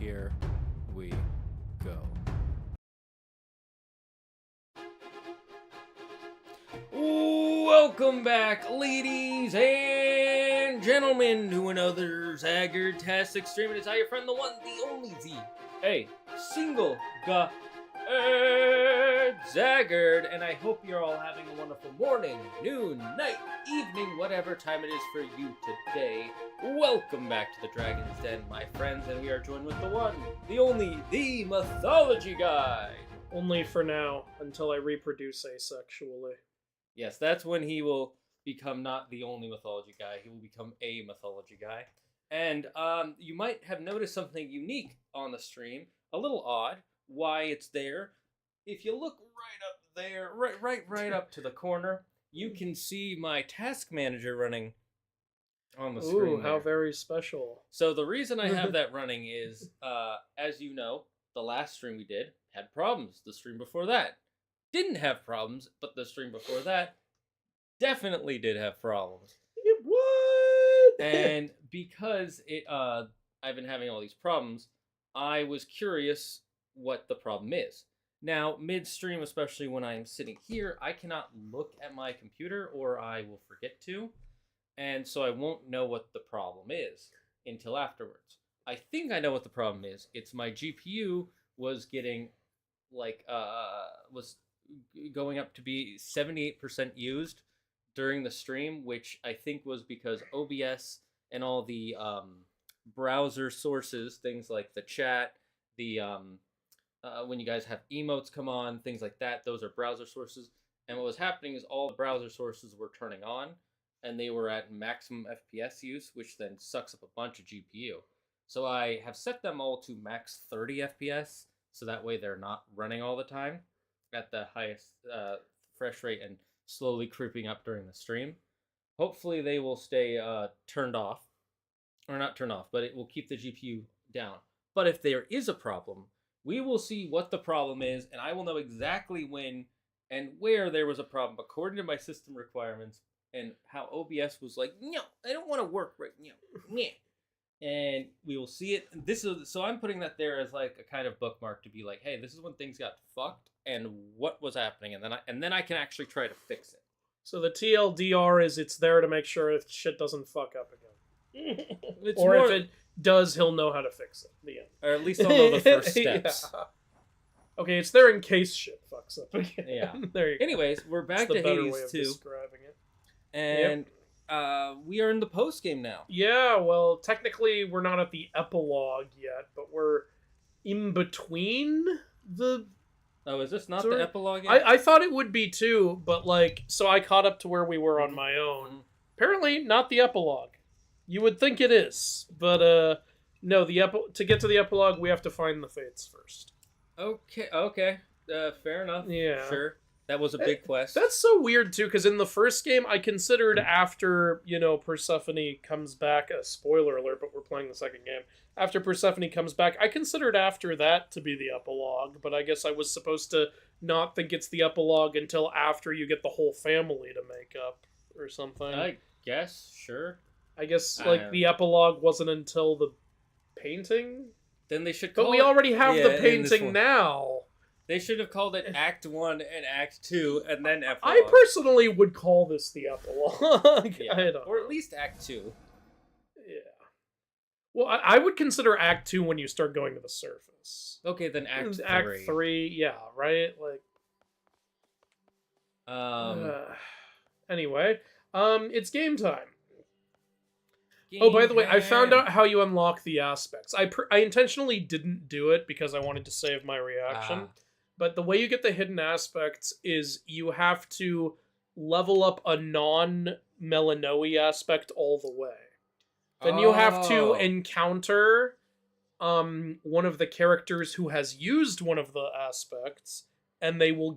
Here we go. Welcome back, ladies and gentlemen, to another Zagger-tastic stream. It is I, your friend, the one, the only, single Zaggard, and I hope you're all having a wonderful morning, noon, night, evening, whatever time it is for you today. Welcome back to the Dragon's Den, my friends, and we are joined with the one, the only, the Mythology Guy. Only for now, until I reproduce asexually. Yes, that's when he will become not the only Mythology Guy, he will become a Mythology Guy. And you might have noticed something unique on the stream, a little odd, why it's there. If you look right up there, right up to the corner, you can see my task manager running on the screen. Ooh, how very special. So the reason I have that running is, as you know, the last stream we did had problems. The stream before that didn't have problems, but the stream before that definitely did have problems. What? And because I've been having all these problems, I was curious what the problem is. Now, midstream, especially when I'm sitting here, I cannot look at my computer or I will forget to. And so I won't know what the problem is until afterwards. I think I know what the problem is. It's my GPU was getting, was going up to be 78% used during the stream, which I think was because OBS and all the browser sources, things like the chat, the when you guys have emotes come on, things like that, those are browser sources. And what was happening is all the browser sources were turning on, and they were at maximum FPS use, which then sucks up a bunch of GPU. So I have set them all to max 30 FPS, so that way they're not running all the time at the highest fresh rate and slowly creeping up during the stream. Hopefully they will stay turned off, or not turned off, but it will keep the GPU down. But if there is a problem, we will see what the problem is, and I will know exactly when and where there was a problem according to my system requirements and how OBS was like, no, I don't want to work right now. And we will see it. So I'm putting that there as like a kind of bookmark to be like, hey, this is when things got fucked and what was happening, and then I can actually try to fix it. So the TLDR is it's there to make sure if shit doesn't fuck up again. If it does, he'll know how to fix it. The end. Or at least I'll know the first steps. Yeah. Okay, it's there in case shit fucks up again. Yeah. There you go. Anyways, we're back to Hades 2. Describing it. And we are in the post game now. Yeah, well, technically we're not at the epilogue yet, but we're in between the... Oh, is this not the epilogue yet? I thought it would be too, but so I caught up to where we were on my own. Mm-hmm. Apparently, not the epilogue. You would think it is, but no. To get to the epilogue, we have to find the Fates first. Okay. Fair enough. Yeah. Sure. That was a big quest. That's so weird, too, because in the first game, I considered after, Persephone comes back, a spoiler alert, but we're playing the second game. After Persephone comes back, I considered after that to be the epilogue, but I guess I was supposed to not think it's the epilogue until after you get the whole family to make up, or something. I guess, sure. I guess, the epilogue wasn't until the painting? Then they should call But we already have the painting now. They should have called it Act 1 and Act 2, and then epilogue. I personally would call this the epilogue. Yeah. Or at least Act 2. Yeah. Well, I would consider Act 2 when you start going to the surface. Okay, then Act 3. Act 3, yeah, right? Anyway, it's game time. By the way, I found out how you unlock the aspects. I intentionally didn't do it because I wanted to save my reaction. But the way you get the hidden aspects is you have to level up a non-Melanoe aspect all the way. Then you have to encounter one of the characters who has used one of the aspects, and they will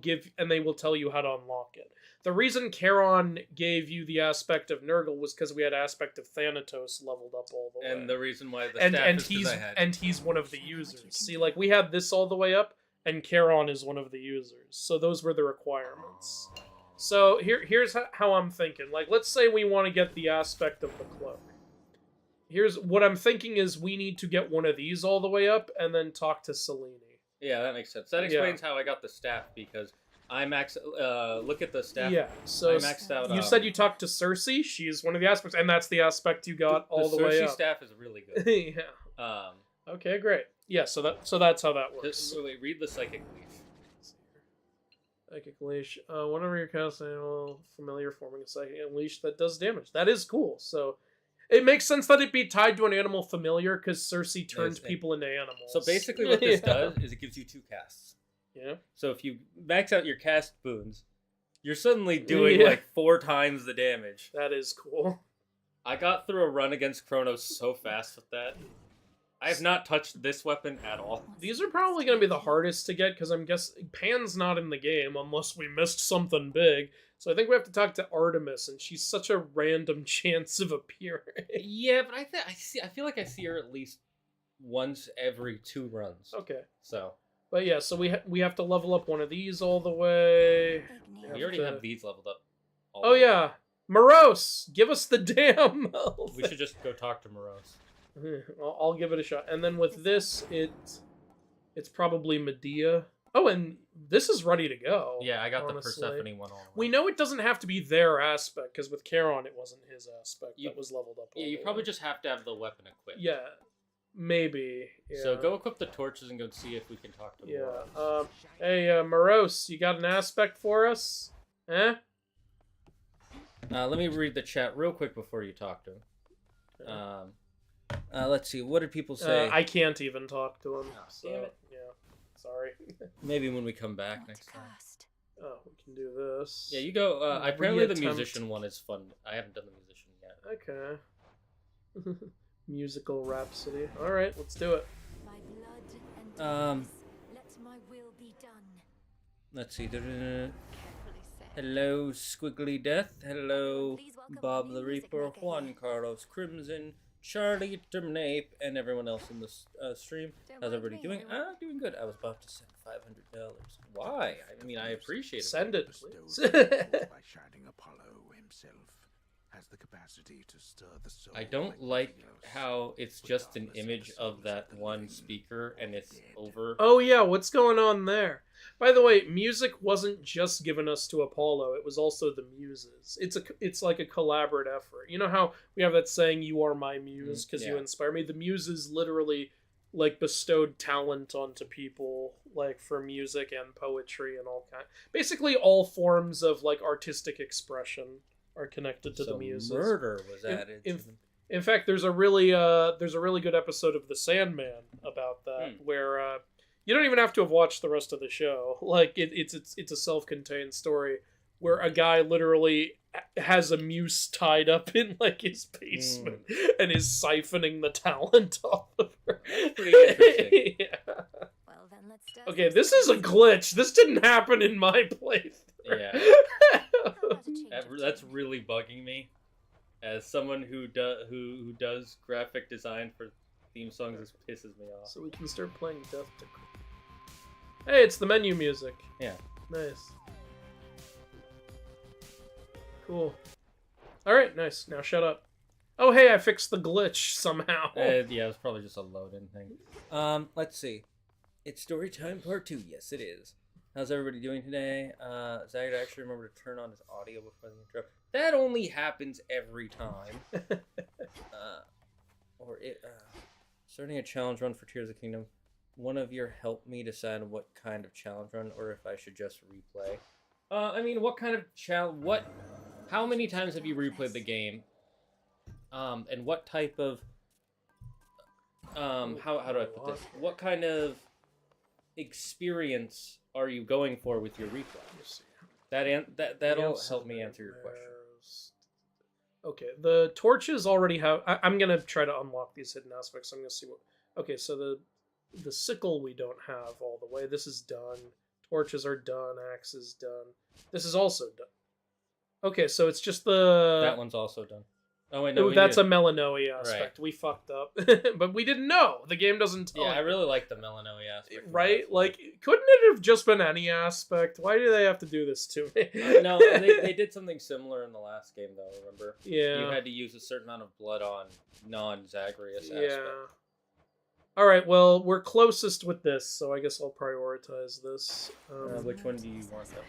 tell you how to unlock it. The reason Charon gave you the aspect of Nurgle was because we had aspect of Thanatos leveled up all the way. And the reason why the staff is because I had... And he's one of the users. See, we had this all the way up, and Charon is one of the users. So those were the requirements. So here's how I'm thinking. Let's say we want to get the aspect of the cloak. Here's what I'm thinking is we need to get one of these all the way up and then talk to Selene. Yeah, that makes sense. That explains how I got the staff, because I maxed. Look at the staff. Yeah, so I maxed out. You said you talked to Cersei. She's one of the aspects, and that's the aspect you got all the way Cersei up. staff is really good. Yeah. Okay, great. Yeah, so that's how that works. Wait, read the psychic leaf. Psychic leash. Whenever you're casting an animal familiar forming a psychic leash that does damage. That is cool. So it makes sense that it be tied to an animal familiar because Cersei turns people into animals. So basically what this does is it gives you 2 casts. Yeah. So if you max out your cast boons, you're suddenly doing like 4 times the damage. That is cool. I got through a run against Kronos so fast with that. I have not touched this weapon at all. These are probably going to be the hardest to get because I'm guessing Pan's not in the game unless we missed something big. So I think we have to talk to Artemis, and she's such a random chance of appearing. Yeah, but I feel like I see her at least once every 2 runs. Okay. So. But yeah, so we have to level up one of these all the way. We already have these leveled up. Oh yeah, Morose, give us the damn. We should just go talk to Morose. I'll give it a shot. And then with this, it's probably Medea. Oh, and this is ready to go. Yeah, I got the Persephone one all. We know it doesn't have to be their aspect, because with Charon, it wasn't his aspect that was leveled up. Yeah, you probably just have to have the weapon equipped. Yeah, maybe. Yeah. So go equip the torches and go see if we can talk to Morose. Hey, Morose, you got an aspect for us? Eh? Let me read the chat real quick before you talk to him. Okay. Let's see. What did people say? I can't even talk to him. Oh, so, damn it. Yeah. Sorry. Maybe when we come back next time. Oh, we can do this. Yeah, you go. Apparently the musician one is fun. I haven't done the musician yet. Okay. Musical Rhapsody. All right, let's do it. Let my will be done. Let's see. Hello, Squiggly Death. Hello, Bob the Reaper, Juan Carlos Crimson, Charlie Terminape, and everyone else in the stream. How's everybody doing? Doing good. I was about to send $500. Why? I mean, I appreciate it. Send it, please. By shining Apollo himself has the capacity to stir the soul. I don't like how it's just an image of that one speaker and it's over. Oh yeah, what's going on there? By the way, music wasn't just given us to Apollo, it was also the muses. It's like a collaborative effort. You know how we have that saying, you are my muse because you inspire me? The muses literally like bestowed talent onto people, like for music and poetry and all kind. Basically all forms of like artistic expression are connected to the muses. Murder was added. In fact, there's a really good episode of The Sandman about that, where you don't even have to have watched the rest of the show. Like it's a self-contained story where a guy literally has a muse tied up in like his basement and is siphoning the talent off of her. Pretty interesting. Yeah. Well, then let's start. Okay, this is a glitch. This didn't happen in my playthrough. Yeah. That's really bugging me. As someone who does graphic design for theme songs, this pisses me off. So we can start playing Death to... Hey, it's the menu music. Yeah. Nice. Cool. Alright, nice. Now shut up. Oh, hey, I fixed the glitch somehow. Yeah, it was probably just a load-in thing. Let's see. It's story time part 2. Yes, it is. How's everybody doing today? Zach actually remember to turn on his audio before the intro. That only happens every time. Starting a challenge run for Tears of the Kingdom. One of your help me decide what kind of challenge run, or if I should just replay. I mean, what kind of challenge? How many times have you replayed the game? And what type of? How do I put this? What kind of experience are you going for with your replay? That'll help me answer your question. Okay, the torches already have... I'm going to try to unlock these hidden aspects. I'm going to see what... Okay, so the sickle we don't have all the way. This is done. Torches are done. Axe is done. This is also done. Okay, so it's just the... That one's also done. Oh wait, no. Ooh, that's a Melanoe aspect. Right. We fucked up, but we didn't know. The game doesn't tell. Yeah, I really like the Melanoe aspect. Right? Like, couldn't it have just been any aspect? Why do they have to do this to me? No, they did something similar in the last game, though. Remember? Yeah. You had to use a certain amount of blood on non-Zagreus aspect. Yeah. All right. Well, we're closest with this, so I guess I'll prioritize this. Which one do you want, though?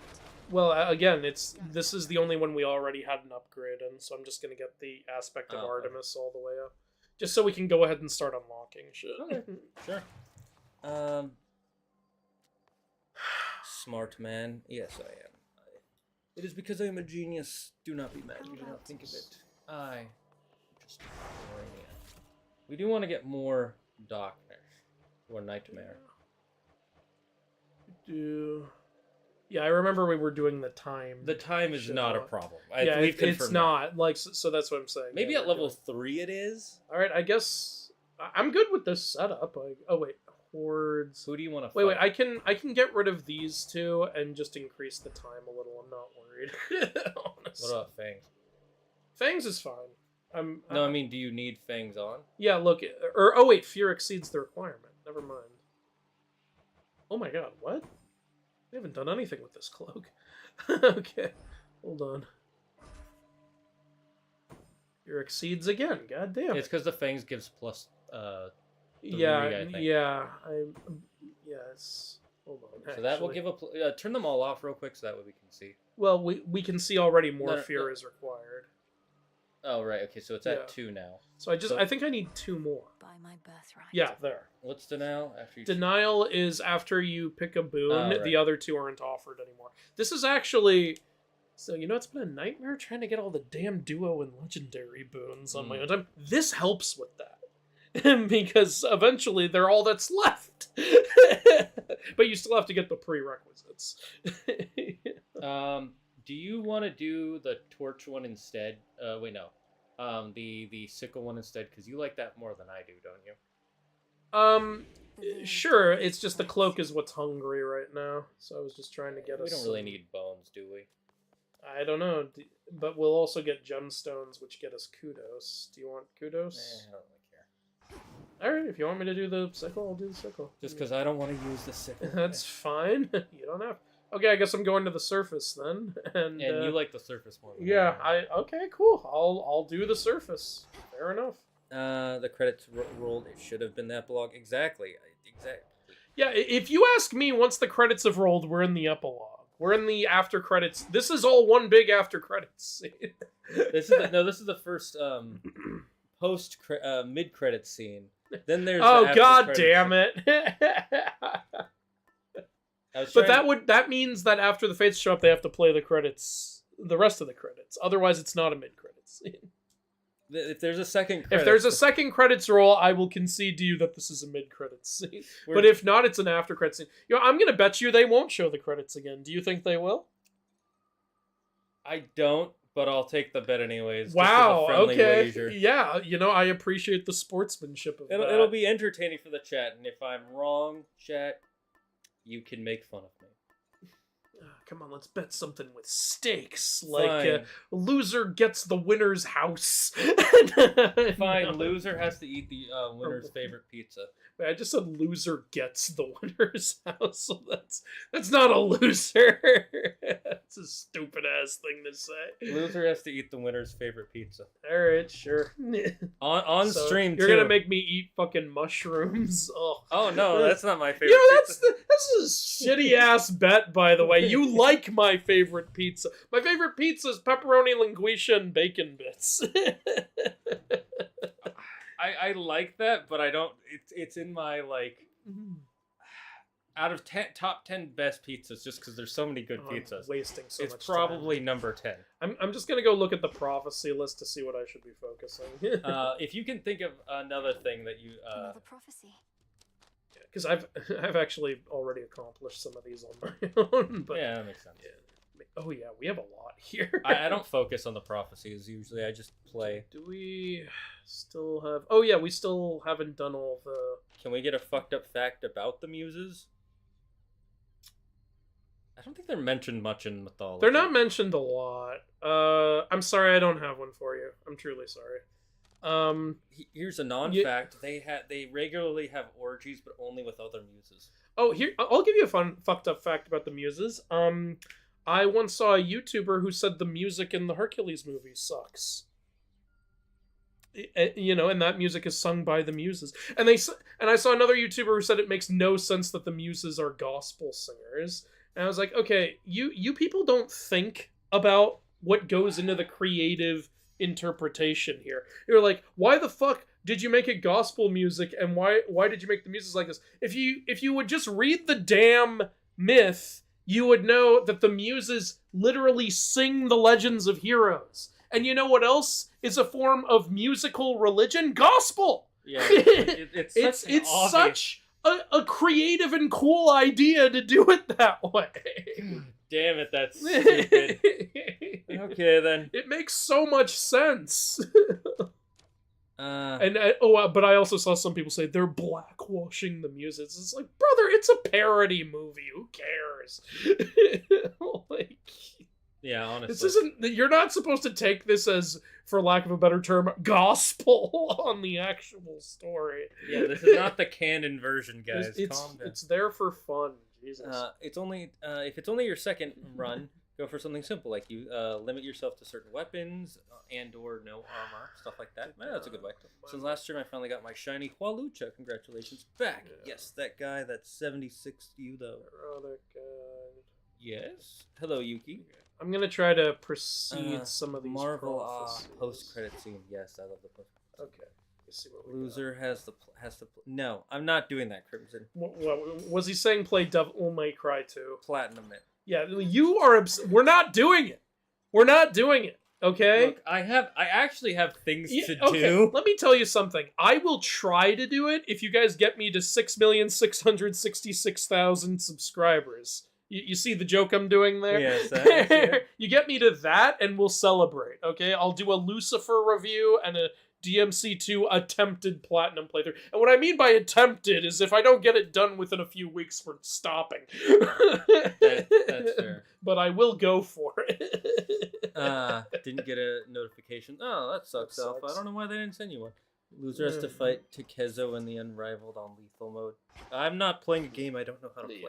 Well, again, this is the only one we already had an upgrade in, so I'm just gonna get the aspect of Artemis all the way up, just so we can go ahead and start unlocking shit. Okay, sure. Smart man. Yes, I am. It is because I am a genius. Do not be mad. You do not think of it. I just brainiac. We do want to get more darkness or nightmare. Yeah, I remember we were doing the time. The time is not a problem. Yeah, it's not. Like, so that's what I'm saying. Maybe at level 3 it is. All right, I guess I'm good with this setup. Oh wait, hordes. Who do you want to fight? Wait, I can get rid of these two and just increase the time a little. I'm not worried. Honestly. What about Fangs? Fangs is fine. No, I mean, do you need Fangs on? Yeah, look, oh wait, fear exceeds the requirement. Never mind. Oh my god, what? We haven't done anything with this cloak. Okay, hold on. Fear exceeds again. God damn. It's because the Fangs gives plus. 3, yeah, I think. yeah. Yes. Hold on. So that will give a. Turn them all off real quick, so that way we can see. Well, we can see already more fear is required. Oh right, okay, so it's at 2 now. So I think I need 2 more. By my birthright. Yeah, there. What's denial after you? Denial is after you pick a boon. Right. The other 2 aren't offered anymore. This is actually. So you know it's been a nightmare trying to get all the damn duo and legendary boons on my own time. This helps with that. Because eventually they're all that's left. But you still have to get the prerequisites. Do you want to do the torch one instead? Wait, no. The sickle one instead, because you like that more than I do, don't you? Sure. It's just the cloak is what's hungry right now. So I was just trying to get us. We don't really need bones, do we? I don't know, but we'll also get gemstones, which get us kudos. Do you want kudos? I don't really care. Alright, if you want me to do the sickle, I'll do the sickle. Just because I don't want to use the sickle. That's fine. You don't have. Okay, I guess I'm going to the surface then. And you like the surface more. Yeah, okay, cool. I'll do the surface. Fair enough. The credits rolled. It should have been that blog. Exactly. Yeah, if you ask me, once the credits have rolled, we're in the epilogue. We're in the after credits. This is all one big after credits. This is the first mid credits scene. Then there's god damn it. But that means that after the fates show up, they have to play the credits, the rest of the credits. Otherwise, it's not a mid credits scene. If there's a second credits roll, I will concede to you that this is a mid credits scene. But if not, it's an after credits scene. You know, I'm gonna bet you they won't show the credits again. Do you think they will? I don't, but I'll take the bet anyways. Wow. Okay. Wager. Yeah. You know, I appreciate the sportsmanship of that. It'll be entertaining for the chat, and if I'm wrong, chat, you can make fun of me. Come on, let's bet something with stakes. Like, loser gets the winner's house. Fine, no. Loser has to eat the winner's favorite pizza. Wait, I just said loser gets the winner's house, so that's not a loser. That's a stupid ass thing to say. Loser has to eat the winner's favorite pizza. Alright, sure. on so stream, you're gonna make me eat fucking mushrooms? Oh no, that's not my favorite pizza. This is a shitty ass bet, by the way. You like my favorite pizza. My favorite pizza is pepperoni, linguiça, and bacon bits. I like that, but I don't. It's in my like out of top 10 best pizzas, just because there's so many good pizzas. Wasting so much. It's probably time. Number 10. I'm just gonna go look at the prophecy list to see what I should be focusing. If you can think of another thing that you another prophecy. Because I've actually already accomplished some of these on my own. But yeah, that makes sense. Yeah. Oh yeah, we have a lot here. I don't focus on the prophecies usually. I just play. Do we still have? Oh yeah, we still haven't done all the. Can we get a fucked up fact about the muses? I don't think they're mentioned much in mythology. They're not mentioned a lot. I'm sorry, I don't have one for you. I'm truly sorry. Here's a non-fact. They regularly have orgies, but only with other muses. Oh, here, I'll give you a fucked up fact about the muses. I once saw a YouTuber who said the music in the Hercules movie sucks. You know, and that music is sung by the muses. And I saw another YouTuber who said it makes no sense that the muses are gospel singers. And I was like, okay, you people don't think about what goes into the creative interpretation here. You're like, why the fuck did you make it gospel music, and why did you make the muses like this? If you would just read the damn myth, you would know that the muses literally sing the legends of heroes. And you know what else is a form of musical religion? Gospel! Yeah, it's such a creative and cool idea to do it that way. Damn it, that's stupid. Okay, then. It makes so much sense. But But I also saw some people say they're blackwashing the muses. It's like, brother, it's a parody movie. Who cares? Like, yeah, honestly, this isn't. You're not supposed to take this as, for lack of a better term, gospel on the actual story. Yeah, this is not the canon version, guys. Calm down. It's there for fun. Jesus. It's only if it's only your second run, go for something simple, like you limit yourself to certain weapons and/or no armor, stuff like that. Man, that's a good way. Since last stream, I finally got my shiny Walucha. Congratulations, back. Yeah. Yes, that guy. That's 76 to you though. Rather good. Yes. Hello, Yuki. I'm gonna try to precede some of these Marvel post-credit scene. Yes, I love the post. Okay. Let's see what we Loser has to. No, I'm not doing that, Crimson. What was he saying? Play Devil May Cry 2. Platinum it. Yeah, you are. We're not doing it. We're not doing it. Okay. Look, I actually have things to okay. do. Let me tell you something. I will try to do it if you guys get me to 6,666,000 subscribers. You see the joke I'm doing there? Yes. You get me to that, and we'll celebrate. Okay. I'll do a Lucifer review and a DMC2 attempted platinum playthrough. And what I mean by attempted is if I don't get it done within a few weeks, we're stopping. That's fair. But I will go for it. Didn't get a notification. Oh, that sucks, Alpha. I don't know why they didn't send you one. Loser has to fight Takezo in the Unrivaled on lethal mode. I'm not playing a game I don't know how to play.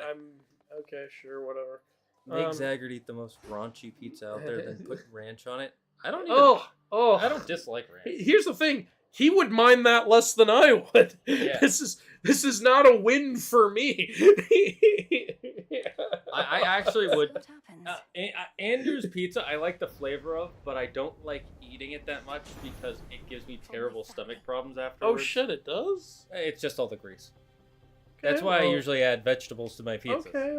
Okay, sure, whatever. Make Zaggart eat the most raunchy pizza out there, then put ranch on it. I don't even... I don't dislike ranch. Here's the thing. He would mind that less than I would. Yeah. This is not a win for me. I actually would... What happens? Andrew's pizza, I like the flavor of, but I don't like eating it that much because it gives me terrible stomach problems afterwards. Oh shit, it does? It's just all the grease. Okay, That's why I usually add vegetables to my pizzas. Okay.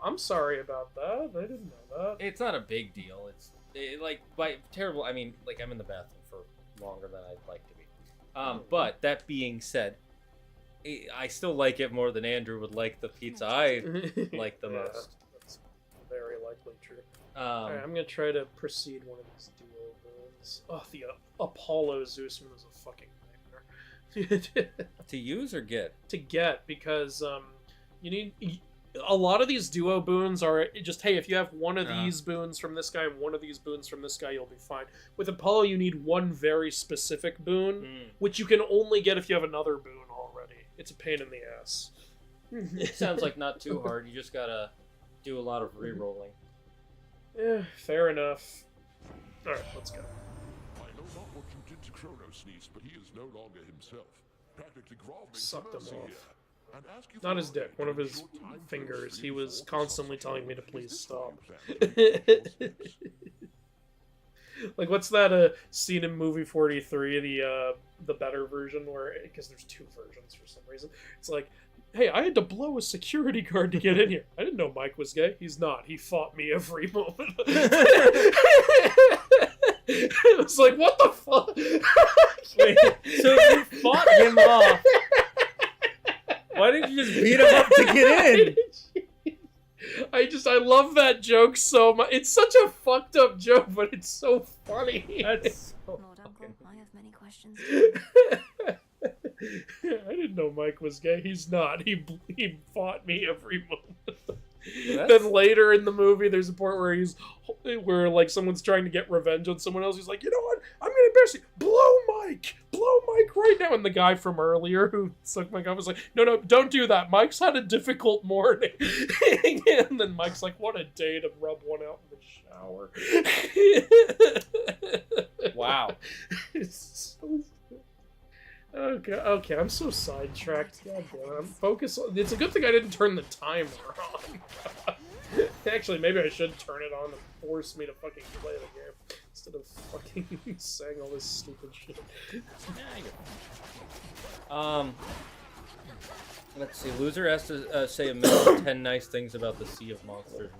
I'm sorry about that. I didn't know that. It's not a big deal. Terrible. I mean, like, I'm in the bathroom for longer than I'd like to be. But that being said, I still like it more than Andrew would like the pizza I like the most. That's very likely true. Alright, I'm gonna try to precede one of these duo builds. Oh, the Apollo Zeus one was a fucking nightmare. To use or get? To get, because you need a lot of these duo boons are just, hey, if you have one of these boons from this guy and one of these boons from this guy, you'll be fine. With Apollo, you need one very specific boon, which you can only get if you have another boon already. It's a pain in the ass. It sounds like not too hard. You just gotta do a lot of re-rolling. Yeah, fair enough. Alright, let's go. I know not what you did to Kronos, niece, but he is no longer himself. Practically groveling Sucked to him mercy off. here. And ask you Not for his dick, one of his your time fingers. for He was constantly telling me to please stop. Like, Like, what's that scene in movie 43, the better version, where, because there's two versions for some reason, it's like, hey, I had to blow a security guard to get in here. I didn't know Mike was gay. He's not. He fought me every moment. It was like, what the fuck? Wait, so you fought him off. Why didn't you just beat him up to get in? I love that joke so much. It's such a fucked up joke, but it's so funny. That's so Lord Uncle, I have many questions. I didn't know Mike was gay. He's not. He fought me every moment. Then later in the movie, there's a part where like someone's trying to get revenge on someone else. He's like, you know what? I'm gonna embarrass you. Blow Mike right now. And the guy from earlier who sucked Mike off was like, no, don't do that. Mike's had a difficult morning. And then Mike's like, what a day to rub one out in the shower. Wow. It's so... Okay, I'm so sidetracked. God damn it. I'm focused on... It's a good thing I didn't turn the timer on. Actually, maybe I should turn it on to force me to fucking play the game instead of fucking saying all this stupid shit. Let's see. Loser has to say a minimum 10 nice things about the Sea of Monsters.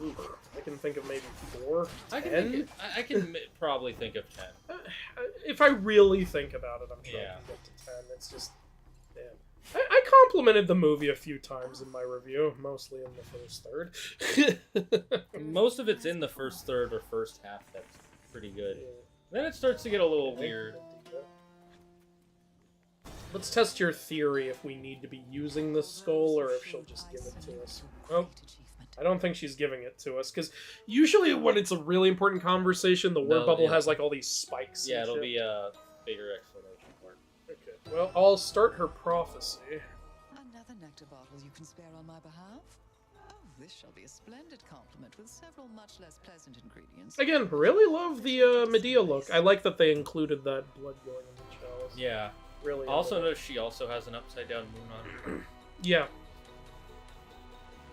Ooh, I can think of maybe 4. I can probably think of 10. If I really think about it, I'm sure I can get to 10. It's just... Damn. I complimented the movie a few times in my review, mostly in the first third. Most of it's in the first third or first half. That's pretty good. Yeah. Then it starts to get a little weird. Let's test your theory if we need to be using the skull or if she'll just give it to us. Oh, I don't think she's giving it to us, because usually when it's a really important conversation, the word bubble has like all these spikes. Yeah, it'll be a bigger explanation part. Okay, well, I'll start her prophecy. Another nectar bottle you can spare on my behalf? Oh, this shall be a splendid compliment with several much less pleasant ingredients. Again, really love the Medea look. I like that they included that blood going in the chalice. Yeah. Really. Also notice she also has an upside down moon on her. Yeah.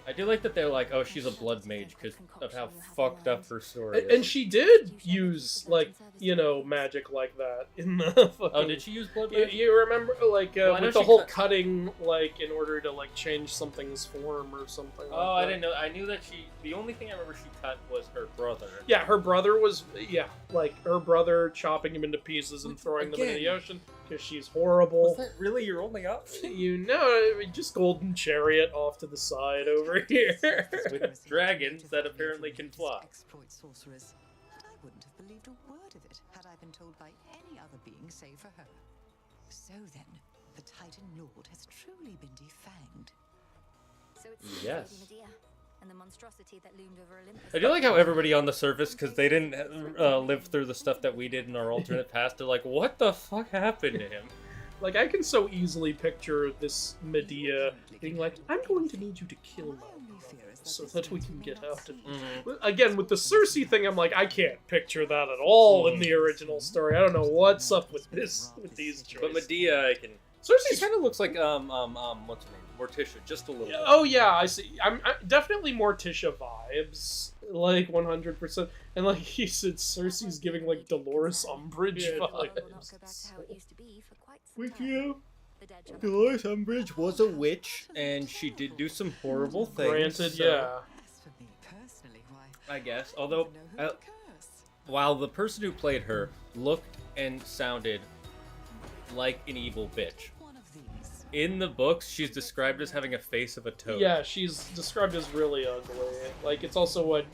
I do like that they're like, oh, she's a blood mage because of how fucked up her story is. And she did use, like, you know, magic like that in the fucking... Oh, did she use blood magic? You remember, like, with the whole cutting, like, in order to, like, change something's form or something like that. Oh, I didn't know. I knew that she... The only thing I remember she cut was her brother. Yeah, her brother was... Yeah, like, her brother chopping him into pieces and throwing them into the ocean because she's horrible. Was that really your only option? You know, just Golden Chariot off to the side over here. With dragons that apparently can fly. Exploit sorcerers. And I wouldn't have believed a word of it had I been told by any other being save for her. So then, the Titan Lord has truly been defanged. So it's Yes. Lady Medea and the monstrosity that loomed over Olympus. I do like how everybody on the surface, because they didn't live through the stuff that we did in our alternate past, they're like, what the fuck happened to him? Like, I can so easily picture this Medea being like, I'm going to need you to kill my brother so that we can get out of it. Again, with the Cersei thing, I'm like, I can't picture that at all in the original story. I don't know what's up with this, with these choices. But Medea, I can... Cersei kind of looks like, what's her name? Morticia, just a little bit. Oh, yeah, I see. I'm definitely Morticia vibes. Like, 100%. And, like, he said Cersei's giving, like, Dolores Umbridge vibes. Will not go back to how it used to be for quite some With time. you. The dead shall Dolores Umbridge was a witch, and she did do some horrible things. Granted, so, yeah. As for me personally, why... I guess. Although, I don't even know who to curse. while the person who played her looked and sounded like an evil bitch, One of these. in the books, she's described as having a face of a toad. Yeah, she's described as really ugly. Like, it's also what,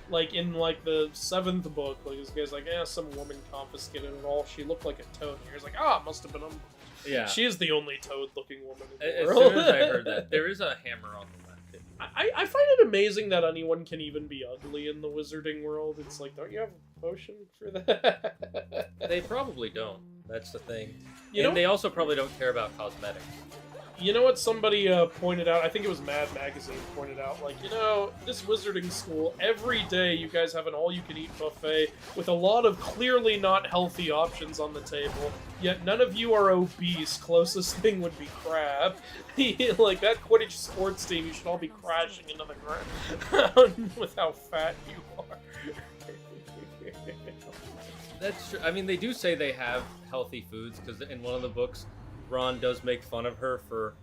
like, in, like, the 7th book, like, this guy's like, some woman confiscated it all. She looked like a toad. And you're like, it must have been Yeah. She is the only toad-looking woman in the As world. soon as I heard that, there is a hammer on the left. I find it amazing that anyone can even be ugly in the wizarding world. It's like, don't you have a potion for that? They probably don't. That's the thing. You And know- they also probably don't care about cosmetics. You know what somebody pointed out? I think it was Mad Magazine pointed out, like, you know, this wizarding school, every day you guys have an all-you-can-eat buffet with a lot of clearly not healthy options on the table, yet none of you are obese. Closest thing would be crab. Like, that Quidditch sports team, you should all be crashing into the ground with how fat you are. That's true. I mean, they do say they have healthy foods, because in one of the books, Ron does make fun of her for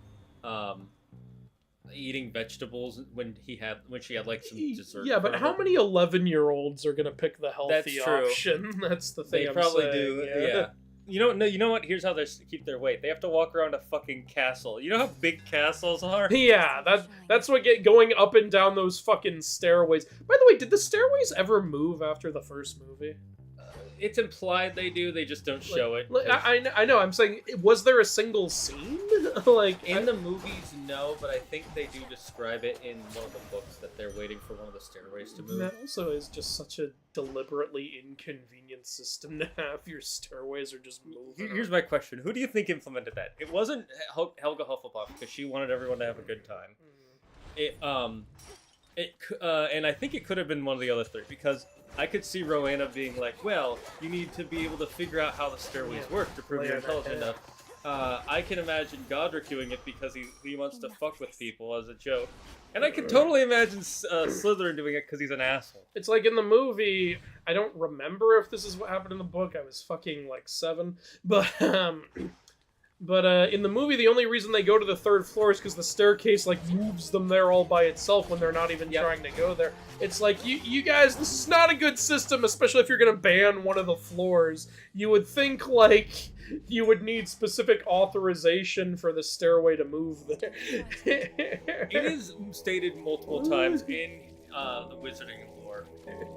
eating vegetables when she had like some dessert. Yeah, but how many 11-year-olds are gonna pick the healthy That's true. option? That's the thing. They I'm probably saying, do. Yeah. You know what? Here's how they keep their weight. They have to walk around a fucking castle. You know how big castles are? Yeah, that's what going up and down those fucking stairways. By the way, did the stairways ever move after the first movie? It's implied they do. They just don't show it. I know. I'm saying, was there a single scene? Like In the movies, no, but I think they do describe it in one of the books that they're waiting for one of the stairways to move. That also is just such a deliberately inconvenient system to have. Your stairways are just moving. Here's my question: who do you think implemented that? It wasn't Helga Hufflepuff because she wanted everyone to have a good time. And I think it could have been one of the other three because I could see Rowena being like, "Well, you need to be able to figure out how the stairways work to prove you're intelligent enough." I can imagine Godric doing it because he wants to fuck with people as a joke. And I can totally imagine Slytherin doing it because he's an asshole. It's like in the movie, I don't remember if this is what happened in the book. I was fucking like 7. But in the movie, the only reason they go to the 3rd floor is because the staircase like moves them there all by itself when they're not even trying to go there. It's like, you guys, this is not a good system, especially if you're going to ban one of the floors. You would think like you would need specific authorization for the stairway to move there. It is stated multiple times in the wizarding lore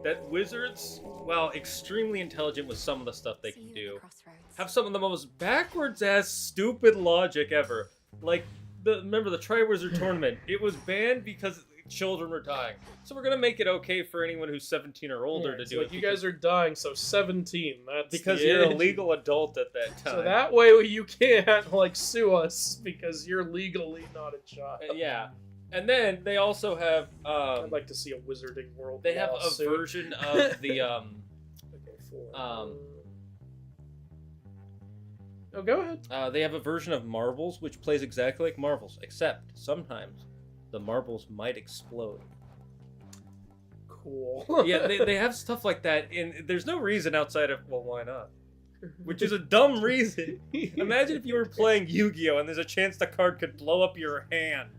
that wizards, while extremely intelligent with some of the stuff they can do, have some of the most backwards-ass stupid logic ever. Like, remember the Triwizard Tournament? It was banned because children were dying. So we're gonna make it okay for anyone who's 17 or older to do it. You guys are dying, so 17. That's because you're a legal adult at that time. So that way you can't like sue us because you're legally not a child. Yeah. And then they also have I'd like to see a Wizarding World. They have a version of the Oh, go ahead. They have a version of marbles which plays exactly like marbles, except sometimes the marbles might explode. Cool. Yeah, they have stuff like that, and there's no reason outside of, well, why not? Which is a dumb reason. Imagine if you were playing Yu-Gi-Oh! And there's a chance the card could blow up your hand.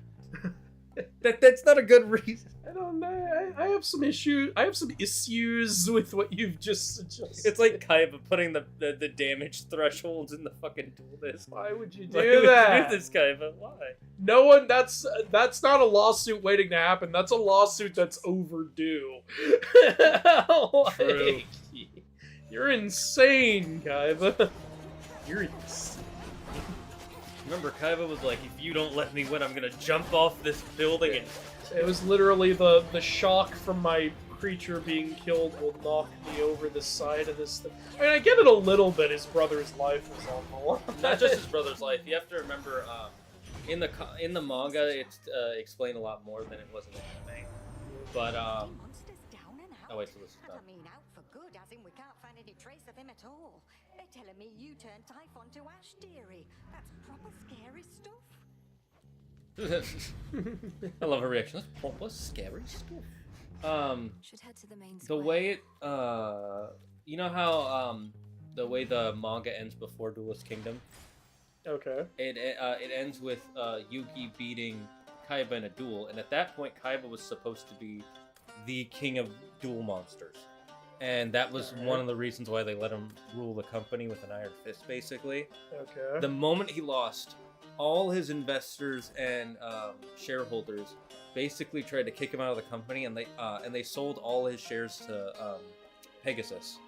That's not a good reason. I don't know. I have some issues. I have some issues with what you've just suggested. It's like Kaiba putting the damage thresholds in the fucking duel disc. Why would you do Why would that? you do this, Kaiba? Why? No one. That's not a lawsuit waiting to happen. That's a lawsuit that's overdue. True. You're insane, Kaiba. You're insane. Remember, Kaiba was like, if you don't let me win, I'm gonna jump off this building and... It was literally the shock from my creature being killed will knock me over the side of this thing. I mean, I get it a little bit. His brother's life was on the line. Not just his brother's life. You have to remember, in the manga, it's explained a lot more than it was in the anime. But, oh wait, so this is done. I mean, out for good, as in we can't find any trace of him at all. They're telling me you turned Typhon to ash, dearie. That's proper scary stuff. I love her reaction. That's proper scary stuff. Should head to the main The square. way it, you know how, the way the manga ends before Duelist Kingdom? Okay. It ends with, Yugi beating Kaiba in a duel, and at that point, Kaiba was supposed to be the king of duel monsters. And that was one of the reasons why they let him rule the company with an iron fist, basically. Okay. The moment he lost, all his investors and shareholders basically tried to kick him out of the company, and they sold all his shares to Pegasus.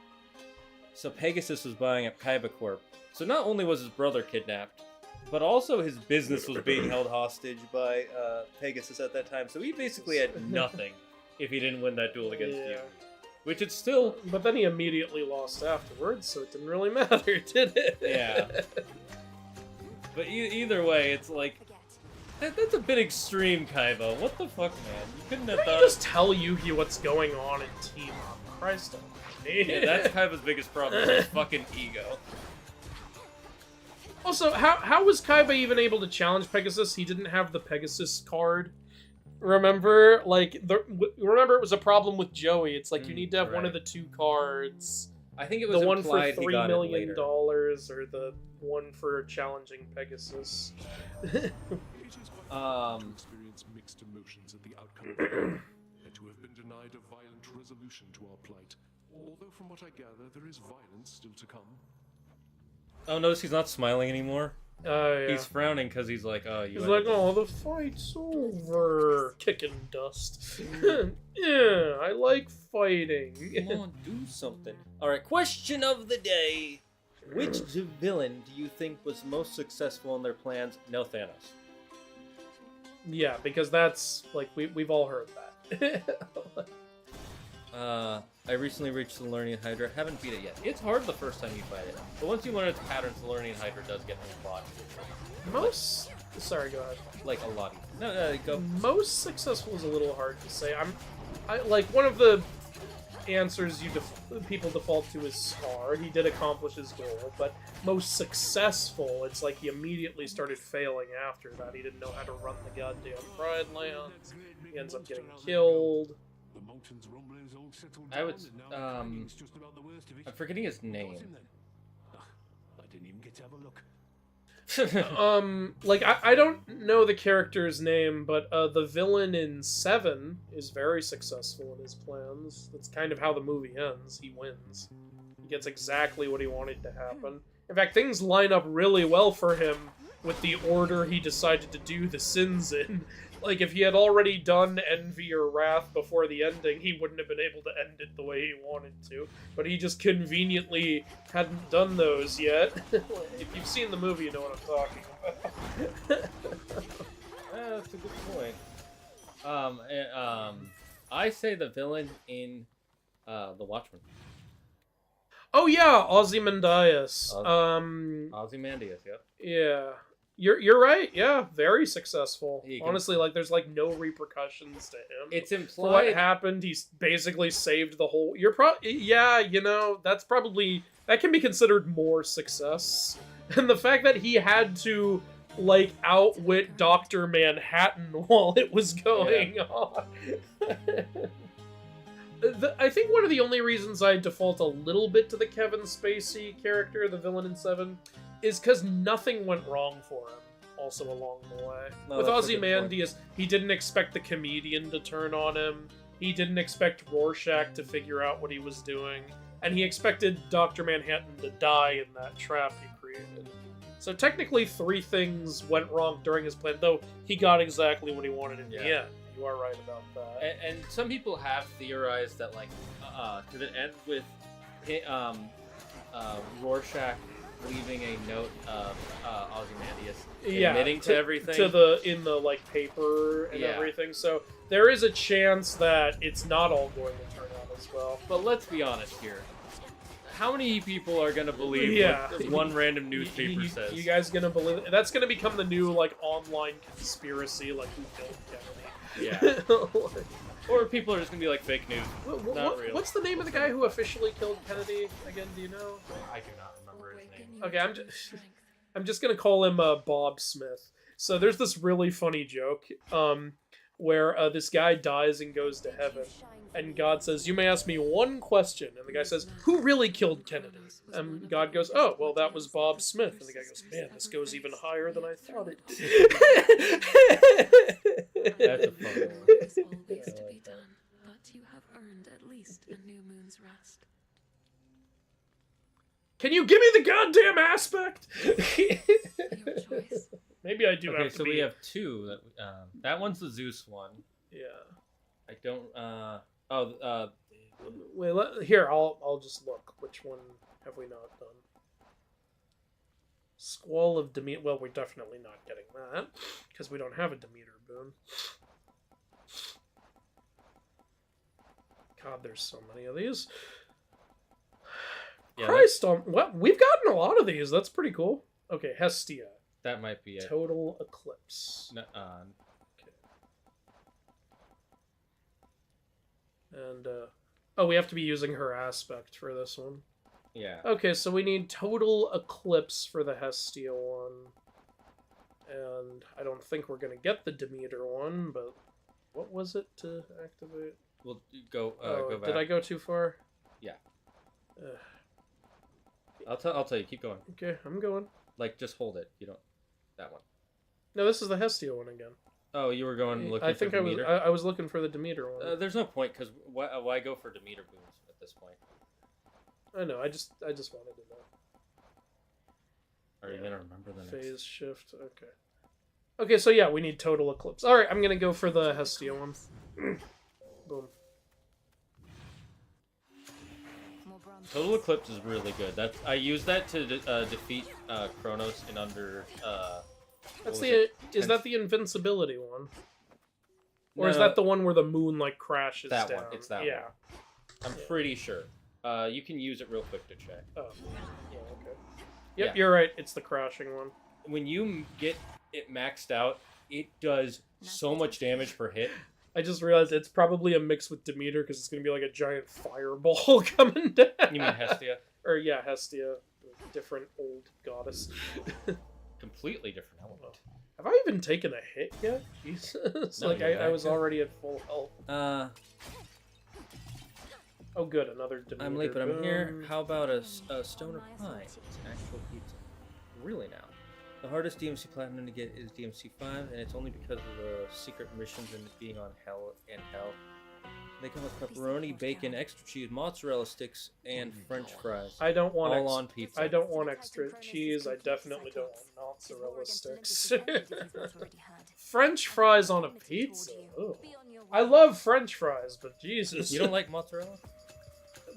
So Pegasus was buying up Kaiba Corp. So not only was his brother kidnapped, but also his business was being held hostage by Pegasus at that time. So he basically had nothing if he didn't win that duel against you. Which it's still... But then he immediately lost afterwards, so it didn't really matter, did it? Yeah. But either way, it's like... That's a bit extreme, Kaiba. What the fuck, man? You couldn't have thought... Just tell Yugi what's going on in Team Up. Christ almighty. Yeah, that's Kaiba's biggest problem, his fucking ego. Also, how was Kaiba even able to challenge Pegasus? He didn't have the Pegasus card. Remember, remember it was a problem with Joey. It's like you need to have one of the 2 cards. I think it was the one for implied he got $3 it million later. or the one for challenging Pegasus. It is quite to experience mixed emotions at the outcome of the battle, and to have been denied a violent resolution to our plight. Although from what I gather, there is violence still to come. Oh, notice he's not smiling anymore? Yeah. He's frowning because he's like, oh, you... He's like, oh, the fight's over. kicking dust. Yeah, I like fighting. Come on, do something. Alright, question of the day. Which villain do you think was most successful in their plans? No Thanos. Yeah, because that's, like, we've all heard that. I recently reached the Learning Hydra. Haven't beat it yet. It's hard the first time you fight it. But once you learn its patterns, the Learning Hydra does get a lot easier. Sorry, go ahead. Like, a lot easier. No, go. Most successful is a little hard to say. I like, one of the answers people default to is Scar. He did accomplish his goal, but most successful, it's like he immediately started failing after that. He didn't know how to run the goddamn Pride Land. He ends up getting killed. I would, I'm forgetting his name. I didn't even get to have a look. Like, I don't know the character's name, but the villain in 7 is very successful in his plans. That's kind of how the movie ends. He wins. He gets exactly what he wanted to happen. In fact, things line up really well for him with the order he decided to do the sins in. Like, if he had already done Envy or Wrath before the ending, he wouldn't have been able to end it the way he wanted to. But he just conveniently hadn't done those yet. If you've seen the movie, you know what I'm talking about. That's a good point. I say the villain in The Watchmen. Oh yeah, Ozymandias. Ozymandias, yep. Yeah. You're right. Yeah, very successful. You can- Honestly, like, there's like no repercussions to him. It's For implied. what happened, he's basically saved the whole. Yeah, you know, that can be considered more success. And the fact that he had to, like, outwit Dr. Manhattan while it was going on. I think one of the only reasons I default a little bit to the Kevin Spacey character, the villain in 7, is because nothing went wrong for him, also along the way. No, With that's a good point. Ozymandias, he didn't expect the comedian to turn on him, he didn't expect Rorschach to figure out what he was doing, and he expected Dr. Manhattan to die in that trap he created. So technically 3 things went wrong during his plan, though he got exactly what he wanted in the end. You are right about that. And some people have theorized that, like, could it end with Rorschach leaving a note of Ozymandias admitting to everything? In the like paper and everything. So there is a chance that it's not all going to turn out as well. But let's be honest here. How many people are going to believe what one random newspaper says? You guys gonna believe it? That's gonna become the new, like, online conspiracy, like, who killed Kennedy. Yeah. Or people are just going to be like fake news. Not real. What's the name of the guy who officially killed Kennedy again? Do you know? I do not remember his name. Okay, I'm just gonna call him Bob Smith. So there's this really funny joke where this guy dies and goes to heaven, and God says, "You may ask me one question," and the guy says, "Who really killed Kennedy?" And God goes, "Oh, well, that was Bob Smith." And the guy goes, "Man, this goes even higher than I thought it did." That's a fun one. There's always to be done, but you have earned at least a new moon's rest. Can you give me the goddamn aspect? Your choice. Maybe I do Okay, have to so be. we have 2. That one's the Zeus one. Yeah. I don't. Wait, here, I'll just look. Which one have we not done? Squall of Demeter. Well, we're definitely not getting that because we don't have a Demeter boon. God, there's so many of these. Yeah, Christ, what? We've gotten a lot of these. That's pretty cool. Okay, Hestia. that might be it. Total Eclipse. No, And, oh, we have to be using her aspect for this one. yeah. Okay, so we need Total Eclipse for the Hestia one. And I don't think we're going to get the Demeter one, but what was it to activate? We'll go back. Did I go too far? Yeah. Ugh. I'll tell you. Keep going. Okay, I'm going. Like, just hold it. You don't. That one. No, this is the Hestia one again. Oh, you were going looking I for think Demeter? I was looking for the Demeter one. There's no point, because why go for Demeter boons at this point? I know, I just wanted to know. Are you going to remember the next? Phase shift, okay. Okay, so yeah, we need total eclipse. All right, I'm gonna go for the Hestia one. Boom. More bronze. Total Eclipse is really good. I use that to defeat Kronos in under. That's was the. it? Is that the invincibility one? Or is No, that the one where the moon like crashes that down? one? It's that yeah. one. I'm pretty sure. You can use it real quick to check. Oh. Yeah. Okay. Yep, Yeah. you're right. It's the crashing one. When you get it maxed out, it does so much damage per hit. I just realized it's probably a mix with Demeter because it's gonna be like a giant fireball coming down. You mean Hestia? Or yeah, Hestia, different old goddess. Completely different element. Have I even taken a hit yet? Jesus, No, like you're I back was up. already at full health. Oh, good, another Demeter. I'm late, but I'm here. Boom. How about a stone of pie? It's an actual pizza. Really now? The hardest DMC platinum to get is DMC 5, and it's only because of the secret missions and it being on hell and hell. They come with pepperoni, bacon, extra cheese, mozzarella sticks, and French fries. I don't want all on pizza. I don't want extra cheese. I definitely don't want mozzarella sticks. French fries on a pizza. Ugh. I love French fries, but Jesus. You don't like mozzarella?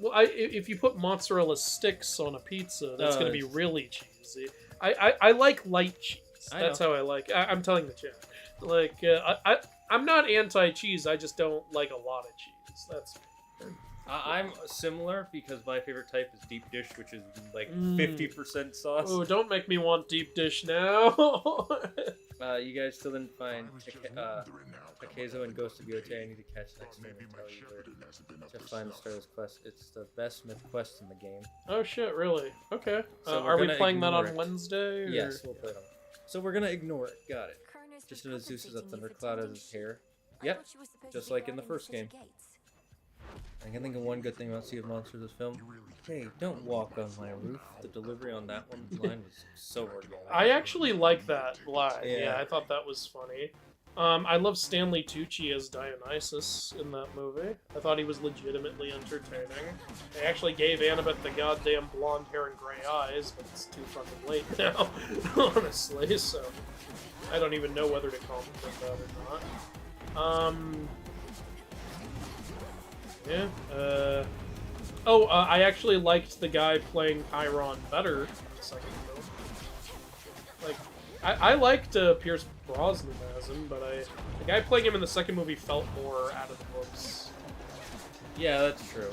Well, if you put mozzarella sticks on a pizza, that's going to be really cheesy. I like light cheese. That's how I like. I'm telling the chat. Like I'm not anti-cheese. I just don't like a lot of cheese. That's. I'm similar because my favorite type is deep dish, which is like 50% sauce. Oh, don't make me want deep dish now. You guys still didn't find Takezo and Ghost of Yotei. I need to catch next time and tell you where to find the Starless quest. It's the best myth quest in the game. Oh shit, really? Okay. So are we gonna playing that on ignore it. Wednesday? Or? Yes, we'll play it on. So we're gonna ignore it. Got it. Just as Zeus is a thundercloud as his hair. Yep, just like in the first game. I can think of one good thing about Sea of Monsters this film. Hey, don't walk on my roof. The delivery on that one line was so organic. I actually like that line. Yeah. Yeah, I thought that was funny. I love Stanley Tucci as Dionysus in that movie. I thought he was legitimately entertaining. They actually gave Annabeth the goddamn blonde hair and gray eyes, but it's too fucking late now, honestly, so I don't even know whether to compliment that or not. Yeah, I actually liked the guy playing Chiron better in the second film. Like, I liked Pierce Brosnan as him, but the guy playing him in the second movie felt more out of the books. Yeah, that's true.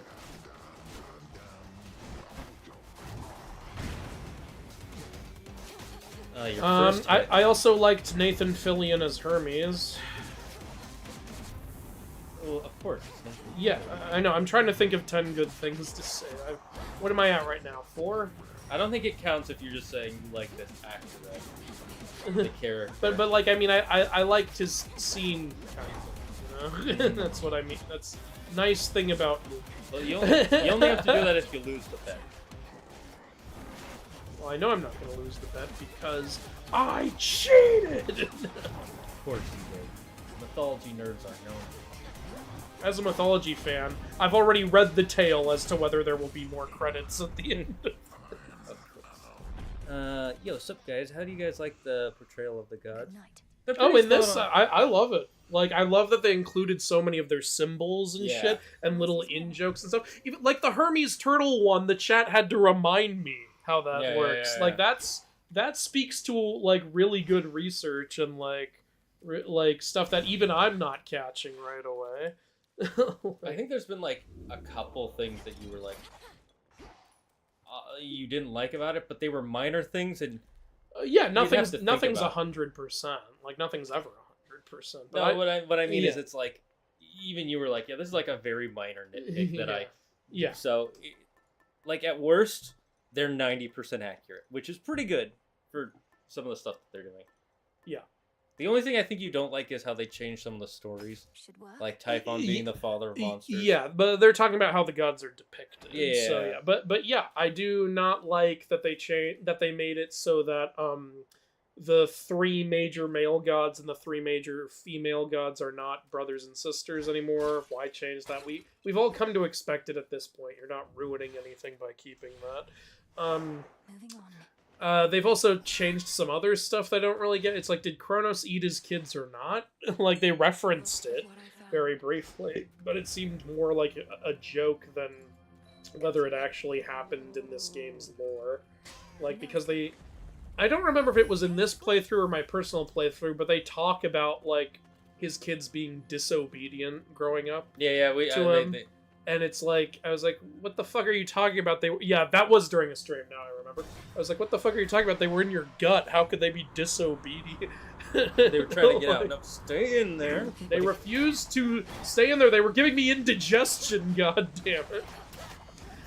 Your first hit. I also liked Nathan Fillion as Hermes. Well, of course. Yeah, I know. I'm trying to think of 10 good things to say. What am I at right now? 4? I don't think it counts if you're just saying you like this actor, right? The character. But like, I mean, I liked his scene kind of, you know? That's what I mean. That's nice thing about movies. Well, you only have to do that if you lose the bet. Well, I know I'm not going to lose the bet because I cheated! Of course you did. Mythology nerds are known. As a mythology fan, I've already read the tale as to whether there will be more credits at the end. Of course. Yo, sup guys? How do you guys like the portrayal of the gods? Oh, in this, I love it. Like, I love that they included so many of their symbols and Yeah. shit, and little in-jokes and stuff. Even, like, the Hermes turtle one, the chat had to remind me how that works. Yeah. Like, that speaks to, like, really good research and, like stuff that even I'm not catching right away. I think there's been like a couple things that you were like you didn't like about it, but they were minor things, and yeah, have to nothing's think 100%. Like, nothing's ever 100%. But no, what I mean is yeah. it's like even you were like, yeah, this is like a very minor nitpick that Yeah. So like at worst they're 90% accurate, which is pretty good for some of the stuff that they're doing. Yeah. The only thing I think you don't like is how they changed some of the stories. Like Typhon being the father of monsters. Yeah, but they're talking about how the gods are depicted. Yeah. So yeah, but yeah, I do not like that they made it so that the 3 major male gods and the 3 major female gods are not brothers and sisters anymore. Why change that? We've all come to expect it at this point. You're not ruining anything by keeping that. Moving on. They've also changed some other stuff that I don't really get. It's like, did Kronos eat his kids or not? Like, they referenced it What I found. very briefly, but it seemed more like a joke than whether it actually happened in this game's lore. Like, because I don't remember if it was in this playthrough or my personal playthrough, but they talk about, like, his kids being disobedient growing up. Yeah, to him. And it's like, I was like, what the fuck are you talking about? Yeah, that was during a stream, now I remember. I was like, what the fuck are you talking about? They were in your gut. How could they be disobedient? They were trying to get out. No, stay in there. They refused to stay in there. They were giving me indigestion, god damn it.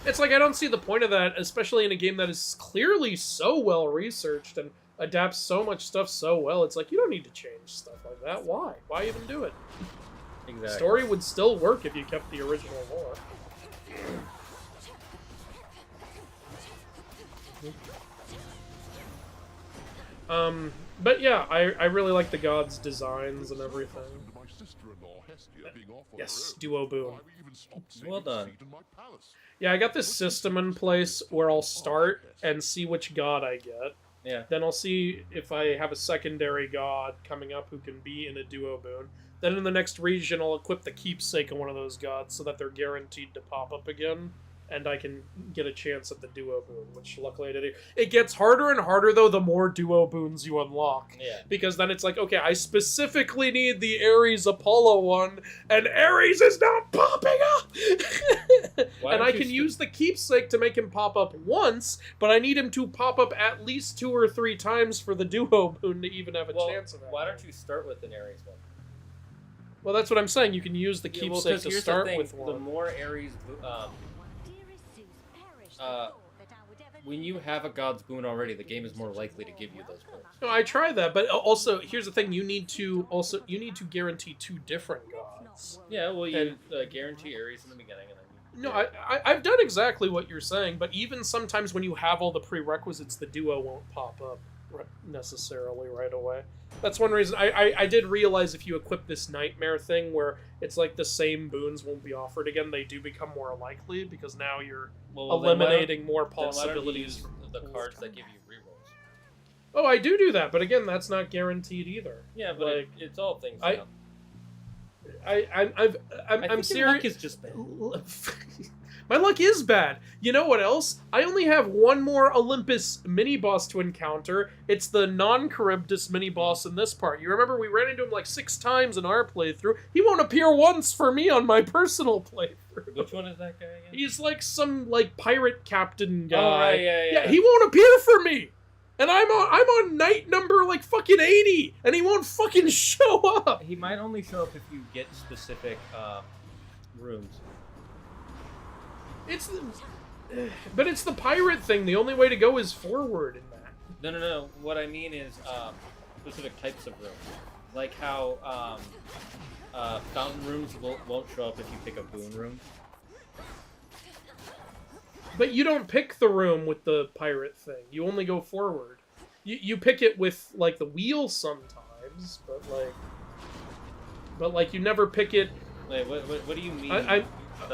It's like, I don't see the point of that, especially in a game that is clearly so well researched and adapts so much stuff so well. It's like, you don't need to change stuff like that. Why? Why even do it? Exactly. The story would still work if you kept the original lore. But yeah, I really like the gods' designs and everything. Yes, duo boom. Well done. Yeah, I got this system in place where I'll start and see which god I get. Yeah. Then I'll see if I have a secondary god coming up who can be in a duo boon. Then in the next region, I'll equip the keepsake of one of those gods so that they're guaranteed to pop up again, and I can get a chance at the duo boon, which luckily I did. It gets harder and harder, though, the more duo boons you unlock. Yeah. Because then it's like, okay, I specifically need the Ares Apollo one, and Ares is not popping up! And I can use the keepsake to make him pop up once, but I need him to pop up at least 2 or 3 times for the duo boon to even have a chance of that. Why don't you start with an Ares one? Well, that's what I'm saying. You can use the keepsake to start with one. The more Ares, when you have a god's boon already, the game is more likely to give you those boons. No, I tried that, but also here's the thing: you need to guarantee 2 different gods. Yeah, well, you guarantee Ares in the beginning, and then. No, I've done exactly what you're saying, but even sometimes when you have all the prerequisites, the duo won't pop up necessarily right away. That's one reason I did realize if you equip this nightmare thing where it's like the same boons won't be offered again, they do become more likely because now you're eliminating more possibilities from the cards that give you rerolls. Oh, I do that, but again, that's not guaranteed either. Yeah, but like, it's all things. I'm serious. Your luck is just bad. My luck is bad. You know what else? I only have one more Olympus mini-boss to encounter. It's the non-Charybdis mini-boss in this part. You remember we ran into him like 6 times in our playthrough. He won't appear once for me on my personal playthrough. Which one is that guy again? He's like some like pirate captain guy. Oh, right, yeah. He won't appear for me. And I'm on night number like fucking 80, and he won't fucking show up. He might only show up if you get specific rooms. But it's the pirate thing. The only way to go is forward in that. No. What I mean is specific types of rooms, like how fountain rooms won't show up if you pick a boon room. But you don't pick the room with the pirate thing. You only go forward. You pick it with like the wheel sometimes, but like you never pick it. Wait, what do you mean?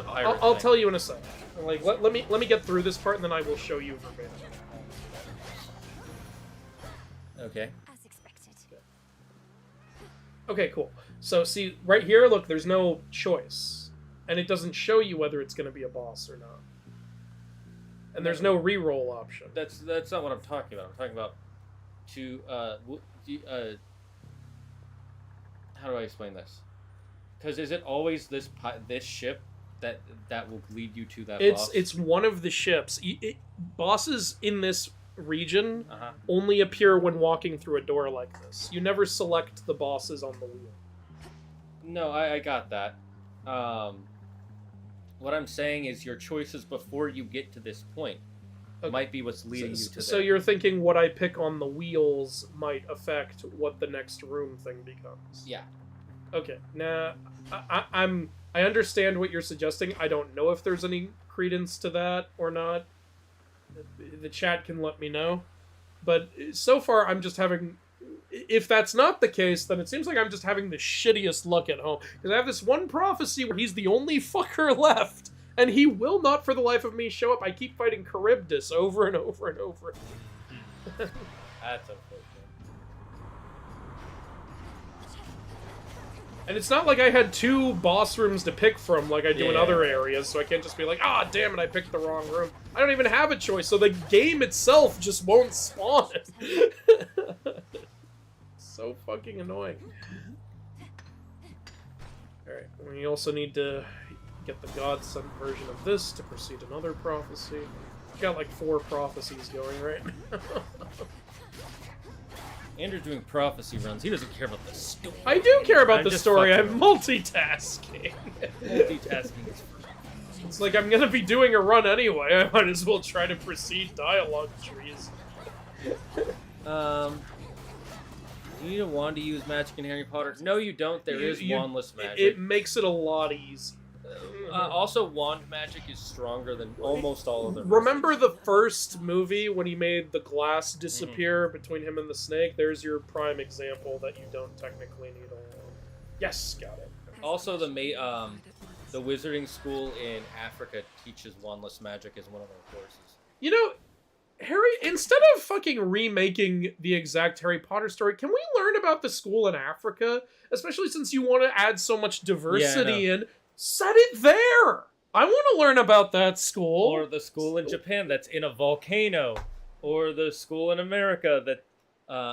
I'll tell you in a second. Like let me get through this part and then I will show you verbatim. Okay. As expected. Okay, cool. So see right here, look, there's no choice, and it doesn't show you whether it's going to be a boss or not. And there's no reroll option. That's not what I'm talking about. I'm talking about how do I explain this? Because is it always this ship that will lead you to that boss? It's one of the ships. Bosses in this region only appear when walking through a door like this. You never select the bosses on the wheel. No, I got that. What I'm saying is your choices before you get to this point might be what's leading you to So there. you're thinking what I pick on the wheels might affect what the next room thing becomes. Yeah. Okay. Now, I understand what you're suggesting. I don't know if there's any credence to that or not. The chat can let me know. But so far, I'm just having... If that's not the case, then it seems like I'm just having the shittiest luck at home. Because I have this one prophecy where he's the only fucker left, and he will not for the life of me show up. I keep fighting Charybdis over and over and over. That's unfortunate. And it's not like I had 2 boss rooms to pick from like I do in Yeah. other areas, so I can't just be like, ah, damn it, I picked the wrong room. I don't even have a choice, so the game itself just won't spawn. So fucking annoying. Alright, we also need to get the God-sent version of this to proceed another prophecy. Got like 4 prophecies going right now. Andrew's doing prophecy runs. He doesn't care about the story. I do care about I'm the just story, I'm fucking- multitasking. Multitasking is It's like I'm gonna be doing a run anyway, I might as well try to proceed dialogue trees. You need a wand to use magic in Harry Potter? No, you don't. There is wandless magic. It makes it a lot easier. Also, wand magic is stronger than almost all of them. Remember the first movie when he made the glass disappear between him and the snake? There's your prime example that you don't technically need a wand. Yes, got it. Also, the wizarding school in Africa teaches wandless magic as one of their courses. You know, Harry, instead of fucking remaking the exact Harry Potter story, can we learn about the school in Africa? Especially since you want to add so much diversity in. Set it there! I want to learn about that school. Or the school in Japan that's in a volcano. Or the school in America that...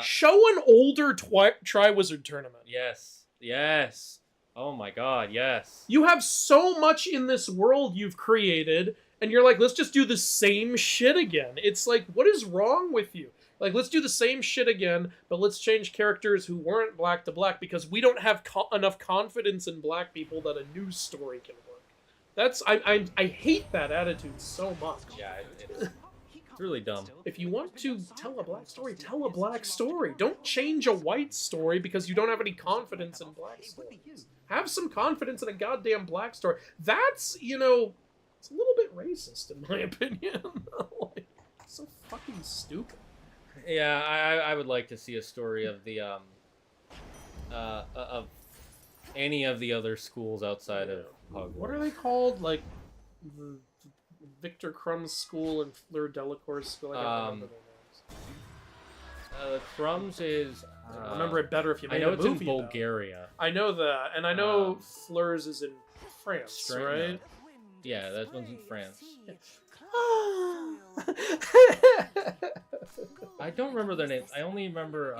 Show an older Triwizard Tournament. Yes. Yes. Oh my god, yes. You have so much in this world you've created, and you're like, let's just do the same shit again. It's like, what is wrong with you? Like, let's do the same shit again, but let's change characters who weren't black to black because we don't have enough confidence in black people that a new story can work. That's I hate that attitude so much. Yeah, it's really dumb. If you want to tell a black story, tell a black story. Don't change a white story because you don't have any confidence in black stories. Have some confidence in a goddamn black story. That's, you know, it's a little bit racist in my opinion. Like, so fucking stupid. Yeah, I would like to see a story of the of any of the other schools outside of Hogwarts. What are they called? Like the Victor Crumb's school and Fleur Delacour's school. I don't remember their names. Crumbs is. I remember it better if you made I know a it's movie. in Bulgaria. I know that, and I know Fleur's is in France, right? Yeah, that one's in France. I don't remember their names. I only remember.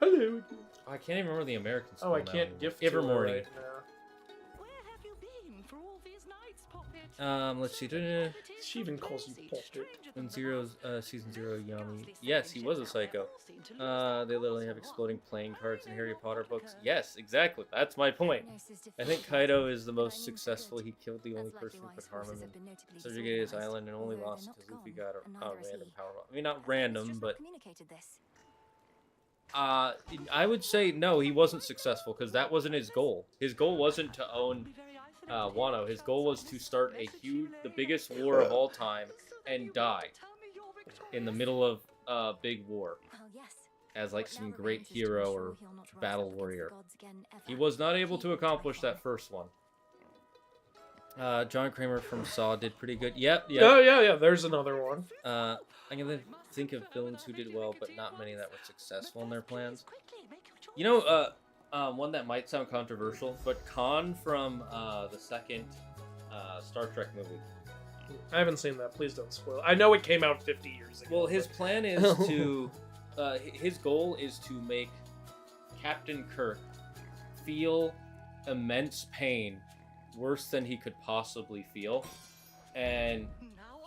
Hello. I can't even remember the American school. Oh, I can't gift to her Evermorning. right now. Where have you been for all these nights, Poppet? Let's see. She even calls you Poppet. In season 0, Yami. Yes, he was a psycho. They literally have exploding playing cards in Harry Potter books. Yes, exactly. That's my point. I think Kaido is the most successful. He killed the only person who could harm him in Subjugated Island and only lost because Luffy got a random power up. I mean, not random, but... I would say no, he wasn't successful because that wasn't his goal. His goal wasn't to own Wano. His goal was to start the biggest war of all time and die in the middle of a big war as like some great hero or battle warrior. He was not able to accomplish that first one. John Kramer from Saw did pretty good. Yep. Oh, yeah, there's another one. I'm gonna think of villains who did well, but not many that were successful in their plans. You know, one that might sound controversial, but Khan from the second Star Trek movie. I haven't seen that. Please don't spoil it. I know it came out 50 years ago. Well, his plan is to... his goal is to make Captain Kirk feel immense pain, worse than he could possibly feel. And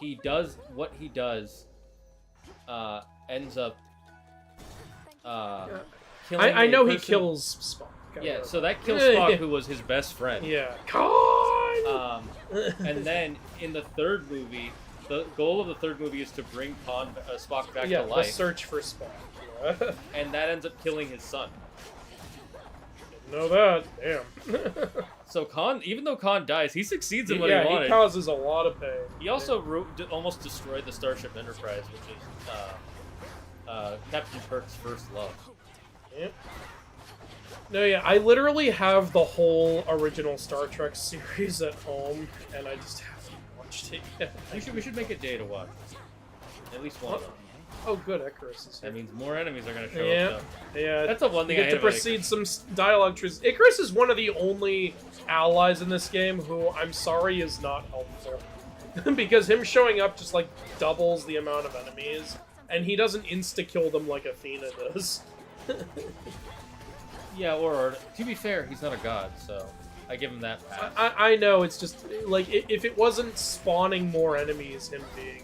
he does... What he does ends up killing I know a he person. kills Spock. Yeah, so that kills Spock, who was his best friend. Yeah. Khan! And then in the third movie, the goal of the third movie is to bring Spock back to the life. search for Spock. Yeah. And that ends up killing his son. Didn't know that. Damn. So Khan, even though Khan dies, he succeeds in what yeah, he wanted. he causes a lot of pain. He also almost destroyed the Starship Enterprise, which is Captain Kirk's first love. Yep. No, yeah, I literally have the whole original Star Trek series at home, and I just haven't watched it yet. We should make a day to watch. At least one of them. Oh, good, Icarus is here. That means more enemies are gonna show Yeah, up. So. yeah. That's the one thing You I get to hate about proceed Icarus. some dialogue trees. Icarus is one of the only allies in this game who, I'm sorry, is not helpful. Because him showing up just, like, doubles the amount of enemies, and he doesn't insta-kill them like Athena does. Yeah, or to be fair, he's not a god, so I give him that pass. I know, it's just, like, if it wasn't spawning more enemies, him being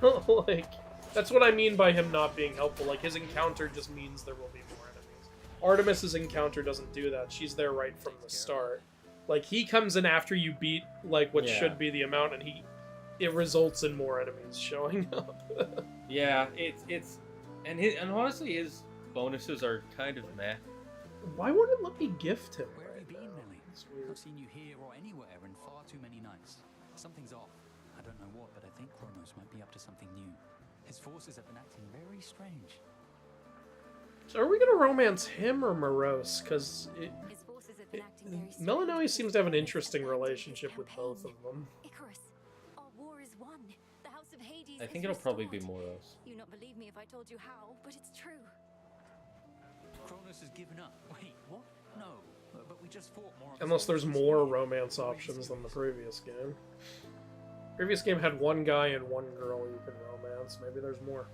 here. Like, that's what I mean by him not being helpful. Like, his encounter just means there will be more enemies. Artemis's encounter doesn't do that. She's there right from the start. Like, he comes in after you beat, like, what should be the amount, and it results in more enemies showing up. Yeah, and honestly, his bonuses are kind of meh. Why won't it let me gift him? Where have you been, Millie? It's weird. I've seen you here or anywhere in far too many nights. Something's off. I don't know what, but I think Kronos might be up to something new. His forces have been acting very strange. So are we gonna romance him or Morose? Because His forces have been acting very Melanoe seems to have an interesting relationship with both of them. Icarus, our war is won. The House of Hades I is think it'll probably be restored. Moros. You not believe me if I told you how, but it's true. Kronos has given up. Wait, what? No. But we just fought more. Unless there's more romance options than the previous game. Previous game had one guy and one girl you could romance. Maybe there's more.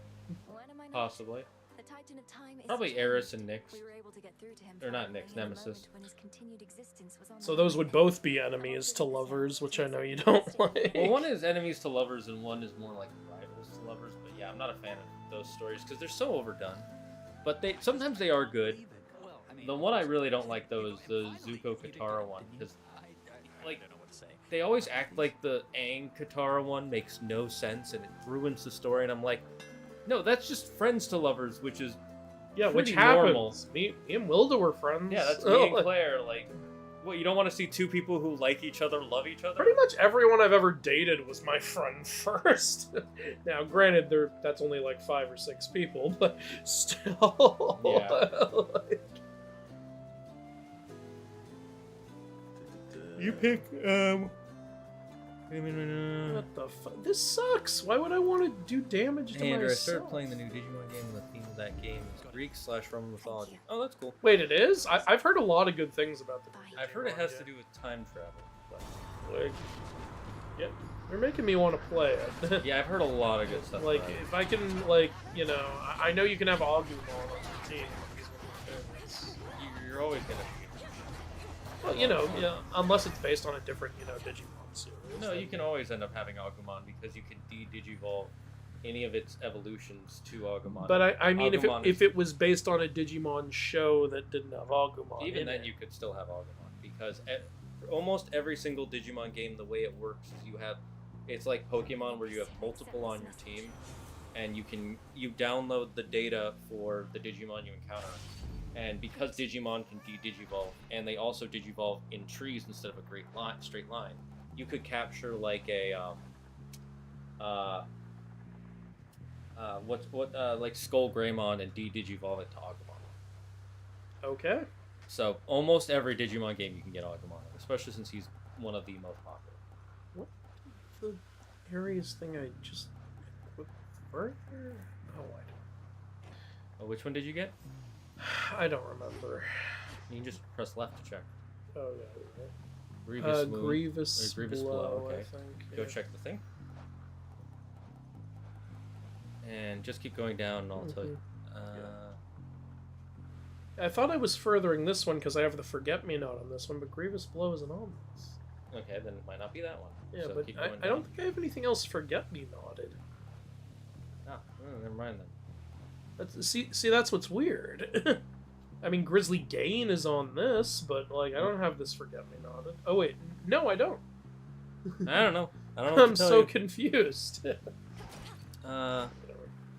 When am I not? Possibly. The Titan of Time is Probably changed. Eris and Nyx. We were able to get through to him Or not finally Nyx, in a Nemesis. moment when his continued existence was on So the those would both be enemies to lovers, which I know you don't like. Well, one is enemies to lovers, and one is more like rivals to lovers. But yeah, I'm not a fan of those stories because they're so overdone. But sometimes they are good. The one I really don't like though is the Zuko Katara one, because like they always act like the Aang Katara one makes no sense and it ruins the story. And I'm like, no, that's just friends to lovers, which is Yeah, which pretty happens. normal. Me and Wilda were friends. Yeah, that's me and Claire. Like, what, you don't want to see two people who like each other love each other? Pretty much everyone I've ever dated was my friend first. Now, granted, that's only like 5 or 6 people, but still. Yeah. Like, You pick, what the fuck? This sucks. Why would I want to do damage to Hey Andrew, I myself? started playing the new Digimon game, and the theme of that game is Greek/Roman mythology. Oh, that's cool. Wait, it is? I've heard a lot of good things about the I've heard it Digimon has game. to do with time travel. But Like, yeah, you're making me want to play it. yeah, I've heard a lot of good stuff. Like, about it. if I can, like, you know, I know you can have Agumon on your team. It's- You're always gonna. Well, you know, yeah, unless it's based on a different, you know, Digimon series. No, you can always end up having Agumon because you can de-digivolve any of its evolutions to Agumon. But I mean, Agumon if it was based on a Digimon show that didn't have Agumon, even in then it. you could still have Agumon because almost every single Digimon game, the way it works is it's like Pokemon where you have multiple on your team, and you download the data for the Digimon you encounter. And because Digimon can de-digivolve, and they also digivolve in trees instead of a straight line, you could capture like a like Skull Greymon and de-digivolve it to Agumon. Okay. So almost every Digimon game you can get Agumon, especially since he's one of the most popular. What the Aries thing I just equipped further? Oh, I Oh, which one did you get? don't. I don't remember. You can just press left to check. Oh yeah. Okay. Grievous Moon, Grievous, or Grievous Blow, Blow, okay. I think. Go yeah. check the thing. And just keep going down and I'll tell you. I thought I was furthering this one because I have the Forget-Me-Not on this one, but Grievous Blow isn't on this. Okay, then it might not be that one. Yeah, So but keep I going don't down. think I have anything else Forget-Me-Notted. Ah, never mind then. See, that's what's weird. I mean, Grizzly Gain is on this, but, like, I don't have this Forget-Me-Notted. Oh, wait. No, I don't. I don't know. I don't know what I'm to tell so you. confused.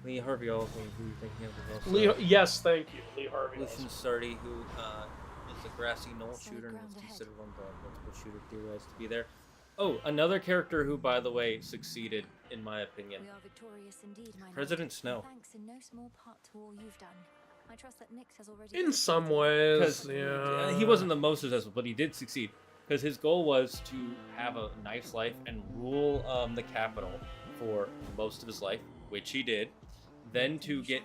Lee Harvey also, who you're thinking of is also... Yes, thank you. Lee Harvey. Lucian Sardi, who is a grassy knoll shooter and is considered one of the multiple shooter theorized to be there. Oh, another character who, by the way, succeeded, in my opinion. We are victorious indeed, my lord. President Snow. Thanks in no small part to all you've done. I trust that Nyx has already. In some ways, Because yeah. he wasn't the most successful, but he did succeed. Because his goal was to have a nice life and rule the capital for most of his life. which he did, then to get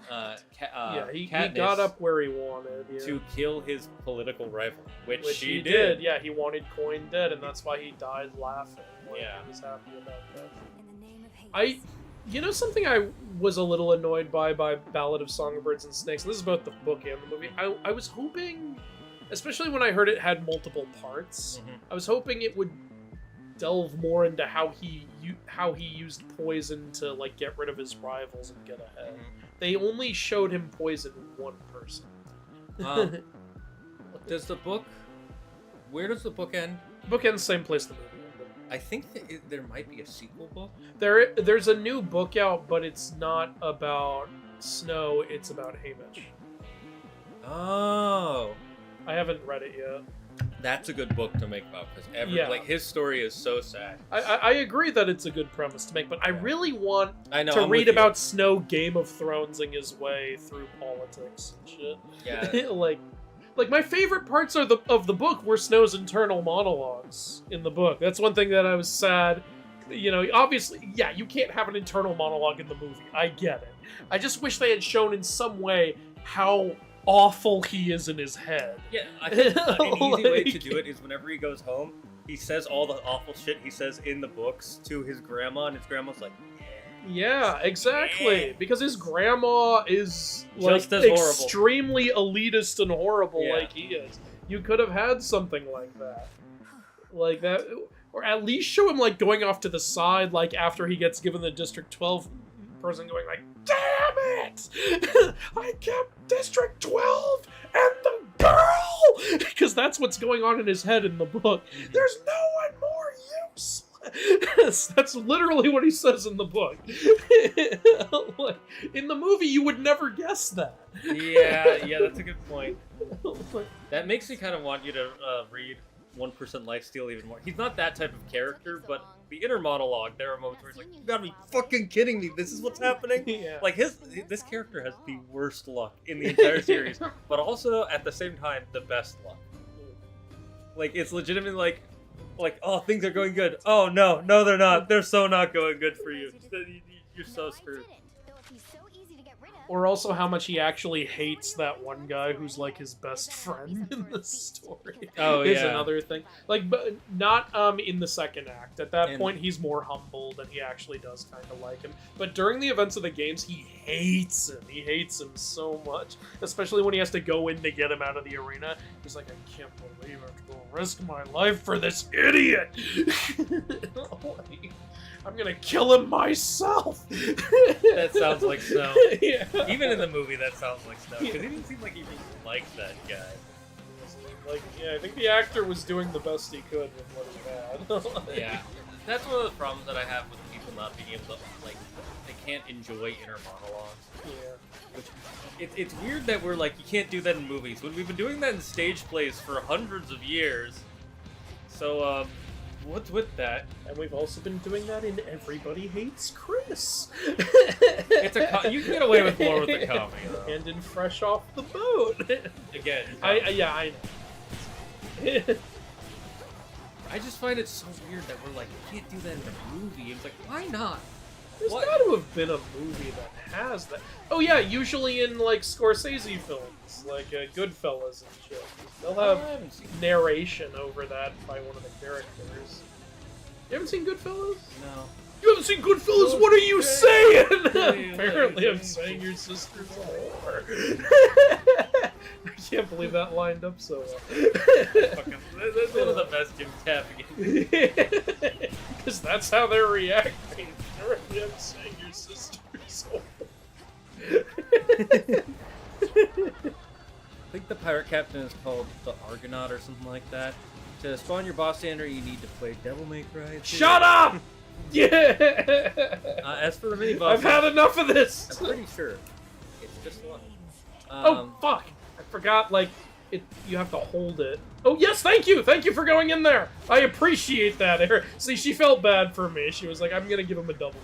he Katniss got up where he wanted. Yeah. to kill his political rival, which he she did. Yeah, he wanted Coin dead, and that's why he died laughing. Yeah. He was happy about that. You know something I was a little annoyed by Ballad of Songbirds and Snakes, and this is both the book and the movie, I was hoping, especially when I heard it had multiple parts, I was hoping it would delve more into how he used poison to like get rid of his rivals and get ahead. They only showed him poison one person. Does the book... Where does the book end? The book ends same place the movie ended. I think that there might be a sequel book. There's a new book out, but it's not about Snow, it's about Haymitch. Oh. I haven't read it yet. That's a good book to make about, because like his story is so sad. I agree that it's a good premise to make, but I really want to I'm read about Snow Game of Thronesing his way through politics and shit. Yeah. like my favorite parts of the book were Snow's internal monologues in the book. That's one thing that I was sad. You know, obviously, yeah, you can't have an internal monologue in the movie. I get it. I just wish they had shown in some way how awful he is in his head. Yeah, I think an easy way to do it is whenever he goes home, he says all the awful shit he says in the books to his grandma, and his grandma's like, yeah, exactly. Yeah. Because his grandma is Just like as horrible. extremely elitist and horrible, Yeah. like he is. You could have had something like that, or at least show him like going off to the side, like after he gets given the District 12 person, going like, "Damn it! I kept District 12 and the girl," because that's what's going on in his head in the book. There's no one more useless. That's literally what he says in the book. Like, in the movie, you would never guess that. yeah, that's a good point. That makes me kind of want you to read 1% Lifesteal even more. He's not that type of character, but the inner monologue, there are moments where he's like, "You gotta be fucking kidding me! This is what's happening." Yeah. Like this character has the worst luck in the entire series, but also at the same time the best luck. Like it's legitimately like, oh, things are going good. Oh no, they're not. They're so not going good for you. You're so screwed. Or also how much he actually hates that one guy who's like his best friend in the story. Oh, is yeah. another thing. Like, but not in the second act. At that point, he's more humbled and he actually does kind of like him. But during the events of the games, he hates him. He hates him so much, especially when he has to go in to get him out of the arena. He's like, "I can't believe I have to go risk my life for this idiot." I'm gonna kill him myself. That sounds like Snow. Yeah. Even in the movie, that sounds like Snow, because he didn't seem like he really liked that guy. Like, yeah, I think the actor was doing the best he could with what he had. Yeah, that's one of the problems that I have with people not being able to, like, they can't enjoy inner monologues. Yeah. Which, it's weird that we're like, you can't do that in movies, when we've been doing that in stage plays for hundreds of years. So, what's with that? And we've also been doing that in Everybody Hates Chris. It's you can get away with more with the comedy, though. And in Fresh Off the Boat. Again. I know. I just find it so weird that we're like, you can't do that in a movie. It's like, why not? There's got to have been a movie that has that. Oh yeah, usually in like Scorsese films, like Goodfellas and shit. They'll have narration over that by one of the characters. You haven't seen Goodfellas? No. You haven't seen Goodfellas? What are you saying? Apparently I'm saying your sister's a whore. I can't believe that lined up so well. That's one of the best Jim Tapping. Because that's how they're reacting. Apparently I'm saying your sister's a whore. I think the pirate captain is called the Argonaut or something like that. To spawn your boss standard, you need to play Devil May Cry. Shut up! Yeah! As for the mini boss, I've had enough of this! I'm pretty sure it's just one. Oh, fuck! I forgot, like, you have to hold it. Oh, yes, thank you! Thank you for going in there! I appreciate that. See, she felt bad for me. She was like, I'm gonna give him a W.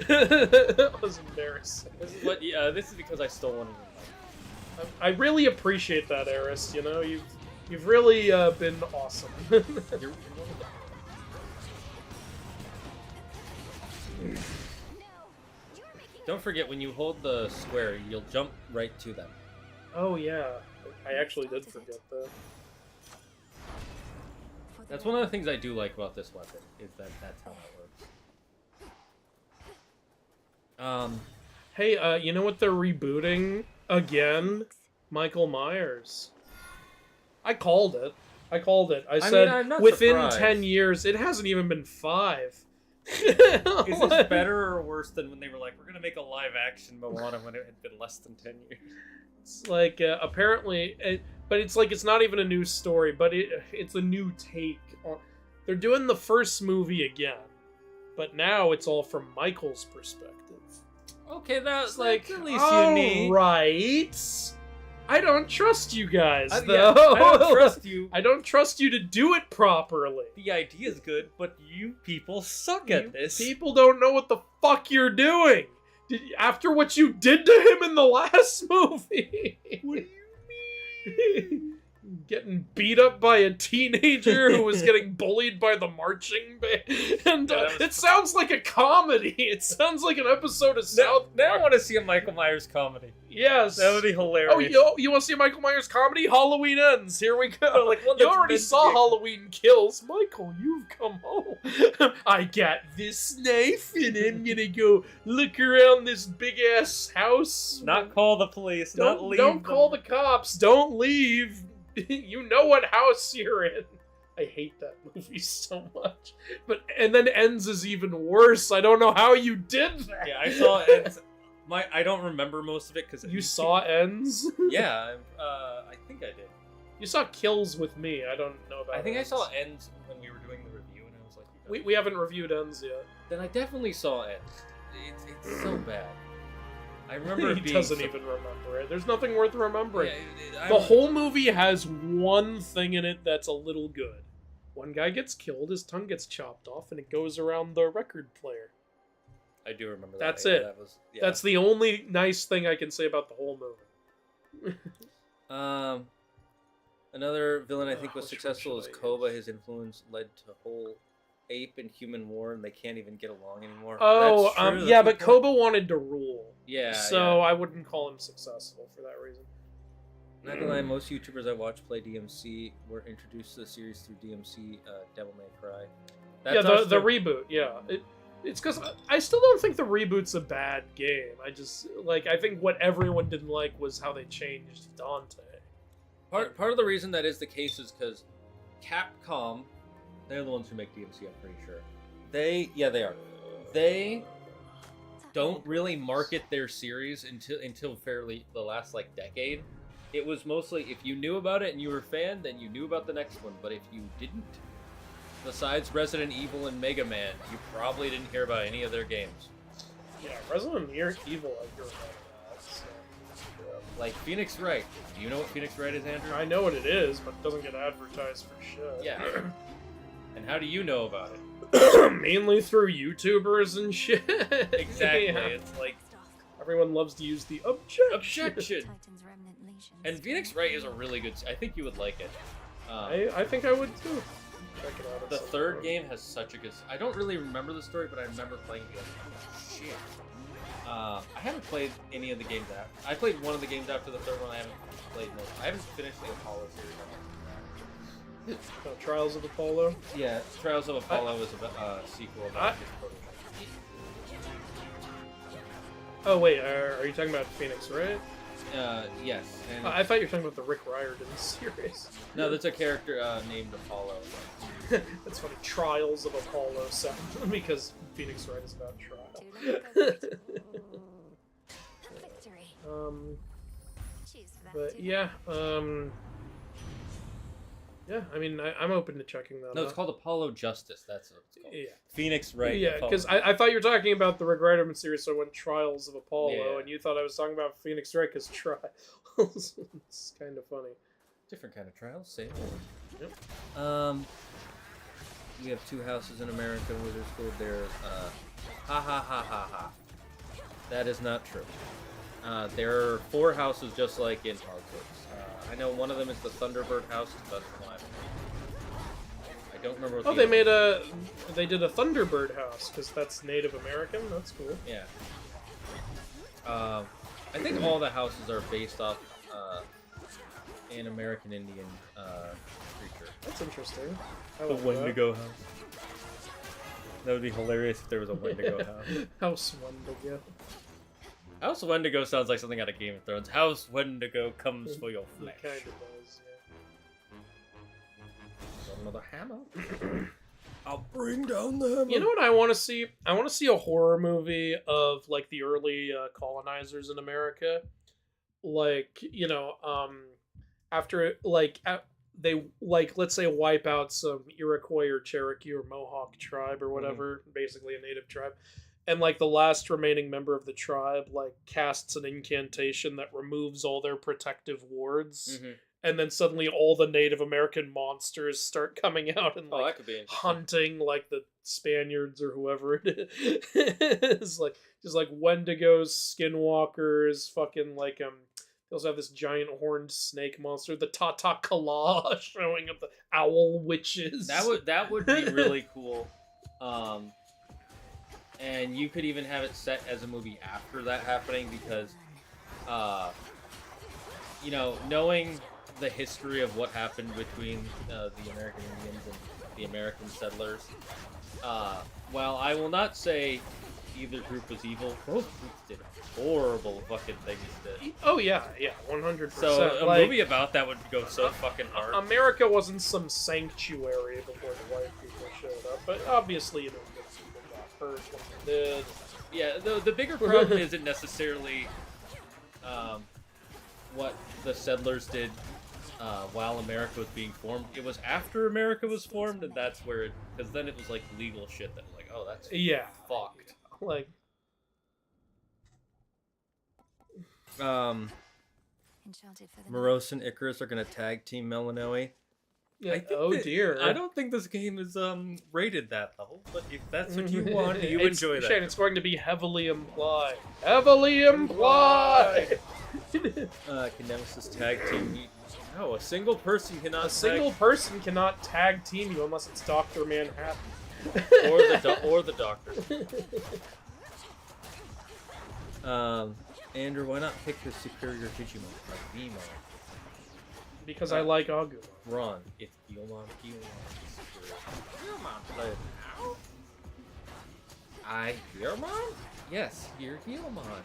That was embarrassing. This is because I stole one of them. I really appreciate that, Eris. You know, you've really been awesome. You're one of the... Don't forget, when you hold the square, you'll jump right to them. Oh yeah, I actually did forget that. That's one of the things I do like about this weapon, is that that's how that works. Hey, you know what they're rebooting again? Michael Myers. I called it. I said I'm not within surprised. 10 years. It hasn't even been 5. Is this better or worse than when they were like, we're gonna make a live-action Moana when it had been less than 10 years? It's like, apparently... but it's like, it's not even a new story, but it's a new take on... They're doing the first movie again. But now it's all from Michael's perspective. Okay, that's like, at least unique. Right. I don't trust you guys, though. Yeah, I don't trust you. I don't trust you to do it properly. The idea is good, but you people suck at this. People don't know what the fuck you're doing. After what you did to him in the last movie. What do you mean? Getting beat up by a teenager who was getting bullied by the marching band. And it sounds like a comedy. It sounds like an episode of South Park. Now I want to see a Michael Myers comedy. Yes. That would be hilarious. Oh, you want to see a Michael Myers comedy? Halloween Ends. Here we go. Like one you that's already meant to saw be- Halloween Kills. Michael, you've come home. I got this knife and I'm gonna go look around this big-ass house. Not call the police. Not leave. Don't call the cops. Don't leave. You know what house you're in. I hate that movie so much. And then Ends is even worse. I don't know how you did that. Yeah, I saw Ends. I don't remember most of it because You saw Ends? Yeah, I think I did. You saw Kills with me. I don't know about I think Ends. I saw Ends when we were doing the review, and I was like, We haven't reviewed Ends yet. Then I definitely saw Ends. It's so bad. I remember He being doesn't so- even remember it. There's nothing worth remembering. Yeah, The whole movie has one thing in it that's a little good. One guy gets killed, his tongue gets chopped off, and it goes around the record player. I do remember that. That's yeah, it. That was, yeah. That's the only nice thing I can say about the whole movie. Another villain I think was Which one successful is should I Koba. His influence led to whole ape and human war, and they can't even get along anymore. Oh, That's true, yeah, that's but the point. Koba wanted to rule. Yeah, So yeah. I wouldn't call him successful for that reason. Not gonna lie, most YouTubers I watch play DMC were introduced to the series through DMC Devil May Cry. That's Yeah, also the true. reboot, yeah. It's because I still don't think the reboot's a bad game. I just, like, I think what everyone didn't like was how they changed Dante. Part of the reason that is the case is because Capcom, they're the ones who make DMC, I'm pretty sure. They are. They don't really market their series until fairly the last like decade. It was mostly if you knew about it and you were a fan, then you knew about the next one. But if you didn't, besides Resident Evil and Mega Man, you probably didn't hear about any of their games. Yeah, Resident Evil, I hear about that. So, yeah. Like Phoenix Wright. Do you know what Phoenix Wright is, Andrew? I know what it is, but it doesn't get advertised for shit. Yeah. And how do you know about it? Mainly through YouTubers and shit. Exactly. Yeah. It's like Everyone loves to use the objection. Titan's remnant lesions. And Phoenix Wright is a really good. I think you would like it. I think I would too. Check it out. at The some third point. game has such a good. I don't really remember the story, but I remember playing it. Oh, shit. I haven't played any of the games after. I played one of the games after the third one. I haven't played most. I haven't finished the Apollo series. Trials of Apollo. Yeah, Trials of Apollo is a sequel. About his prototype. Oh wait, are you talking about Phoenix, right? Yes. And I thought you were talking about the Rick Riordan series. no, there's a character named Apollo. That's funny. Trials of Apollo 7, because Phoenix Wright is about trial. Victory. Cheers for that. But too. yeah, yeah. I mean, I'm open to checking that. No, out. it's called Apollo Justice. That's what it's called. Yeah. Phoenix Wright. Yeah, Apollo. because I thought you were talking about the Rick Riordan series, so I went Trials of Apollo, Yeah. and you thought I was talking about Phoenix Wright because Trials. It's kind of funny. Different kind of trials, same. Yep. We have two houses in America where there's school. There's ha ha ha ha ha. That is not true. There are 4 houses just like in Hogwarts. I know one of them is the Thunderbird house. That's the one I don't remember what Oh, the other they did a Thunderbird house because that's Native American. That's cool. Yeah. I think all the houses are based off an American Indian creature. That's interesting. I The like that. Wendigo house. That would be hilarious if there was a Wendigo house. House Wendigo. House Wendigo sounds like something out of Game of Thrones. House Wendigo comes for your flesh. It kind of does, yeah. Got another hammer. I'll bring down the hammer. You know what I want to see? I want to see a horror movie of like the early colonizers in America. Like, you know, after like they like, let's say, wipe out some Iroquois or Cherokee or Mohawk tribe or whatever, basically a native tribe. And like the last remaining member of the tribe like casts an incantation that removes all their protective wards. And then suddenly all the Native American monsters start coming out and like that could be interesting. hunting like the Spaniards or whoever it is. Like just like Wendigos, Skinwalkers, fucking like they also have this giant horned snake monster, the Tata Kala showing up, the owl witches. That would be really cool. And you could even have it set as a movie after that happening because, you know, knowing the history of what happened between the American Indians and the American settlers, while I will not say either group was evil, both groups did horrible fucking things. Oh yeah, 100%. So a movie about that would go so fucking hard. America wasn't some sanctuary before the white people showed up, but obviously, you know, people got hurt when they did. Yeah, the bigger problem isn't necessarily what the settlers did while America was being formed. It was after America was formed, and that's where because then it was like legal shit that was like, oh, that's fucked. Like, Morose and Icarus are gonna tag team Melanoe. Yeah. Dear. I don't think this game is rated that level, but if that's what you want, you enjoy that. Shane, it's going to be heavily implied. Heavily implied. Nemesis tag team. No, a single person cannot. Person cannot tag team you unless it's Dr. Manhattan or the Doctor. Andrew, why not pick the superior Digimon, like Vimo? Because I like Agumon. Ron, if Guilmon is superior. Guilmon played now. I Guilmon? Yes, you're Guilmon.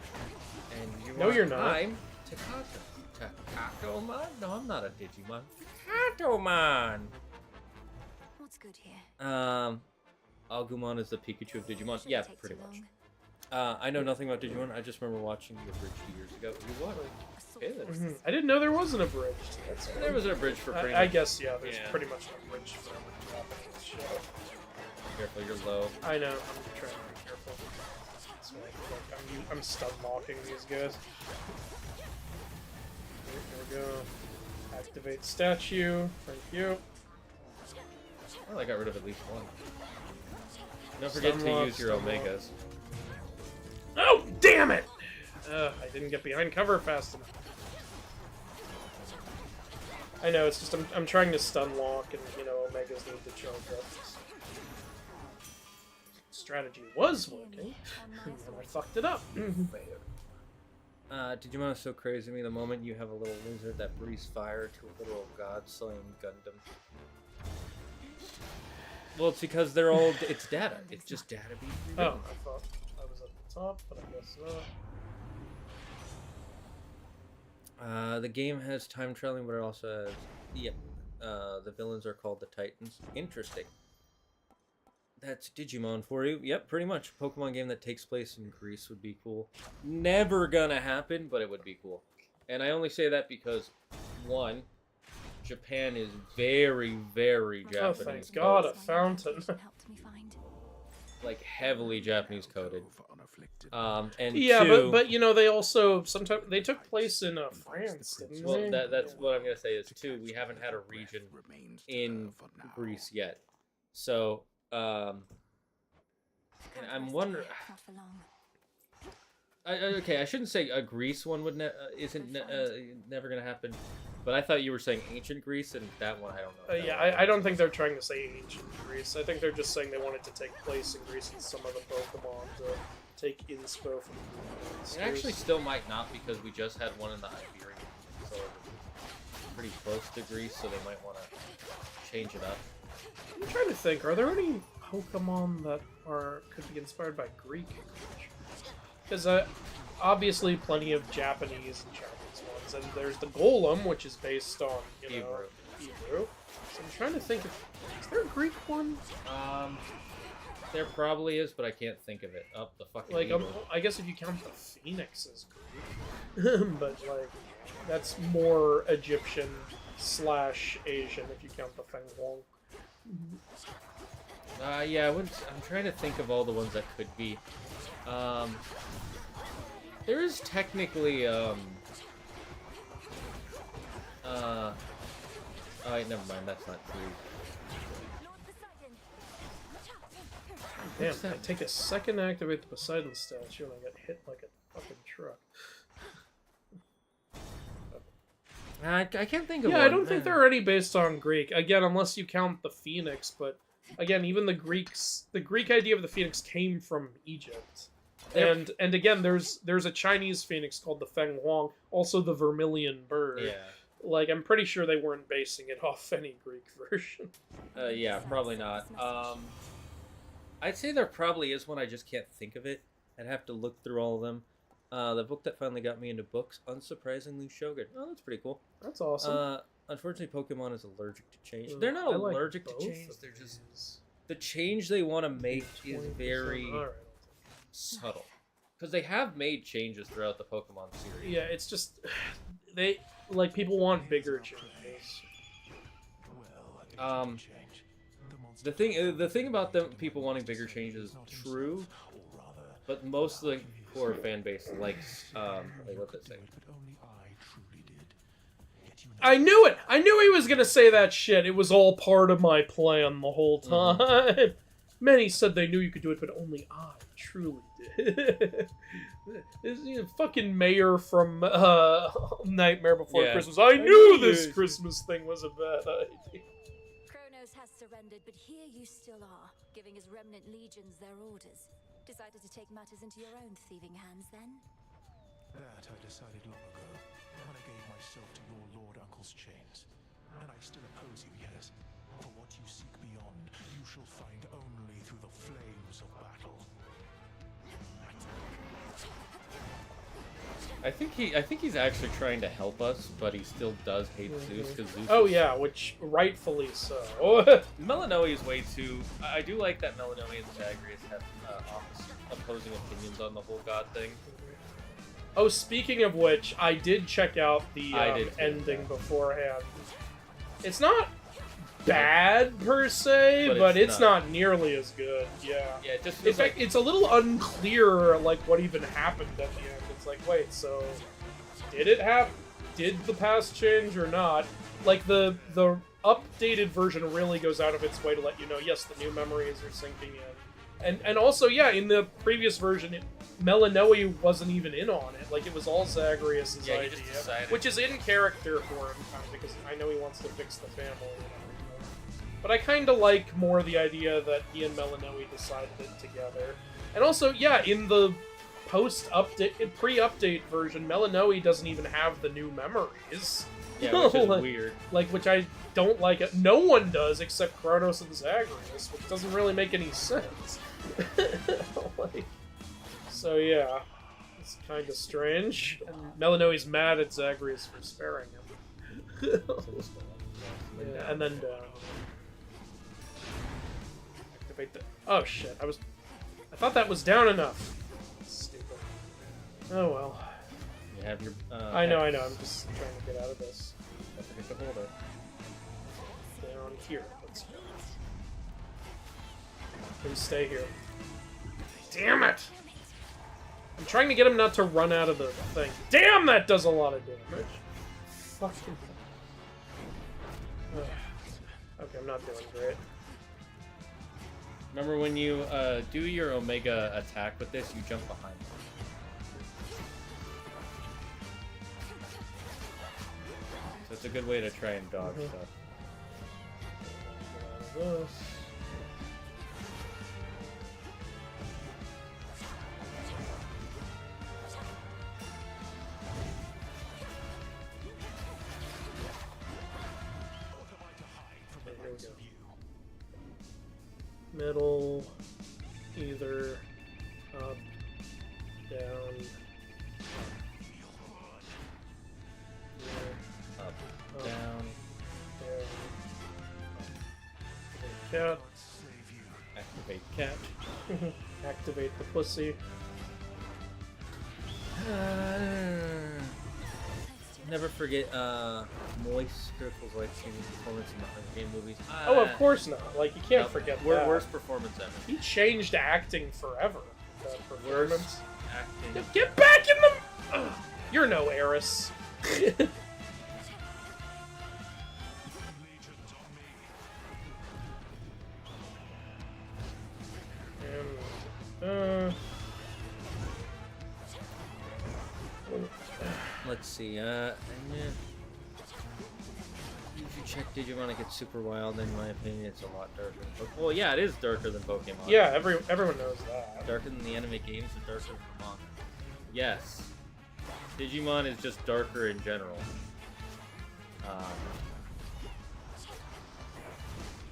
And you No, you're not. I'm Takato. Takatomon? No, I'm not a Digimon. Takatomon! What's good here? Agumon is the Pikachu of Digimon. Yeah, pretty much. I know nothing about Digimon. I just remember watching the abridged years ago. You what? I didn't know there was an abridged. There was an abridged for pretty much. I guess, yeah, there's pretty much an abridged for every Japanese show. Careful, you're low. I know, I'm trying to be careful. So, I'm stun locking these guys. There we go. Activate statue. Thank you. Well, I got rid of at least one. Don't forget to use your Omegas. Oh, damn it! I didn't get behind cover fast enough. I know, it's just I'm trying to stun lock and, you know, Omegas need to charge up. Strategy was working, and I fucked it up. Digimon is so crazy to me the moment you have a little lizard that breathes fire to a literal god-slaying Gundam. Well, it's because they're all... It's data. It's just data being rewritten. Oh, I thought I was at the top, but I guess not. The game has time traveling, but it also has... Yep. The villains are called the Titans. Interesting. That's Digimon for you. Yep, pretty much. Pokemon game that takes place in Greece would be cool. Never gonna happen, but it would be cool. And I only say that because, one, Japan is very, very Japanese. Oh, thank God, a fountain. Like, heavily Japanese coded. And yeah, two, but you know, they also sometimes they took place in France, didn't well, they? that's what I'm gonna say is two. We haven't had a region in Greece yet, so and I'm wondering. Okay, I shouldn't say a Greece one would isn't never gonna happen, but I thought you were saying ancient Greece, and that one I don't know. Yeah, I don't think they're trying to say ancient Greece. I think they're just saying they want it to take place in Greece and some of the Pokemon take inspo from It actually still might not because we just had one in the Iberian, so pretty close to Greece, so they might want to change it up. I'm trying to think, are there any Pokemon that could be inspired by Greek? Because obviously plenty of Japanese and Chinese ones, and there's the Golem, which is based on, you know, Hebrew. So I'm trying to think is there a Greek one? There probably is, but I can't think of it. Oh, the fucking Like, Hebrew. I guess if you count the Phoenix as Greek, but like that's more Egyptian / Asian if you count the Feng Huang. Yeah, I'm trying to think of all the ones that could be. There is technically, oh, wait, never mind, that's not true. Damn, I take a second to activate the Poseidon statue and I get hit like a fucking truck. I can't think of one. Yeah, I don't think there are any based on Greek. Again, unless you count the Phoenix, but again, even the Greek idea of the Phoenix came from Egypt. And again, there's a Chinese Phoenix called the Feng Huang, also the vermilion bird. Yeah. Like, I'm pretty sure they weren't basing it off any Greek version. Yeah, probably not. I'd say there probably is one, I just can't think of it. I'd have to look through all of them. The book that finally got me into books, unsurprisingly, Shogun. Oh, that's pretty cool. That's awesome. Unfortunately, Pokemon is allergic to change. Ugh, They're not I like allergic to both change, of they're just... these. The change they want to make is 20%. very Alright. subtle. Because they have made changes throughout the Pokemon series. Yeah, it's just... people want bigger changes. The thing about them, people wanting bigger changes is true, but most of the core fan base likes, what they say. I knew it! I knew he was gonna say that shit! It was all part of my plan the whole time. Many said they knew you could do it, but only I truly did. This fucking mayor from Nightmare Before Christmas. I knew this Christmas thing was a bad idea. Kronos has surrendered, but here you still are, giving his remnant legions their orders. Decided to take matters into your own thieving hands, then? That I decided long ago, when I gave myself to your Lord Uncle's chains. And I still oppose you, yes. For what you seek beyond, you shall find only through the flames of battle. I think he's actually trying to help us, but he still does hate Zeus because Zeus. Oh yeah, which rightfully so. Melanoe is way too. I do like that Melanoe and Zagreus have opposing opinions on the whole god thing. Oh, speaking of which, I did check out the ending yeah. beforehand. It's not bad per se, but it's not nearly as good. Yeah. Yeah, it just in feels fact, it's a little unclear, like what even happened at the end. It's like, wait, so did it happen? Did the past change or not? Like the updated version really goes out of its way to let you know, yes, the new memories are sinking in, and also, yeah, in the previous version, Melanoe wasn't even in on it. Like, it was all Zagreus' idea, which is in character for him, kind of, because I know he wants to fix the family and everything. But I kind of like more the idea that he and Melanoe decided it together. And also, yeah, in the pre-update version, Melanoe doesn't even have the new memories. Yeah, which is weird. Like, which I don't like it. No one does except Kronos and Zagreus, which doesn't really make any sense. Like, so yeah, it's kind of strange. And Melanoe's mad at Zagreus for sparing him. Yeah, and then activate the. Oh shit! I thought that was down enough. Stupid. Oh well. You have your. I know. I'm just trying to get out of this. Don't forget to hold it. Down here. Let's go. Please stay here. Damn it! I'm trying to get him not to run out of the thing. Damn, that does a lot of damage. Fucking. Okay, I'm not doing great. Remember when you do your Omega attack with this, you jump behind them. So it's a good way to try and dodge stuff. middle, either up, down, Up, down. Cat. Activate cat. Activate the pussy. Never forget Moist Critical Life changing performance in the Hunger Game movies. Oh, of course not. Like, you can't Nope, forget that. Worst performance ever. He changed acting forever. That performance. Worst acting. Get back in the... Ugh, you're no heiress. Let's see. If you check Digimon, it gets super wild. In my opinion, it's a lot darker. Well, yeah, it is darker than Pokemon. Yeah, everyone knows that. Darker than the anime games, or darker than the manga. Yes, Digimon is just darker in general.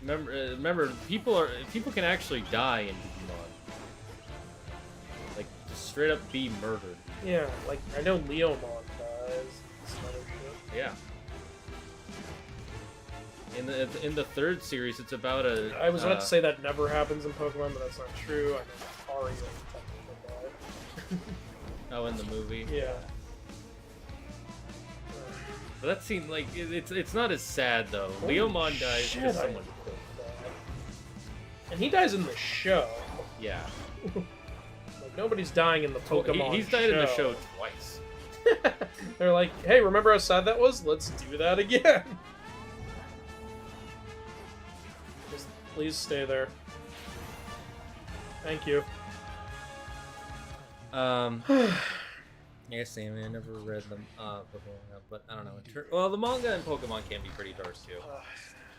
Remember, people can actually die in Digimon. Like, just straight up be murdered. Yeah, like, I know Leomon dies. Yeah. In the third series, it's about a... I was about to say that never happens in Pokemon, but that's not true. I know Ari technically died. Oh, in the movie? Yeah. But that seemed like... It's not as sad, though. Leomon dies because someone... And he dies in the show. Yeah. Like, nobody's dying in the Pokemon He's died in the show twice. They're like, hey, remember how sad that was? Let's do that again. Just please stay there. Thank you. Yeah, same. I never read them, Pokemon, but I don't know. Well, the manga and Pokemon can be pretty dark too.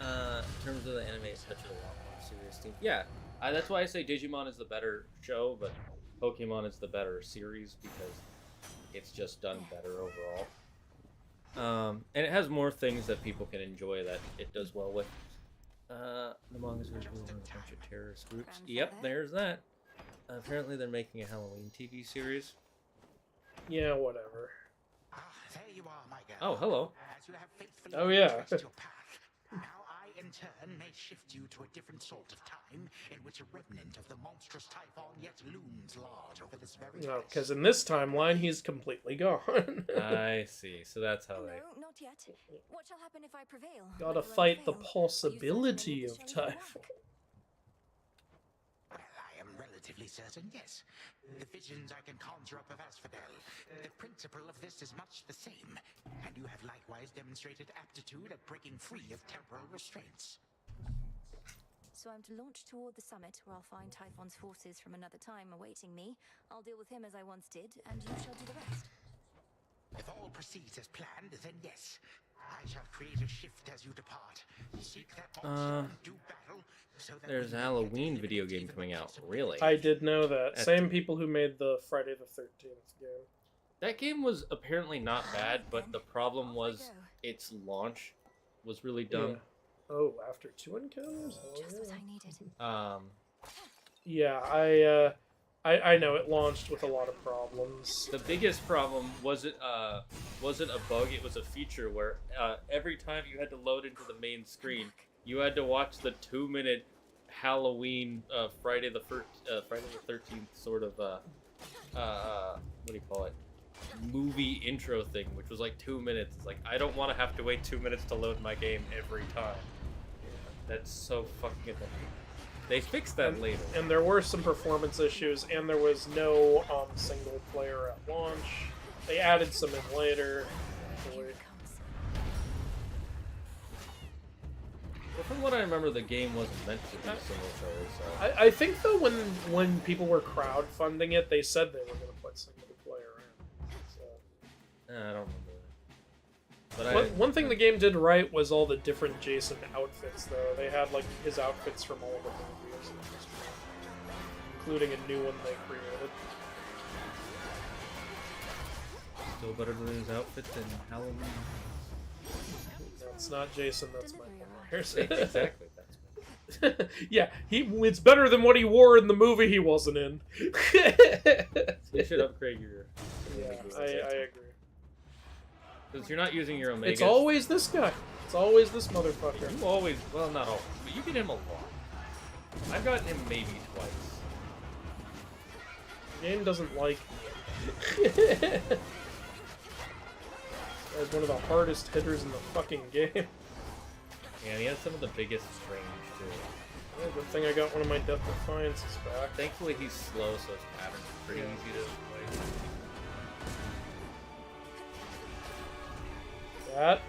In terms of the anime, it's such a lot more serious theme. Yeah, that's why I say Digimon is the better show, but Pokemon is the better series because it's just done better overall. And it has more things that people can enjoy that it does well with. The manga's very cool, a bunch of terrorist groups. Yep, there's that. Apparently, they're making a Halloween TV series. Yeah, whatever. There you are, my girl. Oh, hello. As you have faithfully Oh, yeah. traced your path, now I, in turn, may shift you to a different sort of time in which a remnant of the monstrous Typhon yet looms large over this very No, place. because in this timeline, he's completely gone. I see. So that's how they... No, not yet. What shall happen if I prevail? Gotta Whether I fight the fail? possibility of Typhon. Well, I am relatively certain, yes. The visions I can conjure up of Asphodel. The principle of this is much the same, and you have likewise demonstrated aptitude at breaking free of temporal restraints. So I'm to launch toward the summit, where I'll find Typhon's forces from another time awaiting me. I'll deal with him as I once did, and you shall do the rest. If all proceeds as planned, then yes. I shall create a shift as you depart. Seek that monster and do battle. So that There's a Halloween video game coming out. Really? I did know that. Same people who made the Friday the 13th game. That game was apparently not bad, but the problem was its launch was really dumb. Yeah. Oh, after 2 encounters? Oh, Just what I needed. Yeah, I know it launched with a lot of problems. The biggest problem wasn't a bug, it was a feature where every time you had to load into the main screen, you had to watch the 2-minute Halloween Friday the 13th sort of what do you call it? Movie intro thing, which was like 2 minutes. It's like, I don't want to have to wait 2 minutes to load my game every time. That's so fucking annoying. They fixed that later. And there were some performance issues, and there was no single player at launch. They added some in later. Well, from what I remember, the game wasn't meant to be single player, so... I think, though, when people were crowdfunding it, they said they were going to put single player in. So. I don't remember that. But One thing the game did right was all the different Jason outfits, though. They had, like, his outfits from all the movies, including a new one they created. Still better than his outfits in Halloween. No, it's not Jason, that's my Myers. Exactly, that's Yeah, it's better than what he wore in the movie he wasn't in. You should upgrade your. Yeah, I agree. Because you're not using your Omega. It's always this guy. It's always this motherfucker. You always, well, not always, but you get him a lot. I've gotten him maybe twice. The game doesn't like me. He's one of the hardest hitters in the fucking game. Yeah, and he has some of the biggest range too. Yeah, good thing I got one of my Death Defiances back. Thankfully he's slow, so his patterns are pretty easy to play. That.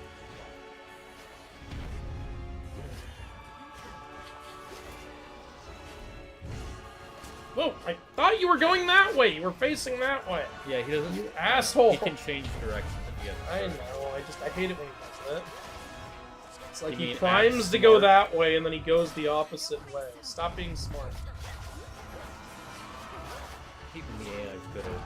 Whoa, I thought you were going that way. You were facing that way. Yeah, he doesn't. You asshole. He can change directions if he has. I know. I hate it when he does that. It's like You he mean primes act to go smart? that way and then he goes the opposite way. Stop being smart. Keeping the AI is good at his job.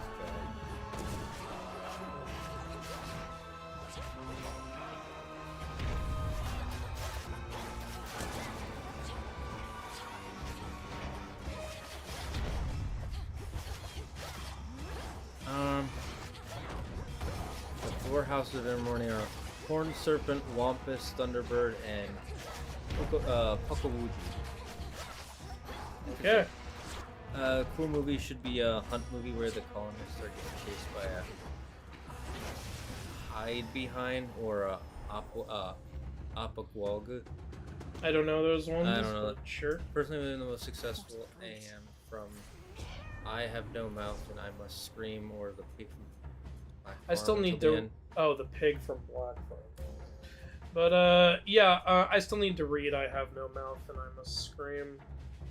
The four houses of Evermorning are Horned Serpent, Wampus, Thunderbird, and Puckawuji. Okay. Cool movie should be a hunt movie where the colonists are getting chased by a hide behind or a Apakwalga. I don't know those ones. I don't know. but Sure. Personally, within the most successful AM from I Have No Mouth and I Must Scream or the pig from Black I still Farm need till the to. end. Oh, the pig from Black Farm. But yeah, I still need to read I Have No Mouth and I Must Scream.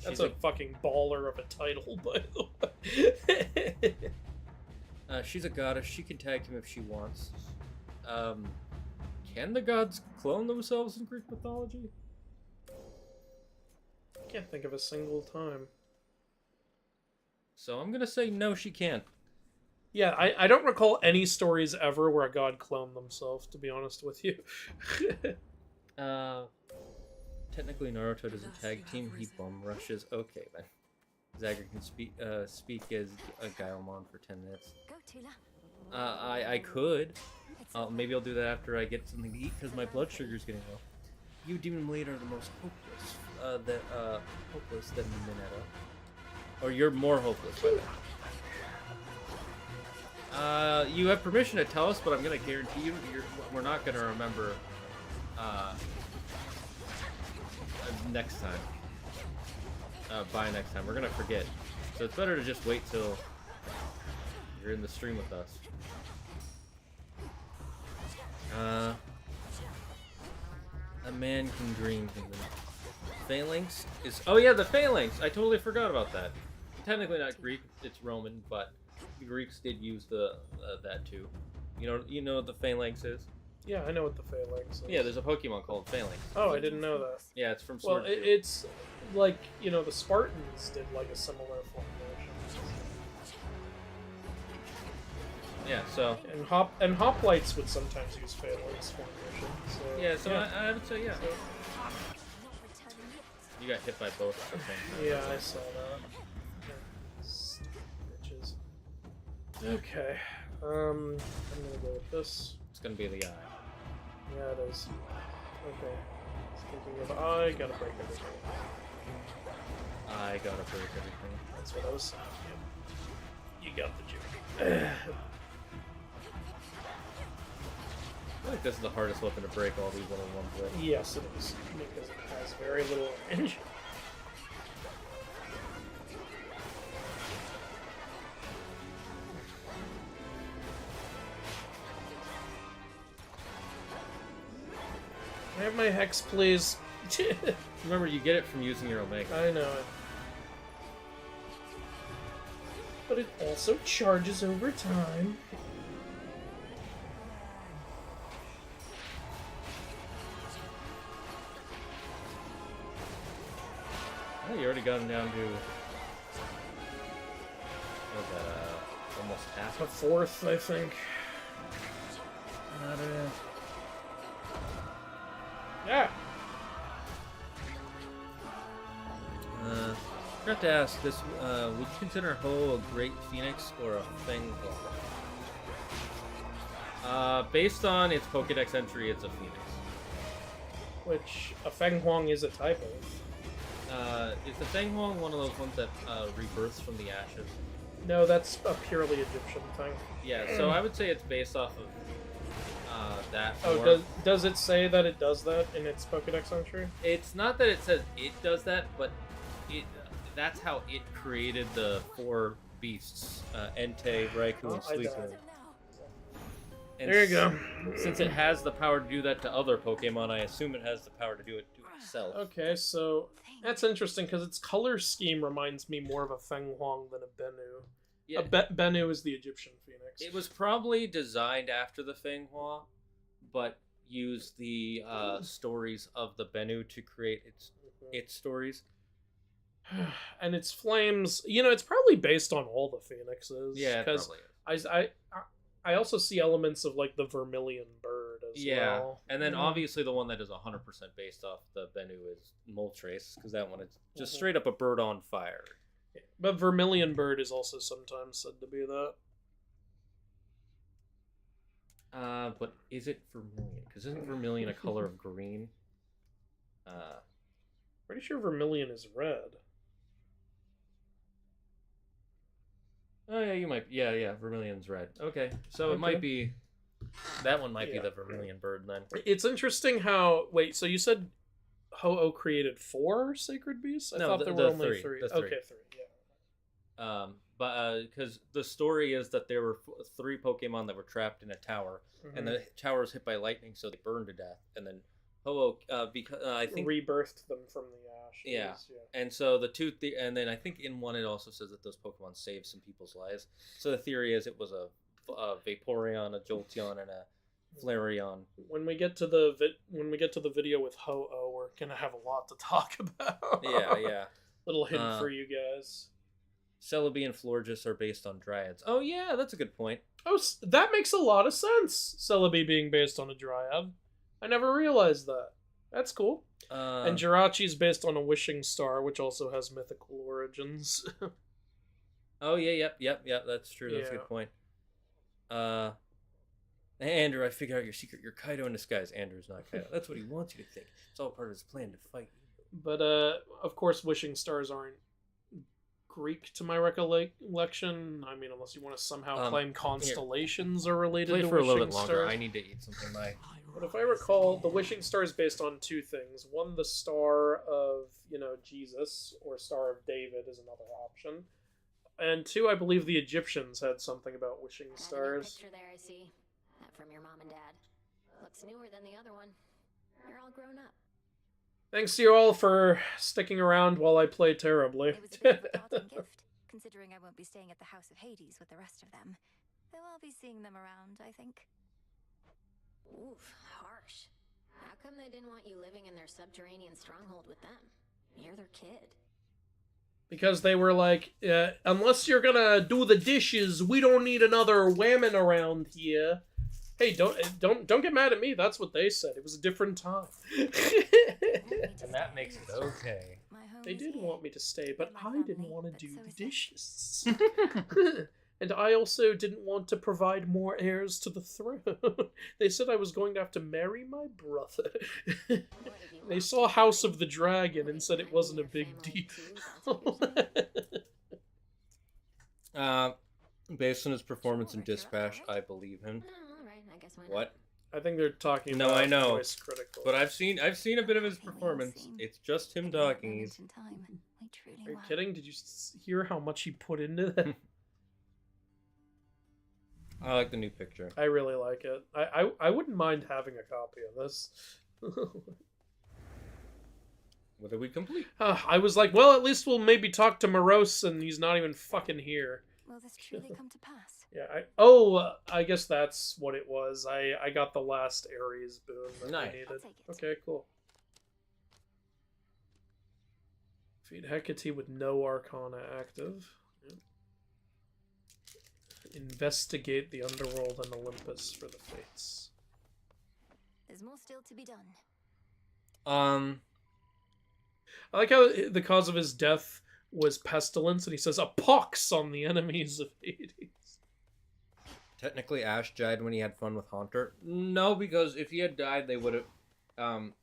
That's She's a fucking baller of a title, by the way. She's a goddess. She can tag him if she wants. Can the gods clone themselves in Greek mythology? I can't think of a single time. So I'm gonna say no, she can't. Yeah, I don't recall any stories ever where a god cloned themselves, to be honest with you. Technically Naruto doesn't tag team, he bum rushes. Okay, then. Zagger can speak as a Gaomon for 10 minutes. Go, Tila. I could. Maybe I'll do that after I get something to eat, because my blood sugar's getting low. You Demon Blade are the most hopeless. Hopeless than Mineta. Or you're more hopeless by that. You have permission to tell us, but I'm gonna guarantee you, we're not gonna remember next time. By next time, we're gonna forget. So it's better to just wait till you're in the stream with us. A man can dream. Phalanx is. Oh yeah, the phalanx. I totally forgot about that. Technically not Greek, it's Roman, but the Greeks did use the that too. You know what the phalanx is? Yeah, I know what the phalanx is. Yeah, there's a Pokemon called Phalanx. Oh, I didn't know that. Yeah, it's from Well, Sword Shield. it's like, the Spartans did like a similar formation. Yeah, so. And hoplites would sometimes use phalanx formation. So, Yeah, so yeah. I would say yeah. You got hit by both at the same time. Yeah, I saw that. Stupid bitches. Okay. I'm gonna go with this. It's gonna be the eye. Yeah, it is. Okay. Speaking of I, gotta break everything. I gotta break everything. That's what I was saying. You got the joke. I feel like this is the hardest weapon to break all these little ones with. Yes, it is. Because it has very little range. Can I have my hex, please? Remember, you get it from using your Omega. I know it. But it also charges over time. Oh, you already got him down to almost half. A fourth, I think. Yeah. forgot to ask this. Would you consider Ho a great phoenix or a feng Huang? Based on its Pokedex entry, it's a phoenix. Which a Feng Huang is a type of. Is the Feng Huang one of those ones that rebirths from the ashes? No, that's a purely Egyptian thing. Yeah, so I would say it's based off of that. Oh, does it say that it does that in its Pokedex entry? It's not that it says it does that, but that's how it created the 4 beasts: Entei, Raikou, and Suicune. There you go. Since it has the power to do that to other Pokemon, I assume it has the power to do it to itself. Okay, so that's interesting because its color scheme reminds me more of a Feng Huang than a Bennu. Yeah. Bennu is the Egyptian phoenix. It was probably designed after the Feng Hua, but used the stories of the Bennu to create its stories. And its flames, it's probably based on all the phoenixes. Yeah, because I also see elements of like the vermilion bird as well. And then obviously the one that is 100% based off the Bennu is Moltres, because that one is just straight up a bird on fire. But vermilion bird is also sometimes said to be that. But is it vermilion? Because isn't vermilion a color of green? Pretty sure vermilion is red. Oh yeah, you might. Yeah. Vermilion's red. Okay, so it might be. That one might be the vermilion bird then. It's interesting how. Wait, so you said Ho-Oh created 4 sacred beasts? I thought there were only 3. Okay, 3. Yeah. But because the story is that there were 3 Pokemon that were trapped in a tower, and the tower was hit by lightning, so they burned to death, and then Ho-Oh, because I think rebirthed them from the ashes. Yeah. And so and then I think in one it also says that those Pokemon saved some people's lives. So the theory is it was a Vaporeon, a Jolteon, and a Flareon. When we get to the video with Ho-Oh, we're gonna have a lot to talk about. Yeah. Little hint for you guys. Celebi and Florges are based on Dryads. Oh yeah, that's a good point. Oh, that makes a lot of sense. Celebi being based on a Dryad. I never realized that. That's cool. And Jirachi is based on a wishing star, which also has mythical origins. Oh yeah, yep. That's true. That's a good point. Andrew, I figured out your secret. You're Kaido in disguise. Andrew's not Kaido. That's what he wants you to think. It's all part of his plan to fight you. But of course, wishing stars aren't Greek to my recollection. I mean, unless you want to somehow claim constellations are related to wishing stars. Play for a little bit longer. I need to eat something. But if I recall, the wishing star is based on 2 things. One, the star of, Jesus, or Star of David is another option. And 2, I believe the Egyptians had something about wishing stars. Picture there, I see. That from your mom and dad. Looks newer than the other one. You're all grown up. Thanks to you all for sticking around while I play terribly. It was a bit of a parting gift, considering I won't be staying at the House of Hades with the rest of them. Though I'll be seeing them around, I think. Oof, harsh. How come they didn't want you living in their subterranean stronghold with them? You're their kid. Because they were like, unless you're gonna do the dishes, we don't need another whammon around here. Hey, don't get mad at me. That's what they said. It was a different time. And that makes it okay. They did want me to stay, but I didn't want to do the dishes. And I also didn't want to provide more heirs to the throne. They said I was going to have to marry my brother. They saw House of the Dragon and said it wasn't a big deal. Based on his performance in Dispatch, I believe him. What? I think they're talking No, about I know. Voice Critical. But I've seen a bit of his performance. It's just him talking. Are you kidding? Did you hear how much he put into that? I like the new picture. I really like it. I wouldn't mind having a copy of this. What did we complete? I was like, well, at least we'll maybe talk to Morose, and he's not even fucking here. Will this truly come to pass? Yeah, I guess that's what it was. I got the last Ares boon that I needed. Okay, cool. Feed Hecate with no Arcana active. Yep. Investigate the Underworld and Olympus for the Fates. There's more still to be done. I like how the cause of his death was pestilence, and he says a pox on the enemies of Hades. Technically, Ash died when he had fun with Haunter. No, because if he had died, they would have,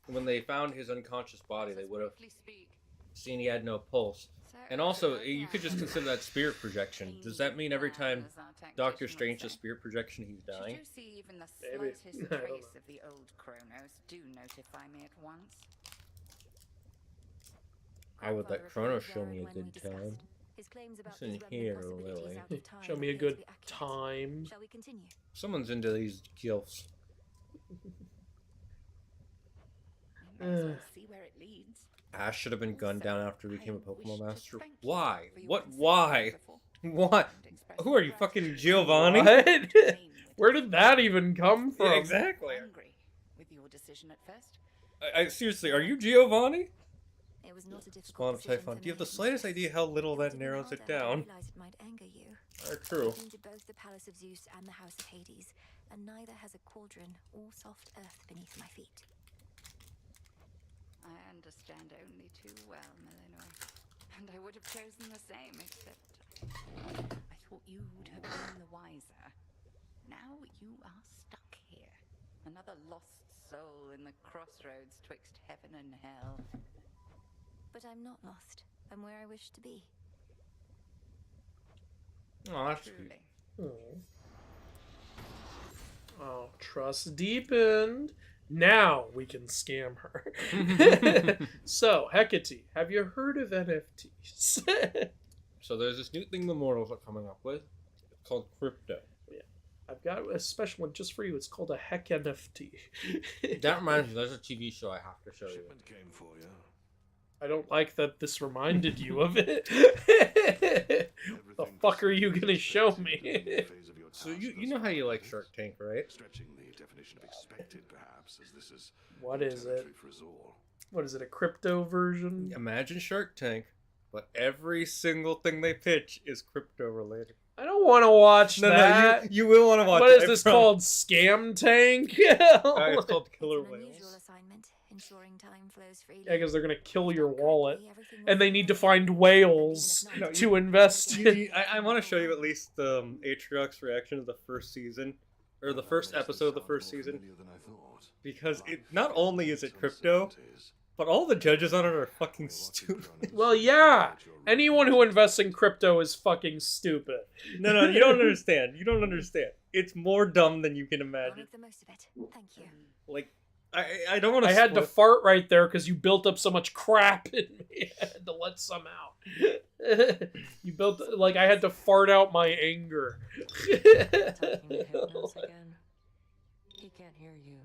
when they found his unconscious body, they would have seen he had no pulse. And also, you could just consider that spirit projection. Does that mean every time Doctor Strange does spirit projection, he's dying? Should you see even the Maybe. slightest trace of the old Kronos, do notify me at once. How would that Chronos show me a good time? Listen here, Lily. Show me a good time. Shall we continue? Someone's into these gilfs. May as well see where it leads. Ash should have been gunned down after he became a Pokemon Master. Why? What? Why? What? Who are you, fucking Giovanni? What? Where did that even come from? Yeah, exactly. Angry with your decision at first. I seriously, are you Giovanni? It was not a difficult Spawn of decision Typhon. for Do you have the me. slightest idea how little that narrows it down? I realized it might anger you. True. I've been to both the Palace of Zeus and the House of Hades, and neither has a cauldron or soft earth beneath my feet. I understand only too well, Melinoy. And I would have chosen the same, except I thought you would have been the wiser. Now you are stuck here. Another lost soul in the crossroads twixt heaven and hell. But I'm not lost. I'm where I wish to be. Oh, that's Truly. Oh, trust deepened. Now we can scam her. So, Hecate, have you heard of NFTs? So there's this new thing the mortals are coming up with. It's called crypto. Yeah. I've got a special one just for you. It's called a Heck NFT. That reminds me, there's a TV show I have to show you. Shipment came for you. I don't like that this reminded you of it. The fuck are you gonna show me? So you know how you like Shark Tank, right? Stretching the definition of expected, perhaps, as this is What is it? territory for us all. What is it, a crypto version? Imagine Shark Tank, but every single thing they pitch is crypto related. I don't want to watch No, that. no, you will want to watch What it. is this called? Scam Tank? Yeah, It's called Killer It's an unusual Whales. assignment, ensuring time flows freely. because they're gonna kill your wallet, and they need to find whales to invest in. I want to show you at least Atriox's reaction to the first season, or the first episode of the first season, because it not only is it crypto, but all the judges on it are fucking stupid. Well, yeah. Anyone who invests in crypto is fucking stupid. No, you don't understand. You don't understand. It's more dumb than you can imagine. Make the most of it. Thank you. Like, I don't want to. I had to fart right there because you built up so much crap in me. I had to let some out. You built, like, I had to fart out my anger. Talking to Hypnos again. He can't hear you.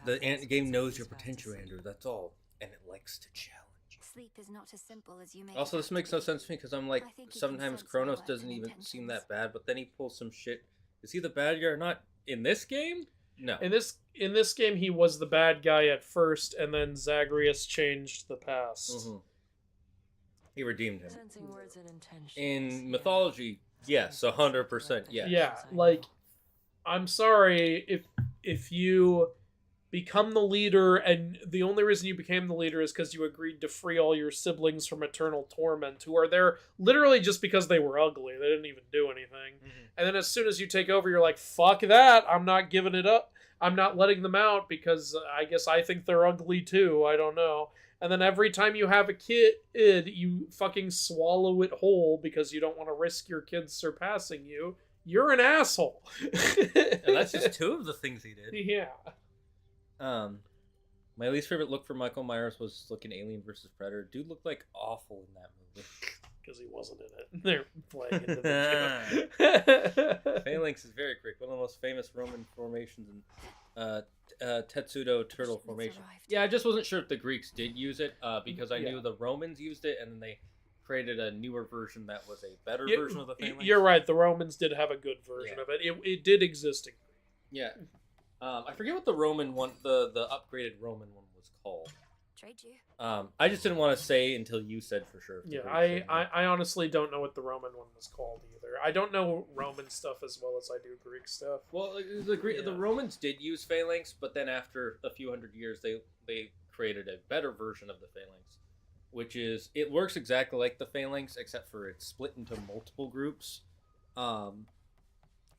The game knows your potential, Andrew. That's all, and it likes to challenge. Sleep is not as simple as you make Also, it this out makes to no be. sense to me because I'm like, I think he can sometimes sense Kronos my doesn't work and even seem intentions. that bad, but then he pulls some shit. Is he the bad guy or not in this game? No. In this game, he was the bad guy at first, and then Zagreus changed the past. Mm-hmm. He redeemed him. Sensing words and intentions. In Mythology, yes, 100%, yes. Yeah, like, I'm sorry if you become the leader, and the only reason you became the leader is because you agreed to free all your siblings from eternal torment, who are there literally just because they were ugly. They didn't even do anything. Mm-hmm. And then as soon as you take over, you're like, fuck that, I'm not giving it up. I'm not letting them out because I guess I think they're ugly too. I don't know. And then every time you have a kid, you fucking swallow it whole because you don't want to risk your kids surpassing you. You're an asshole. And that's just two of the things he did. Yeah. My least favorite look for Michael Myers was looking Alien vs. Predator. Dude looked like awful in that movie. Because he wasn't in it. They're playing into the Phalanx is very quick. One of the most famous Roman formations in Tetsudo turtle formation. Yeah, I just wasn't sure if the Greeks did use it because I knew the Romans used it and then they created a newer version that was a better version of the Phalanx. You're right. The Romans did have a good version of it. It did exist in Greek. Yeah. I forget what the Roman one, the upgraded Roman one was called. Trade you. I just didn't want to say until you said for sure. Yeah, I honestly don't know what the Roman one was called either. I don't know Roman stuff as well as I do Greek stuff. Well, the Romans did use Phalanx, but then after a few hundred years, they created a better version of the Phalanx. which is it works exactly like the Phalanx, except for it's split into multiple groups.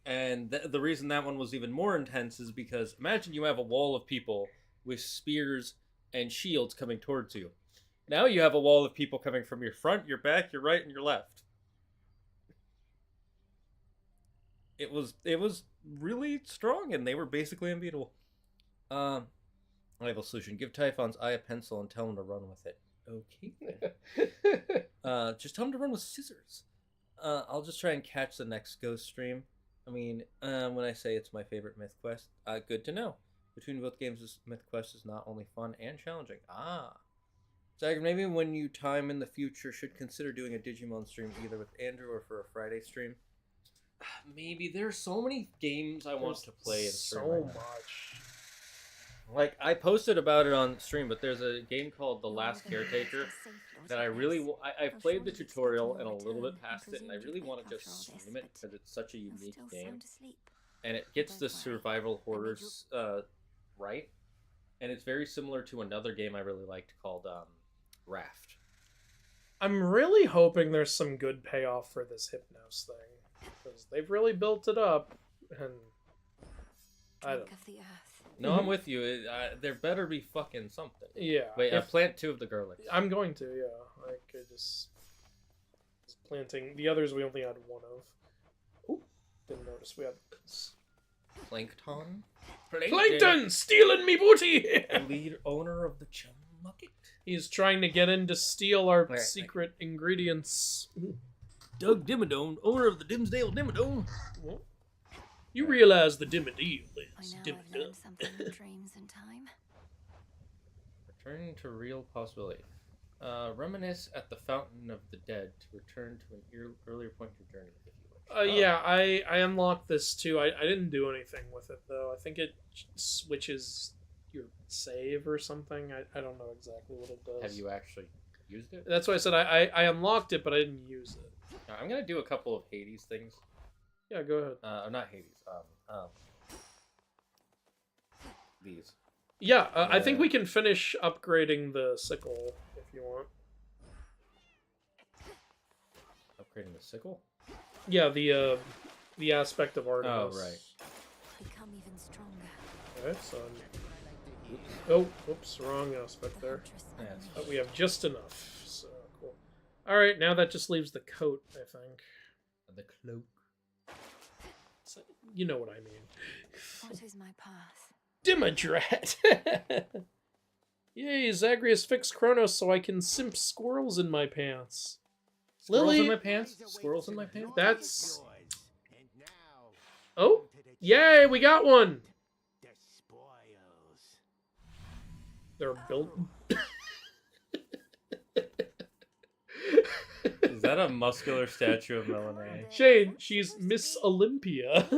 And the reason that one was even more intense is because imagine you have a wall of people with spears and shields coming towards you. Now you have a wall of people coming from your front, your back, your right, and your left. It was really strong, and they were basically unbeatable. I have a solution. Give Typhon's eye a pencil and tell him to run with it. Okay. Just tell him to run with scissors. I'll just try and catch the next ghost stream. I mean, when I say it's my favorite myth quest, good to know. Between both games, this myth quest is not only fun and challenging. Zagger, maybe when you time in the future, should consider doing a Digimon stream either with Andrew or for a Friday stream. Maybe there's so many games I want to play in stream. So much. Like, I posted about it on stream, but there's a game called The Last Caretaker that I really... I've played the tutorial and a little bit past it, and I really want to just stream it because it's such a unique game. And it gets the survival horrors right. And it's very similar to another game I really liked called Raft. I'm really hoping there's some good payoff for this Hypnos thing. Because they've really built it up, and... I don't know. No, I'm with you. There better be fucking something. Yeah. Wait, plant 2 of the garlic. I'm going to, yeah. I could just planting. The others we only had 1 of. Ooh, didn't notice we had Plankton? Plankton! Stealing me booty! The lead owner of the chum bucket. He's trying to get in to steal our secret ingredients. Doug Dimmadome, owner of the Dimsdale Dimmadome. Well, you realize the Dimmadale is Dimmadome. Something in dreams and time. Returning to real possibility. Reminisce at the Fountain of the Dead to return to an earlier point in your journey. If you wish. Yeah, I unlocked this too. I didn't do anything with it though. I think it switches your save or something. I don't know exactly what it does. Have you actually used it? That's why I said I unlocked it, but I didn't use it. I'm gonna do a couple of Hades things. Yeah, go ahead. Not Hades. These. Yeah, I think we can finish upgrading the sickle if you want. Upgrading the sickle? Yeah, the aspect of Artemis. Oh, right. Become even stronger. Okay, so oh, whoops, wrong aspect there. Yeah, but we have just enough, so cool. All right, now that just leaves the coat, I think. The cloak. So, you know what I mean. What is my path? Dimmadrat! Yay, Zagreus fixed Kronos so I can simp squirrels in my pants. Squirrels Lily... in my pants? Squirrels in my pants? That's... Oh! Yay, we got one! They're built... Is that a muscular statue of Melanie? Shane, she's Miss Olympia.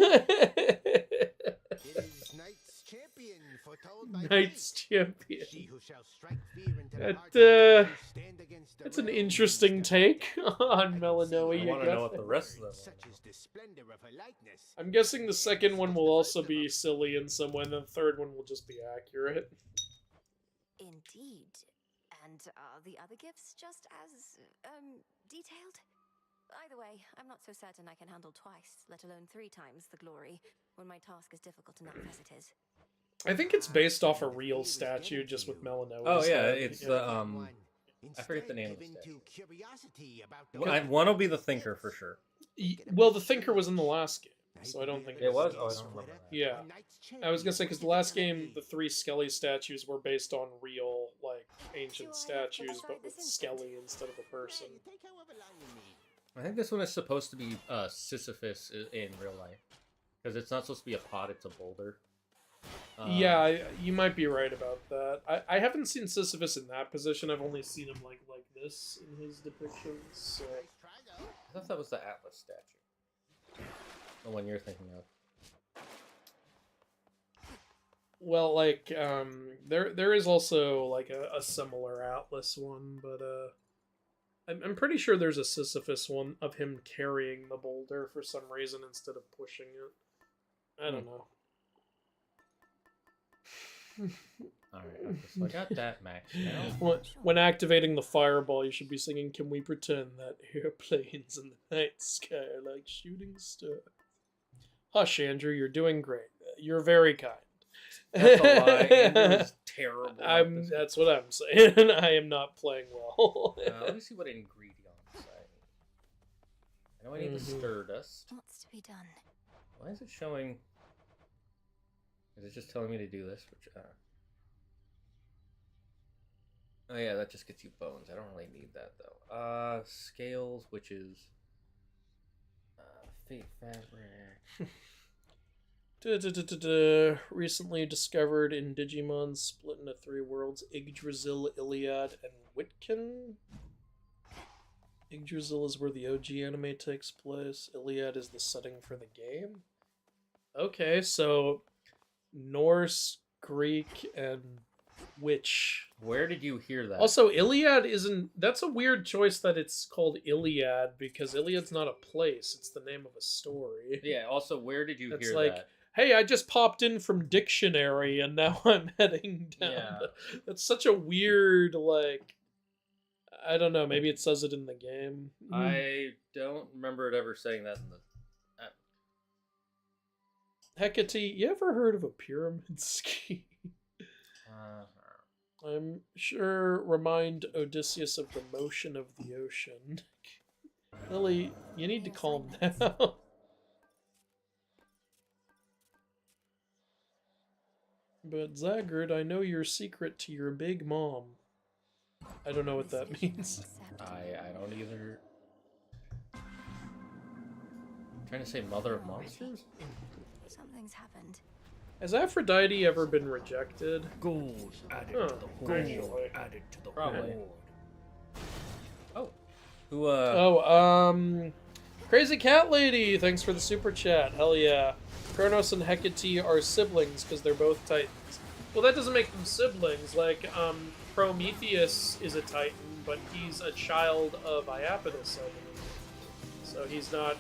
Knight's champion. That's an interesting take on Melanoe. I want to know what the rest of them are. I'm guessing the second one will also be silly in some way, and the third one will just be accurate. Indeed. And are the other gifts just as, detailed? Either way, I'm not so certain I can handle twice, let alone 3 times the glory, when my task is difficult enough as it is. I think it's based off a real statue, just with Melanoe. Oh yeah, it's the I forget the name of the statue. One will be the Thinker for sure. Well, the Thinker was in the last game, so I don't think it was. Oh, I don't remember that. Yeah, I was gonna say because the last game, the 3 Skelly statues were based on real, like, ancient statues, but with Skelly instead of a person. I think this one is supposed to be Sisyphus in real life, because it's not supposed to be a pot; it's a boulder. Yeah, you might be right about that. I haven't seen Sisyphus in that position. I've only seen him like this in his depictions. So. I thought that was the Atlas statue. The one you're thinking of. Well, like, there is also like a similar Atlas one, but I'm pretty sure there's a Sisyphus one of him carrying the boulder for some reason instead of pushing it. I don't know. Alright, so I got that max now. When activating the fireball, you should be singing, "Can we pretend that airplanes in the night sky are like shooting stars?" Hush, Andrew, you're doing great. You're very kind. That's a lie. Andrew is terrible. That's what I'm saying. I am not playing well. Let me see what ingredients I know I need the stir dust. What's to be done? Why is it showing? Is it just telling me to do this? Which, oh yeah, that just gets you bones. I don't really need that though. Scales, which is fake fabric. Recently discovered in Digimon split into 3 worlds: Yggdrasil, Iliad, and Witkin. Yggdrasil is where the OG anime takes place. Iliad is the setting for the game. Okay, so Norse, Greek, and witch. Where did you hear that? Also, Iliad isn't... That's a weird choice that it's called Iliad, because Iliad's not a place, it's the name of a story. Yeah, also, where did you hear like, that? Hey, I just popped in from Dictionary, and now I'm heading down. Yeah. That's such a weird, like... I don't know, maybe it says it in the game. I don't remember it ever saying that in the... Hecate, you ever heard of a pyramid scheme? I'm sure remind Odysseus of the motion of the ocean. Lily, you need to calm down. But Zagrid, I know your secret to your big mom. I don't know what that means. I don't either. I'm trying to say mother of monsters? Something's happened. Has Aphrodite ever been rejected? Gold added to the hoard. Added to the Probably. hoard. Oh. Crazy Cat Lady, thanks for the super chat. Hell yeah. Kronos and Hecate are siblings because they're both Titans. Well, that doesn't make them siblings. Like, Prometheus is a Titan, but he's a child of Iapetus, I believe. So he's not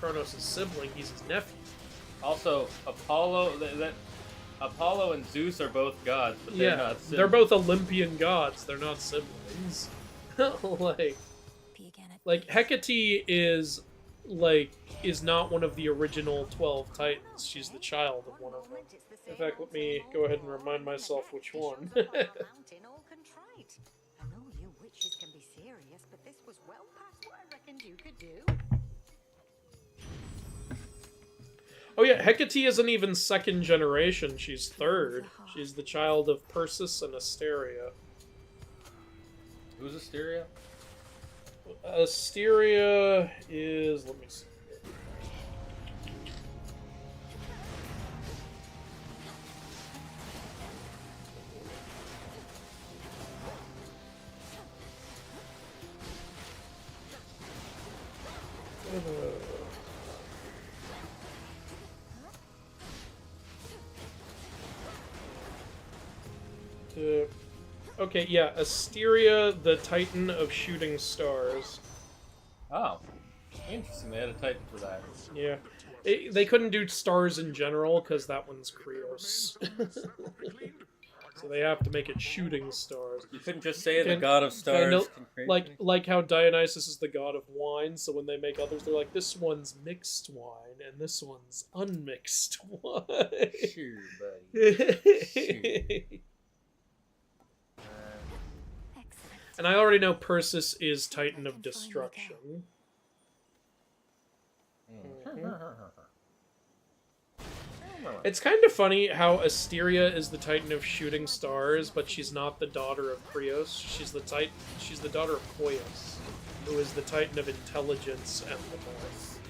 Kronos' sibling, he's his nephew. Also, Apollo and Zeus are both gods, but they're not siblings. They're both Olympian gods. They're not siblings. like Hecate is not one of the original 12 Titans. She's the child of one of them. In fact, let me go ahead and remind myself which one. I know you witches can be serious, but this was well past what I reckoned you could do. Oh yeah, Hecate isn't even second generation, she's third. She's the child of Perseus and Asteria. Who's Asteria? Asteria is... let me see. Okay, yeah, Asteria, the Titan of Shooting Stars. Oh, interesting. They had a Titan for that. Yeah. They couldn't do stars in general, because that one's Krios. So they have to make it Shooting Stars. You couldn't just say the god of stars. Like how Dionysus is the god of wine, so when they make others, they're like, this one's mixed wine, and this one's unmixed wine. Sure, buddy. Sure. And I already know Perseus is Titan of Destruction. It's kind of funny how Asteria is the Titan of Shooting Stars, but she's not the daughter of Krios. She's the daughter of Koios, who is the Titan of Intelligence and the North.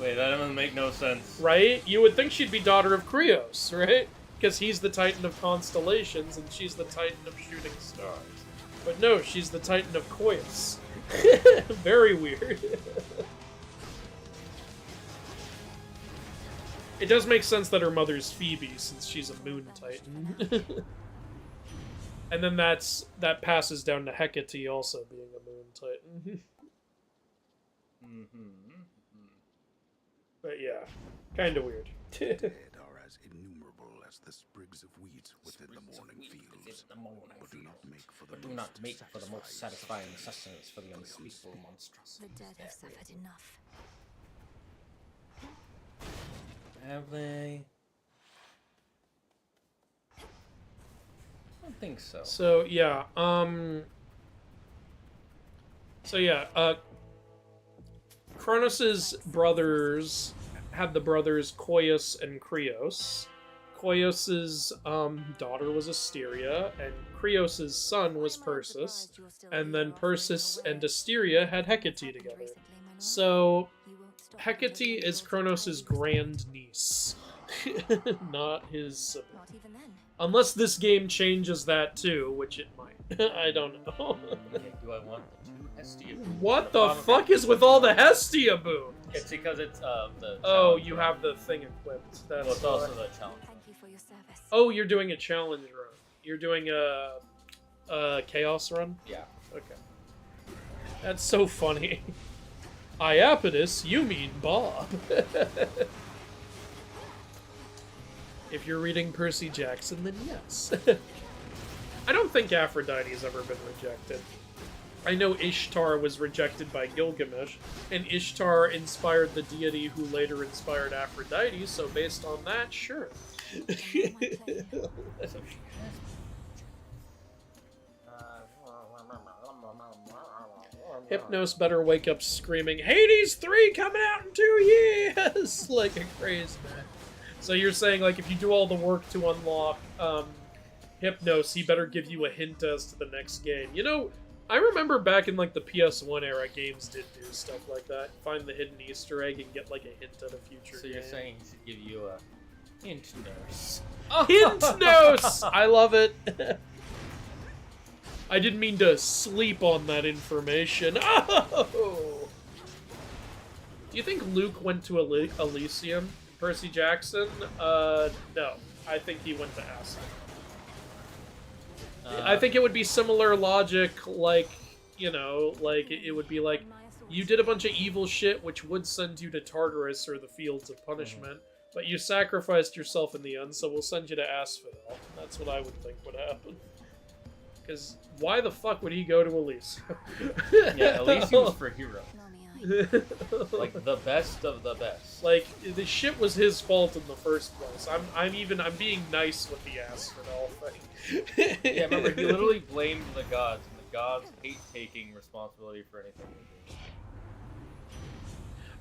Wait, that doesn't make no sense. Right? You would think she'd be daughter of Krios, right? Because he's the Titan of Constellations, and she's the Titan of Shooting Stars. But no, she's the Titan of Koios. Very weird. It does make sense that her mother's Phoebe, since she's a Moon Titan. And then that passes down to Hecate also being a Moon Titan. But yeah, kind of weird. Dead are as innumerable as as the sprigs of wheat within the morning fields. But do not make for the most satisfying sustenance for the unspeakable monstrosity. The dead have suffered enough. Have they? I don't think so. So yeah, Kronos' brothers had the brothers Koios and Krios. Koios' daughter was Asteria, and Krios' son was Persis, and then Persis and Asteria had Hecate together. So Hecate is Kronos' grandniece, not his sibling. Unless this game changes that too, which it might. I don't know. Do I want the 2 Hestia boons? What the fuck is with all the Hestia boons? It's because it's the Oh, you have the thing equipped. That's well, it's also the challenge. Thank you for your service. Oh, you're doing a challenge run. You're doing a chaos run? Yeah. Okay. That's so funny. Iapetus, you mean Bob. If you're reading Percy Jackson, then yes. I don't think Aphrodite's ever been rejected. I know Ishtar was rejected by Gilgamesh, and Ishtar inspired the deity who later inspired Aphrodite, so based on that, sure. Hypnos better wake up screaming, Hades 3 coming out in 2 years! Like a crazy man. So you're saying, like, if you do all the work to unlock Hypnos, he better give you a hint as to the next game. You know, I remember back in, like, the PS1 era, games did do stuff like that. Find the hidden Easter egg and get, like, a hint at a future game. So you're saying he should give you a hint nose. Hint nose! I love it. I didn't mean to sleep on that information. Oh! Do you think Luke went to Elysium? Percy Jackson? No. I think he went to Aslan. I think it would be similar logic, like, you know, like, it would be like, you did a bunch of evil shit, which would send you to Tartarus or the Fields of Punishment, but you sacrificed yourself in the end, so we'll send you to Asphodel. That's what I would think would happen. Because why the fuck would he go to Elysium? Yeah, Elysium's for heroes. Like the best of the best. Like the shit was his fault in the first place. I'm being nice with the Asphodel thing. Yeah, remember he literally blamed the gods, and the gods hate taking responsibility for anything they do.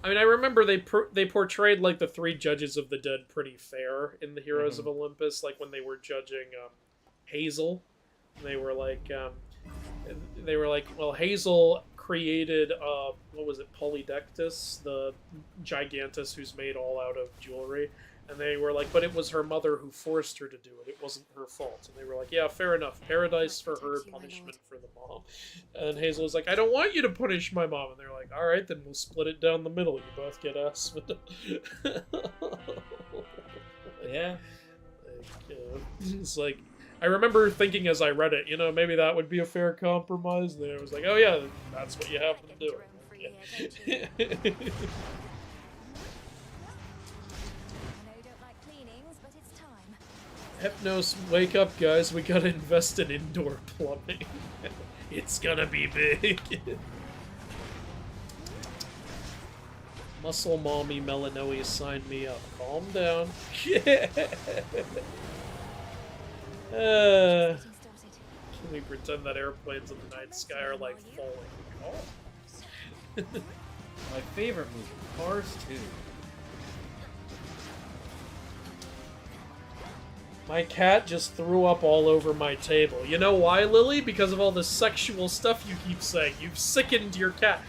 I mean, I remember they portrayed like the 3 judges of the dead pretty fair in the Heroes of Olympus, like when they were judging Hazel. They were like, well, Hazel created, what was it, Polydectus, the gigantus who's made all out of jewelry, and they were like, but it was her mother who forced her to do it, it wasn't her fault, and they were like, yeah, fair enough, paradise for her, punishment for the mom, and Hazel was like, I don't want you to punish my mom, and they're like, alright, then we'll split it down the middle, you both get Asphodel. Yeah. It's like, I remember thinking as I read it, you know, maybe that would be a fair compromise. And I was like, oh yeah, that's what you have to do. Hypnos, wake up, guys. We gotta invest in indoor plumbing. It's gonna be big. Muscle Mommy Melanoe signed me up. Calm down. Can we pretend that airplanes in the night sky are like falling? Oh. My favorite movie, Cars 2. My cat just threw up all over my table. You know why, Lily? Because of all the sexual stuff you keep saying. You've sickened your cat.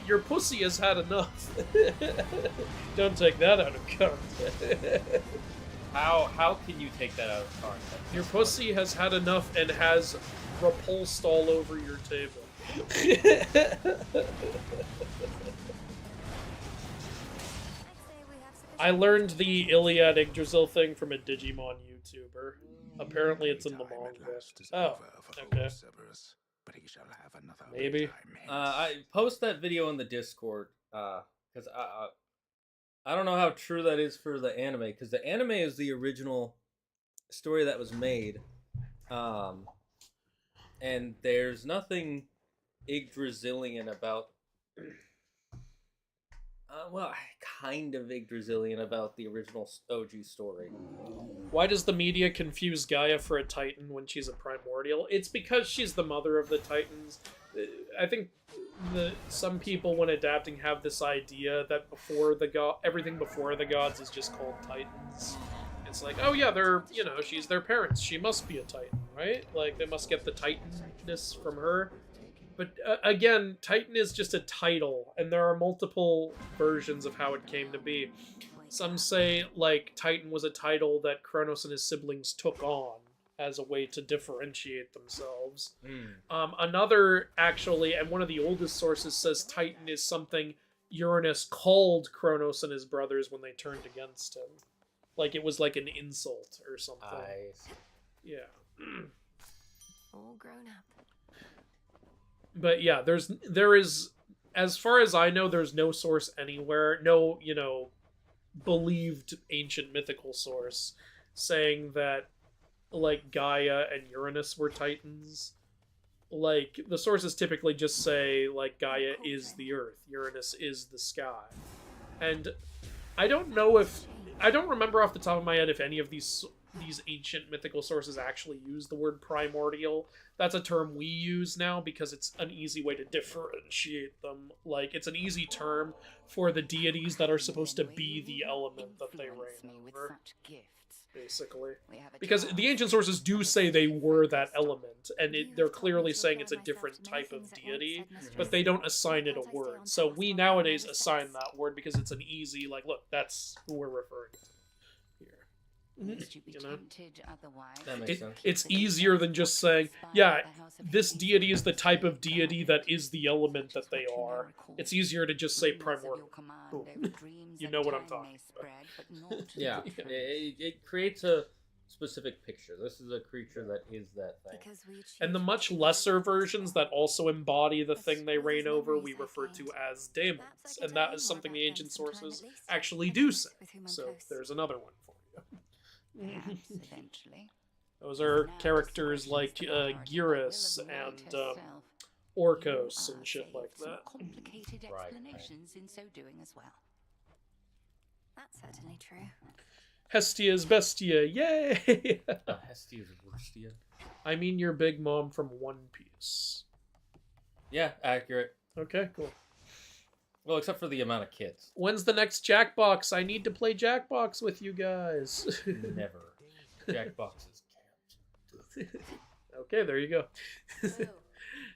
Your pussy has had enough. Don't take that out of context. How can you take that out of context? Your pussy has had enough and has repulsed all over your table. I learned the Iliad Yggdrasil thing from a Digimon YouTuber. Apparently it's in the manga. Oh, okay. Maybe. I post that video in the Discord, because I don't know how true that is for the anime, because the anime is the original story that was made, and there's nothing Yggdrasilian about. Well, kind of Yggdrasilian about the original OG story. Why does the media confuse Gaia for a Titan when she's a primordial? It's because she's the mother of the Titans. I think some people, when adapting, have this idea that everything before the gods is just called Titans. It's like, oh yeah, she's their parents. She must be a Titan, right? Like, they must get the Titanness from her. But again, Titan is just a title, and there are multiple versions of how it came to be. Some say, like, Titan was a title that Kronos and his siblings took on as a way to differentiate themselves. Another, actually, and one of the oldest sources, says Titan is something Uranus called Kronos and his brothers when they turned against him. Like, it was like an insult or something. Yeah. All grown up. But yeah, there is, as far as I know, there's no source anywhere, no, believed ancient mythical source saying that, like, Gaia and Uranus were Titans. Like, the sources typically just say, like, Gaia is the earth, Uranus is the sky. And I don't remember off the top of my head if any of these ancient mythical sources actually use the word primordial. That's a term we use now because it's an easy way to differentiate them. Like, it's an easy term for the deities that are supposed to be the element that they reign over, basically. Because the ancient sources do say they were that element, and they're clearly saying it's a different type of deity, but they don't assign it a word. So we nowadays assign that word because it's an easy, like, look, that's who we're referring to. That makes sense. It's easier than just saying, yeah, this deity is the type of deity that is the element that they are. It's easier to just say primordial. Cool. You know what I'm talking about. Yeah, it creates a specific picture. This is a creature that is that thing. And the much lesser versions that also embody the thing they reign over, we refer to as daemons. And that is something the ancient sources actually do say. So there's another one for you. Eventually. Those are characters like Gyrus and Orcos and shit like that. Complicated explanations in so doing as well. That's certainly true. Hestia's Bestia, yay! Hestia's Worstia. I mean your big mom from One Piece. Yeah, accurate. Okay, cool. Well, except for the amount of kids. When's the next Jackbox? I need to play Jackbox with you guys. Never. Jackbox is can't. Okay, there you go.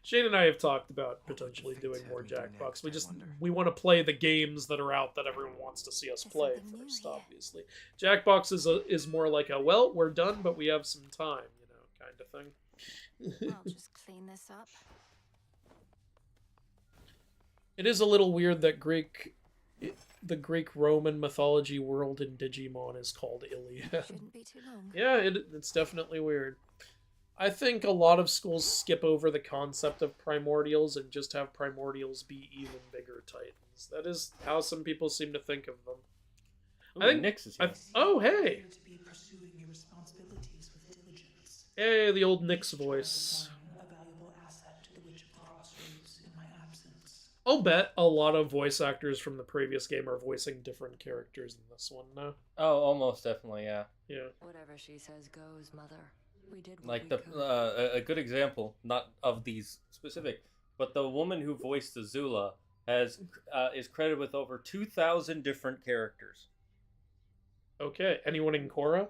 Shane and I have talked about potentially doing more Jackbox. We want to play the games that are out that everyone wants to see us play first, obviously. Jackbox is more like a, well, we're done, but we have some time, kind of thing. I'll just clean this up. It is a little weird that the Greek-Roman mythology world in Digimon is called Iliad. Shouldn't be too long. Yeah, it's definitely weird. I think a lot of schools skip over the concept of primordials and just have primordials be even bigger titans. That is how some people seem to think of them. Ooh, I think Nyx is oh, hey! To be pursuing your responsibilities with diligence. Hey, the old Nyx voice. A valuable asset to the Witch of the Crossroads in my absence. I'll bet a lot of voice actors from the previous game are voicing different characters in this one now. Oh, almost definitely, yeah. Yeah. Whatever she says goes, Mother. We did what Like we the could. a good example, not of these specific, but the woman who voiced Azula is credited with over 2,000 different characters. Okay, anyone in Korra?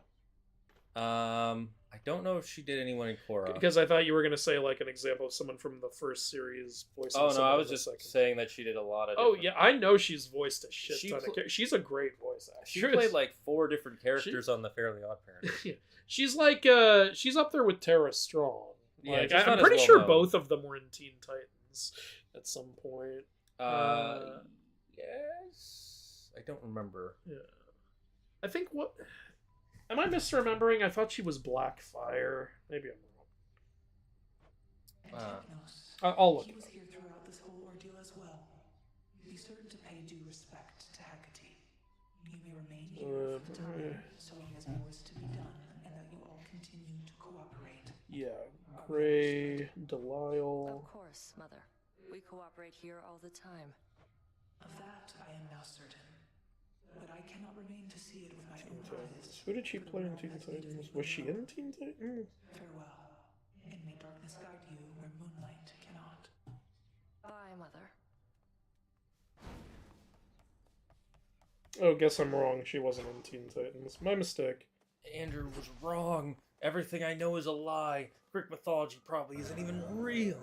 I don't know if she did anyone in Korra. Because I thought you were going to say like an example of someone from the first series voicing. Oh no, someone I in was the just second. saying that she did a lot of. Oh yeah, I know she's voiced a shit ton of characters. She's a great voice actress. She played like 4 different characters on The Fairly Odd Parents. Yeah. She's like she's up there with Tara Strong. Yeah, Like, just I'm not as pretty well sure known. both of them were in Teen Titans at some point. Yes, I don't remember. Yeah, I think what. Am I misremembering? I thought she was Blackfire. Maybe I'm wrong. I'll look. He was here throughout this whole ordeal as well. Be certain to pay due respect to Hecate. You may remain here for the time, so he has more to be done, and that you all Ray, Delisle. Of course, Mother. We cooperate here all the time. Of that I am now certain. But I cannot remain to see it with my own eyes. Who did she play in Teen Titans? Was she in Teen Titans? Farewell, and may darkness guide you where moonlight cannot. Bye, Mother. Oh, guess I'm wrong. She wasn't in Teen Titans. My mistake. Andrew was wrong. Everything I know is a lie. Greek mythology probably isn't even real.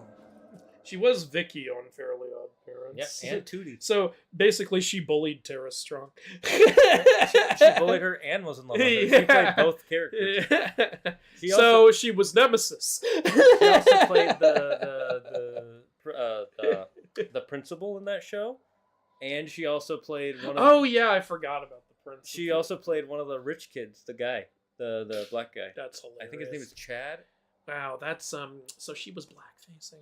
She was Vicky on Fairly Odd Parents. Yep, and Tootie. So basically, she bullied Tara Strong. She bullied her and was in love with her. She played both characters. So she was Nemesis. She also played the principal in that show, and she also played one of. Oh yeah, I forgot about the principal. She also played one of the rich kids, the guy, the black guy. That's hilarious. I think his name is Chad. Wow, that's so she was black facing.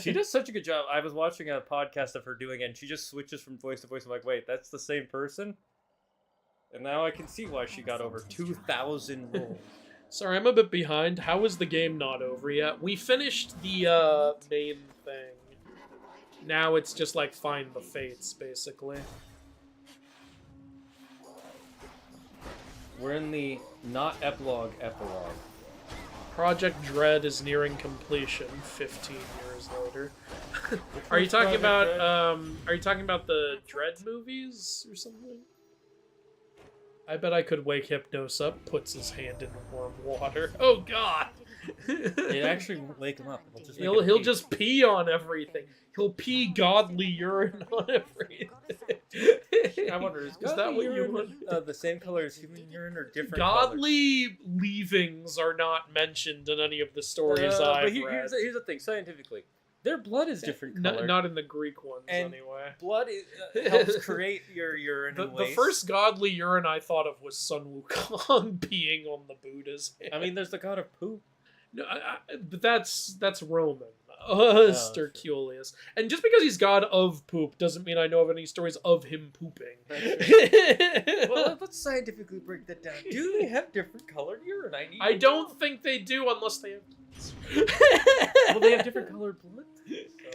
She does such a good job. I was watching a podcast of her doing it, and she just switches from voice to voice. I'm like, wait, that's the same person? And now I can see why she got over 2,000 roles. Sorry, I'm a bit behind. How is the game not over yet? We finished the main thing. Now it's just like find the fates, basically. We're in the not epilogue. Project Dread is nearing completion 15 years later. Are you talking about the Dread movies or something? I bet I could wake Hypnos up, puts his hand in warm water. Oh god! It actually won't wake him up. He'll just pee on everything. He'll pee godly urine on everything. I wonder, is that what you want? The same color as human urine or different Godly leavings are not mentioned in any of the stories I've read. Here's the thing, scientifically. Their blood is different color. Not in the Greek ones, and anyway. Blood helps create your urine The first godly urine I thought of was Sun Wukong peeing on the Buddha's hand. I mean, there's the god of poop. No, but that's Roman. Sterculius. And just because he's god of poop doesn't mean I know of any stories of him pooping. Well, let's scientifically break that down. Do they have different colored urine? I don't think they do unless they have kids. Well, they have different colored blood. So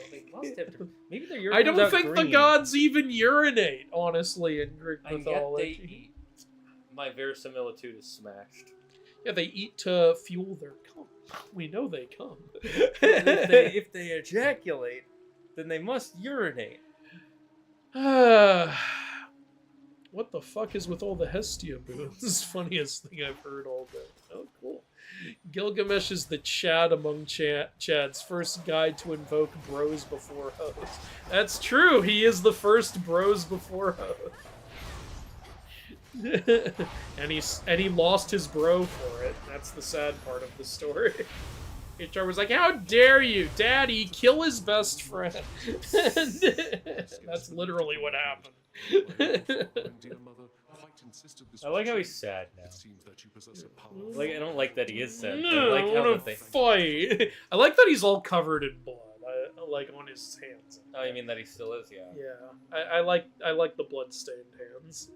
they must have different. Maybe their urine I don't comes out think green. the gods even urinate, honestly, in Greek mythology. Yet they eat. My verisimilitude is smashed. Yeah, they eat to fuel their cum. We know they come. if they ejaculate, then they must urinate. What the fuck is with all the Hestia boons? Funniest thing I've heard all day. Oh, cool. Gilgamesh is the Chad among Chads, first guide to invoke bros before hoes. That's true. He is the first bros before hoes. and he lost his bro for it. That's the sad part of the story. HR was like, "How dare you, Daddy, kill his best friend?" That's literally what happened. I like how he's sad now. Like, I don't like that he is sad. No, I like I want to fight. I like that he's all covered in blood. Like on his hands. Oh, you mean that he still is? Yeah. Yeah, I like the blood-stained hands.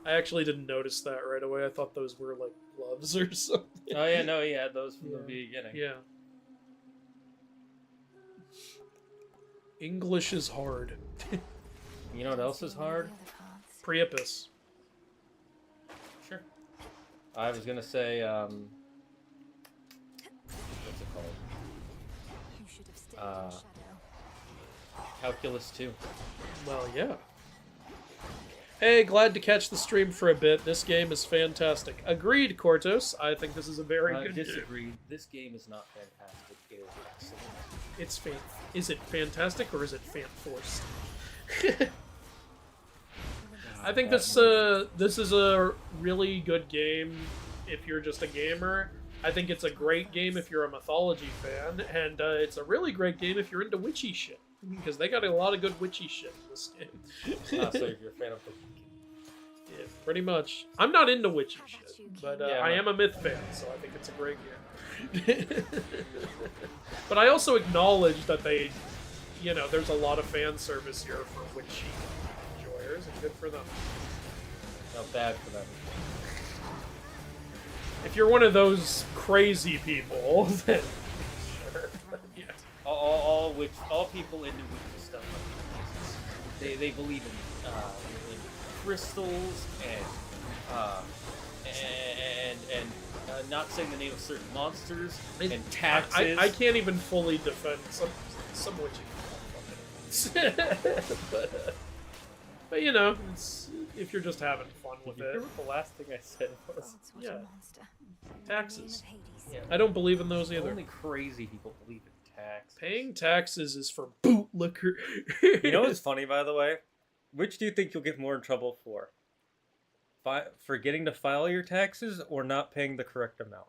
I actually didn't notice that right away. I thought those were like gloves or something. Oh yeah, no, he had those from the beginning. Yeah. English is hard. You know what else is hard? Priapus. Sure. I was gonna say, what's it called? Calculus 2. Well, yeah. Hey, glad to catch the stream for a bit. This game is fantastic. Agreed, Kortos. I think this is a very good game. Disagreed. This game is not fantastic. It is excellent. It's Is it fantastic or is it fan-forced? I think this is a really good game if you're just a gamer. I think it's a great game if you're a mythology fan, and it's a really great game if you're into witchy shit, because they got a lot of good witchy shit in this game. So if you're a fan of the yeah, pretty much. I'm not into witchy shit, but I am a myth fan, so I think it's a great game. But I also acknowledge that there's a lot of fan service here for witchy enjoyers, and good for them. Not bad for them. If you're one of those crazy people, then sure. Yeah. All people into witchy stuff. They believe in crystals and not saying the name of certain monsters and taxes. I can't even fully defend some witchy but you know, it's, if you're just having fun with it. The last thing I said was taxes. Yeah. I don't believe in those either. Only crazy people believe in taxes. Paying taxes is for bootlicker. You know what's funny, by the way? Which do you think you'll get more in trouble for? Forgetting to file your taxes or not paying the correct amount?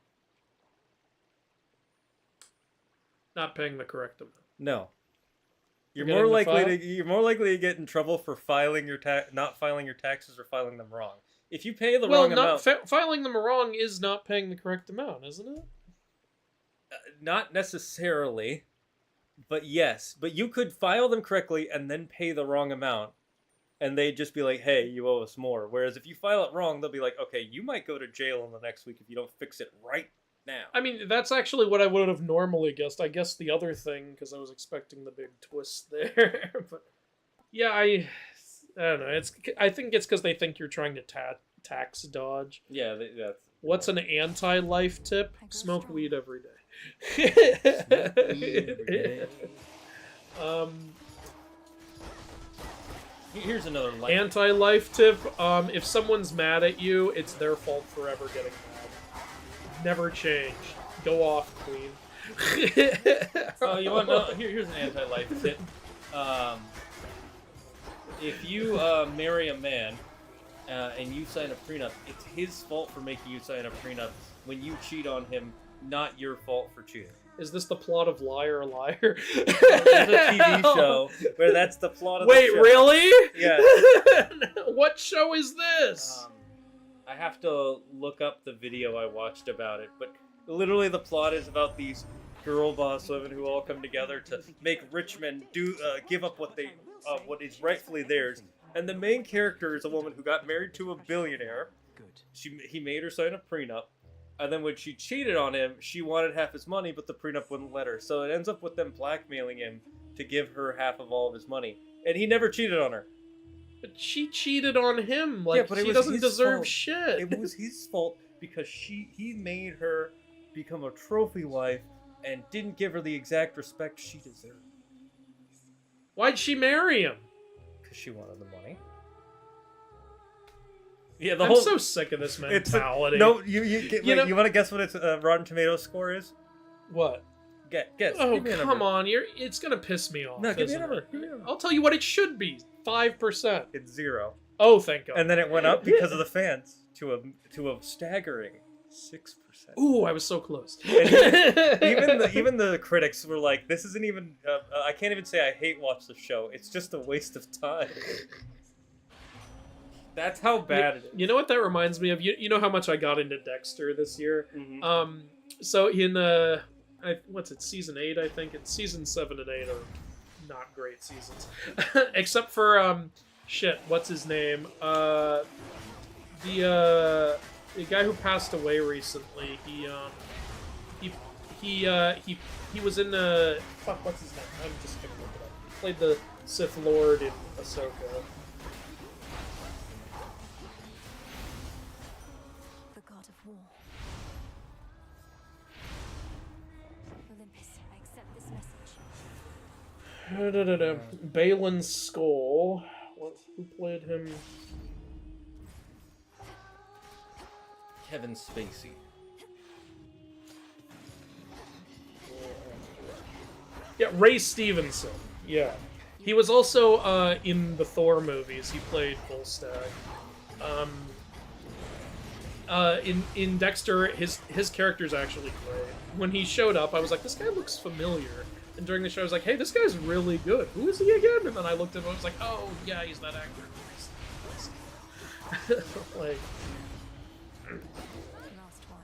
Not paying the correct amount. No. You're more likely to get in trouble for not filing your taxes or filing them wrong. If you pay the wrong amount, filing them wrong is not paying the correct amount, isn't it? Not necessarily, but yes. But you could file them correctly and then pay the wrong amount, and they'd just be like, "Hey, you owe us more." Whereas if you file it wrong, they'll be like, "Okay, you might go to jail in the next week if you don't fix it right now." I mean, that's actually what I would have normally guessed. I guessed the other thing because I was expecting the big twist there. But yeah, I don't know. I think it's because they think you're trying to tax dodge. Yeah, that's. What's an anti-life tip? Smoke weed every day. Here's another life anti-life tip. If someone's mad at you, it's their fault for ever getting mad. Never change. Go off, queen. Oh, you want to know? Here's an anti-life tip. If you marry a man and you sign a prenup, it's his fault for making you sign a prenup. When you cheat on him, not your fault for cheating. Is this the plot of Liar Liar? There's a TV show where that's the plot of the show. Wait, really? Yeah. What show is this? I have to look up the video I watched about it, but literally the plot is about these girl boss women who all come together to make rich men give up what is rightfully theirs. And the main character is a woman who got married to a billionaire. He made her sign a prenup, and then when she cheated on him, she wanted half his money, but the prenup wouldn't let her. So it ends up with them blackmailing him to give her half of all of his money, and he never cheated on her. But she cheated on him. Like, yeah, she doesn't deserve shit. It was his fault because he made her become a trophy wife and didn't give her the exact respect she deserved. Why'd she marry him? Because she wanted the money. Yeah, I'm so sick of this mentality. You want to guess what its Rotten Tomatoes score is? What? Guess. Oh, come on. It's going to piss me off. No, give me a number. I'll tell you what it should be. 5%. It's 0. Oh, thank God. And then it went up because of the fans to a staggering 6%. Ooh, I was so close. even the critics were like, "This isn't even." I can't even say I hate watch the show. It's just a waste of time. That's how bad it is. You know what that reminds me of? You know how much I got into Dexter this year? Mm-hmm. So in what's it, season 8, I think? It's season 7 and 8 are not great seasons. Except for what's his name? The guy who passed away recently, he was in what's his name? I'm just gonna look it up. He played the Sith Lord in Ahsoka. The god of war. Olympus, I accept this message. Balin Skull. Who played him? Kevin Spacey. Yeah, Ray Stevenson. Yeah. He was also in the Thor movies. He played Volstagg. In Dexter, his character's actually great. When he showed up, I was like, this guy looks familiar. And during the show, I was like, hey, this guy's really good. Who is he again? And then I looked at him and I was like, oh, yeah, he's that actor. Like...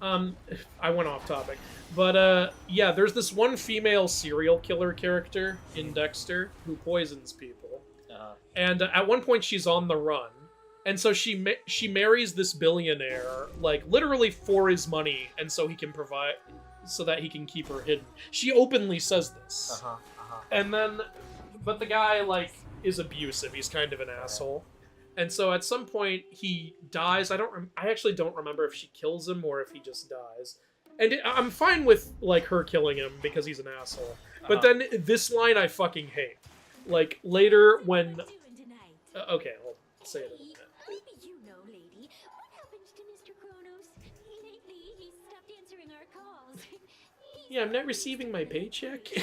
I went off topic. But, yeah, there's this one female serial killer character in Dexter who poisons people. And at one point she's on the run. And so she marries this billionaire, like, literally for his money, and so he can provide, so that he can keep her hidden. She openly says this. And then, but the guy, like, is abusive. He's kind of an asshole. And so at some point he dies. I actually don't remember if she kills him or if he just dies. And I'm fine with, like, her killing him because he's an asshole. But then this line I fucking hate. Like, later when... okay, I'll say it in a minute. You know, lady, what happened to Mr. Kronos? Lately, he's stopped answering our calls. Yeah, I'm not receiving my paycheck. You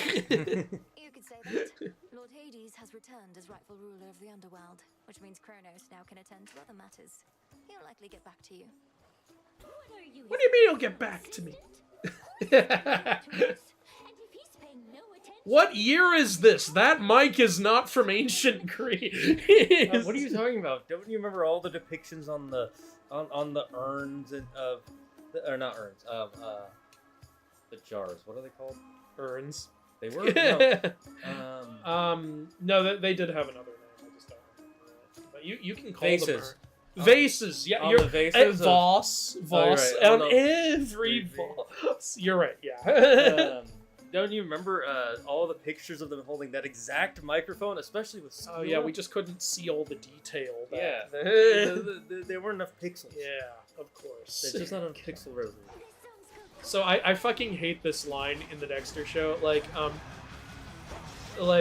could say that. Lord Hades has returned as rightful ruler of the Underworld, which means Kronos now can attend to other matters. He'll likely get back to you. What do you mean he'll get back to me? What year is this? That mic is not from ancient Greece. What are you talking about? Don't you remember all the depictions on the urns and or not urns the jars? What are they called? Urns. They were no. No, they did have another name. I just don't remember it. But you can call Vases. them vases. Yeah, you're the vases Voss. Right. On every Voss. You're right. Yeah. Don't you remember all the pictures of them holding that exact microphone, especially with Scylla? Oh yeah, we just couldn't see all the detail. Yeah, there weren't enough pixels. Yeah, of course. There's just not enough pixel resolution. So I fucking hate this line in the Dexter show. Like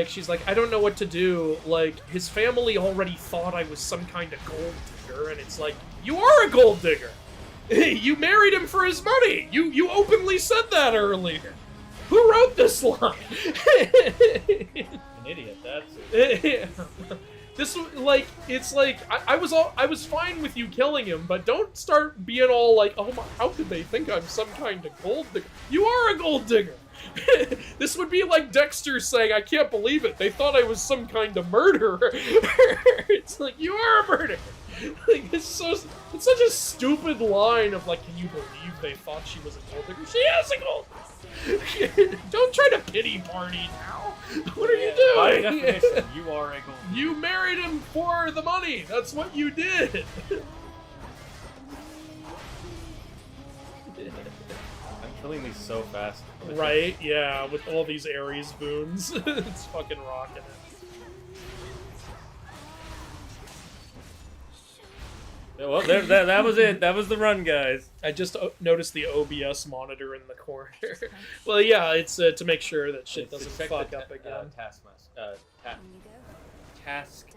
she's like, I don't know what to do. Like, his family already thought I was some kind of gold digger, and it's like, you are a gold digger. You married him for his money. You openly said that earlier. Who wrote this line? An idiot. That's it. This, like, it's like I was fine with you killing him, but don't start being all like, oh my, how could they think I'm some kind of gold digger? You are a gold digger. This would be like Dexter saying, I can't believe it. They thought I was some kind of murderer. It's like, you are a murderer. Like, it's such a stupid line of like, can you believe they thought she was a gold digger? She is a gold digger. Don't try to pity party now. What are you doing? By definition, you are a gold digger. You married him for the money. That's what you did. I'm killing these so fast. Right? Yeah, with all these Ares boons. It's fucking rocking it. Well, that was it. That was the run, guys. I just noticed the OBS monitor in the corner. Well, yeah, it's to make sure that shit doesn't fuck up again. Task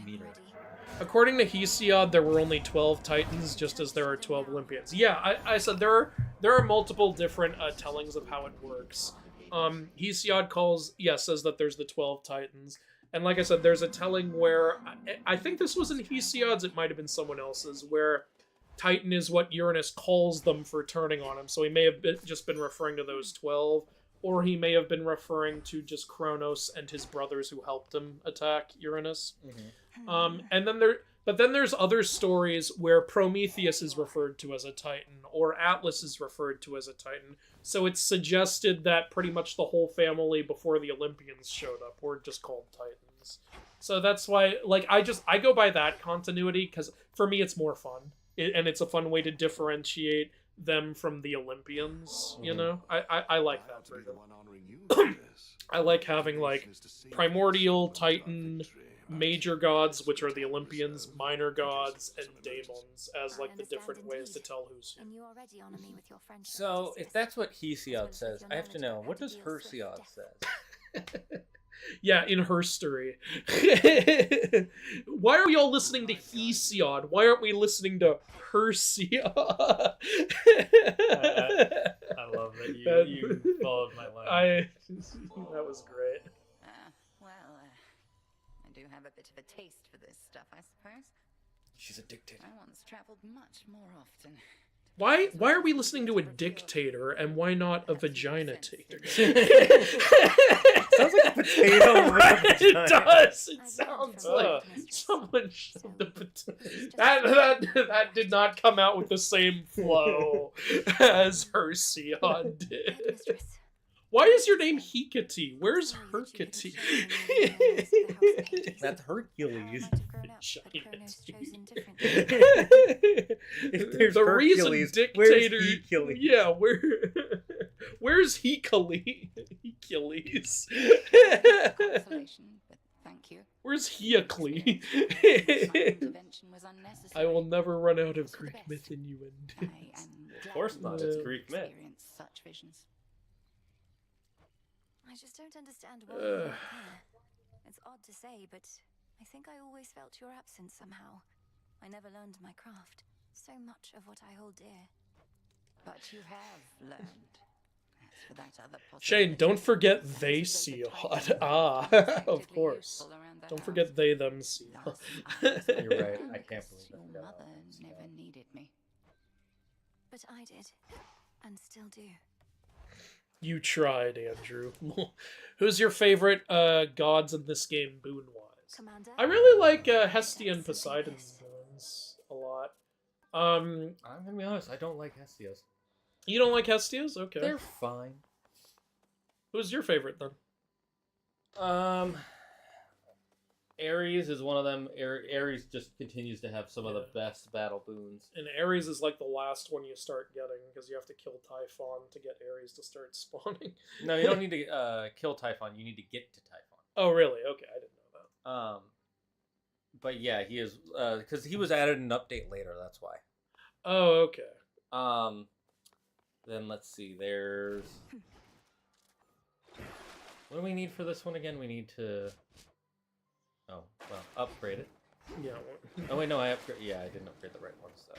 meter. According to Hesiod, there were only 12 Titans, just as there are 12 Olympians. Yeah, I said there are multiple different tellings of how it works. Hesiod says that there's the 12 Titans. And like I said, there's a telling where, I think this was in Hesiod's, it might have been someone else's, where Titan is what Uranus calls them for turning on him. So he may have just been referring to those 12, or he may have been referring to just Kronos and his brothers who helped him attack Uranus. Mm-hmm. But then there's other stories where Prometheus is referred to as a Titan, or Atlas is referred to as a Titan. So it's suggested that pretty much the whole family before the Olympians showed up were just called Titans. So that's why, like, I go by that continuity, because for me it's more fun. And it's a fun way to differentiate them from the Olympians, you know? I like that for them. I like having, like, primordial, Titan, major gods, which are the Olympians, minor gods, and daemons, as like the different ways to tell who's who. So, if that's what Hesiod says, I have to know, what does Hesiod say? Yeah, in herstory. Why are we all listening to Hesiod? Why aren't we listening to Hesiod? I love that you followed my line. That was great. I do have a bit of a taste for this stuff, I suppose. She's a dictator. I once traveled much more often. Why are we listening to a dictator, and why not a vagina-tator? Sounds like a potato. Right, it does. It sounds like someone shoved a potato. That did not come out with the same flow as Hesiod did. Why is your name Hecate? Where's Hercate? That's Hercules. The reason dictator. Yeah, where's Hercules? Hercules. Thank you. Where's Hercules? I will never run out of Greek myth innuendo. Of course not. It's Greek myth. Such visions. I just don't understand why you're not here. It's odd to say, but I think I always felt your absence somehow. I never learned my craft. So much of what I hold dear. But you have learned. As for that other Shane, don't forget they see odd. Ah, of course. Don't forget they them see. You're right. I can't believe that. Your mother never needed me. But I did, and still do. You tried, Andrew. Who's your favorite gods in this game, boon-wise? I really like Hestia and Poseidon's boons a lot. I'm gonna be honest, I don't like Hestia's. You don't like Hestia's? Okay. They're fine. Who's your favorite, then? Ares is one of them. Ares just continues to have some of the best battle boons. And Ares is like the last one you start getting, because you have to kill Typhon to get Ares to start spawning. No, you don't need to kill Typhon. You need to get to Typhon. Oh, really? Okay, I didn't know that. But yeah, he is, because he was added in an update later, that's why. Oh, okay. Then let's see, there's... What do we need for this one again? We need to... Oh, well, upgrade it. Yeah. Oh, wait, no, I upgrade... Yeah, I didn't upgrade the right one, so...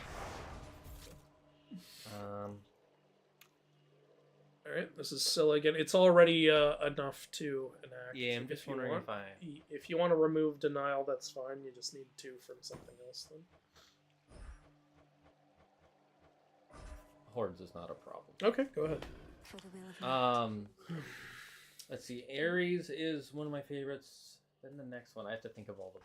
Alright, this is Scylla again. It's already enough to enact. Yeah, I'm just wondering if I... If you want to remove denial, that's fine. You just need 2 from something else, then. Hordes is not a problem. Okay, go ahead. Let's see, Ares is one of my favorites. Then the next one, I have to think of all the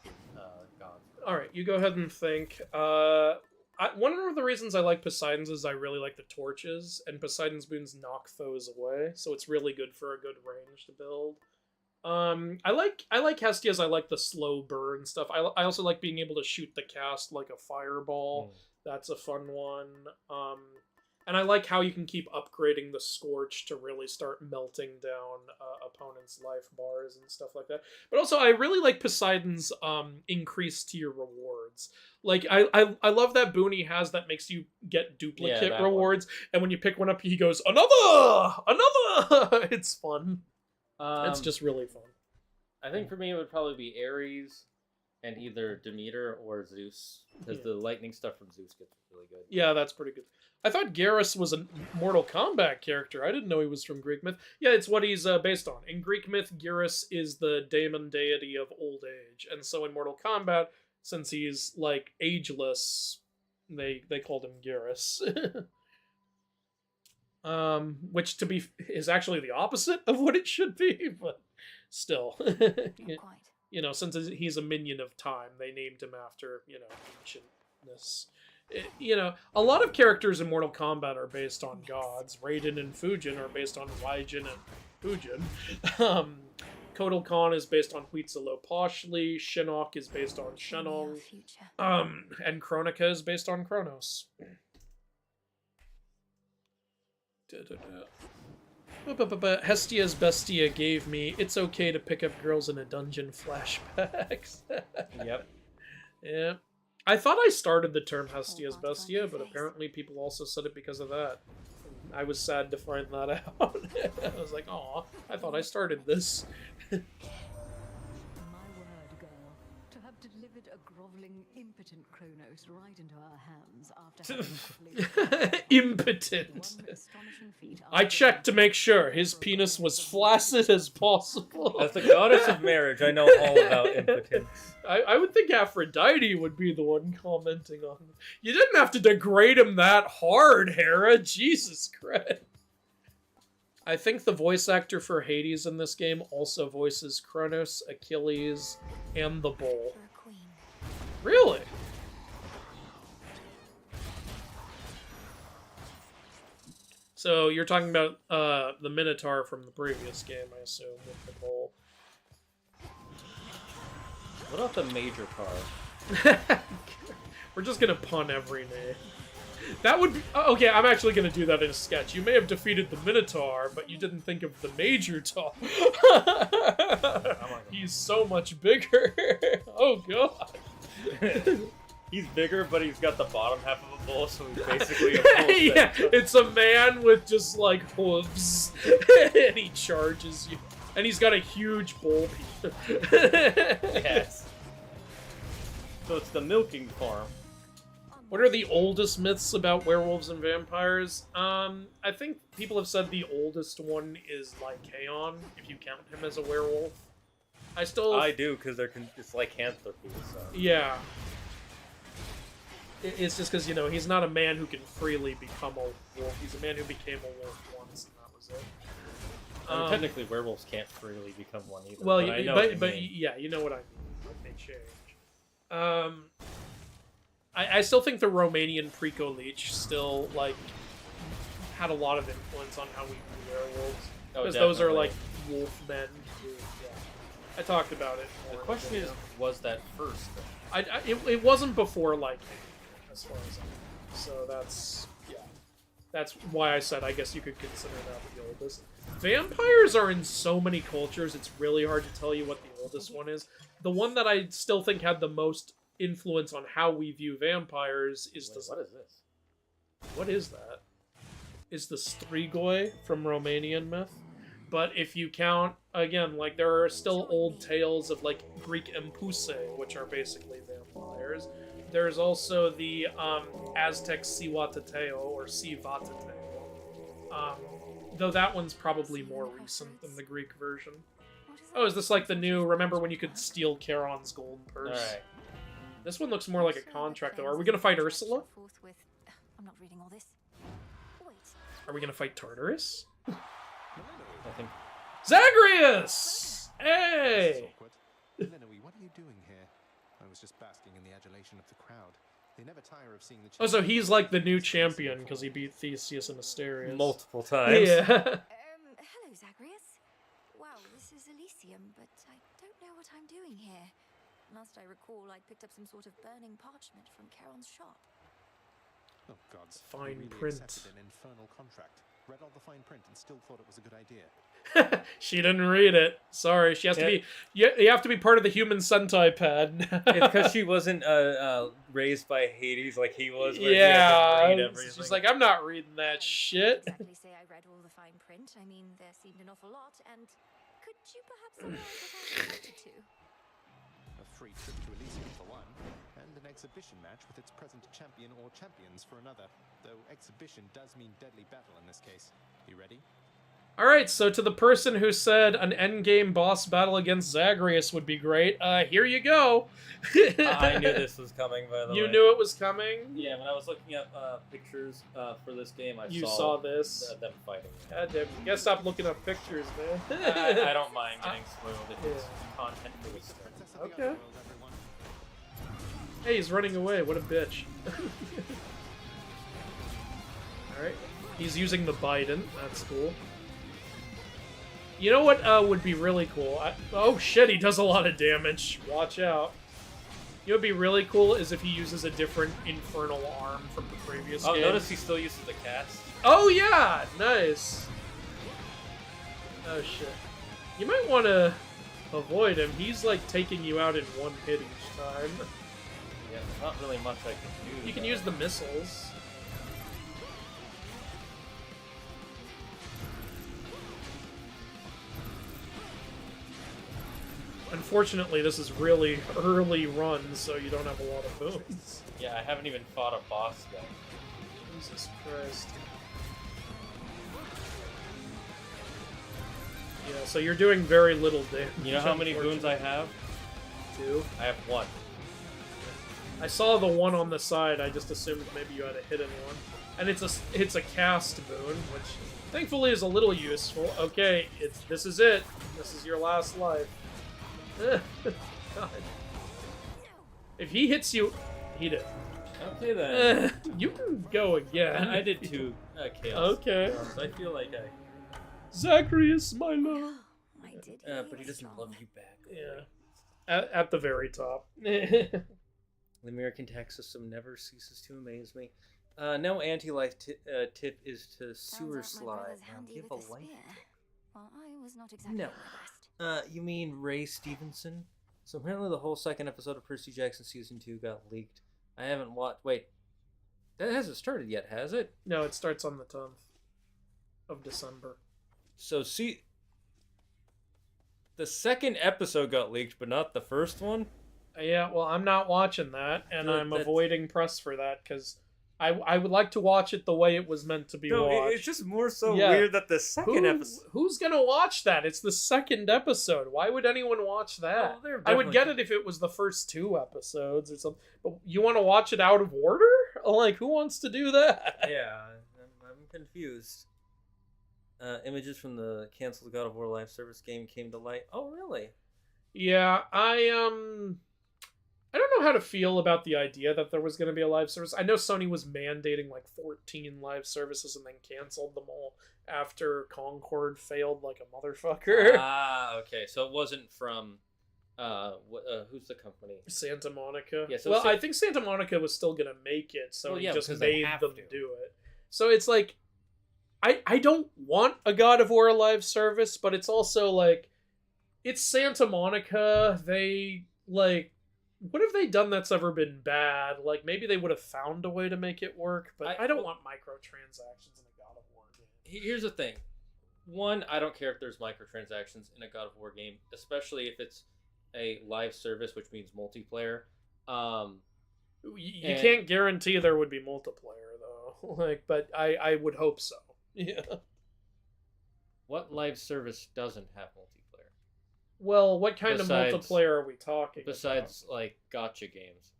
gods. Alright, you go ahead and think. One of the reasons I like Poseidon's is I really like the torches, and Poseidon's boons knock those away, so it's really good for a good range to build. I like Hestia's. I like the slow burn stuff. I also like being able to shoot the cast like a fireball. That's a fun one. And I like how you can keep upgrading the Scorch to really start melting down opponents' life bars and stuff like that. But also, I really like Poseidon's increase to your rewards. Like, I love that boon he has that makes you get duplicate rewards. And when you pick one up, he goes, another! Another! It's fun. It's just really fun. I think for me, it would probably be Ares and either Demeter or Zeus. Because the lightning stuff from Zeus gets really good. Yeah, that's pretty good. I thought Garrus was a Mortal Kombat character. I didn't know he was from Greek myth. Yeah, it's what he's based on. In Greek myth, Garrus is the daemon deity of old age. And so in Mortal Kombat, since he's, like, ageless, they called him Garrus. Which, is actually the opposite of what it should be, but still. You know, since he's a minion of time, they named him after, you know, ancientness. You know, a lot of characters in Mortal Kombat are based on gods. Raiden and Fujin are based on Raijin and Fujin. Kotal Khan is based on Huitzilopochtli. Shinnok is based on Shennong. And Kronika is based on Kronos. Hestia's Bestia gave me "It's okay to pick up girls in a dungeon" flashbacks. Yep. Yeah. I thought I started the term Hestia's Bestia, but apparently people also said it because of that. I was sad to find that out. I was like, aw, I thought I started this. My word, girl. To have delivered a groveling, impotent Kronos right into our hands after Impotent. I checked to make sure his penis was flaccid as possible. As the goddess of marriage, I know all about impotence. I would think Aphrodite would be the one commenting on it. You didn't have to degrade him that hard, Hera. Jesus Christ. I think the voice actor for Hades in this game also voices Kronos, Achilles, and the Bull. Really? So you're talking about the Minotaur from the previous game, I assume, with the bowl. What about the major car? We're just gonna pun every name. That would be... Okay, I'm actually gonna do that in a sketch. You may have defeated the Minotaur, but you didn't think of the Major Tar. He's so much bigger. Oh, God. He's bigger, but he's got the bottom half of a bull, so he's basically a bull. Yeah, it's a man with just, like, hooves. And he charges you. And he's got a huge bull piece. Yes. So it's the milking farm. What are the oldest myths about werewolves and vampires? I think people have said the oldest one is Lycaon, if you count him as a werewolf. I do, because it's lycanthropy, so... Yeah. It's just because, you know, he's not a man who can freely become a wolf. He's a man who became a wolf once, and that was it. I mean, technically, werewolves can't freely become one either. Well, but I know what you mean. yeah, you know what I mean. Like, they change. I still think the Romanian Preco Leech still, like, had a lot of influence on how we view werewolves. Because those are, like, wolf men who, yeah. I talked about it more. The question is, was that first? It wasn't before, like, as far as I know. So that's, yeah. That's why I said I guess you could consider that the oldest. Vampires are in so many cultures, it's really hard to tell you what the oldest one is. The one that I still think had the most influence on how we view vampires is the... What is this? What is that? Is the Strigoi from Romanian myth. But if you count, again, like, there are still old tales of, like, Greek Empuse, which are basically vampires. There's also the Aztec Cihuateteo, or Cihuateteo. Though that one's probably more recent than the Greek version. Oh, is this like the new... Remember when you could steal Charon's gold purse? Alright. This one looks more like a contract, though. Are we gonna fight Ursula? I'm not reading all this. Wait. Are we gonna fight Tartarus? I think... Zagreus! Hey! Lenoi, what are you doing here? I was just basking in the adulation of the crowd. They never tire of seeing the... Oh, so he's like the new champion because he beat Theseus and Asterius. Multiple times. Yeah. Hello, Zagreus. Wow, this is Elysium, but I don't know what I'm doing here. Last I recall, I picked up some sort of burning parchment from Charon's shop. Oh, gods. Fine You really print. accepted an infernal contract. Read all the fine print and still thought it was a good idea. She didn't read it. Sorry, she has to be... You have to be part of the human Sentai pad. It's because she wasn't raised by Hades like he was. Where Yeah, he had to read everything. she's like, I'm not reading that shit. Exactly say I read all the fine print. I mean, there seemed an awful lot, and could you perhaps summarize what I wanted to? A free trip to Elysium for one, and an exhibition match with its present champion or champions for another. Though exhibition does mean deadly battle in this case. You ready? Alright, so to the person who said an endgame boss battle against Zagreus would be great, here you go. I knew this was coming, by the way. You knew it was coming? Yeah, when I was looking up pictures for this game, I You saw saw this? them fighting. God damn, you gotta stop looking up pictures, man. I don't mind getting spoiled if it's Yeah. content for the stream. Okay. Hey, he's running away. What a bitch. Alright. He's using the Biden. That's cool. You know what would be really cool? Oh shit, he does a lot of damage. Watch out. You know what would be really cool is if he uses a different infernal arm from the previous game. Notice he still uses the cast. Oh yeah! Nice. Oh shit. You might want to avoid him. He's like taking you out in one hit each time. Yeah, there's not really much I can do. You can use the missiles. Unfortunately, this is really early run, so you don't have a lot of boons. Yeah, I haven't even fought a boss yet. Jesus Christ. Yeah, so you're doing very little damage. You know how many boons I have? 2. I have 1. I saw the one on the side, I just assumed maybe you had a hidden one. And it's a cast boon, which thankfully is a little useful. Okay, this is it. This is your last life. God. If he hits you, he did. Okay then. You can go again. I did 2. Chaos. Okay. So I feel like Zacharias, my love. but he doesn't love you back. Yeah. At the very top. The American tax system never ceases to amaze me. No anti-life tip is to sewer slide. Now give a life tip. Well, I was not exactly No. my best. You mean Ray Stevenson? So apparently the whole second episode of Percy Jackson Season 2 got leaked. I haven't watched... Wait. That hasn't started yet, has it? No, it starts on the 10th of December. So see... The second episode got leaked, but not the first one? Yeah, well, I'm not watching that, and No, I'm that's- avoiding press for that, because I would like to watch it the way it was meant to be watched. It's just more so Yeah. weird that the second episode... Who's gonna watch that? It's the second episode. Why would anyone watch that? Oh, they're I would definitely- get it if it was the first 2 episodes or something. But you want to watch it out of order? Like, who wants to do that? Yeah, I'm confused. Images from the canceled God of War live service game came to light. Oh, really? Yeah, I don't know how to feel about the idea that there was going to be a live service. I know Sony was mandating like 14 live services and then canceled them all after Concord failed like a motherfucker. Ah, okay. So it wasn't from who's the company? Santa Monica. Yeah, so well, I think Santa Monica was still going to make it, so Well, he yeah, just because they made have them to. do it. So it's like I don't want a God of War live service, but it's also like it's Santa Monica. They like what have they done that's ever been bad? Like maybe they would have found a way to make it work, but I don't want microtransactions in a God of War game. Here's the thing. One, I don't care if there's microtransactions in a God of War game, especially if it's a live service, which means multiplayer. You can't guarantee there would be multiplayer though. Like, but I would hope so. Yeah. What live service doesn't have multiplayer? Well, what kind of multiplayer are we talking besides like gotcha games?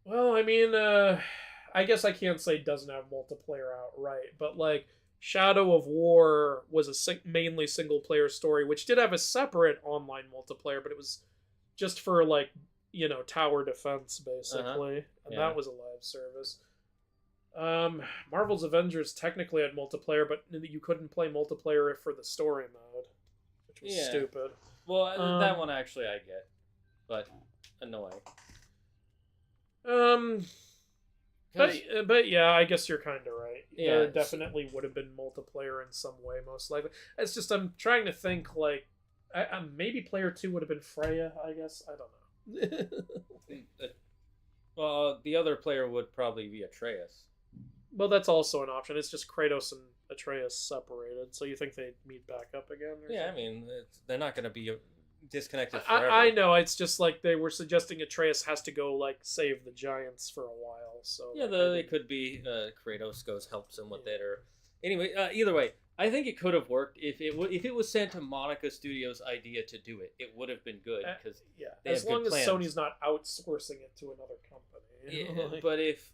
Well, I mean, I guess I can't say it doesn't have multiplayer outright, but like Shadow of War was a mainly single player story, which did have a separate online multiplayer, but it was just for like, you know, tower defense basically, and Yeah. that was a live service. Marvel's Avengers technically had multiplayer, but you couldn't play multiplayer for the story mode, which was stupid. Well, that one actually I get, but annoying. But yeah, I guess you're kind of right. Yeah, There definitely would have been multiplayer in some way, most likely. It's just I'm trying to think like, maybe player 2 would have been Freya. I guess I don't know. Well, the other player would probably be Atreus. Well, that's also an option. It's just Kratos and Atreus separated, so you think they'd meet back up again? Or Yeah, something? I mean, they're not going to be disconnected forever. I know. It's just like they were suggesting Atreus has to go like save the giants for a while. So Yeah, they could be Kratos goes helps him with it, or anyway. Either way, I think it could have worked if it was Santa Monica Studios' idea to do it. It would have been good because as long as Sony's not outsourcing it to another company. Yeah, but if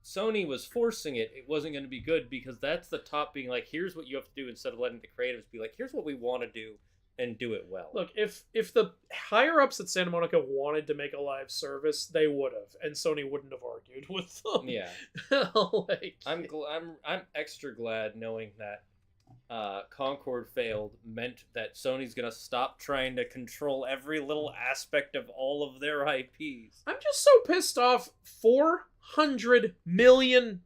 Sony was forcing it, it wasn't going to be good because that's the top being like, here's what you have to do instead of letting the creatives be like, here's what we want to do and do it well. Look, if the higher ups at Santa Monica wanted to make a live service, they would have, and Sony wouldn't have argued with them. Yeah, like, I'm extra glad knowing that Concord failed meant that Sony's gonna stop trying to control every little aspect of all of their IPs. I'm just so pissed off. $400 million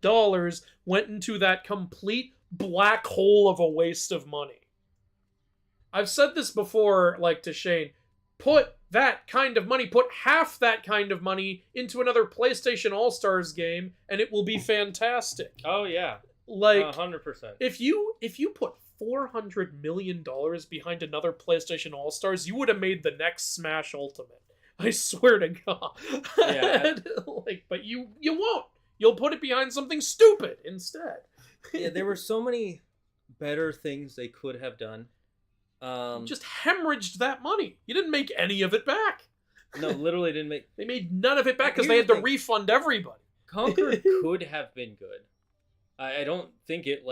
went into that complete black hole of a waste of money. I've said this before, like to Shane, put that kind of money, put half that kind of money into another PlayStation All-Stars game, and it will be fantastic. Oh yeah, like 100%. If you put $400 million behind another PlayStation All-Stars, you would have made the next Smash Ultimate. I swear to God. Yeah. Like, but you won't. You'll put it behind something stupid instead. Yeah, there were so many better things they could have done. Just hemorrhaged that money. You didn't make any of it back. No, literally didn't make. They made none of it back because Here's they had the to thing. refund everybody. Conquer could have been good. I don't think it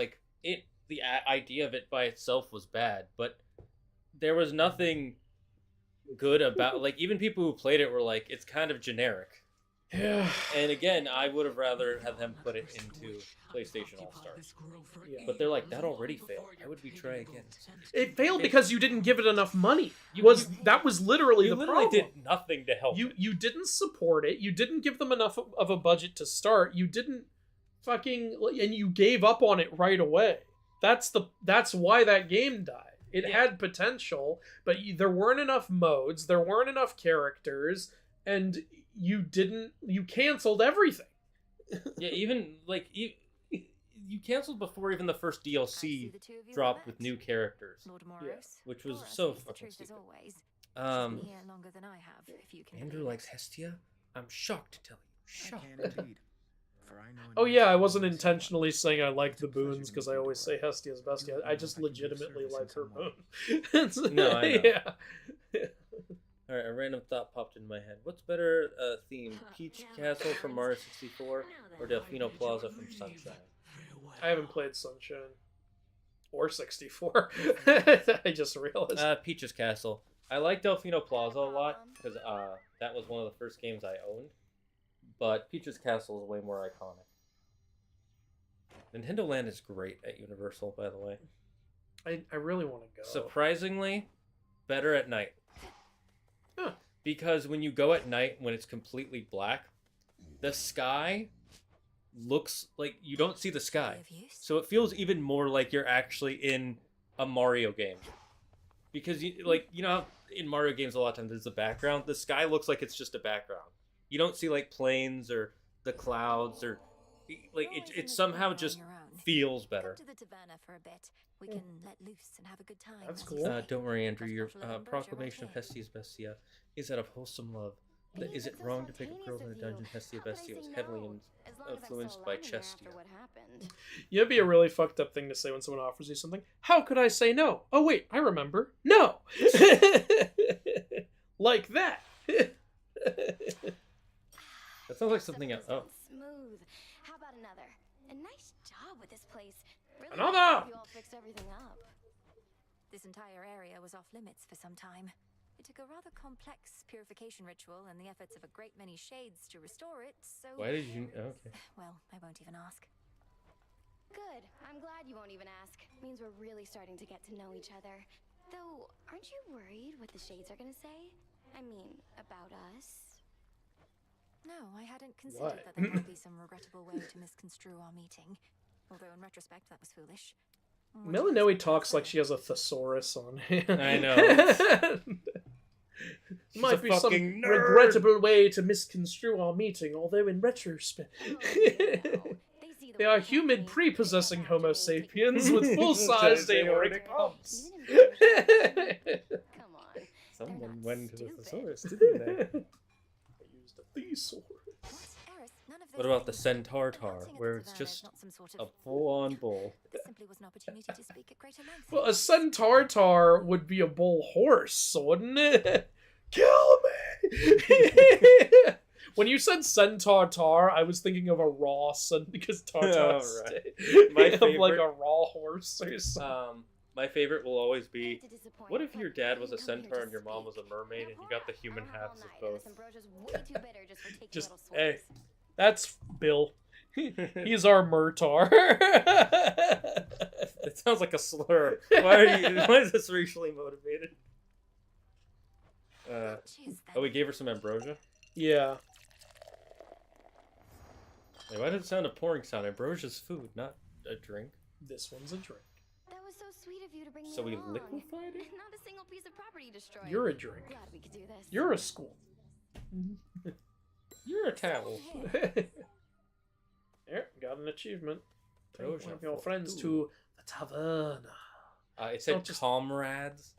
the idea of it by itself was bad, but there was nothing good about even people who played it were like, it's kind of generic. Yeah. And again, I would have rather had them put it into PlayStation All Stars. Yeah. But they're like, that already failed. Why would we try again? It failed because you didn't give it enough money. That was literally the problem. You did nothing to help. You didn't support it. You didn't give them enough of a budget to start. You didn't and you gave up on it right away. That's why that game died. It had potential, but there weren't enough modes. There weren't enough characters, and you canceled everything. Yeah, even like you canceled before even the first DLC dropped with new characters, which was so fucking stupid. Andrew likes Hestia. I'm shocked to tell you. Shocked. Oh yeah, I wasn't intentionally saying I like the boons because I always say Hestia's Bestia. I just legitimately like her boon. No, I know. Yeah. Alright, a random thought popped in my head. What's better theme? Peach Castle from Mario 64 or Delfino Plaza from Sunshine? I haven't played Sunshine. Or 64. I just realized. Peach's Castle. I like Delfino Plaza a lot because that was one of the first games I owned. But Peach's Castle is way more iconic. Nintendo Land is great at Universal, by the way. I really want to go. Surprisingly, better at night. Huh. Because when you go at night, when it's completely black, the sky looks like you don't see the sky. So it feels even more like you're actually in a Mario game. Because in Mario games a lot of times there's the background. The sky looks like it's just a background. You don't see like planes or the clouds or like it somehow just feels better. We can let loose and have a good time. That's cool. Don't worry, Andrew. Your proclamation of Hestia's Bestia is out of wholesome love. Is it wrong to pick a girl in the dungeon? Hestia Bestia was heavily influenced by Chestia. Yeah, it'd be a really fucked up thing to say when someone offers you something. How could I say no? Oh wait, I remember. No. Like that. That sounds like something else. Oh. Smooth. How about another? A nice job with this place. Really Another! You all fixed everything up. This entire area was off limits for some time. It took a rather complex purification ritual and the efforts of a great many shades to restore it, so... Why did you... Oh, okay. Well, I won't even ask. Good. I'm glad you won't even ask. Means we're really starting to get to know each other. Though, aren't you worried what the shades are gonna say? I mean, about us? No, I hadn't considered that there might be some regrettable way to misconstrue our meeting. Although in retrospect, that was foolish. Melanoe talks like she has a thesaurus on hand. I know. Might be some regrettable way to misconstrue our meeting, although in retrospect... They are human pre-possessing Homo sapiens with full-sized aortic pumps. Come on. Someone went into the thesaurus, didn't they? I used a thesaurus. What about the Centaur-tar, where it's just a full-on bull? Well, a Centaur-tar would be a bull horse, wouldn't it? Kill me! When you said Centaur-tar, I was thinking of a raw because tartar My favorite, like a raw horse or something. My favorite will always be, what if your dad was a centaur and your mom was a mermaid and you got the human halves of both? Hey, that's Bill. He's our Murtar. It sounds like a slur. Why is this racially motivated? Oh, we gave her some ambrosia? Yeah. Wait, why did it sound a pouring sound? Ambrosia's food, not a drink. This one's a drink. That was so sweet of you to bring me So we along. liquefied it? Not a single piece of property destroyed. You're a drink. Glad we could do this. You're a school. You're a towel. There, got an achievement. Take Ambrosia one of your for friends two. to the tavern. It said comrades.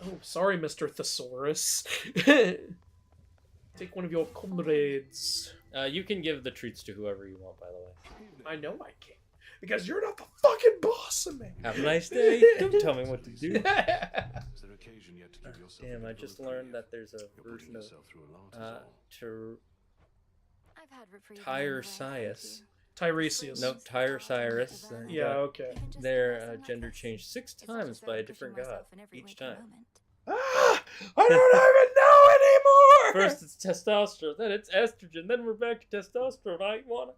Oh, sorry, Mr. Thesaurus. Take one of your comrades. You can give the treats to whoever you want, by the way. I know I can. Because you're not the fucking boss of me. Have a nice day. Don't tell me what to do. Is there occasion yet to give yourself Damn, I just learned that there's a version of Tiresias. Tiresias. Nope, Tiresias. Yeah, okay. Their gender changed 6 times by a different god each time. Ah! I don't even know anymore. First it's testosterone, then it's estrogen, then we're back to testosterone. I want to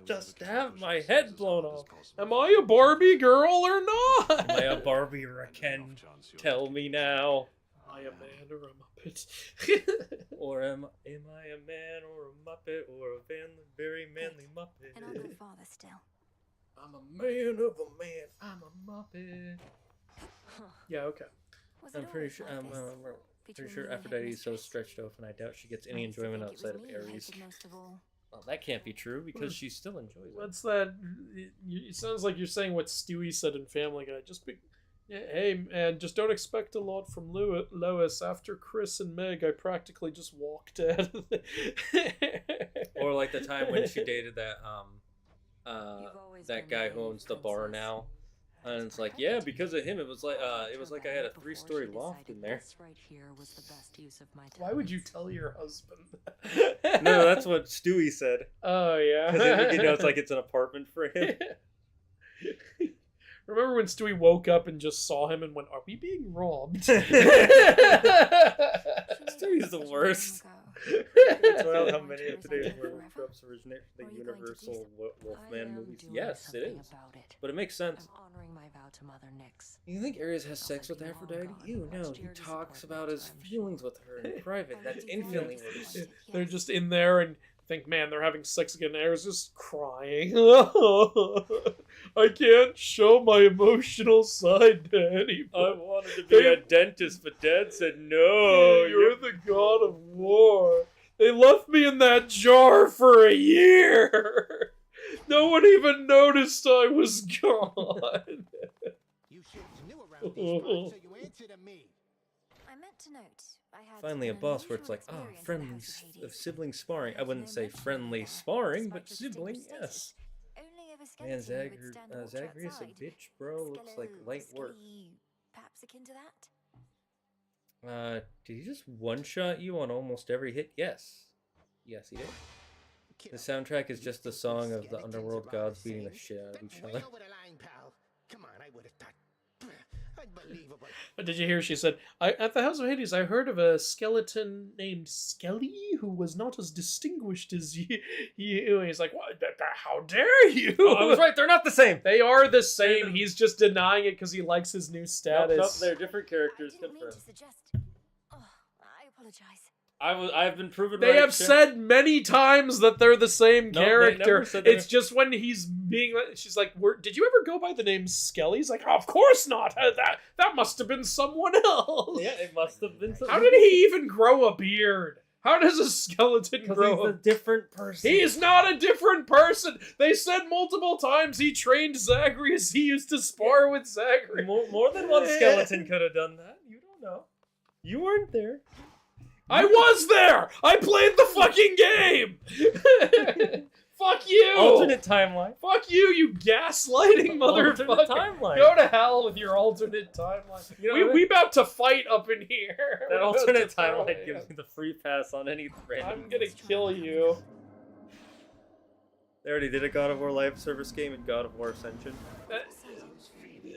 just have my head blown off. Am I a Barbie girl or not? Am I a Barbie or a Ken? Tell me now. Am I a man or a Muppet? Or am I a man or a Muppet or a very manly Muppet? And I'll go farther still. I'm a man of a man. I'm a Muppet. Yeah, okay. I'm pretty sure. Pretty sure Aphrodite is so stretched open. I doubt she gets any enjoyment outside of Ares. Well, that can't be true because she still enjoys it. What's that? It sounds like you're saying what Stewie said in Family Guy. Hey, man, just don't expect a lot from Lois. After Chris and Meg, I practically just walked out of it. Or like the time when she dated that that guy who owns the bar now. And it's like, yeah, because of him, it was like I had a 3-story loft in there. Why would you tell your husband? No, that's what Stewie said. Oh yeah, because it's like it's an apartment for him. Remember when Stewie woke up and just saw him and went, "Are we being robbed?" Stewie's the worst. That's how many of today's werewolf tropes originate from the Universal Wolfman movies. Yes, it is. But it makes sense. You think Ares has sex with Aphrodite? You know, he talks about his feelings with her in private. That's infinitely worse. They're just in there and think, man, they're having sex again. Ares is crying. I can't show my emotional side to anybody. I wanted to be a dentist, but Dad said no. You're the god of war. They left me in that jar for a year. No one even noticed I was gone. You knew around these parts, so you answer to me. I meant to note. Finally, a boss where it's like, oh, friendly sibling sparring. I wouldn't say friendly sparring, but sibling, yes. Man, Zagreus a bitch, bro. Looks like light work. Perhaps akin to that? Did he just one-shot you on almost every hit? Yes. Yes, he did. The soundtrack is just the song of the Underworld gods beating the shit out of each other. Come on, I would have thought. Unbelievable. Did you hear she said, at the House of Hades, I heard of a skeleton named Skelly who was not as distinguished as you. And he's like, what? How dare you? Oh, I was right, they're not the same. They are the same. He's just denying it because he likes his new status. Nope, they're different characters. I didn't mean to suggest. Oh, I apologize. I've been proven They right. have said many times that they're the same character. It's just when he's being. She's like, "Did you ever go by the name Skelly?" He's like, oh, "Of course not. That must have been someone else." Yeah, it must have been. How did he even grow a beard? How does a skeleton grow? He's a different person. He's not a different person. They said multiple times he trained Zagreus. He used to spar with Zagreus. More than one skeleton could have done that. You don't know. You weren't there. I was there! I played the fucking game! Fuck you! Alternate timeline. Fuck you gaslighting motherfucker! Alternate timeline. Go to hell with your alternate timeline. You know we about to fight up in here. That alternate timeline gives me the free pass on any random. I'm gonna kill you. They already did a God of War live service game in God of War Ascension.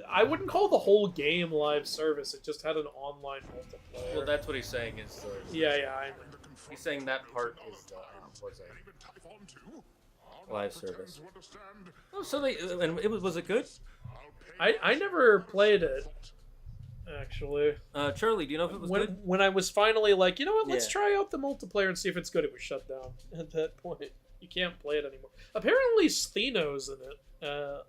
I wouldn't call the whole game live service. It just had an online multiplayer. Well, that's what he's saying is. Yeah. He's saying that part is was a live service. Oh, so and it was it good? I never played it. Actually, Charlie, do you know if it was good? When I was finally like, you know what, let's try out the multiplayer and see if it's good, it was shut down at that point. You can't play it anymore. Apparently, Stheno's in it.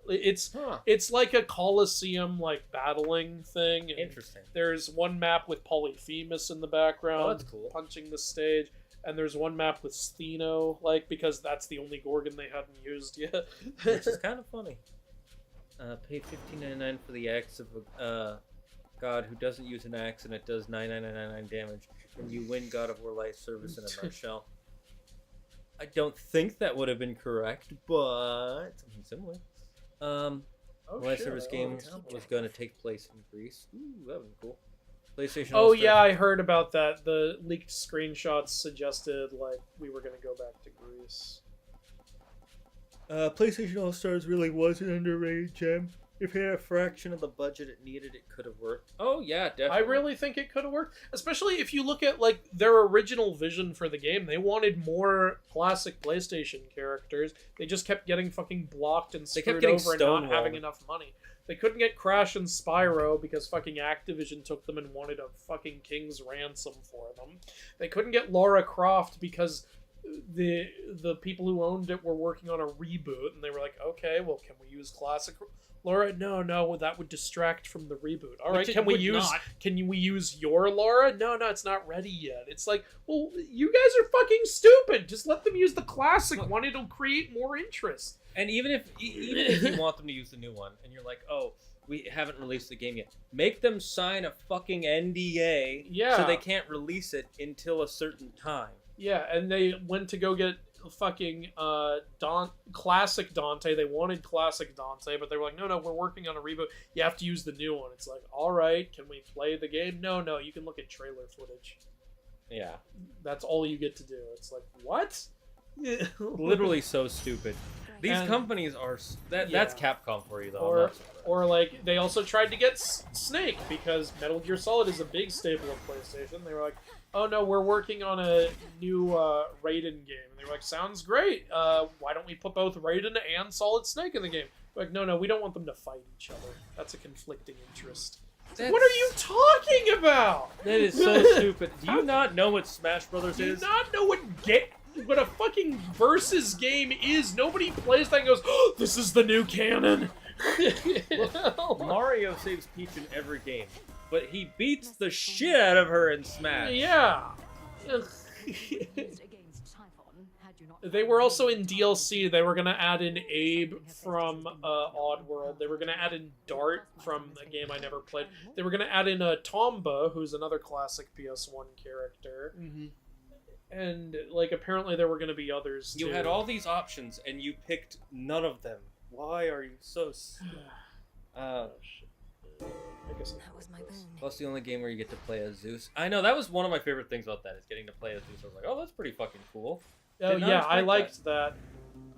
It's like a Colosseum like battling thing. Interesting. There's one map with Polyphemus in the background, oh, that's cool, punching the stage, and there's one map with Stheno, because that's the only Gorgon they hadn't used yet. Which is kind of funny. Pay $15.99 for the axe of a god who doesn't use an axe and it does 99999 damage, and you win God of War live service in a nutshell. I don't think that would have been correct, but something similar. Live service game was going to take place in Greece. Ooh, that would be cool. PlayStation. Oh yeah, I heard about that. The leaked screenshots suggested we were going to go back to Greece. PlayStation All Stars really was an underrated gem. If it had a fraction of the budget it needed, it could have worked. Oh yeah, definitely. I really think it could have worked, especially if you look at like their original vision for the game. They wanted more classic PlayStation characters. They just kept getting fucking blocked and screwed over and not having enough money. They couldn't get Crash and Spyro because fucking Activision took them and wanted a fucking king's ransom for them. They couldn't get Lara Croft because the people who owned it were working on a reboot, and they were like, okay, well, can we use classic Laura? No, that would distract from the reboot. All right, can we use your Laura? No, it's not ready yet. It's like, well, you guys are fucking stupid. Just let them use the classic one. It'll create more interest. And even if you want them to use the new one, and you're like, oh, we haven't released the game yet, make them sign a fucking NDA so they can't release it until a certain time. Yeah, and they went to go get fucking classic Dante. They wanted classic Dante, but they were like, no, we're working on a reboot. You have to use the new one. It's like, all right, can we play the game? No, you can look at trailer footage. Yeah. That's all you get to do. It's like, what? Literally so stupid. These companies are... That's Capcom for you, though. Or like, they also tried to get Snake, because Metal Gear Solid is a big staple of PlayStation. They were like, oh no, we're working on a new Raiden game. And they were like, sounds great. Why don't we put both Raiden and Solid Snake in the game? We're like, no, we don't want them to fight each other. That's a conflicting interest. What are you talking about? That is so stupid. Do you not know what Smash Brothers is? Do you not know what a fucking versus game is? Nobody plays that and goes, oh, this is the new canon. Look, Mario saves Peach in every game, but he beats the shit out of her in Smash. Yeah. They were also in DLC. They were going to add in Abe from Oddworld. They were going to add in Dart from a game I never played. They were going to add in Tomba, who's another classic PS1 character. Mm-hmm. And, like, apparently there were going to be others, too. You had all these options, and you picked none of them. Why are you so... I guess that was my boon. Plus the only game where you get to play as Zeus. I know, that was one of my favorite things about that, is getting to play as Zeus. I was like, oh, that's pretty fucking cool. Oh, yeah, I liked that.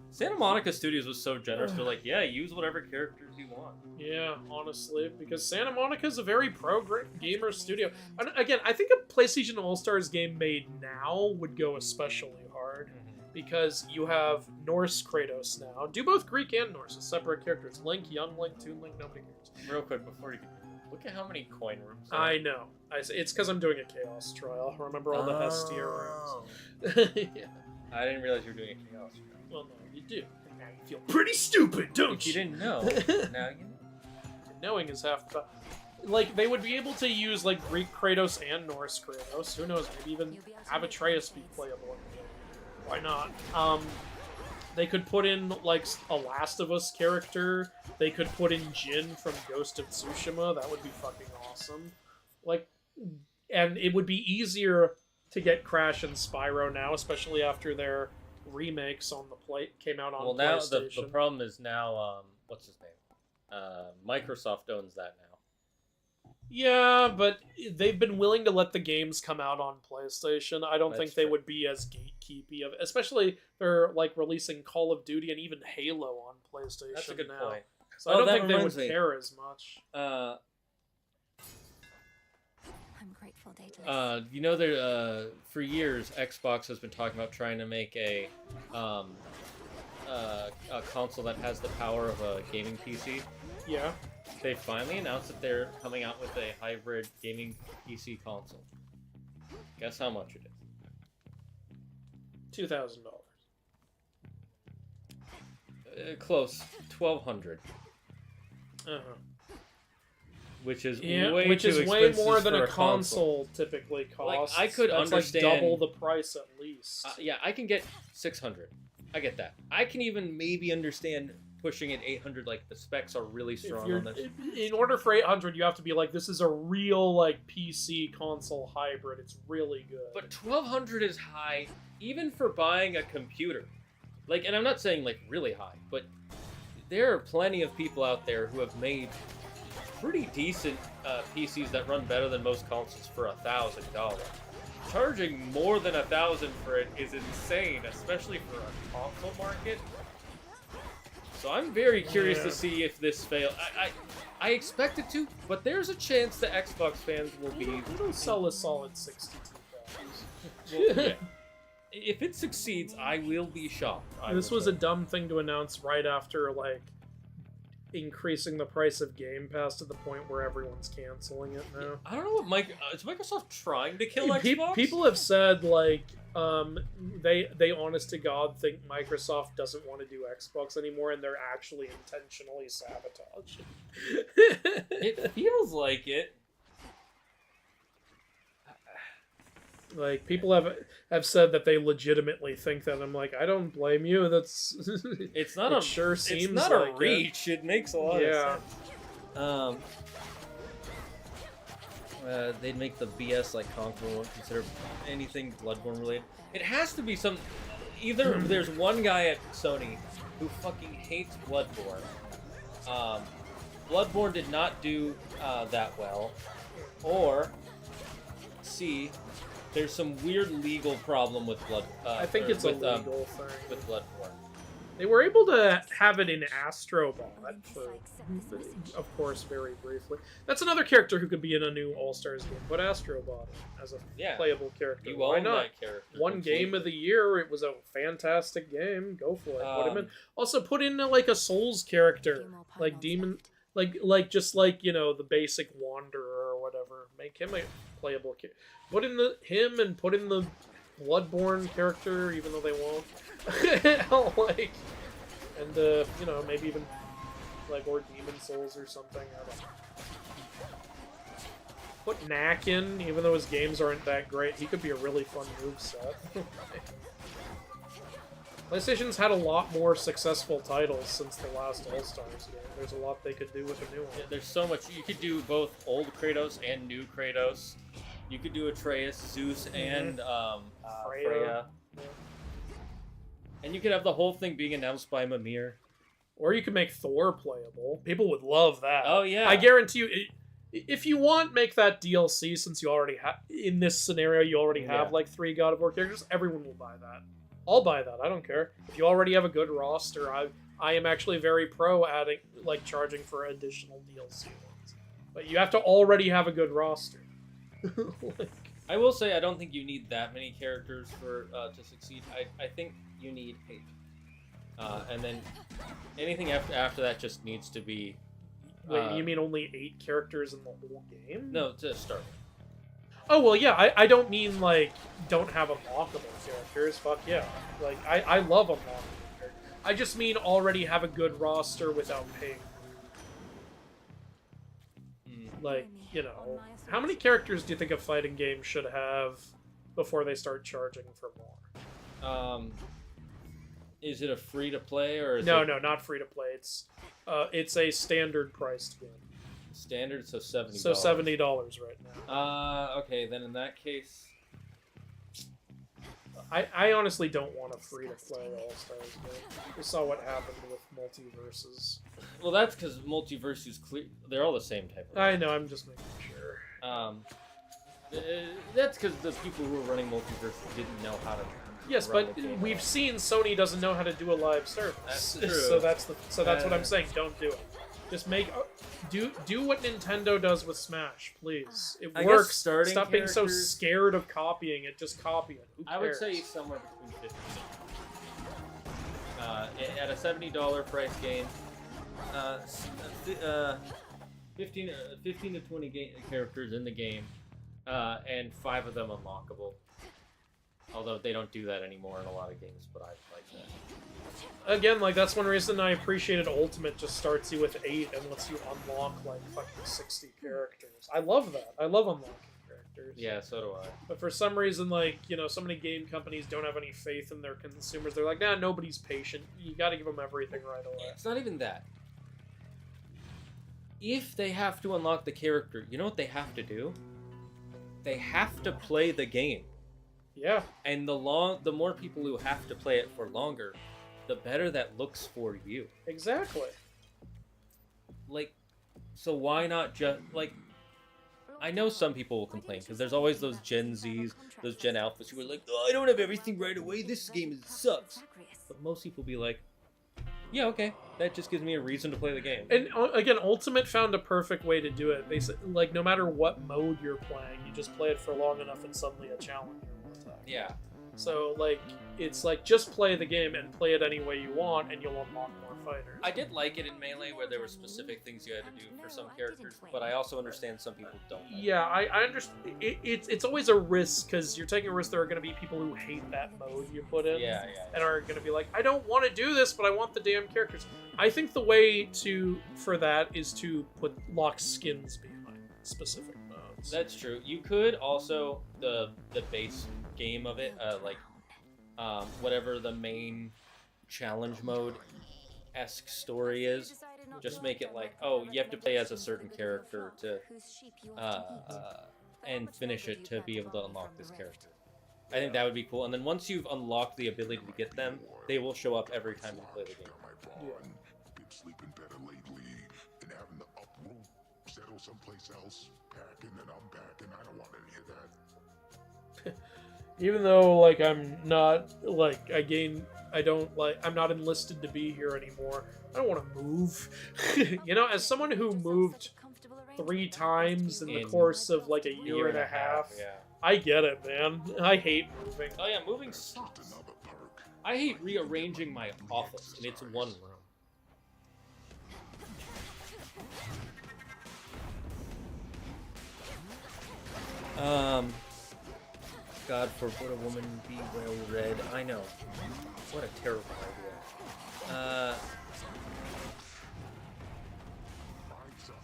Santa Monica Studios was so generous. They're like, yeah, use whatever characters you want. Yeah, honestly, because Santa Monica is a very pro-gamer studio. And again, I think a PlayStation All-Stars game made now would go especially hard. Because you have Norse Kratos now. Do both Greek and Norse as separate characters. Link, Young Link, Toon Link, nobody cares. Real quick, before you look at how many coin rooms there are. I know. It's because I'm doing a Chaos trial. Remember all the Hestia rooms. Yeah. I didn't realize you were doing a Chaos trial. Well, no, you do. And now you feel pretty stupid, don't you? You didn't know. Now you know. Knowing is half the... Like, they would be able to use, like, Greek Kratos and Norse Kratos. Who knows? Maybe even have Atreus be playable. Why not? They could put in, like, a Last of Us character. They could put in Jin from Ghost of Tsushima. That would be fucking awesome. Like, and it would be easier to get Crash and Spyro now, especially after their remakes on the came out on PlayStation. Well, now the problem is now, what's his name? Microsoft owns that now. Yeah, but they've been willing to let the games come out on PlayStation. I don't think they would be as gatekeepy of, especially they're like releasing Call of Duty and even Halo on PlayStation. That's a good now. point. So I don't think they would care as much. I'm grateful, Daedalus. You know, there for years Xbox has been talking about trying to make a console that has the power of a gaming PC. Yeah. They finally announced that they're coming out with a hybrid gaming PC console. Guess how much it is? $2,000. Close. $1,200. Uh-huh. Which is way more than a console typically costs. Like, I could understand like double the price at least. Yeah, I can get $600. I get that. I can even maybe understand pushing it 800. Like, the specs are really strong on this. In order for 800, you have to be like, this is a real like PC console hybrid. It's really good. But 1200 is high, even for buying a computer. Like, and I'm not saying like really high, but there are plenty of people out there who have made pretty decent PCs that run better than most consoles for $1,000. Charging more than $1,000 for it is insane, especially for a console market. So I'm very curious Yeah. to see if this fails. I expect it to, but there's a chance the Xbox fans will be. It'll sell a solid 62 copies. Well, yeah. If it succeeds, I will be shocked. This was a dumb thing to announce right after, like, increasing the price of Game Pass to the point where everyone's canceling it now. I don't know what is Microsoft trying to kill Xbox? People have said, like, they honest to God think Microsoft doesn't want to do Xbox anymore, and they're actually intentionally sabotaging. It feels like it. Like, people have said that they legitimately think that. I'm like, I don't blame you. That's it's not it sure seems it's not like a reach. It makes a lot of sense. They'd make the BS like Conqueror won't consider anything Bloodborne related. It has to be some. Either there's one guy at Sony who fucking hates Bloodborne. Bloodborne did not do that well, or C. There's some weird legal problem with I think it's a legal thing with Bloodborne. They were able to have it in Astrobot for, of course, very briefly. That's another character who could be in a new All-Stars game. Put Astrobot in as a playable character. You Why own not? that character. One completely. game of the year. It was a fantastic game. Go for it. Put him in. Also, put in like a Souls character, like Demon, like just like, you know, the basic Wanderer or whatever. Make him a playable character. Put in him and put in the Bloodborne character, even though they won't. Like, and you know, maybe even like or Demon Souls or something. I don't know. Put Knack in, even though his games aren't that great. He could be a really fun moveset. PlayStation's had a lot more successful titles since the last All-Stars game. There's a lot they could do with a new one. Yeah, there's so much. You could do both old Kratos and new Kratos. You could do Atreus, Zeus, and Freya. Yeah. And you could have the whole thing being announced by Mimir. Or you could make Thor playable. People would love that. Oh, yeah. I guarantee you, if you want, make that DLC, since you already have, in this scenario, you already have like 3 God of War characters, everyone will buy that. I'll buy that, I don't care. If you already have a good roster, I am actually very pro adding, like, charging for additional DLC ones. But you have to already have a good roster. I will say I don't think you need that many characters for to succeed. I think you need 8. And then anything after that just needs to be... Wait, you mean only 8 characters in the whole game? No, to start. Oh, well, yeah, I don't mean, like, don't have unlockable characters. Fuck yeah. Like, I love unlockable characters. I just mean already have a good roster without paying. Like, you know, how many characters do you think a fighting game should have before they start charging for more? Is it a free-to-play, or is No, it... no, not free-to-play. It's a standard-priced game. Standard, so $70. So $70 right now. Okay, then in that case... I honestly don't want a free-to-play All-Stars game. We saw what happened with Multiverses. Well, that's because Multiverse is clear. They're all the same type of... I know, I'm just making sure. That's because the people who were running Multiverse didn't know how to... Yes, but we've seen Sony doesn't know how to do a live service. That's true. So that's what I'm saying. Don't do it. Just make do what Nintendo does with Smash, please. It I works. guess starting Stop being so characters- scared of copying it. Just copy it. Who cares? I would say somewhere between 50 at a $70 price game, 15 to 20 characters in the game, and 5 of them unlockable. Although they don't do that anymore in a lot of games, but I like that. Again, like, that's one reason I appreciated Ultimate just starts you with 8 and lets you unlock, like, fucking 60 characters. I love that. I love unlocking characters. Yeah, so do I. But for some reason, like, you know, so many game companies don't have any faith in their consumers. They're like, nah, nobody's patient. You gotta give them everything right away. It's not even that. If they have to unlock the character, you know what they have to do? They have to play the game. Yeah. And the more people who have to play it for longer, the better that looks for you. Exactly. Like, so why not just, like, I know some people will complain, because there's always those Gen Zs, those Gen Alphas who are like, oh, I don't have everything right away, this game sucks. But most people be like, Yeah, okay. That just gives me a reason to play the game. And again, Ultimate found a perfect way to do it. They said, like, no matter what mode you're playing, you just play it for long enough and suddenly a challenger will attack. Yeah. So, like, it's like, just play the game and play it any way you want, and you'll unlock more fighters. I did like it in Melee where there were specific things you had to do for some characters, but I also understand some people don't. Yeah, I understand. It's always a risk, because you're taking a risk. There are going to be people who hate that mode you put in. Yeah. And are going to be like, I don't want to do this, but I want the damn characters. I think the way for that is to lock skins behind specific modes. That's true. You could also, the base game of it, whatever the main challenge mode-esque story is, just make it like, oh, you have to play as a certain character to and finish it to be able to unlock this character. I think that would be cool. And then once you've unlocked the ability to get them, they will show up every time you play the game. Been sleeping better lately and having the uproot settle someplace else, packing and unpacking. I don't want any of that. Even though, like, I'm not, like, I'm not enlisted to be here anymore. I don't want to move. You know, as someone who moved 3 times in the course of, like, a year and a half, yeah. I get it, man. I hate moving. Oh yeah, moving sucks. I hate rearranging my office, and it's one room. God forbid a woman be well read. I know. What a terrible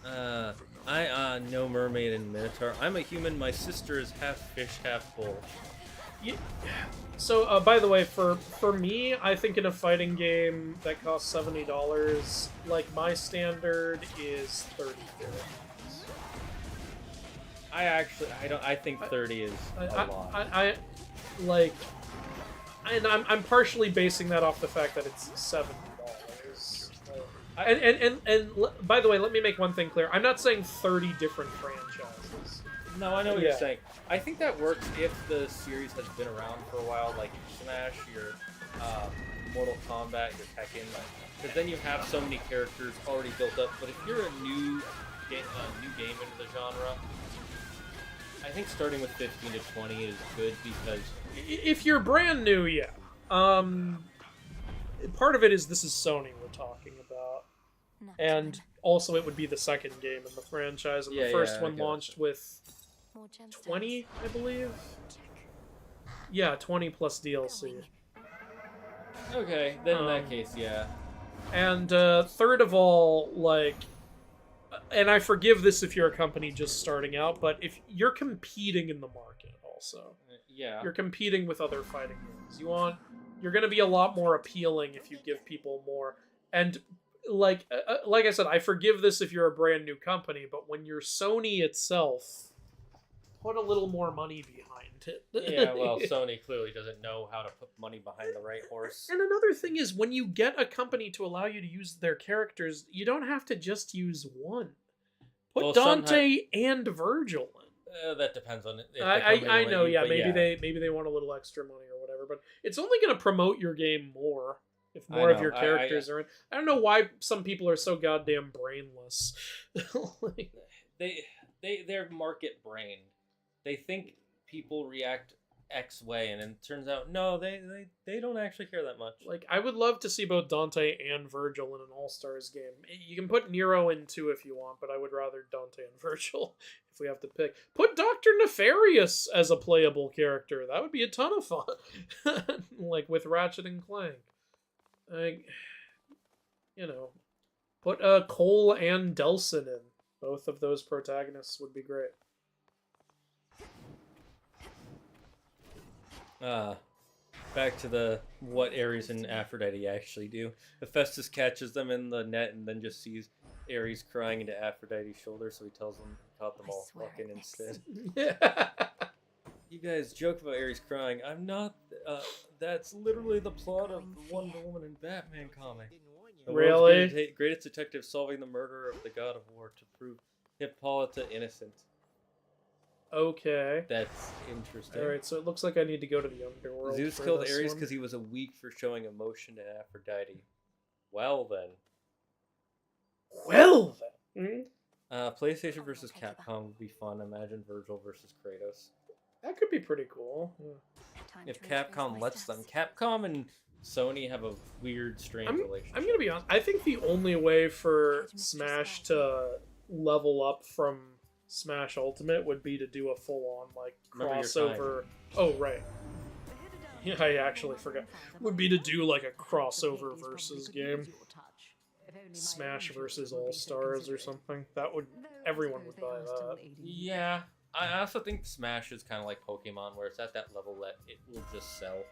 idea. No mermaid and minotaur. I'm a human. My sister is half fish, half bull. Yeah. So, by the way, for me, I think in a fighting game that costs $70, like, my standard is 30. I think 30 is a lot. I like, and I'm partially basing that off the fact that it's $70. And by the way, let me make one thing clear. I'm not saying 30 different franchises. No, I know what you're saying. I think that works if the series has been around for a while, like Smash, your Mortal Kombat, your Tekken, because then you have so many characters already built up. But if you're a new game into the genre, I think starting with 15 to 20 is good because if you're brand new, yeah. Part of it is this is Sony we're talking about, and also it would be the second game in the franchise, and the first one launched with 20, I believe. Yeah, 20 plus DLC. Okay, then in that case, yeah. And third of all, like, and I forgive this if you're a company just starting out, but if you're competing in the market also. Yeah. You're competing with other fighting games. You're going to be a lot more appealing if you give people more. And like I said, I forgive this if you're a brand new company, but when you're Sony itself, put a little more money behind it. Yeah, well, Sony clearly doesn't know how to put money behind the right horse. And another thing is, when you get a company to allow you to use their characters, you don't have to just use one. Put Dante and Virgil in. That depends on it. I know, yeah. Maybe they want a little extra money or whatever, but it's only going to promote your game more if more of your characters are in. I don't know why some people are so goddamn brainless. Like, they're market brained. They think people react X way, and then it turns out no, they don't actually care that much. Like, I would love to see both Dante and Virgil in an All-Stars game. You can put Nero in too if you want, but I would rather Dante and Virgil if we have to pick. Put Dr. Nefarious as a playable character. That would be a ton of fun. Like with Ratchet and Clank. Like, you know, put Cole and Delson in. Both of those protagonists would be great. Back to the what Ares and Aphrodite actually do. Hephaestus catches them in the net and then just sees Ares crying into Aphrodite's shoulder, so he tells them he caught them all fucking instead. You guys joke about Ares crying. I'm not. That's literally the plot of the Wonder Woman and Batman comic. The Really? Greatest detective solving the murder of the god of war to prove Hippolyta innocent. Okay. That's interesting. Alright, so it looks like I need to go to the Underworld. Zeus killed Ares because he was weak for showing emotion to Aphrodite. Well then. Well then. PlayStation versus Capcom would be fun. Imagine Virgil versus Kratos. That could be pretty cool. Yeah. If Capcom lets them. Capcom and Sony have a weird, strange relationship. I'm gonna be honest. I think the only way for Smash to level up from Smash Ultimate would be to do a full-on like crossover. Oh right. Yeah, I actually forgot. Would be to do like a crossover versus game. Smash versus All Stars or something. That would everyone would buy that. Yeah. I also think Smash is kind of like Pokemon, where it's at that level that it will just sell.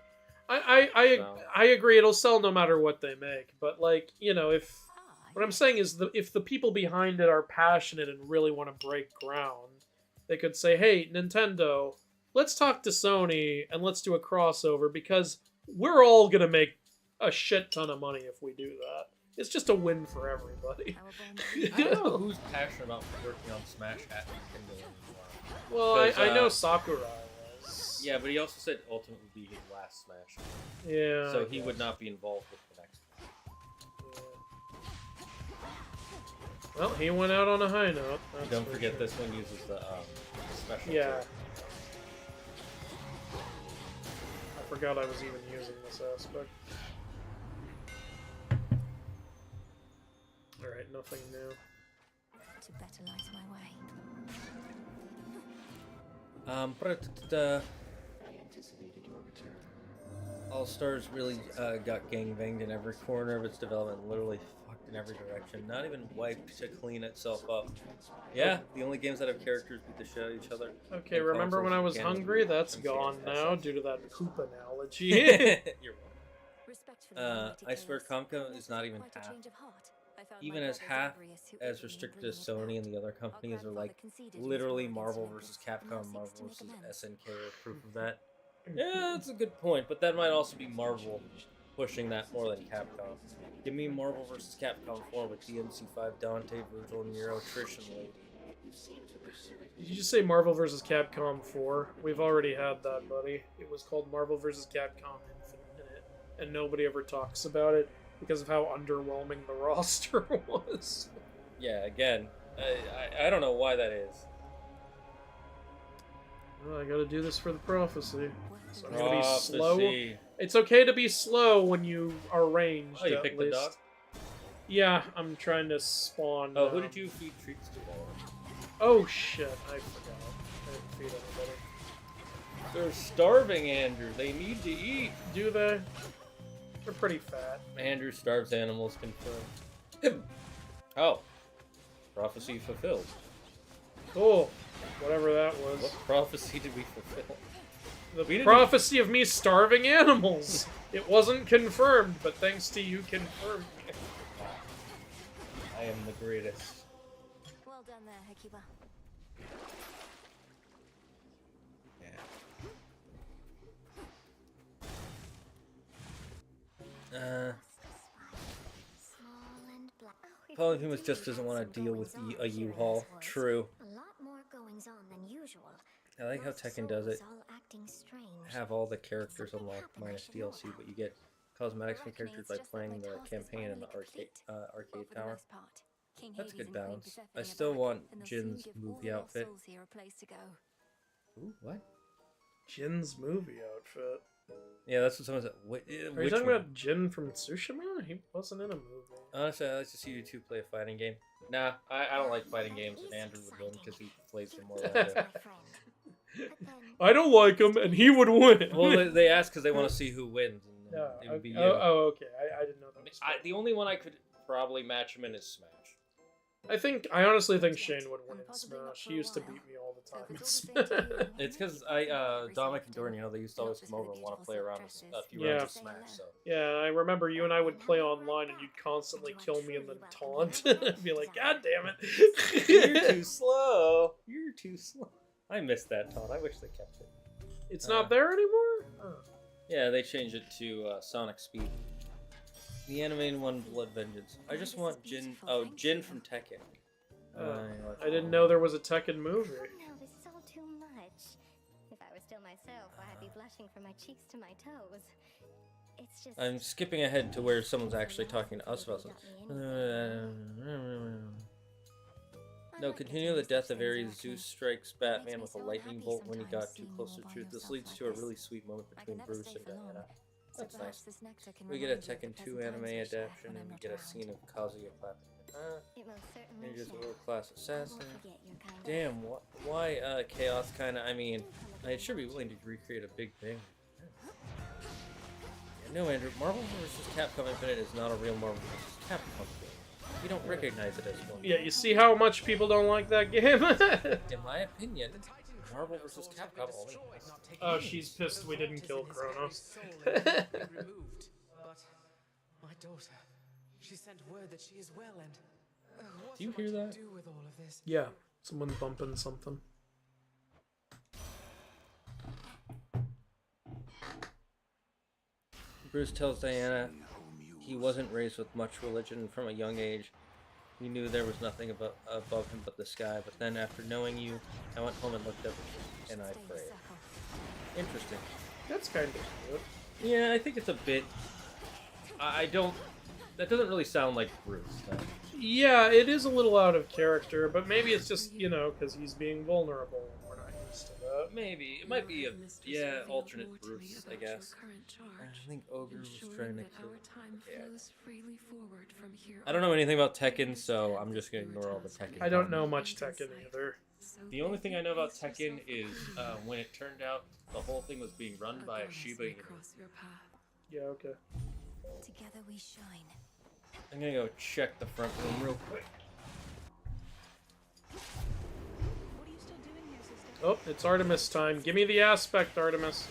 I agree. It'll sell no matter what they make. But like, you know, if what I'm saying is if the people behind it are passionate and really want to break ground, they could say, "Hey, Nintendo, let's talk to Sony and let's do a crossover because we're all gonna make a shit ton of money if we do that. It's just a win for everybody." I don't know who's passionate about working on Smash at Nintendo anymore. Well, I know Sakurai was. Yeah, but he also said Ultimate would be his last Smash. Yeah. So he would not be involved with the next one. Well, he went out on a high note. Don't forget this one uses the special. Yeah. tool. I forgot I was even using this aspect. Alright, nothing new. To better light my way. All Stars really got gangbanged in every corner of its development, literally fucked in every direction. Not even wiped to clean itself up. Yeah, the only games that have characters beat the shit out of each other. Okay, remember when I was hungry? That's gone now due to that poop analogy. You're welcome. I swear Comcom is not even half. Even as half as restricted as Sony and the other companies are like literally Marvel versus Capcom, Marvel versus SNK are proof of that. Yeah, that's a good point, but that might also be Marvel pushing that more than Capcom. Give me Marvel versus Capcom 4 with DMC5, Dante, Virgil, Nero, Trish, and Lady. Did you just say Marvel vs. Capcom 4? We've already had that, buddy. It was called Marvel vs. Capcom Infinite, and nobody ever talks about it because of how underwhelming the roster was. Yeah, again, I don't know why that is. Well, I gotta do this for the prophecy. So I'm gonna be Prophecy. slow. It's okay to be slow when you are ranged. Oh, you at picked least. the dog? Yeah, I'm trying to spawn. Oh, who did you feed treats to? Oh shit, I forgot. I didn't feed anybody. They're starving, Andrew. They need to eat. Do they? They're pretty fat. Andrew starves animals confirmed. Oh. Prophecy fulfilled. Cool. Whatever that was. What prophecy did we fulfill? The prophecy of me starving animals. It wasn't confirmed, but thanks to you confirmed it. I am the greatest. Well done there, Hekiba. Polyphemus just doesn't want to deal with a U-Haul. True. A lot more goings on than usual. I like how Tekken does it. Have all the characters unlocked minus DLC, but you get cosmetics from characters by playing the campaign in the arcade tower. That's a good balance. I still want Jin's movie outfit. Ooh, what? Jin's movie outfit. Yeah, that's what someone said. Are you talking about Jin from Tsushima? He wasn't in a movie. Honestly, I like to see you two play a fighting game. Nah, I don't like fighting games, and Andrew would win because he plays them more than I do. I don't like him, and he would win. Well, they ask because they want to see who wins. And it would be you. Oh, okay. I didn't know that was the only one I could probably match him in is Smash. I honestly think Shane would win in Smash. He used to beat me all the time in Smash. It's because Dominic and Dorian, they used to always come over and want to play around a few rounds of Smash. So. Yeah, I remember you and I would play online, and you'd constantly kill me and then taunt. I'd be like, God damn it. You're too slow. You're too slow. I missed that taunt. I wish they kept it. It's not there anymore? Oh. Yeah, they changed it to Sonic Speed. The animated one, Blood Vengeance. I just want Jin. Oh, Jin from Tekken. I didn't know there was a Tekken movie. No, this is all too much. If I were still myself, I'd be blushing from my cheeks to my toes. It's just I'm skipping ahead to where someone's actually talking to us about something. No, continue the death of Ares. Zeus strikes Batman with a lightning bolt when he got too close to truth. This leads to a really sweet moment between Bruce and Diana. That's nice. We get a Tekken 2 anime adaptation, and we get a scene of Kazuya clapping. You're just a world-class assassin. Damn, why Chaos kinda, I mean, I should be willing to recreate a big thing. No, Andrew, Marvel vs. Capcom Infinite is not a real Marvel vs. Capcom game. We don't recognize it as one. Yeah, you see how much people don't like that game? In my opinion, Marvel vs. Capcom only. Oh, she's pissed we didn't kill Kronos. But my daughter, she sent word that she is well, and what Do you am I hear to that? do with all of this? Yeah, someone bumping something. Bruce tells Diana he wasn't raised with much religion from a young age. He knew there was nothing above him but the sky, but then after knowing you, I went home and looked up and I prayed. Interesting. That's kind of cute. Yeah, I think it's a bit... I don't... That doesn't really sound like Bruce. So. Yeah, it is a little out of character, but maybe it's just, you know, because he's being vulnerable and we're not used to that. Maybe. It might be a, alternate Bruce, I guess. I think Ogre was trying to kill I don't know anything about Tekken, so I'm just going to ignore all the Tekken. I don't know much Tekken either. The only thing I know about Tekken is when it turned out the whole thing was being run by a Shiba Inu. Yeah, okay. Together we shine. I'm gonna go check the front room real quick. Oh, it's Artemis time. Give me the aspect, Artemis.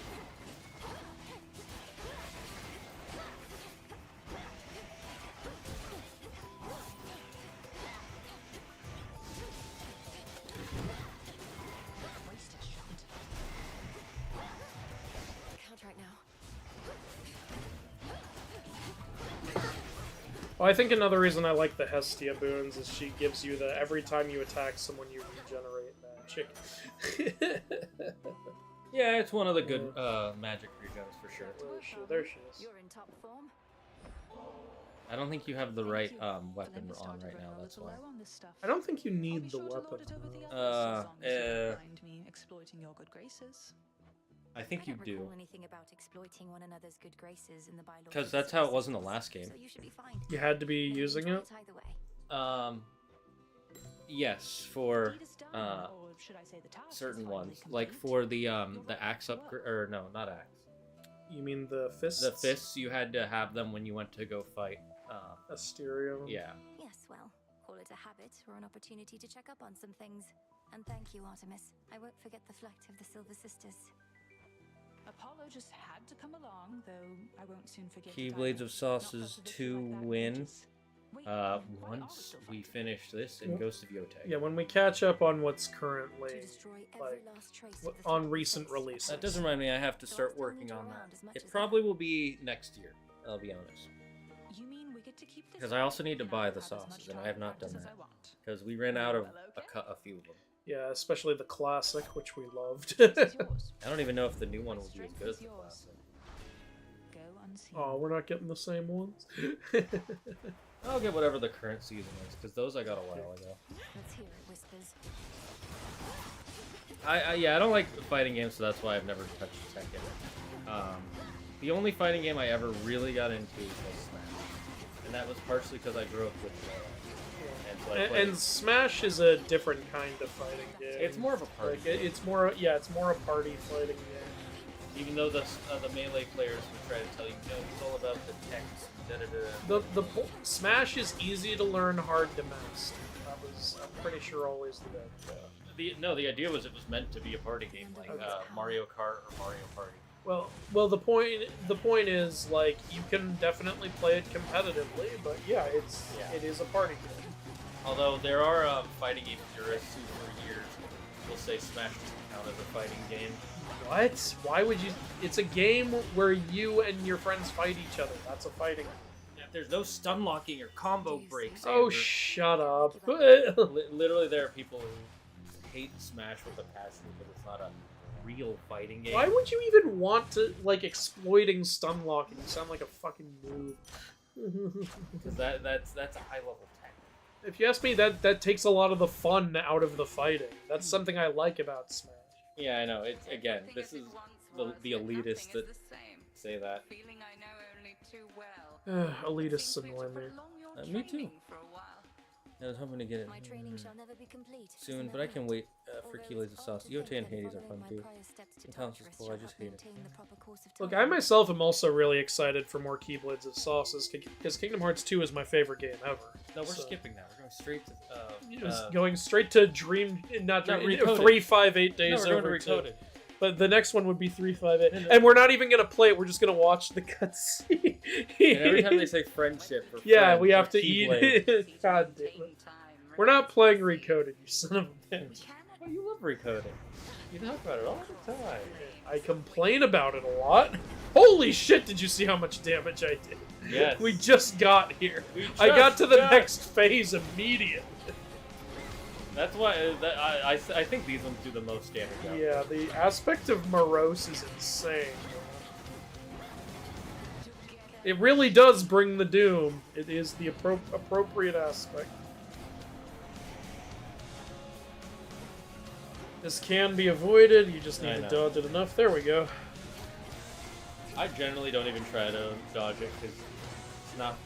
Well, I think another reason I like the Hestia boons is she gives you the every time you attack someone you regenerate magic. Yeah, it's one of the good magic regens for sure. There she is. You're in top form. I don't think you have the right weapon on right now, that's why. I don't think you need the weapon. Exploiting your good graces. I think you do. Anything about exploiting one another's good graces in the bylaws? Because that's how it was in the last game. So you should be fine. You had to be using it? Yes, for certain ones, like for the axe upgrade, or no, not axe. You mean the fists? The fists, you had to have them when you went to go fight. Asterio. Yeah. Yes, well, call it a habit or an opportunity to check up on some things. And thank you, Artemis. I won't forget the flight of the Silver Sisters. Apollo just had to come along, though I won't soon forget. Keyblades of Sauces 2 win. Once we finish this in Ghost of Yotei. Yeah, when we catch up on what's currently, like, on recent releases. That does remind me, I have to start working on that. It probably will be next year, I'll be honest. Because I also need to buy the sauces, and I have not done that. Because we ran out of a few of them. Yeah, especially the classic, which we loved. I don't even know if the new one will be as good as the classic. Oh, we're not getting the same ones? I'll get whatever the current season is, because those I got a while ago. Let's hear it, whispers. I don't like fighting games, so that's why I've never touched Tekken. The only fighting game I ever really got into was Smash. And that was partially because I grew up with and Smash is a different kind of fighting game. It's more of a party. Like, it's more a party fighting game. Even though the melee players would try to tell you, no, it's all about the text. The Smash is easy to learn, hard to master. That was, I'm pretty sure, always the idea. The idea was it was meant to be a party game, like Mario Kart or Mario Party. Well, the point is, like, you can definitely play it competitively, but yeah, it is a party game. Although there are fighting game purists who for years will say Smash doesn't count as a fighting game. What? Why would you? It's a game where you and your friends fight each other. That's a fighting game. There's no stun locking or combo breaks. Oh, shut up. Literally, there are people who hate Smash with a passion because it's not a real fighting game. Why would you even want to, like, exploiting stun locking? You sound like a fucking noob. Because that's a high level tech. If you ask me, that takes a lot of the fun out of the fighting. That's something I like about Smash. Yeah, I know. It's again, this is the elitists that say that. Elitists annoy me. Me too. I was hoping to get it My training shall never be complete. soon, but I can wait for kilos of sauce. Yota and Hades are fun too. The house is cool, I just hate it. Look, I myself am also really excited for more Keyblades of Sauces, because Kingdom Hearts 2 is my favorite game ever. No, we're skipping that. We're going straight to... going straight to Dream... Not Recoded. 358 days No, we're over going to to... Recoded. But the next one would be 358. And we're not even going to play it, we're just going to watch the cutscene. And every time they say friendship or yeah, friend, we have to Keyblade. eat... God damn it. We're not playing Recoded, you son of a bitch. Oh, you love Recoded. You talk about it all the time. I complain about it a lot. Holy shit, did you see how much damage I did? Yes. We just got here. I got to the next phase immediately. That's why I think these ones do the most damage. Yeah, the aspect of Morose is insane. It really does bring the doom. It is the appropriate aspect. This can be avoided, you just need to dodge it enough. There we go. I generally don't even try to dodge it because it's not.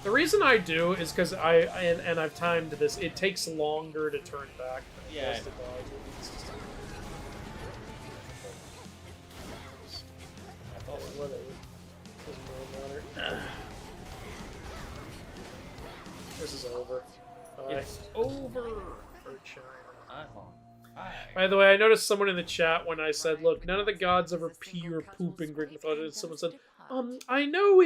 The reason I do is because I've timed this. It takes longer to turn back than it does to dodge it. It's just... Whatever. Doesn't really matter. This is over. It's over for China. By the way, I noticed someone in the chat when I said, "Look, none of the gods ever pee or poop in Greek mythology." Someone said, I know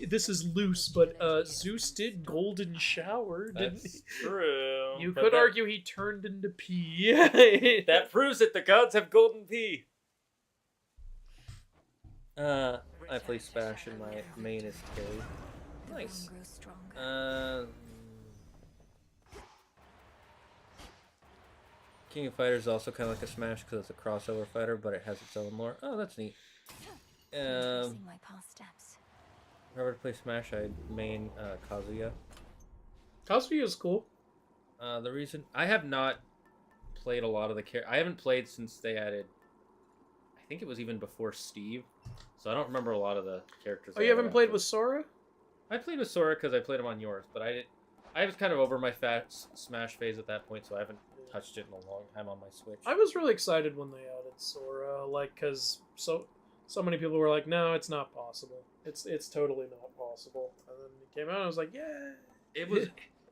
this is loose, but Zeus did golden shower, didn't he? True. You could argue he turned into pee. That proves it. The gods have golden pee. I play Smash and my main is carry. Nice. King of Fighters is also kind of like a Smash because it's a crossover fighter, but it has its own lore. Oh, that's neat. If I were to play Smash, I'd main Kazuya. Kazuya is cool. The reason I have not played a lot of the I haven't played since they added. I think it was even before Steve, so I don't remember a lot of the characters. Oh, you haven't played with Sora? I played with Sora because I played him on yours, but I was kind of over my Smash phase at that point, so I haven't touched it in a long time on my Switch. I was really excited when they added Sora, like, because so many people were like, no, it's not possible. It's totally not possible. And then it came out and I was like, yeah.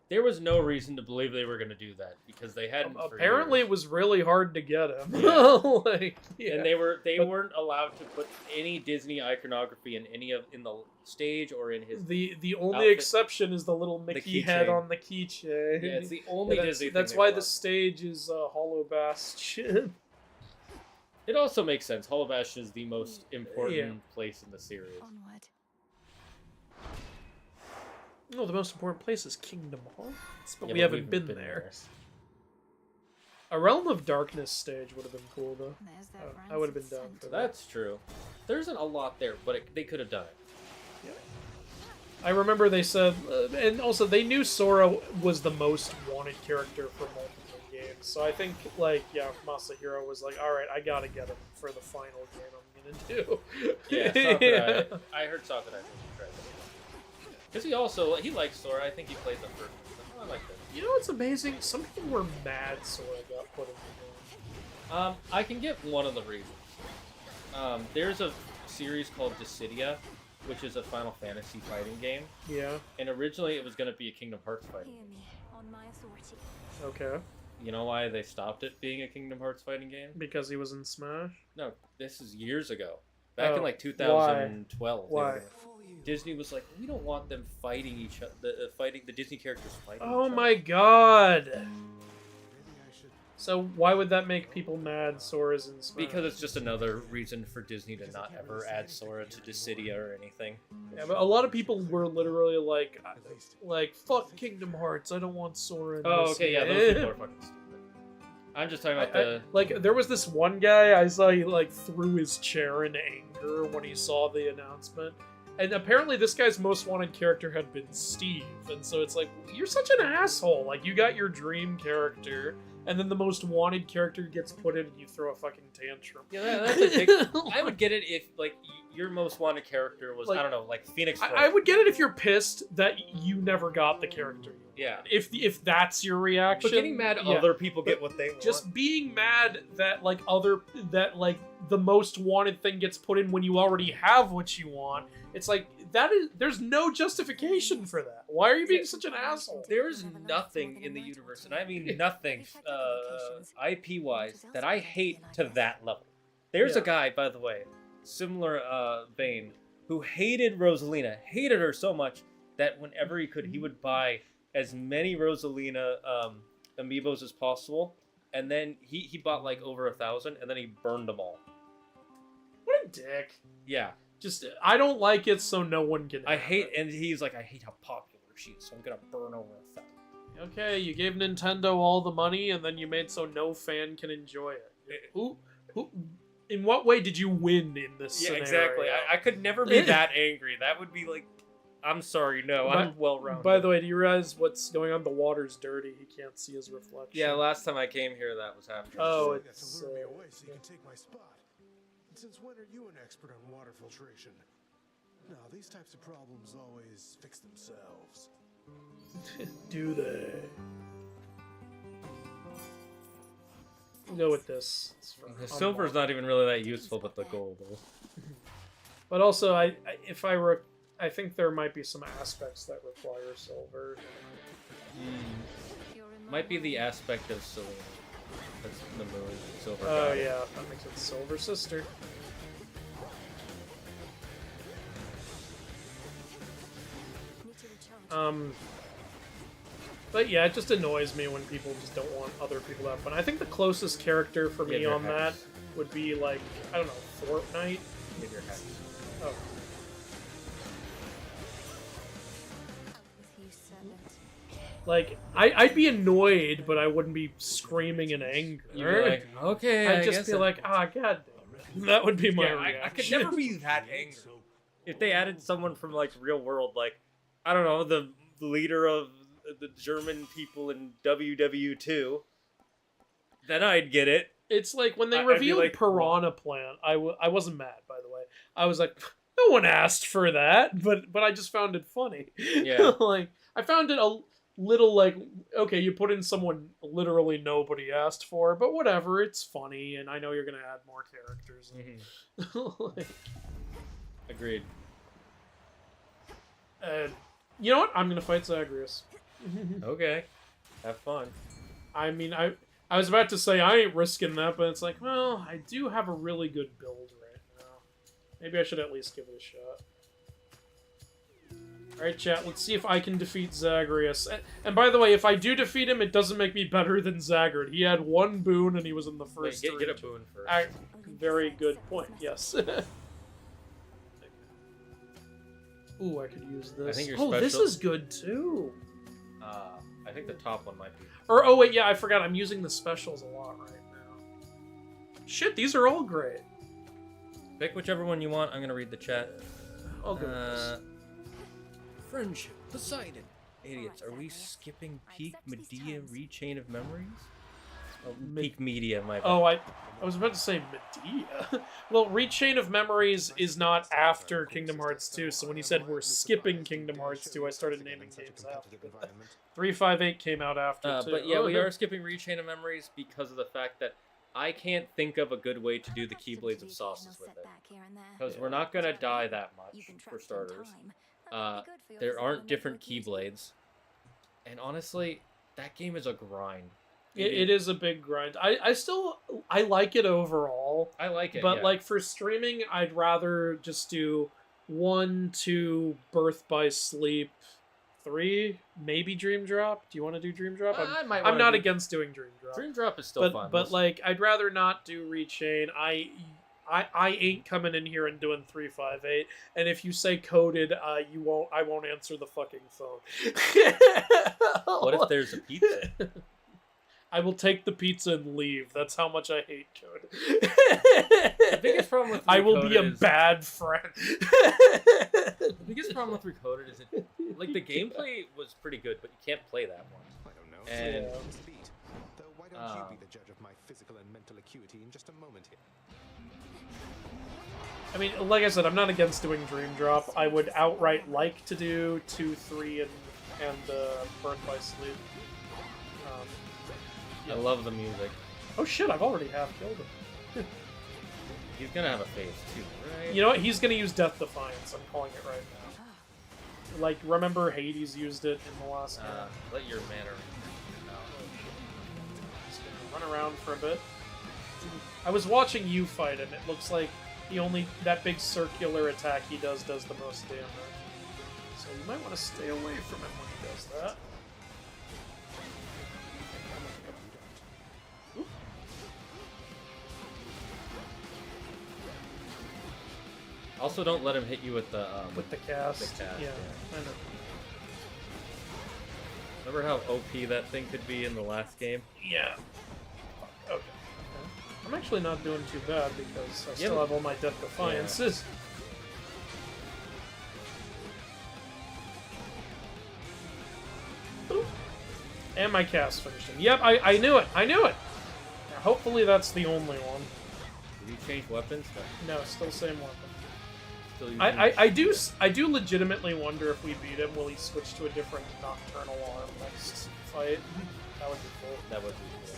There was no reason to believe they were going to do that because they hadn't. Apparently, it was really hard to get him. Yeah. And they weren't allowed to put any Disney iconography in the stage or in his. The only exception is the little Mickey head on the keychain. Yeah, it's the only Disney. That's why the stage is Hollow Bastion. It also makes sense. Hollow Bastion is the most important place in the series. Onward. No, the most important place is Kingdom Hearts, but we haven't been there. A Realm of Darkness stage would have been cool, though. I would have been down for that. That's true. There isn't a lot there, but they could have done it. Yeah. I remember they said, and also they knew Sora was the most wanted character for multiple games, so I think, like, Masahiro was like, alright, I gotta get him for the final game I'm gonna do. Yeah, Sakurai. I heard Sakurai. Because he likes Sora. I think he played the first one. I like that. You know what's amazing? Some people were mad Sora got put in the game. I can get one of the reasons. There's a series called Dissidia, which is a Final Fantasy fighting game. Yeah. And originally it was going to be a Kingdom Hearts fighting game. Hear me on my authority. Okay. You know why they stopped it being a Kingdom Hearts fighting game? Because he was in Smash? No, this is years ago. Back in like 2012. Why? Disney was like, we don't want them fighting each other, fighting the Disney characters fighting each other. Oh my god! So why would that make people mad Sora's in Smash? Because it's just another reason for Disney to not ever add Sora to Dissidia or anything. Yeah, but a lot of people were literally like, fuck Kingdom Hearts, I don't want Sora in this okay, yeah, those people are fucking stupid. I'm just talking about like there was this one guy I saw, he like threw his chair in anger when he saw the announcement. And apparently this guy's most wanted character had been Steve. And so it's like, you're such an asshole. Like, you got your dream character, and then the most wanted character gets put in and you throw a fucking tantrum. Yeah, that's a big... I would get it if, like, your most wanted character was, like, I don't know, like Phoenix Wright. I would get it if you're pissed that you never got the character. Yeah. If that's your reaction. But getting mad other people get what they want. Just being mad that, like, the most wanted thing gets put in when you already have what you want. It's like, there's no justification for that. Why are you being such an asshole? There's nothing in the universe, and I mean nothing, IP-wise, that I hate to that level. There's a guy, by the way, similar vein, who hated Rosalina, hated her so much that whenever he could, he would buy as many Rosalina amiibos as possible, and then he bought like over 1,000, and then he burned them all. What a dick. Yeah. Just, I don't like it, so no one can. I hate how popular she is, so I'm gonna burn over 1,000. Okay, you gave Nintendo all the money, and then you made so no fan can enjoy it. Who, in what way did you win in this scenario? Exactly. I could never be that angry. That would be like, I'm sorry, no, I'm well-rounded. By the way, do you realize what's going on? The water's dirty. He can't see his reflection. Yeah, last time I came here, that was happening. Oh, it's... lure me away so you can take my spot. Since when are you an expert on water filtration? No, these types of problems always fix themselves. Do they? We'll go with this. The silver's not even really that useful, but the gold is. But also, I think there might be some aspects that require silver. Might be the aspect of Selena. That's the moon, silver. Oh guy. yeah, that makes it Silver Sister. But yeah, it just annoys me when people just don't want other people to have fun. I think the closest character for me on that would be like, I don't know, Fortnite. Give your hex. Oh. Like, I'd be annoyed, but I wouldn't be screaming in anger. You'd be like, okay, I'd just be like, god damn it. That would be my reaction. I could never be that angry. If they added someone from, like, real world, like, I don't know, the leader of the German people in WW2, then I'd get it. It's like when they revealed like, Piranha Plant, I wasn't mad, by the way. I was like, no one asked for that, but I just found it funny. Yeah. Like, I found it a little like, okay, you put in someone literally nobody asked for, but whatever, it's funny, and I know you're going to add more characters. Mm-hmm. Like, agreed. You know what? I'm going to fight Zagreus. Okay. Have fun. I mean, I was about to say I ain't risking that, but it's like, well, I do have a really good build right now. Maybe I should at least give it a shot. Alright, chat, let's see if I can defeat Zagreus. And by the way, if I do defeat him, it doesn't make me better than Zagreus. He had one boon and he was in the first Wait, get a boon first. Very good point, yes. Ooh, I could use this. I think your this is good too. I think the top one might be. Or, oh wait, yeah, I forgot. I'm using the specials a lot right now. Shit, these are all great. Pick whichever one you want. I'm gonna read the chat. I'll go with this. Friendship, Poseidon. Idiots, are we skipping Peak Medea Rechain of Memories? Oh, Peak Media, my bad. Oh, I was about to say Medea. Well, Rechain of Memories is not after Kingdom Hearts 2, so when you said we're skipping Kingdom Hearts 2, I started naming games after. 358 came out after, too. But yeah, we are skipping Rechain of Memories because of the fact that I can't think of a good way to do the Keyblades of Sauces with it. Because we're not going to die that much, for starters. There aren't different Keyblades. And honestly, that game is a grind. It is a big grind. I like it overall. I like it, but yeah. like for streaming, I'd rather just do 1, 2, Birth by Sleep, 3, maybe Dream Drop. Do you want to do Dream Drop? I'm not against doing Dream Drop. Dream Drop is still fun. But like, I'd rather not do Rechain. I ain't coming in here and doing 358. And if you say coded, I won't answer the fucking phone. What if there's a pizza? I will take the pizza and leave. That's how much I hate Code. The biggest problem with I will be a Recoded bad friend. The biggest problem with Recoded is it, like, the gameplay was pretty good, but you can't play that one. I don't know. And Though why don't you be the judge of my physical and mental acuity in just a moment here? I mean, like I said, I'm not against doing Dream Drop. I would outright like to do 2, 3, and Birth by Sleep. I love the music. Oh shit, I've already half killed him. He's gonna have a phase too, right? You know what? He's gonna use Death Defiance. I'm calling it right now. Like, remember Hades used it in the last game? Let your mana Just gonna run around for a bit. I was watching you fight him. It looks like that big circular attack he does the most damage. So you might want to stay away from him when he does that. Also, don't let him hit you with the cast. The cast, Yeah, I know. Remember how OP that thing could be in the last game? Yeah. Okay. I'm actually not doing too bad because I still have all my Death Defiances. Boop. And my cast finished him. Yep, I knew it. I knew it. Now, hopefully that's the only one. Did you change weapons? No, still same weapon. Still using I do legitimately wonder if we beat him, will he switch to a different Nocturnal Arm next fight? That would be cool. That would be cool.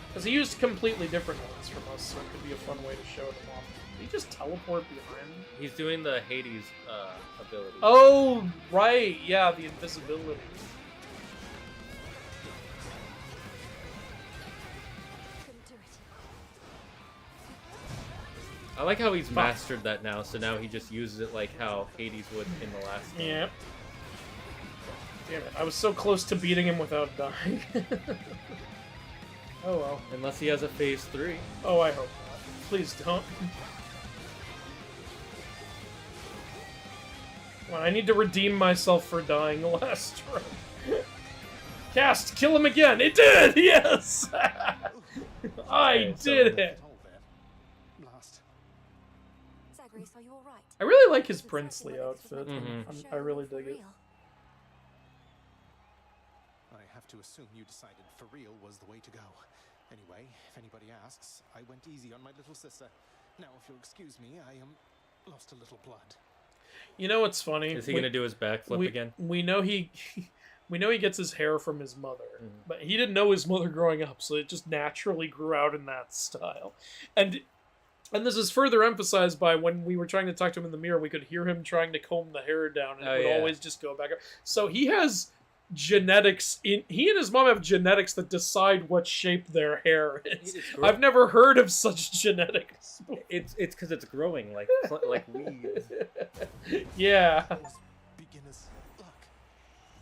Because he used completely different ones from us, so it could be a fun way to show them off. Did he just teleport behind me? He's doing the Hades ability. Oh, right. Yeah, the invisibility. I like how he's mastered that now, so now he just uses it like how Hades would in the last game. Yep. Damn it, I was so close to beating him without dying. Oh well. Unless he has a phase 3. Oh, I hope not. Please don't. Come on, I need to redeem myself for dying the last run. Cast, kill him again! It did! Yes! I did it! Are you all right? I really like his princely outfit. I really dig it. I have to assume you decided for real was the way to go. Anyway, if anybody asks, I went easy on my little sister. Now, if you'll excuse me, I lost a little blood. You know what's funny? Is he gonna do his backflip again? We know he gets his hair from his mother, but he didn't know his mother growing up, so it just naturally grew out in that style. And this is further emphasized by when we were trying to talk to him in the mirror, we could hear him trying to comb the hair down, and it would always just go back up. So he has genetics. He and his mom have genetics that decide what shape their hair is. I've never heard of such genetics. It's because it's growing like weed. Yeah. Beginner's luck.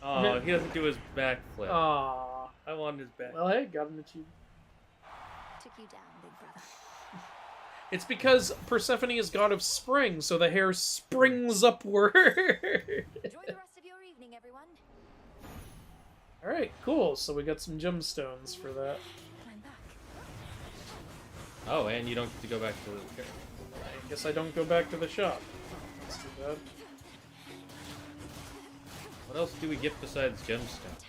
Oh, he doesn't do his backflip. Aww. I wanted his back. Well, hey, got an achievement. Took you down, big brother. It's because Persephone is god of spring, so the hair springs upward. Enjoy the rest of your evening, everyone. Alright, cool. So we got some gemstones for that. I'm back. Oh, and you don't get to go back to the... I guess I don't go back to the shop. That's too bad. What else do we get besides gemstones?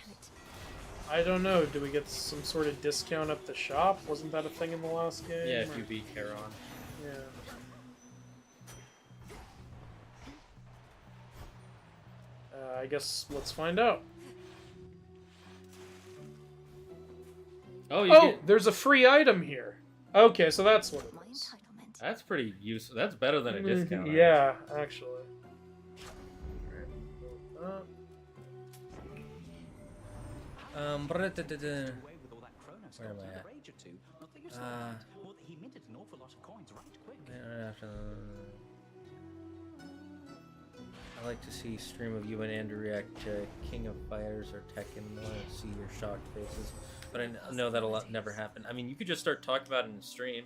I don't know. Do we get some sort of discount at the shop? Wasn't that a thing in the last game? Yeah, if you beat Charon. Yeah. I guess let's find out. Oh, there's a free item here. Okay, so that's what it is. That's pretty useful. That's better than a discount. Yeah, actually. Where am I at? He minted an awful lot of coins right quick. I like to see stream of you and Andrew react to King of Fighters or Tekken. I want to see your shocked faces, but I know that'll never happen. I mean, you could just start talking about it in the stream.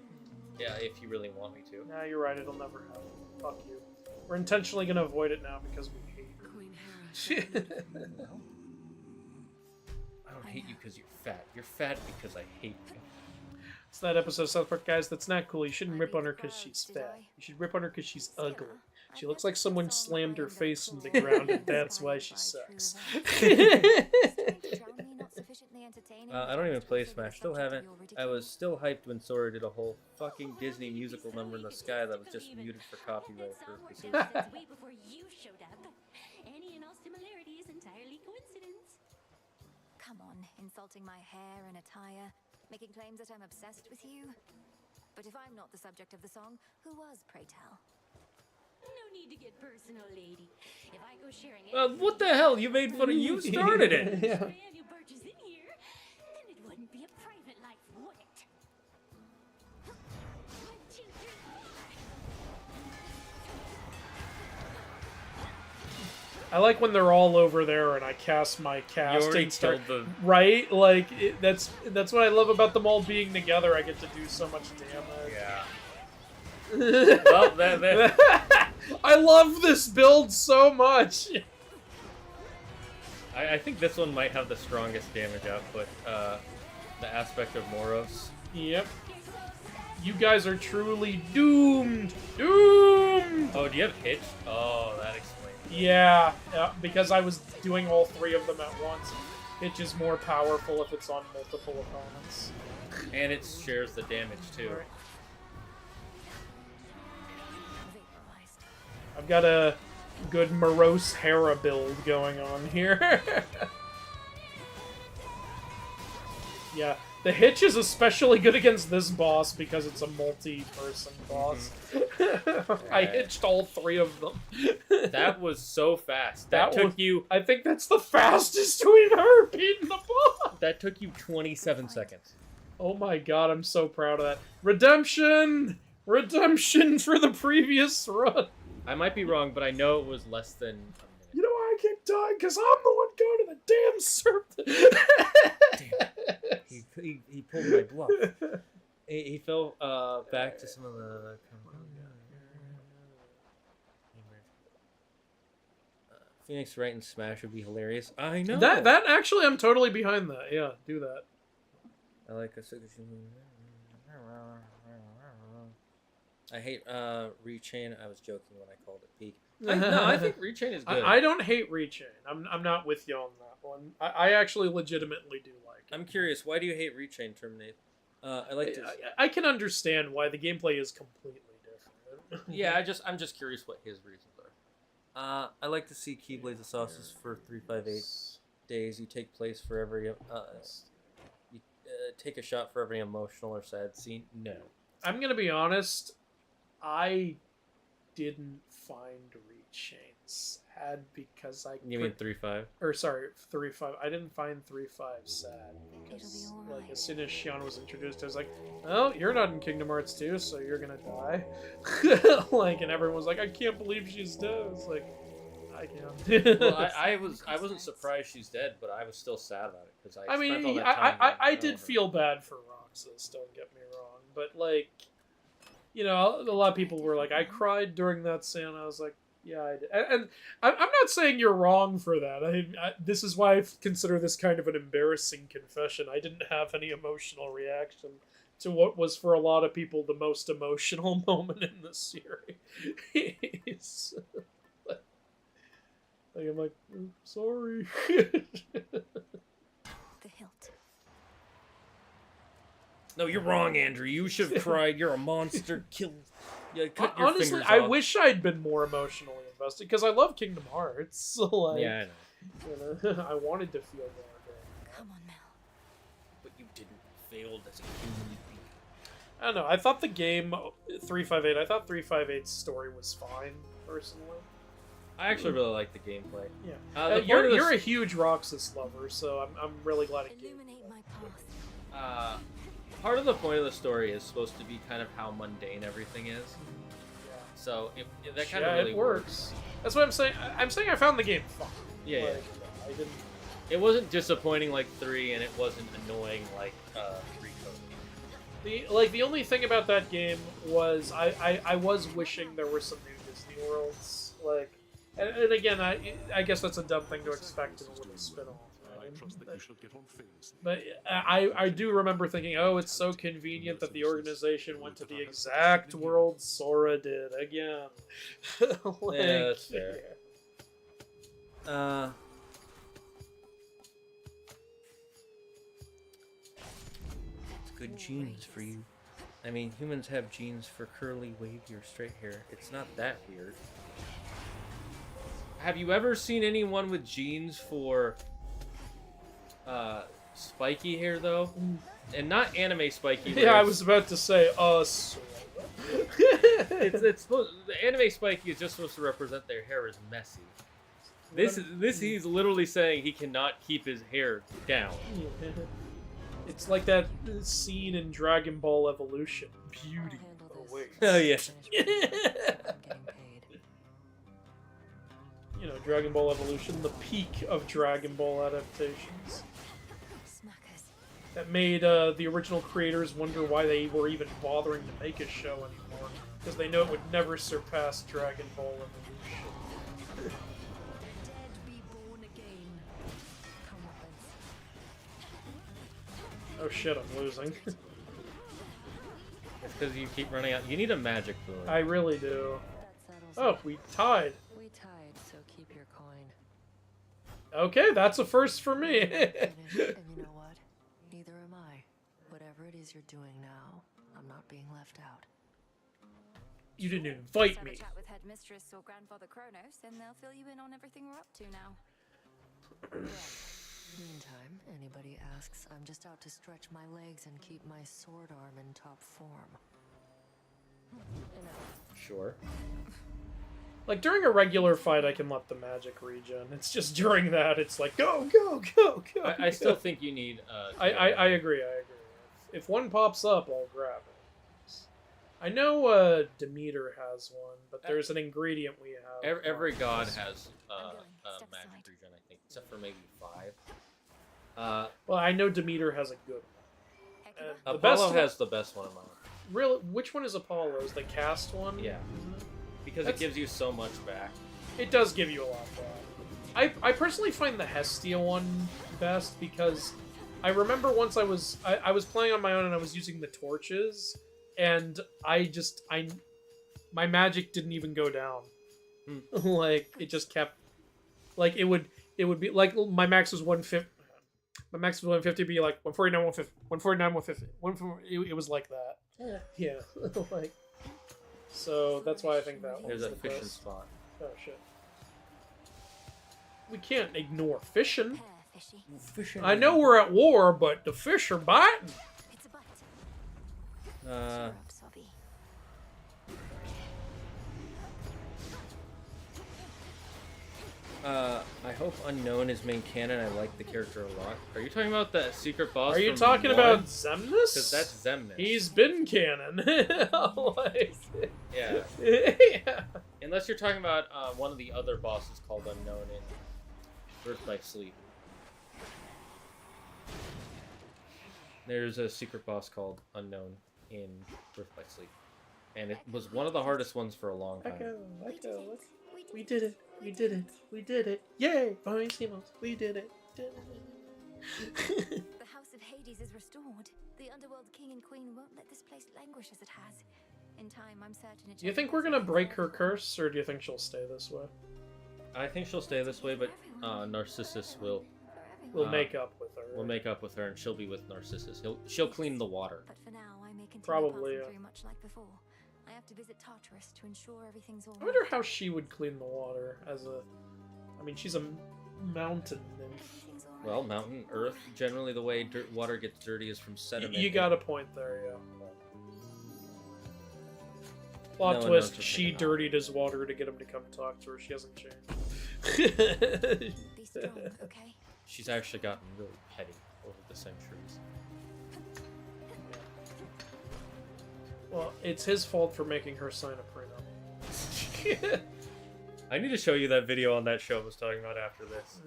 Yeah, if you really want me to. Nah, you're right. It'll never happen. Fuck you. We're intentionally gonna avoid it now because we hate Queen Hera. I don't don't hate you because you're fat. You're fat because I hate you. It's that episode of South Park, guys. That's not cool. You shouldn't rip on her because she's fat. You should rip on her because she's ugly. She looks like someone slammed her face in the ground, and that's why she sucks. I don't even play Smash. Still haven't. I was still hyped when Sora did a whole fucking Disney musical number in the sky that was just muted for copyright purposes. Way before you showed up. Any and all similarity is entirely coincidence. Come on, insulting my hair and attire, making claims that I'm obsessed with you. But if I'm not the subject of the song, who was, pray tell? No need to get personal, lady. If I go sharing What the hell? You made fun of you started it. Yeah. Daniel Birch is in here, then it wouldn't be a private life, would it? 1, 2, 3, 4. I like when they're all over there and I cast my cast already and start killed them. right. Like that's what I love about them all being together. I get to do so much damage. Yeah. Well, that I love this build so much. I think this one might have the strongest damage output. The aspect of Moros. Yep. You guys are truly doomed. Doomed. Oh, do you have Hitch? Oh, that explains it. Yeah, because I was doing all 3 of them at once. Hitch is more powerful if it's on multiple opponents. And it shares the damage too. Right. I've got a good morose Hera build going on here. Yeah, the Hitch is especially good against this boss because it's a multi-person boss. I hitched all 3 of them. That was so fast. That took you... I think that's the fastest we've ever beaten the boss. That took you 27 seconds. Oh my god, I'm so proud of that. Redemption! Redemption for the previous run. I might be wrong, but I know it was less than a minute. You know why I keep dying? Because I'm the one going to the damn serpent. Damn. He pulled my bluff. He fell back to some of the... Phoenix Wright and Smash would be hilarious. I know. That actually, I'm totally behind that. Yeah, do that. I like a... I hate Rechain. I was joking when I called it peak. No, I think Rechain is good. I don't hate Rechain. I'm not with you on that one. I actually legitimately do like it. I'm curious. Why do you hate Rechain, Terminate? I like to... I can understand why the gameplay is completely different. Yeah, I'm just curious what his reasons are. I like to see Keyblades of Sauces for 358 days. You take place for every... you take a shot for every emotional or sad scene. No. I'm going to be honest. I didn't find Rechain sad because I... You mean 3.5? Or sorry, 3.5. I didn't find 3.5 sad because like as soon as Shion was introduced, I was like, "Oh, you're not in Kingdom Hearts 2, so you're gonna die." Like, and everyone was like, "I can't believe she's dead." It's like, I can't. Well, I wasn't surprised she's dead, but I was still sad about it because I mean, I did feel bad for Roxas. Don't get me wrong, but like. You know, a lot of people were like, I cried during that scene. I was like, yeah, I did. And I'm not saying you're wrong for that. This is why I consider this kind of an embarrassing confession. I didn't have any emotional reaction to what was, for a lot of people, the most emotional moment in the series. Like, I'm like, sorry. The hilt. No, you're wrong, Andrew. You should have cried. You're a monster. Kill. Yeah, cut your honestly, fingers I off. wish I'd been more emotionally invested because I love Kingdom Hearts. So like, yeah, I know. You know, I wanted to feel more. Come on, Mel. But you didn't. Failed as a human being. I don't know. I thought the game 358. I thought 358's story was fine, personally. I actually really like the gameplay. Yeah, you're a huge Roxas lover, so I'm really glad it came. Illuminate my path. Part of the point of the story is supposed to be kind of how mundane everything is. Yeah. So that kind of really works. That's what I'm saying. I'm saying I found the game fun. Yeah, like, I didn't. It wasn't disappointing like 3, and it wasn't annoying like 3 Code. The only thing about that game was I was wishing there were some new Disney worlds. Like, and again, I guess that's a dumb thing to expect in a little spin-off. I trust that you shall get on famously. But I do remember thinking, oh, it's so convenient that the organization went to the exact world Sora did again. Like, yeah, that's fair. It's good genes for you. I mean, humans have genes for curly, wavy, or straight hair. It's not that weird. Have you ever seen anyone with genes for spiky hair though? And not anime spiky. Yeah, I was about to say it's supposed, the anime spiky is just supposed to represent their hair is messy. This he's literally saying he cannot keep his hair down. It's like that scene in Dragon Ball Evolution. Beauty. Oh wait. Oh yeah. You know, Dragon Ball Evolution, the peak of Dragon Ball adaptations. That made the original creators wonder why they were even bothering to make a show anymore. Because they know it would never surpass Dragon Ball Evolution. Oh shit, I'm losing. It's because you keep running out. You need a magic boon. I really do. Oh, we tied. We tied, so keep your coin. Okay, that's a first for me. And you know what? Neither am I. Whatever it is you're doing now, I'm not being left out. You didn't invite Have me. a chat with Headmistress or Grandfather Kronos, and they'll fill you in on everything we're up to now. Meantime, anybody asks, I'm just out to stretch my legs and keep my sword arm in top form. Sure. Like, during a regular fight, I can let the magic regen. It's just during that, it's like, go, go, go, go. I still think you need... I agree. If one pops up, I'll grab it. I know Demeter has one, but there's an ingredient we have. Every god has magic regen, I think, except for maybe 5. Well, I know Demeter has a good one. Apollo has the best one in mind. Really? Which one is Apollo's? The cast one? Yeah. Because it gives you so much back. It does give you a lot back. I personally find the Hestia one best because I remember once I was playing on my own and I was using the torches and my magic didn't even go down. Like it just kept like it would be like my max was 150. My max was 150, be like 149, 150, 149, 150. It was like that. Yeah. Like. So that's why I think that There's a the fishing best. spot. Oh shit. We can't ignore fishing. I know we're at war, but the fish are biting. I hope Unknown is main canon. I like the character a lot. Are you talking about the secret boss? Are you from talking one? about Zemnis? Because that's Zemnis. He's been canon. Like, yeah. Yeah. Unless you're talking about one of the other bosses called Unknown in Birth by Sleep. There's a secret boss called Unknown in Birth by Sleep. And it was one of the hardest ones for a long time. We did it. We did it. We did it. Yay! Bravissimo. We did it. The House of Hades is restored. The Underworld King and Queen won't let this place languish as it has. In time, I'm certain it. Do you think we're gonna break her curse, or do you think she'll stay this way? I think she'll stay this way, but Narcissus will... We'll make up with her. We'll make up with her, and she'll be with Narcissus. She'll clean the water. But for now, I may continue Probably, passing through much like before. I have to visit Tartarus to ensure everything's all I wonder how she would clean the water as a... I mean, she's a mountain nymph. Well, mountain, earth, generally the way water gets dirty is from sediment. You got a point there, yeah. Plot twist, she dirtied his water to get him to come talk to her. She hasn't changed. Be strong, okay? She's actually gotten really petty over the centuries. Well, it's his fault for making her sign a prenup. I need to show you that video on that show I was talking about after this.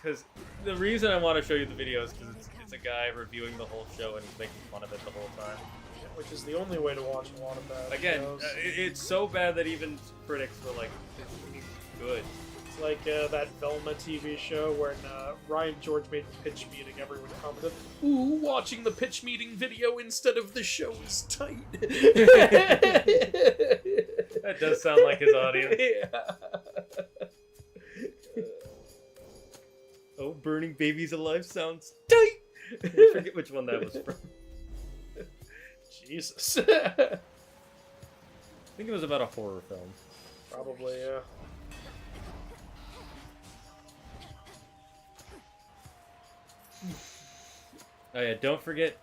Because the reason I want to show you the video is because it's a guy reviewing the whole show and he's making fun of it the whole time. Yeah, which is the only way to watch a lot of bad Again, shows. it's so bad that even critics were like, it's good. It's like that Velma TV show when Ryan George made the pitch meeting. Everyone commented, "Ooh, watching the pitch meeting video instead of the show is tight." That does sound like his audience. Yeah. Oh, burning babies alive sounds tight. I forget which one that was from. Jesus. I think it was about a horror film. Probably, yeah. Oh yeah, don't forget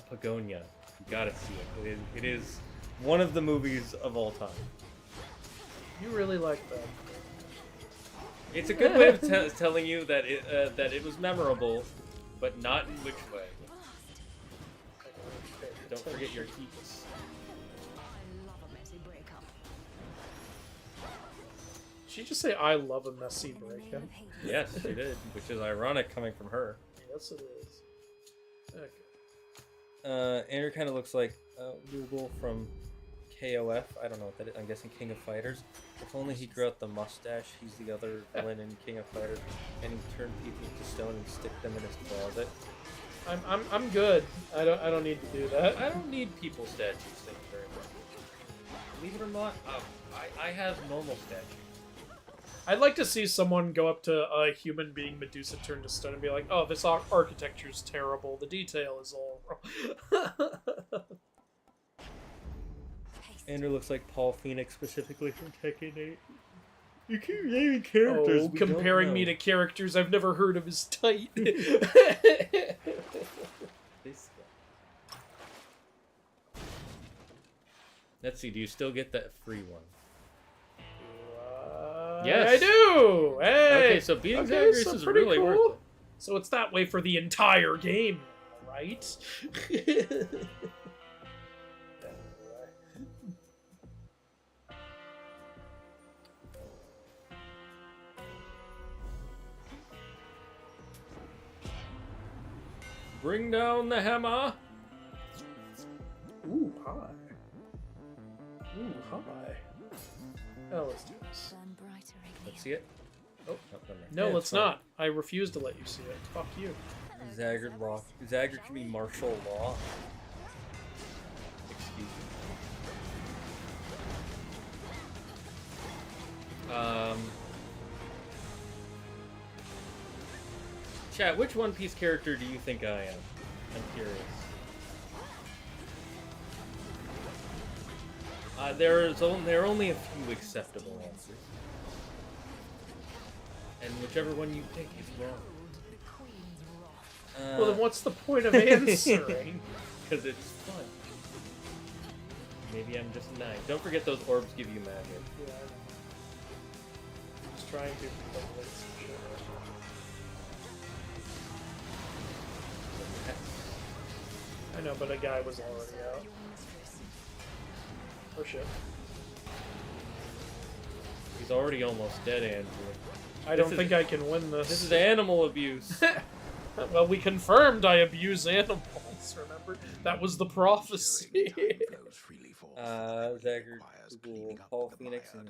Pagonia. You gotta see it. It is one of the movies of all time. You really like that. It's a good way of telling you that it was memorable, but not in which way. Don't forget your heats. Did she just say, "I love a messy breakup"? Yes, she did, which is ironic coming from her. Yes, it is. Okay. Andrew kind of looks like Google from KOF. I don't know what that is. I'm guessing King of Fighters. If only he grew out the mustache. He's the other villain in King of Fighters, and he turned people to stone and stick them in his closet. I'm good. I don't need to do that. I don't need people statues. Thank you very much. Believe it or not, I have normal statues. I'd like to see someone go up to a human being Medusa turned to stone and be like, "Oh, this architecture's terrible. The detail is all wrong." Andrew looks like Paul Phoenix specifically from Tekken 8. You keep naming characters. Oh, comparing me to characters I've never heard of is tight. This guy. Let's see, do you still get that free one? Yes, I do. Hey. Okay, so beating Zagreus is really cool. worth it. So it's that way for the entire game, right? Bring down the hammer. Ooh, hi. Ooh, hi. Oh, let's do this. Let's see it. Oh, No, let's not. I refuse to let you see it. Fuck you. Zagreus can be martial law. Excuse me. Chat, which One Piece character do you think I am? I'm curious. There are only a few acceptable answers. And whichever one you pick is wrong. Well, then what's the point of answering? Because it's fun. Maybe I'm just nice. Don't forget those orbs give you magic. Yeah, I know. Just trying to avoid some shit. I know, but a guy was already out. Oh shit. He's already almost dead, Andrew. I don't think I can win this. This is animal abuse. Well, we confirmed I abuse animals, remember? That was the prophecy. Zagreus, Google, Paul Phoenix, and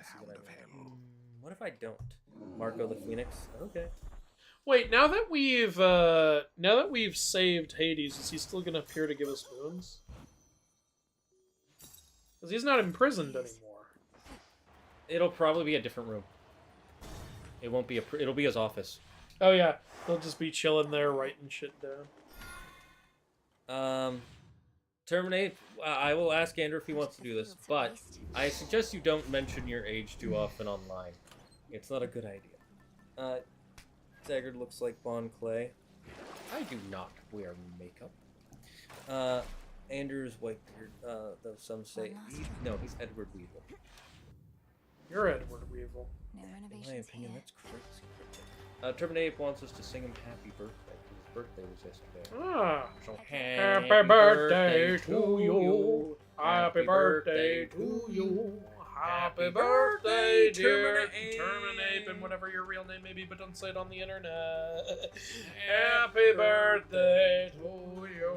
what if I don't? Marco the Phoenix? Okay. Wait, now that we've saved Hades, is he still gonna appear to give us boons? Because he's not imprisoned anymore. It'll probably be a different room. It won't be it'll be his office. Oh yeah, he'll just be chilling there writing shit down. Terminate. I will ask Andrew if he wants to do this, but I suggest you don't mention your age too often online. It's not a good idea. Zagreus looks like Bon Clay. I do not wear makeup. Andrew's white beard, though some say... No, he's Edward Weevil. You're Edward Weevil. In my opinion, that's crazy. Terminape wants us to sing him Happy Birthday. His birthday was yesterday. Ah. So Happy birthday to you. Happy birthday to you. Happy birthday, dear Terminape, and whatever your real name may be, but don't say it on the internet. Happy birthday to you.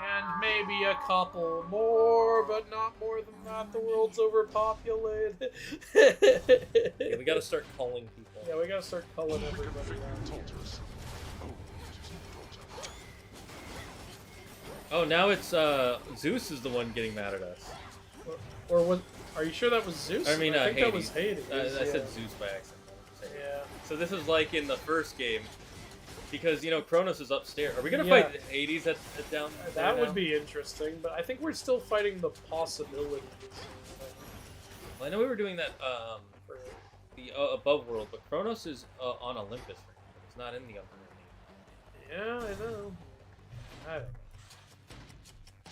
And maybe a couple more, but not more than that. The world's overpopulated. Yeah, we gotta start calling people. Yeah, we gotta start calling everybody around. Oh, now it's Zeus is the one getting mad at us. Or was? Are you sure that was Zeus? I mean, I think Hades. that was Hades. I said Zeus by accident. Yeah. So this is like in the first game, because you know Kronos is upstairs. Are we gonna Yeah. fight Hades at down? That there would be interesting, but I think we're still fighting the possibilities. Well, I know we were doing that for the above world, but Kronos is on Olympus right now. It's not in the upper world. Yeah, I know. I don't know.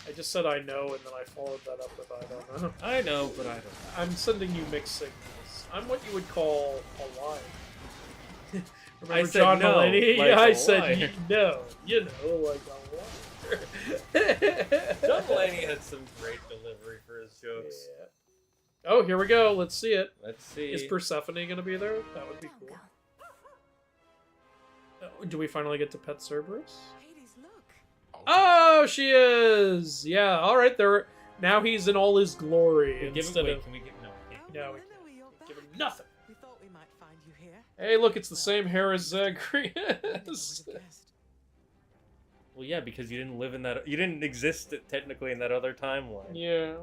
I just said I know, and then I followed that up with I don't know. I know, but I don't know. I'm sending you mixed signals. I'm what you would call a liar. Remember I said John no, Mulaney? like Yeah, I a said liar. no. You know, like a liar. John Mulaney had some great delivery for his jokes. Yeah. Oh, here we go. Let's see it. Let's see. Is Persephone going to be there? That would be cool. Do we finally get to pet Cerberus? Oh, she is. Yeah. All right. There. Now he's in all his glory. Can we give him, instead wait, of can we give no? no, we can't give him nothing. We thought we might find you here. Hey, look, it's the same hair as Zagreus. Well, yeah, because you didn't live in that. You didn't exist technically in that other timeline. Yeah.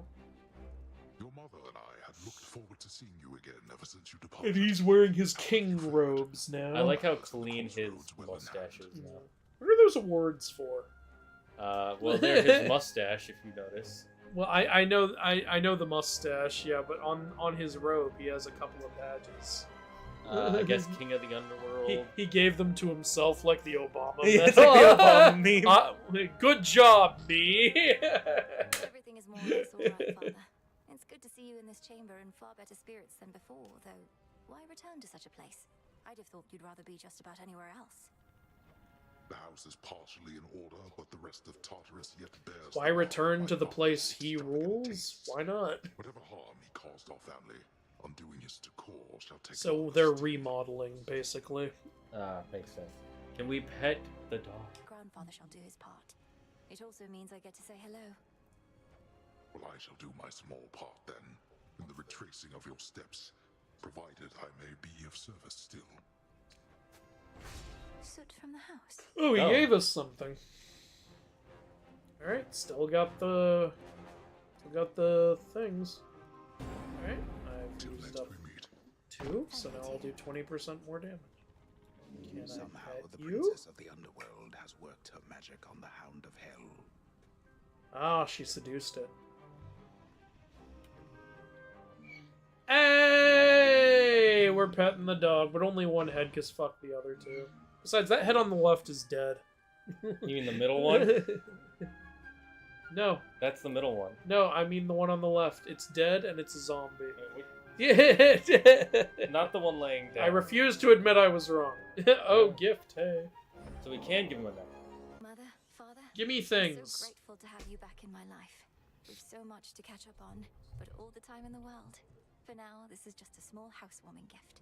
Your mother and I had looked forward to seeing you again ever since you departed. And he's wearing his king robes now. I like how clean his mustache is now. What are those awards for? Well, they're his mustache, if you notice. Well, I know the mustache, yeah, but on his robe he has a couple of badges. I guess King of the Underworld. He gave them to himself like the Obama. Yeah, it's like the Obama meme. Good job, me. Everything is more or less all right, Father. It's good to see you in this chamber in far better spirits than before, though. Why return to such a place? I'd have thought you'd rather be just about anywhere else. The house is partially in order, but the rest of Tartarus yet bears. Why return to the place he rules? Why not? Whatever harm he caused our family, undoing his decor shall take. So they're remodeling, basically. Makes sense. Can we pet the dog? Grandfather shall do his part. It also means I get to say hello. Well, I shall do my small part then, in the retracing of your steps, provided I may be of service still. Soot from the house. Oh, he gave us something. All right, still got the things. All right, I've used up 2, so now I'll do 20% more damage. Can Somehow I pet the you? princess of the underworld has worked her magic on the Hound of Hell. Ah, she seduced it. Hey, we're petting the dog, but only one head, cause fuck the other 2. Besides, that head on the left is dead. You mean the middle one? No. That's the middle one. No, I mean the one on the left. It's dead and it's a zombie. Yeah. Not the one laying down. I refuse to admit I was wrong. Oh, gift, hey. So we can give him a nap. Mother, Father, Give me I'm things. so grateful to have you back in my life. We've so much to catch up on, but all the time in the world. For now, this is just a small housewarming gift.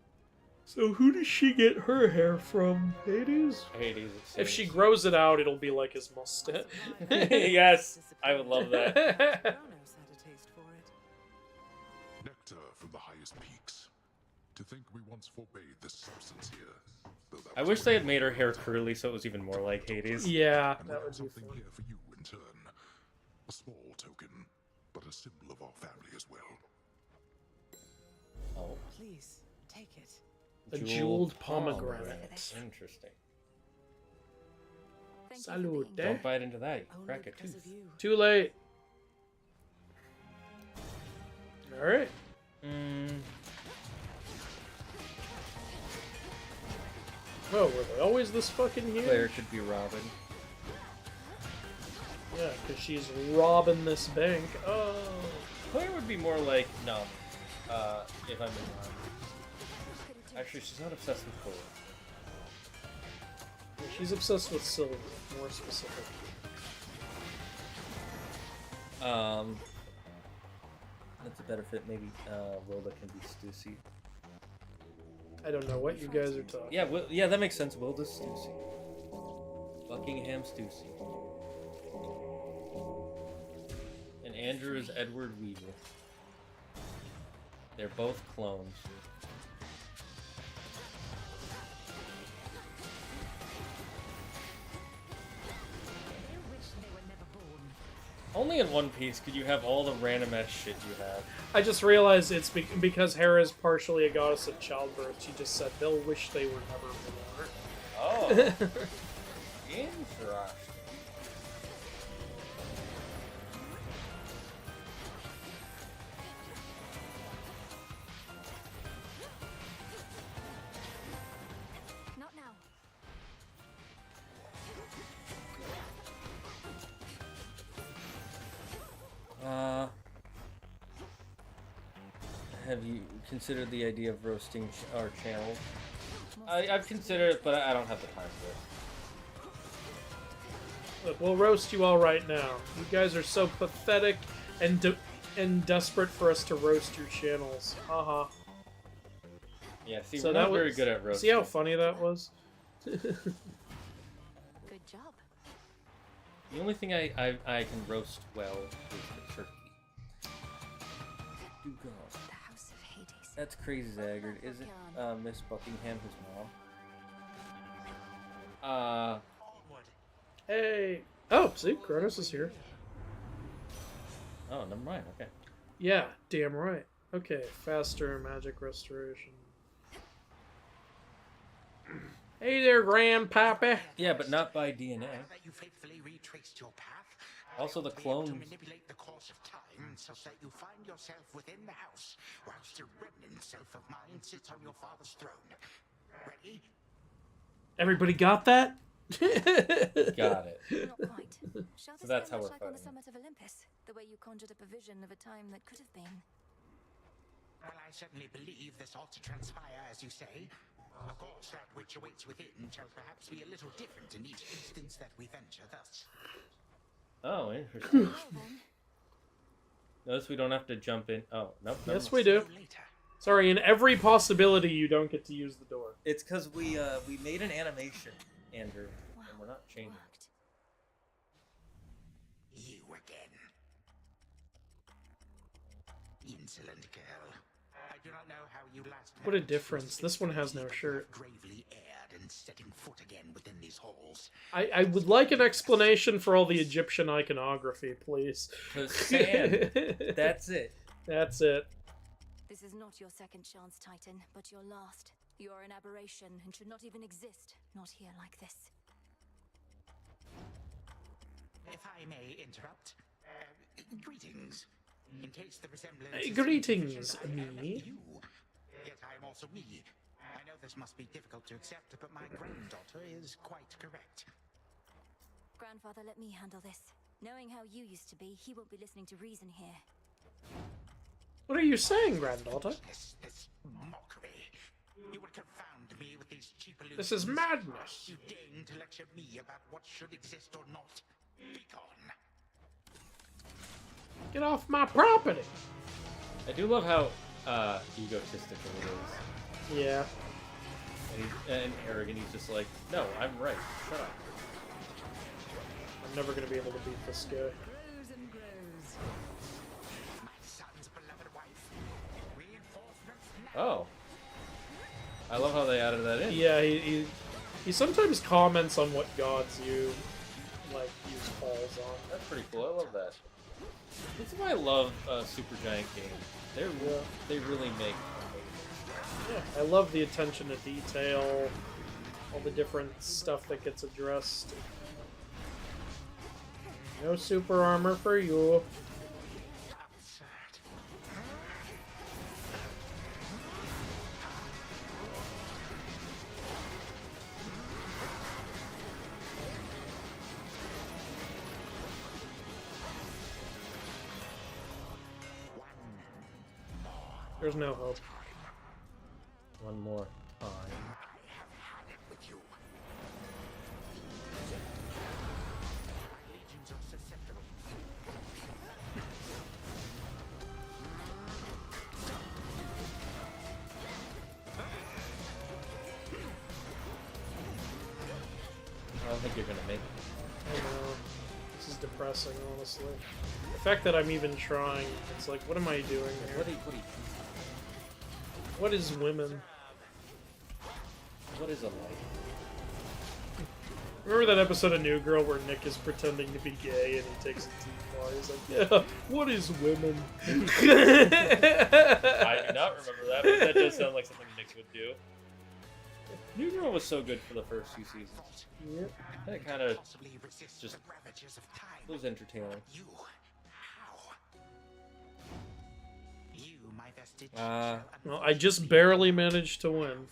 So who does she get her hair from? Hades? Hades. If she grows it out, it'll be like his mustache. Yes, I would love that. Nectar from the highest peaks. To think we once forbade this substance here. though that I was wish they had made her hair curly so it was even more like Hades. Yeah, And that we would have be something fun. here for you in turn. A small token, but a symbol of our family as well. Oh. Please, take it. A jeweled pomegranate. Interesting. Salute. Don't bite into that. You crack a tooth. Too late. Alright. Oh, were they always this fucking here? Claire should be Robin. Yeah, because she's robbing this bank. Oh. Claire would be more like no. If I'm being honest. Actually, she's not obsessed with gold. She's obsessed with silver, more specific. That's a better fit. Maybe Wilda can be Stussy. I don't know what you guys are talking. Yeah, yeah, that makes sense. Wilda's Stussy. Buckingham Stussy. Andrew is Edward Weaver. They're both clones. Only in One Piece could you have all the random ass shit you have. I just realized it's because Hera's partially a goddess of childbirth. She just said they'll wish they were never born. Oh. Interesting. Not now. Have you considered the idea of roasting our channels? I've considered it, but I don't have the time for it. Look, we'll roast you all right now. You guys are so pathetic and desperate for us to roast your channels. Haha. Yeah, see, we're not very good at roasting. See how funny that was? Good job. The only thing I can roast well is the turkey. Do go. The House of Hades. That's crazy, Zaggard. Isn't Miss Buckingham his mom? Hey. Oh, see, Kronos is here. Oh, never mind. Okay. Yeah, damn right. Okay, faster magic restoration. Hey there, Grandpappy. Yeah, but not by DNA. That you faithfully retraced your path. Also, the To clones. manipulate the course of time such that you find yourself within the house, whilst a remnant self of mine sits on your father's throne. Ready? Everybody got that? Got it. Not quite. Shall So this that's go how much we're like on the fighting. summit of Olympus, the way you conjured up a vision of a time that could have been. Well, I certainly believe this ought to transpire, as you say. Of course, that which awaits within shall perhaps be a little different in each instance that we venture thus. Oh, interesting. Notice we don't have to jump in. Oh, nope. never Yes, mind. we do. Sorry, in every possibility, you don't get to use the door. It's because we made an animation, Andrew, and we're not changing. You again. Insolent girl. I do not know how you last. What a difference. This one has no shirt. Gravely aired and setting foot again within these halls. I would like an explanation for all the Egyptian iconography, please. The sand. That's it. That's it. This is not your second chance, Titan, but your last. You are an aberration and should not even exist, not here like this. If I may interrupt, greetings. In case the resemblance. Greetings, I am me. you. Yet I am also me. I know this must be difficult to accept, but my granddaughter is quite correct. Grandfather, let me handle this. Knowing how you used to be, he won't be listening to reason here. What are you saying, granddaughter? This mockery. You would confound me with these cheap illusions. This is madness. You deign to lecture me about what should exist or not. Be gone. Get off my property. I do love how egotistical it is. Yeah. And arrogant. He's just like, no, I'm right. Shut up. I'm never gonna be able to beat this guy. Grows and grows. My son's beloved wife. Reinforcements now. Oh. I love how they added that in. Yeah, he sometimes comments on what gods you use falls on. That's pretty cool. I love that. This is why I love Supergiant games. They really make amazing stuff. Yeah, I love the attention to detail, all the different stuff that gets addressed. No super armor for you. There's no hope. One more time. I don't think you're gonna make it. I know. This is depressing, honestly. The fact that I'm even trying, it's like, what am I doing here? What is women? What is a life? Remember that episode of New Girl where Nick is pretending to be gay and he takes it too far? He's like, yeah, what is women? I do not remember that, but that does sound like something Nick would do. New Girl was so good for the first few seasons. Yep. That kind of just was entertaining. Well, I just barely managed to win.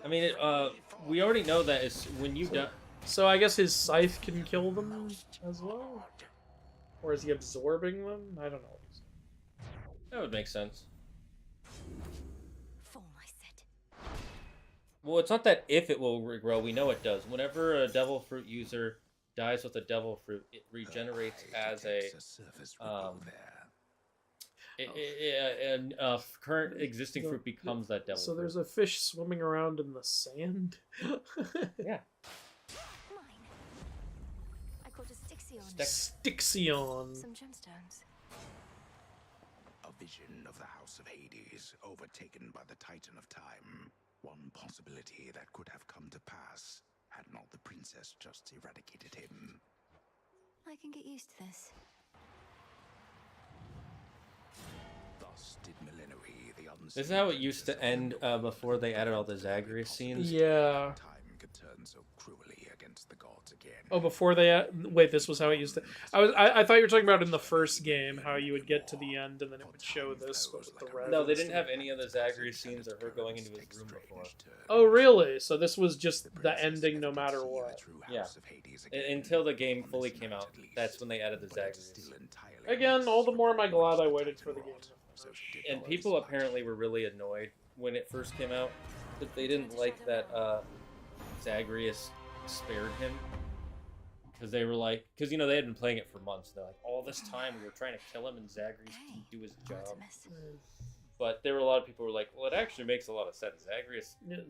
I mean, we already know that is when you die. So I guess his scythe can kill them as well? Or is he absorbing them? I don't know. That would make sense. Well, it's not that if it will regrow, we know it does. Whenever a devil fruit user dies with a devil fruit, it regenerates as a current existing fruit becomes that devil fruit. So there's a fish swimming around in the sand? Yeah. I caught a Stixion. Stixion. Some gemstones. A vision of the House of Hades, overtaken by the Titan of Time. One possibility that could have come to pass, had not the princess just eradicated him. I can get used to this. Thus did Millenary, the unseen. This is how it used to end before they added all the Zagreus scenes. Yeah. Time could turn so cruelly against the gods again. Oh, before they wait, this was how it used to. I thought you were talking about in the first game how you would get to the end and then it would show this with the red. No, they didn't have any of the Zagreus scenes or her going into his room before. Oh, really? So this was just the ending no matter what. Yeah. Until the game fully came out, that's when they added the Zagreus. Again, all the more am I glad I waited for the game. And people apparently were really annoyed when it first came out that they didn't like that Zagreus spared him. Because they were like, because you know they had been playing it for months. They're like, all this time we were trying to kill him, and Zagreus didn't do his job. But there were a lot of people who were like, well, it actually makes a lot of sense.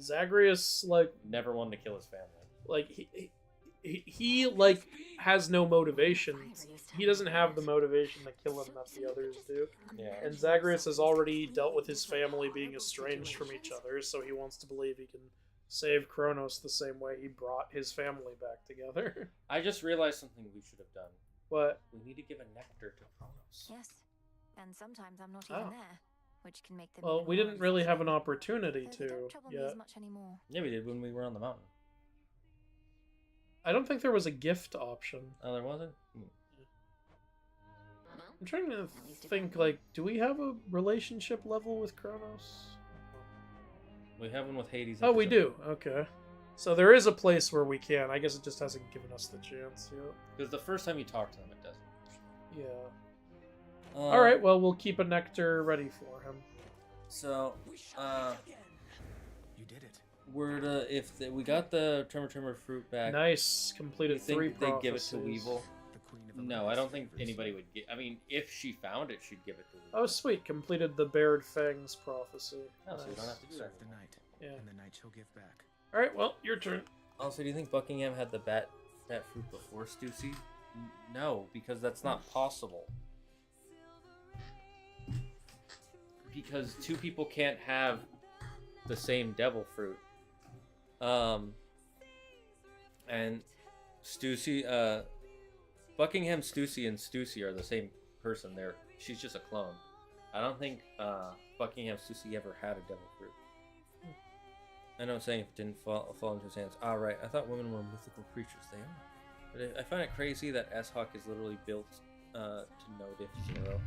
Zagreus like never wanted to kill his family. Like he like has no motivation. He doesn't have the motivation to kill him that the others do. Yeah. And Zagreus has already dealt with his family being estranged from each other, so he wants to believe he can save Kronos the same way he brought his family back together. I just realized something we should have done. What? We need to give a nectar to Kronos. Yes. And sometimes I'm not even there, which can make them. Well, we didn't really have an opportunity to yet. Much anymore. Yeah, we did when we were on the mountain. I don't think there was a gift option. Oh, there wasn't? I'm trying to think, like, do we have a relationship level with Kronos? We have one with Hades. Oh, we do. Okay. So there is a place where we can. I guess it just hasn't given us the chance yet. Because the first time you talk to him, it doesn't. Yeah. Alright, well, we'll keep a nectar ready for him. So, you did it. We got the Tremor fruit back. Nice. Completed 3 prophecies. They'd give it to Weevil? No, I don't think anybody would get. I mean, if she found it, she'd give it to Weevil. Oh, sweet. Completed the Bared Fangs prophecy. Oh, so you don't have to do that. The night. Yeah. And the night she'll give back. Alright, well, your turn. Also, do you think Buckingham had the that fruit before Stussy? No, because that's not possible. Because 2 people can't have the same devil fruit. And Stussy, Buckingham, Stussy, and Stussy are the same person. She's just a clone. I don't think Buckingham Stussy ever had a devil fruit. I know I'm saying if it didn't fall into his hands. Ah, right. I thought women were mythical creatures. They are. But I find it crazy that S-Hawk is literally built to no diff 0.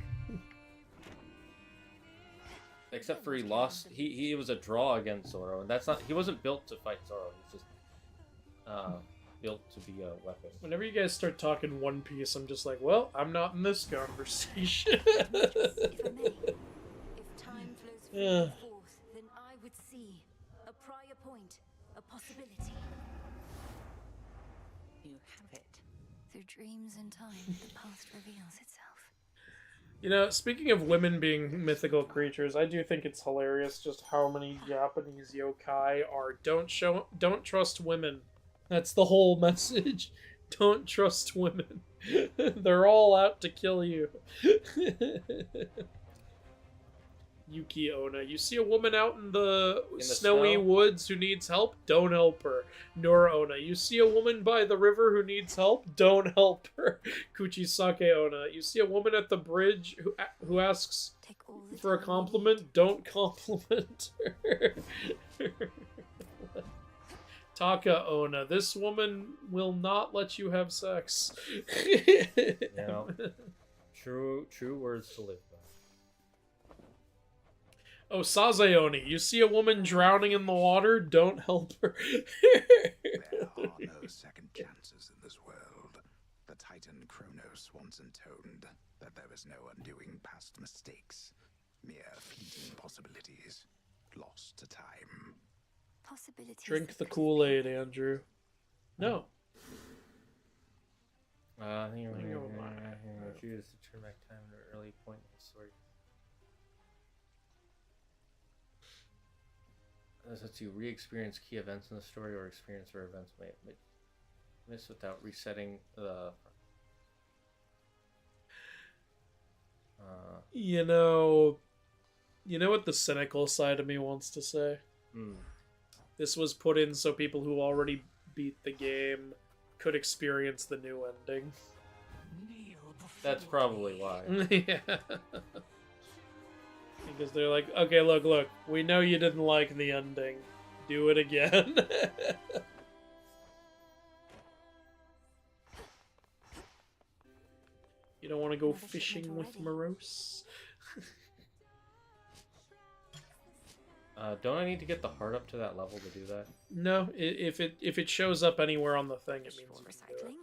Except for he lost. He was a draw against Zoro, and that's not. He wasn't built to fight Zoro. He's just built to be a weapon. Whenever you guys start talking One Piece, I'm just like, well, I'm not in this conversation. If time flows forth, then I would see a prior point, a possibility. You have it. Through dreams and time, the past reveals itself. You know, speaking of women being mythical creatures, I do think it's hilarious just how many Japanese yokai are don't trust women. That's the whole message. Don't trust women. They're all out to kill you. Yuki Onna. You see a woman out in the snowy snow? woods who needs help? Don't help her. Nora Onna. You see a woman by the river who needs help? Don't help her. Kuchisake Onna. You see a woman at the bridge who asks for a compliment? Don't compliment her. Taka Onna. This woman will not let you have sex. Yeah. True words to live by. Oh, Sazeoni, you see a woman drowning in the water? Don't help her. There are no second chances in this world. The Titan Kronos once intoned that there is no undoing past mistakes. Mere fleeting possibilities. Lost to time. Possibilities. Drink the Kool-Aid, Andrew. No. I think you're choose to turn back time to an early point in the story. This lets you re-experience key events in the story or experience where events may miss without resetting the. You know what the cynical side of me wants to say? This was put in so people who already beat the game could experience the new ending. That's probably why. Yeah. Because they're like, okay, look, we know you didn't like the ending. Do it again. You don't want to go fishing with Morose? Don't I need to get the heart up to that level to do that? No, if it shows up anywhere on the thing, it means you can do it.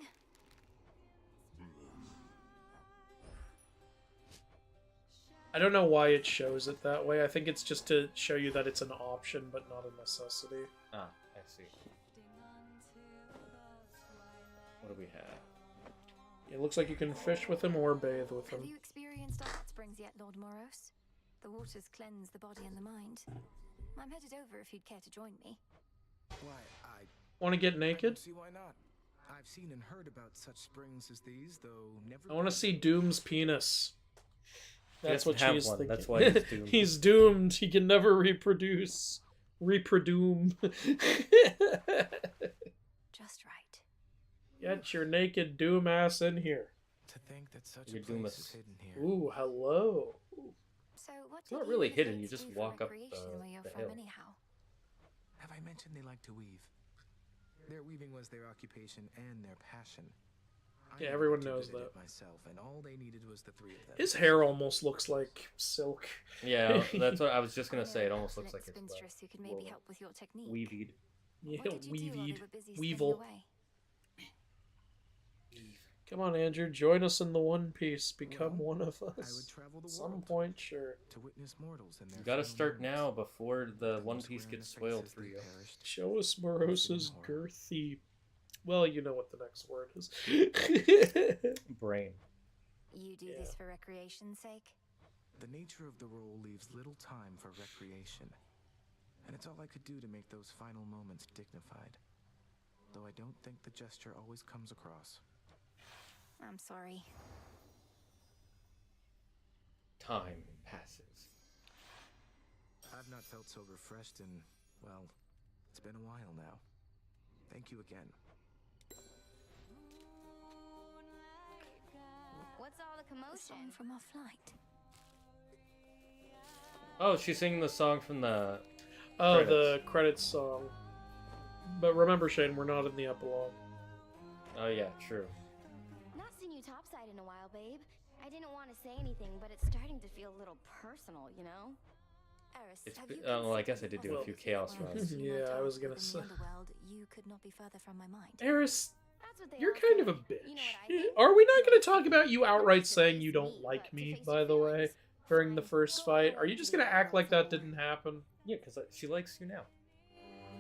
I don't know why it shows it that way. I think it's just to show you that it's an option, but not a necessity. Ah, I see. What do we have? It looks like you can fish with him or bathe with him. Have you experienced our hot springs yet, Lord Moros? The waters cleanse the body and the mind. I'm headed over if you'd care to join me. Why, I Want to get naked? see why not. I've seen and heard about such springs as these, though never. I want to see Doom's penis. That's what have she's one. thinking. That's why he's doomed. He's doomed. He can never reproduce. Reprodume. Just right. Get your naked Doom ass in here. To think that such Your a place Doomus. is hidden here. Ooh, hello. So what It's not really hidden. You just walk up where you're the from hill. anyhow? Have I mentioned they like to weave? Their weaving was their occupation and their passion. I Yeah, never everyone got too knows good at that. it myself, and all they needed was the three of them. His hair almost looks like silk. Yeah, that's what I was just gonna say. It almost looks like it's spinstress who could maybe help with your technique. weavied. Yeah, What did you do while they weavied. were busy Weevil. slaving away? Come on, Andrew. Join us in the One Piece. Become one of I would us. travel the At some world point, sure. to witness mortals in their You gotta final start moments. now before the Those One Piece wherein gets the spoiled faces for they you. perished. Show us Morose's horror. girthy. Well, you know what the next word is. Brain. You do this for recreation's sake? The nature of the role leaves little time for recreation, and it's all I could do to make those final moments dignified. Though I don't think the gesture always comes across. I'm sorry. Time passes. I've not felt so refreshed in, well, it's been a while now. Thank you again. What's all the commotion? Song from our flight. Oh, she's singing the song from the. Oh, credits. the credits song. But remember, Shane, we're not in the epilogue. Oh yeah, true. Not seen you topside in a while, babe. I didn't want to say anything, but it's starting to feel a little personal, you know? Eris, It's. have you Well, I guess I considered did do a few chaos runs. Yeah, I was gonna say. In the Underworld, you could not be further from my mind. Eris, That's what they you're all kind say. of a bitch. You know what I think? Are we not going to talk about you outright saying you don't like me, by the way, during the first fight? Are you just going to act like that didn't happen? Yeah, because she likes you now.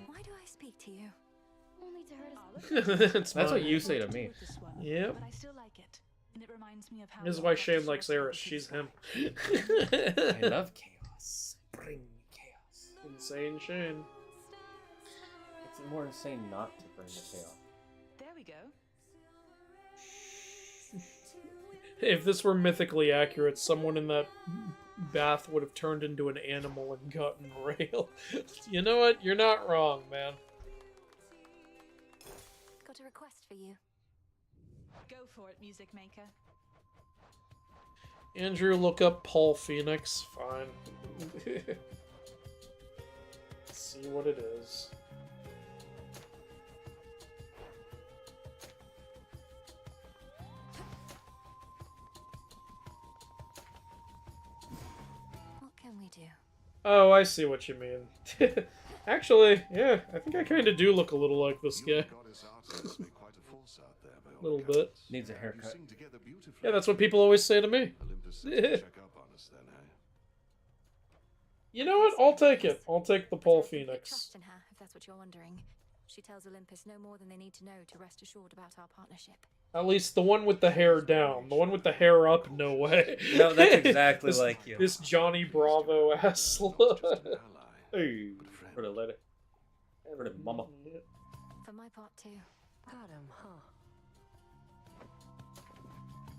Why do I speak to you? Only to hurt us. That's That's what fine. you say to me. Yep. But I still like it. And it reminds me of how This is why Shane likes Eris. She's him. I love chaos. Bring me chaos. Insane Shane. It's more insane not to bring the chaos. There we go. If this were mythically accurate, someone in that bath would have turned into an animal and gotten railed. You know what? You're not wrong, man. Got a request for you. Go for it, music maker. Andrew, look up Paul Phoenix. Fine. Let's see what it is. What can we do? Oh, I see what you mean. Actually, yeah, I think I kind of do look a little like this guy. A little bit. Needs a haircut. Yeah, that's what people always say to me. You know what? I'll take it. I'll take the Paul Phoenix. Trust in her, if that's what you're wondering. She tells Olympus no more than they need to know to rest assured about our partnership. At least the one with the hair down. The one with the hair up, no way. No, that's exactly this, like you. This Johnny Bravo ass look. Hey, for the letter. For the mama. For my part too. Got him, huh?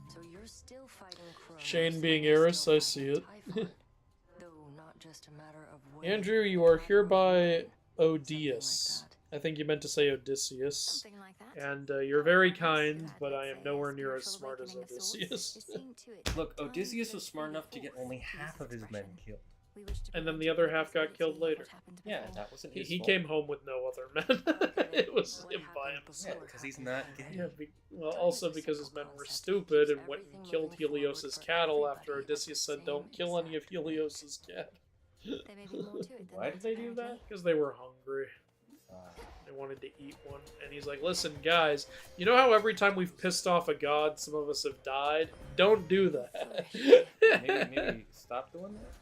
So you're still fighting Kronos. Shane being Eris, I see it. Though not just a matter of when. Andrew, you are hereby Odious. I think you meant to say Odysseus. Something like that. And you're very kind, but I am nowhere near as smart as Odysseus. Look, Odysseus was smart enough to get only half of his men killed. And then the other half got killed later. Yeah, that wasn't his He fault. came home with no other men. It was him by himself. Yeah, because he's not gay. Yeah, well, also because his men were stupid and went and killed Helios's cattle after Odysseus said, "Don't kill any of Helios's cattle." Why did they do that? Because they were hungry. They wanted to eat one. And he's like, "Listen, guys, you know how every time we've pissed off a god, some of us have died? Don't do that." maybe stop doing that?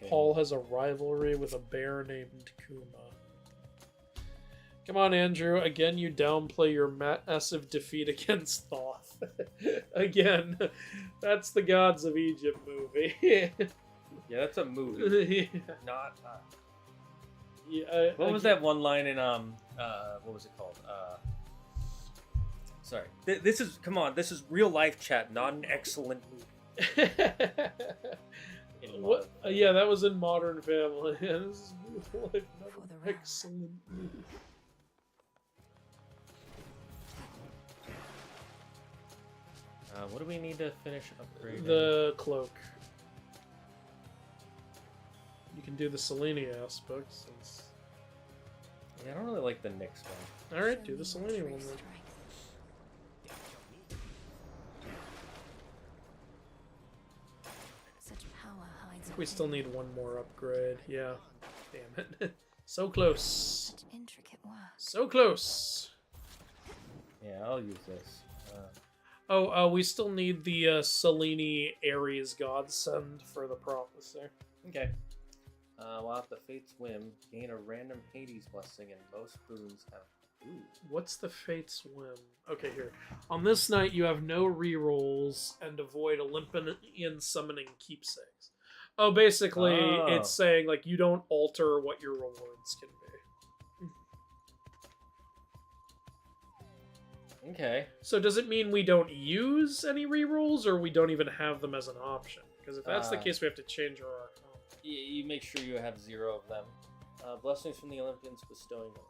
Paul has a rivalry with a bear named Kuma. Come on, Andrew. Again, you downplay your massive defeat against Thoth. Again, that's the Gods of Egypt movie. Yeah, that's a movie. Not. Yeah, what was that one line in what was it called? Sorry. This is This is real life chat, not an excellent movie. What? Yeah, that was in Modern Family. Yeah, this is real life, not an excellent movie. What do we need to finish upgrading? The cloak. You can do the Selene aspect since. Yeah, I don't really like the Nyx one. Alright, do the Selene one then. Such power hides. We still need one more upgrade. Yeah. Damn it. So close. Such intricate work. So close. Yeah, I'll use this. We still need the Selene Ares Godsend for the prophecy. Okay. While at the Fate's Whim, gain a random Hades blessing, and most boons have. Ooh. What's the Fate's Whim? Okay, here. On this night, you have no rerolls and avoid Olympian summoning keepsakes. Oh, basically, it's saying, like, you don't alter what your rewards can be. Okay. So does it mean we don't use any rerolls, or we don't even have them as an option? Because if that's the case, we have to change our arcana. You make sure you have 0 of them. Blessings from the Olympians bestowing them.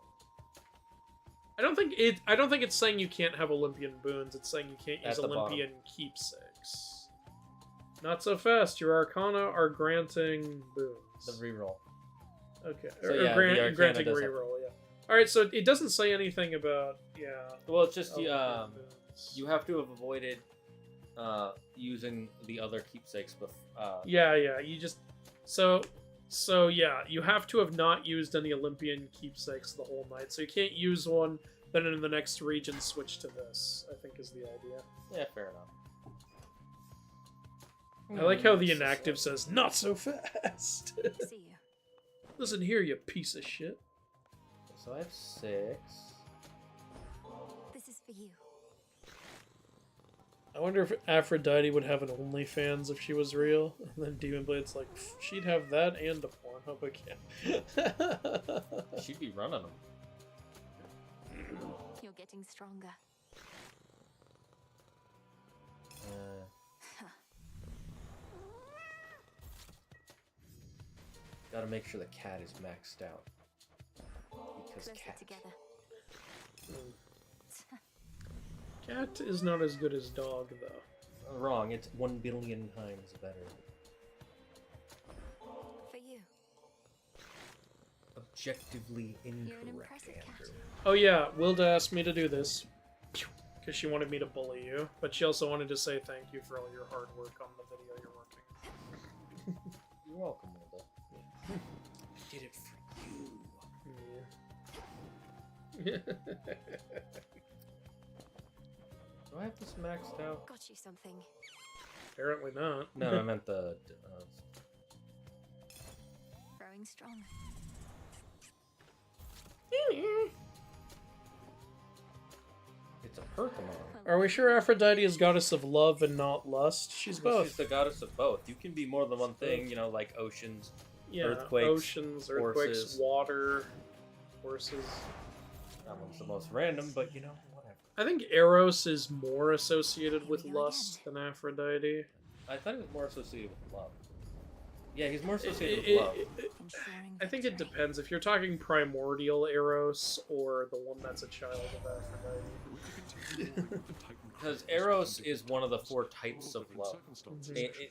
I don't think it's saying you can't have Olympian boons. It's saying you can't use Olympian keepsakes. Not so fast. Your arcana are granting boons. The reroll. Okay. So, granting reroll. Yeah. All right. So it doesn't say anything about Well, it's just you have to have avoided using the other keepsakes before. Yeah. You just So yeah, you have to have not used any Olympian keepsakes the whole night. So you can't use one, then in the next region switch to this, I think is the idea. Yeah, fair enough. I like how the inactive says, "Not so fast." See you. Listen here, you piece of shit. So I have 6. This is for you. I wonder if Aphrodite would have an OnlyFans if she was real. And then Demon Blade's like, she'd have that and a Pornhub account. She'd be running them. You're getting stronger. Gotta make sure the cat is maxed out. Because Closer cat. together. Cat is not as good as dog, though. Wrong, it's 1 billion times better. For you. Objectively You're an incorrect impressive cat. answer. Oh yeah, Wilda asked me to do this. Because she wanted me to bully you. But she also wanted to say thank you for all your hard work on the video you're working. You're welcome, Wilda. I did it for you. Yeah. Do I have this maxed out? Got you something. Apparently not. No, I meant the... Growing strong. It's a Pergamon. Are we sure Aphrodite is goddess of love and not lust? She's both. She's the goddess of both. You can be more than one thing, you know, like oceans, Yeah, earthquakes, oceans, earthquakes, horses. water, horses. That one's the most random, but you know, whatever. I think Eros is more associated with lust than Aphrodite. I thought he was more associated with love. Yeah, he's more associated with love. I think it depends. If you're talking primordial Eros or the one that's a child of Aphrodite. Because Eros is one of the 4 types of love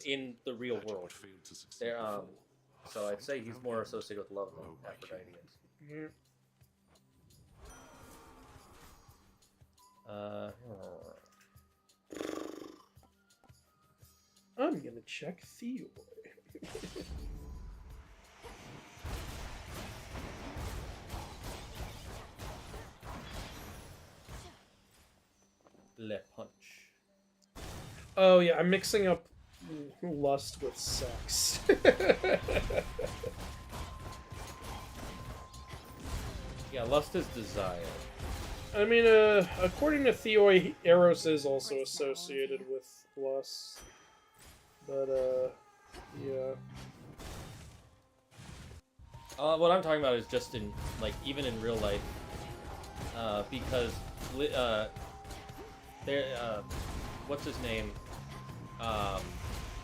in the real world. There, so I'd say he's more associated with love than Aphrodite is. I'm gonna check Theo. Le punch. Oh yeah, I'm mixing up lust with sex. Yeah, lust is desire. I mean, according to Theoi, Eros is also associated with lust. But, yeah. What I'm talking about is just in, like, even in real life. Because, what's his name?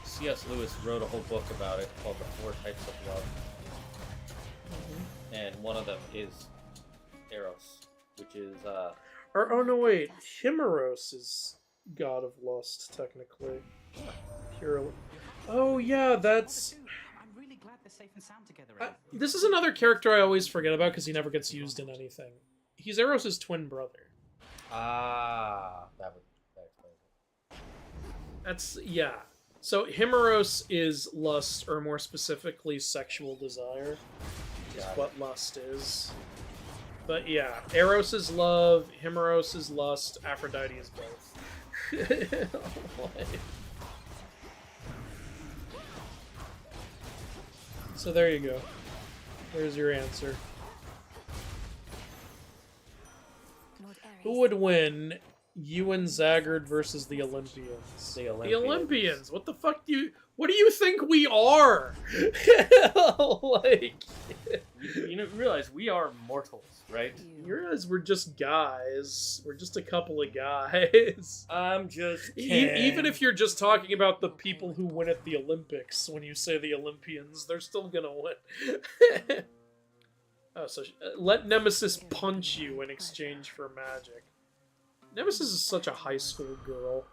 C.S. Lewis wrote a whole book about it called The 4 Types of Love. And one of them is Eros, which is, Or, oh no, wait. Himeros is god of lust, technically. Purely. Oh yeah, that's... I'm really glad they're safe and sound together. This is another character I always forget about because he never gets used in anything. He's Eros' twin brother. that explains it. That's, yeah. So Himeros is lust, or more specifically sexual desire, is what lust is. But yeah, Eros is love, Himeros is lust, Aphrodite is both. So there you go. There's your answer. Who would win, you and Zagard versus the Olympians? The Olympians. What the fuck do you... What do you think we are? Like... You realize we are mortals, right? You realize we're just guys. We're just a couple of guys. I'm just Even if you're just talking about the people who win at the Olympics, when you say the Olympians, they're still gonna win. Oh, so let Nemesis punch you in exchange for magic. Nemesis is such a high school girl.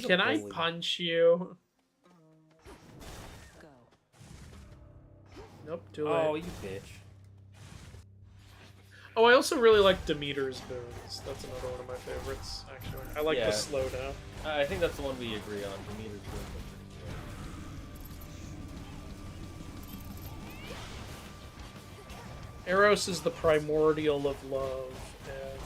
Can I punch you? Nope, too late. Oh, you bitch. Oh, I also really like Demeter's boons. That's another one of my favorites, actually. I like the slowdown. I think that's the one we agree on. Demeter's boons. Eros is the primordial of love, and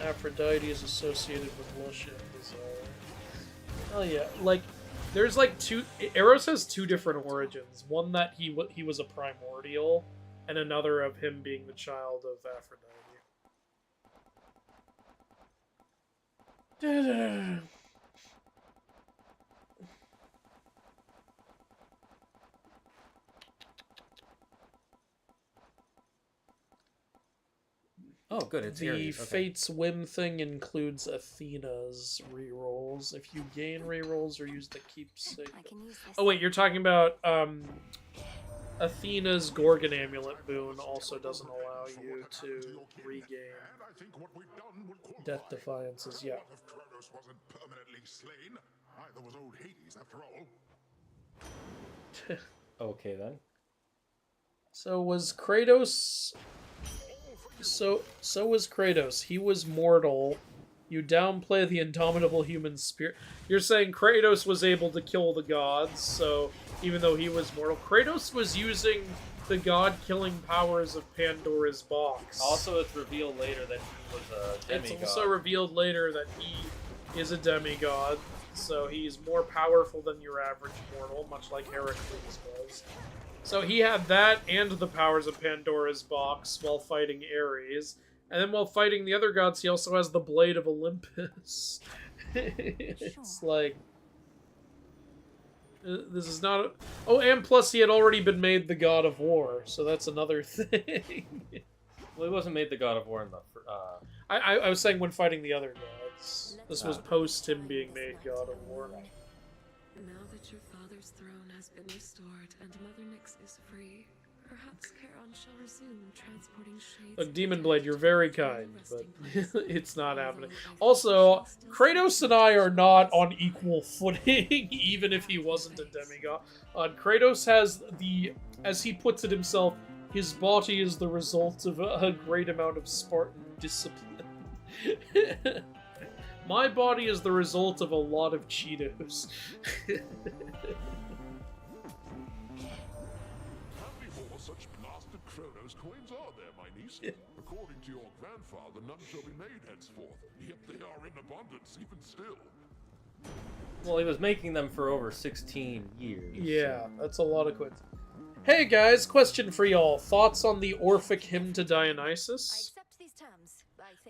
Aphrodite is associated with lust and desire. Oh yeah, like there's like two. Eros has two different origins. One that he was a primordial, and another of him being the child of Aphrodite. Oh, good. It's the Aries. Okay. Fate's Whim thing includes Athena's rerolls. If you gain rerolls or use the keepsake. Oh wait, you're talking about Athena's Gorgon Amulet boon also doesn't allow you to regain Death Defiances. Yeah. If Kronos wasn't permanently slain, neither was old Hades after all. Okay then. So was Kratos. So was Kratos. He was mortal. You downplay the indomitable human spirit. You're saying Kratos was able to kill the gods, so even though he was mortal, Kratos was using the god-killing powers of Pandora's box. Also, it's revealed later that he was a demigod. It's also revealed later that he is a demigod, so he's more powerful than your average mortal, much like Heracles was. So he had that and the powers of Pandora's box while fighting Ares. And then while fighting the other gods, he also has the Blade of Olympus. It's like... this is not... Oh, and plus he had already been made the god of war, so that's another thing. Well, he wasn't made the god of war in the... I was saying when fighting the other gods. This was post him being made god of war. Now that your father's throne has been restored and Mother Nyx is free, perhaps Charon shall resume transporting shades. Look, Demon Blade, you're very kind, but it's not happening. Also, Kratos and I are not on equal footing, even if he wasn't a demigod. Kratos has the, as he puts it himself, his body is the result of a great amount of Spartan discipline. My body is the result of a lot of Cheetos. How many more such blasted Kronos coins are there, my niece? According to your grandfather, none shall be made henceforth. Yet they are in abundance, even still. Well, he was making them for over 16 years. Yeah, that's a lot of coins. Hey guys, question for y'all. Thoughts on the Orphic hymn to Dionysus?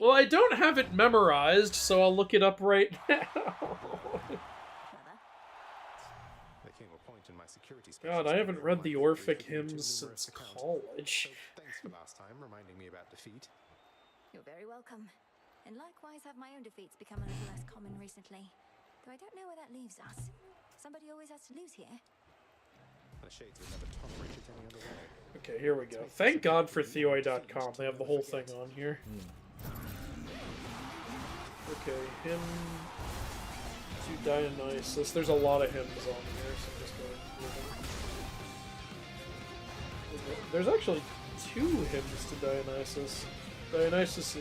Well, I don't have it memorized, so I'll look it up right now. God, I haven't read the Orphic hymns since college. Thanks for last time, reminding me about defeat. You're very welcome. And likewise have my own defeats become a little less common recently. Though I don't know where that leaves us. Somebody always has to lose here. The shades would never tolerate it any other way. Okay, here we go. Thank God for Theoi.com. They have the whole thing on here. Okay, hymn to Dionysus. There's a lot of hymns on here, so I'm just going through them. There's actually 2 hymns to Dionysus. Dionysus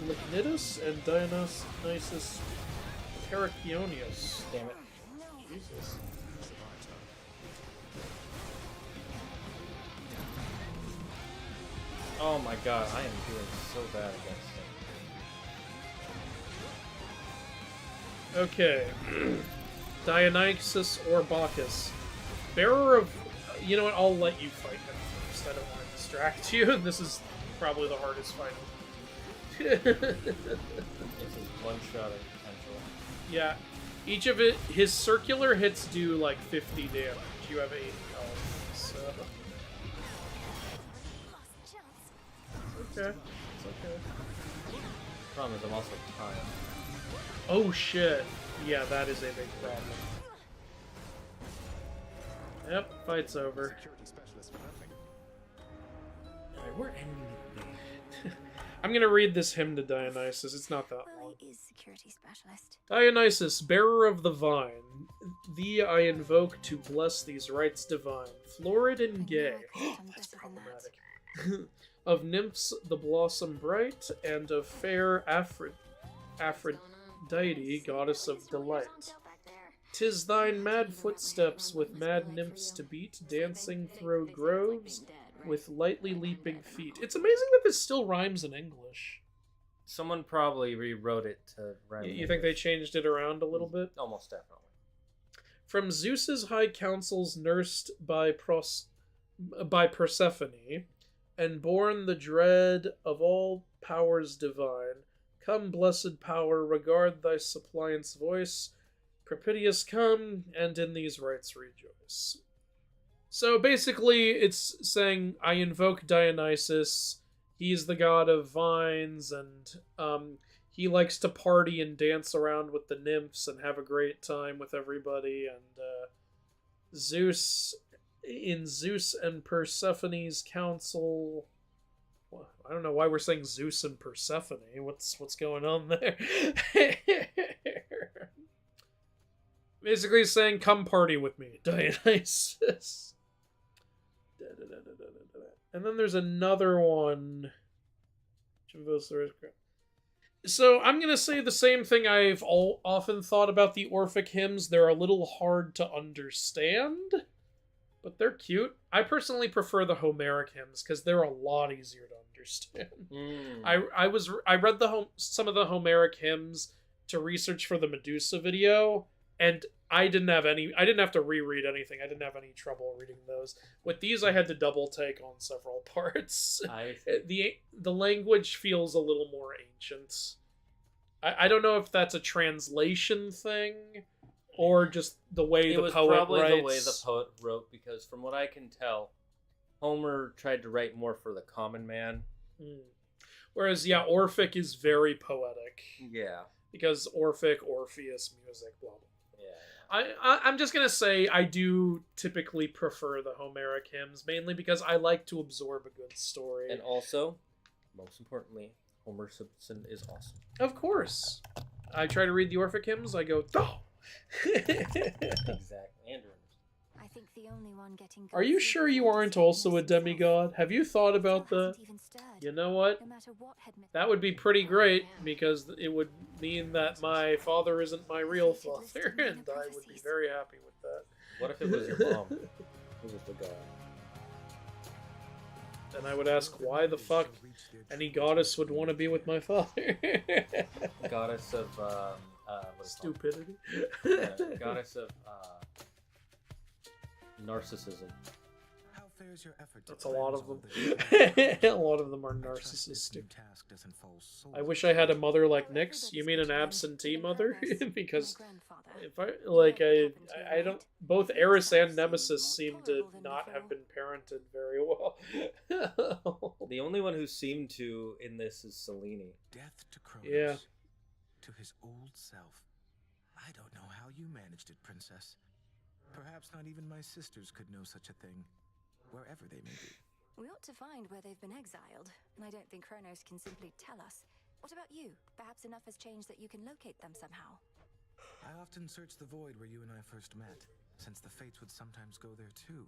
Lycnitus and Dionysus Heraclionius. Damn it. Jesus. Oh my god, I am doing so bad against him. Okay. Dionysus or Bacchus. Bearer of... You know what, I'll let you fight him first. I don't want to distract you. This is probably the hardest fight. This is one shot of potential. Yeah. Each of it... His circular hits do like 50 damage. You have 80 health, so... It's okay. It's okay. Problem is I'm also tired. Oh shit. Yeah, that is a big problem. Yep, fight's over. Alright, we're ending it. I'm gonna read this hymn to Dionysus. It's not that long. He is security specialist. Dionysus, bearer of the vine, thee I invoke to bless these rites divine, florid and gay. That's problematic. Of nymphs the blossom bright, and of fair Aphrodite, goddess of delight. 'Tis thine mad footsteps with mad nymphs to beat, dancing through groves with lightly leaping feet. It's amazing that this still rhymes in English. Someone probably rewrote it to rhyme. You think they changed it around a little bit? Almost definitely. From Zeus's high councils nursed by Persephone, and born the dread of all powers divine, come, blessed power, regard thy suppliant's voice. Propitious come, and in these rites rejoice. So basically, it's saying, I invoke Dionysus. He's the god of vines, and he likes to party and dance around with the nymphs and have a great time with everybody. And Zeus, in Zeus and Persephone's council... Well, I don't know why we're saying Zeus and Persephone. What's going on there? Basically saying, come party with me, Dionysus. And then there's another one. So I'm going to say the same thing I've often thought about the Orphic hymns. They're a little hard to understand, but they're cute. I personally prefer the Homeric hymns because they're a lot easier to understand. I read some of the Homeric hymns to research for the Medusa video, and I didn't have to reread anything. I didn't have any trouble reading those. With these, I had to double take on several parts. The language feels a little more ancient. I don't know if that's a translation thing or just the way the poet writes. It was probably the way the poet wrote, because from what I can tell, Homer tried to write more for the common man. Whereas, yeah, Orphic is very poetic. Yeah. Because Orphic, Orpheus, music, blah, blah. I'm just going to say I do typically prefer the Homeric hymns, mainly because I like to absorb a good story. And also, most importantly, Homer Simpson is awesome. Of course. I try to read the Orphic hymns, I go, oh! Exactly. Andrew. I think the only one getting Are you sure you aren't also a demigod? Have you thought about that? You know what? That would be pretty great, because it would mean that my father isn't my real father, and I would be very happy with that. What if it was your mom? Who was the god? Then I would ask why the fuck any goddess would want to be with my father. Goddess of stupidity. Goddess of narcissism. How fares your effort? That's a lot of them. A lot of them are narcissistic. I wish I had a mother like Nyx. You mean an absentee mother? Because if I don't. Both Eris and Nemesis seem to not have been parented very well. The only one who seemed to in this is Selene. Death to Kronos. Yeah. To his old self. I don't know how you managed it, Princess. Perhaps not even my sisters could know such a thing, wherever they may be. We ought to find where they've been exiled, and I don't think Kronos can simply tell us. What about you? Perhaps enough has changed that you can locate them somehow. I often search the void where you and I first met, since the fates would sometimes go there too.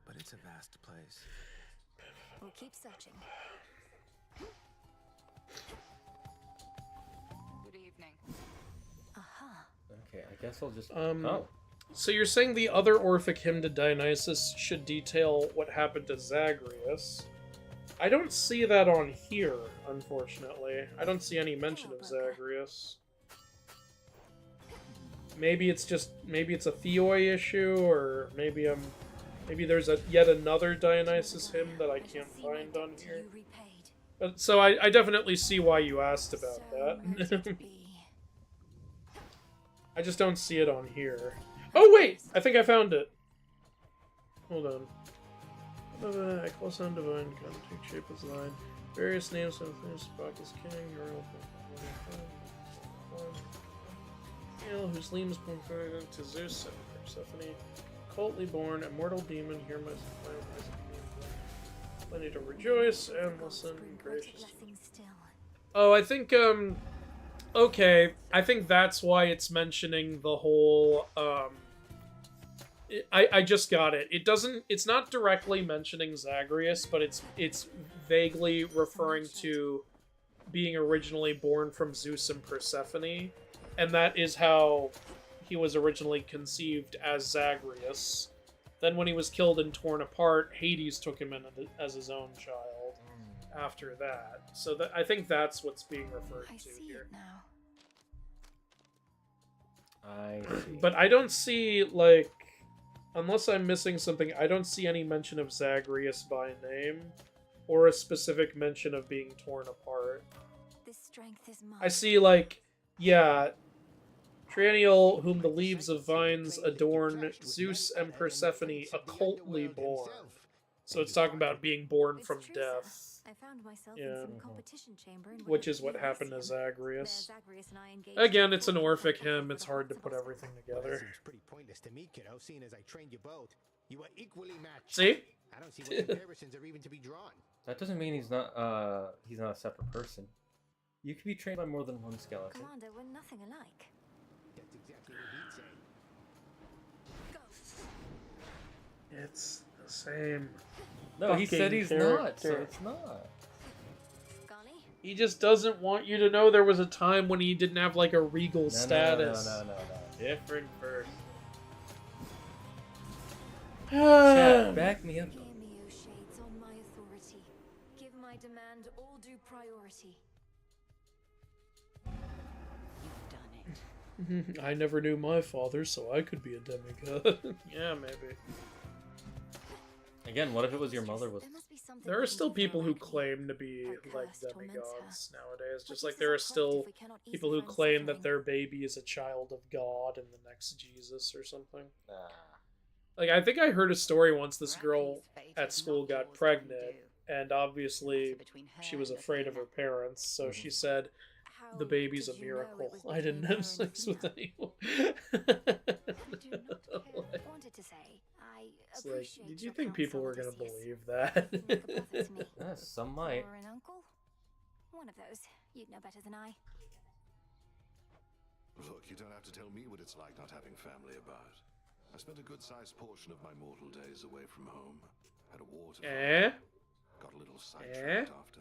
But it's a vast place. We'll keep searching. Good evening. Okay, I guess I'll just... So you're saying the other Orphic hymn to Dionysus should detail what happened to Zagreus. I don't see that on here, unfortunately. I don't see any mention of Zagreus. Maybe it's a Theoi issue, or maybe there's yet another Dionysus hymn that I can't find on here. But, so I definitely see why you asked about that. I just don't see it on here. Oh wait! I think I found it. Hold on. Equal sound divine, can take shape as line. Various names of things, Spock is king, whose limbs born to Zeus and Persephone, cultly born, immortal demon, hear my plenty to rejoice and listen, gracious. Oh, I think okay, I think that's why it's mentioning the whole I just got it. It's not directly mentioning Zagreus, but it's vaguely referring to being originally born from Zeus and Persephone, and that is how he was originally conceived as Zagreus. Then when he was killed and torn apart, Hades took him in as his own child. after that. So that I think that's what's being referred I to see here. it now. I see. But I don't see, like, unless I'm missing something, I don't see any mention of Zagreus by name or a specific mention of being torn apart. This strength is mine. I see, like, yeah, Triennial, whom the leaves of vines adorn, Zeus and Persephone, occultly born. So it's talking about being born from It's true, death. sir. I found myself Yeah. in some competition chamber in Which is what happened to Zagreus. Again, it's an Orphic hymn, it's hard to put everything together. Seems pretty pointless to me, kiddo, seeing as I trained you both. You were equally matched. See? I don't see what comparisons are even to be drawn. That doesn't mean he's not a separate person. You can be trained by more than one skeleton. Commander, we're nothing alike. That's exactly what he'd say. It's the same. No, he said he's not, so character. it's not. He just doesn't want you to know there was a time when he didn't have, like, a regal status. No. Different person. Ah. Chat, back me up. Hear me, O shades, on my authority. Give my demand all due priority. You've done it. I never knew my father, so I could be a demigod. Yeah, maybe. Again, what if it was your mother was... There are still people who claim to be, like, demigods nowadays. Just like there are still people who claim that their baby is a child of God and the next Jesus or something. Like, I think I heard a story once this girl at school got pregnant, and obviously she was afraid of her parents, so she said, the baby's a miracle. I didn't have sex with anyone. Wanted to say, I It's like, appreciate did you your think people counsel, were gonna Odysseus. believe that? Yeah, some might. Or an uncle? One of those. You'd know better than I. Look, you don't have to tell me what it's like not having family about. I spent a good-sized portion of my mortal days away from home. Had a war to fight. Got a little sidetracked after.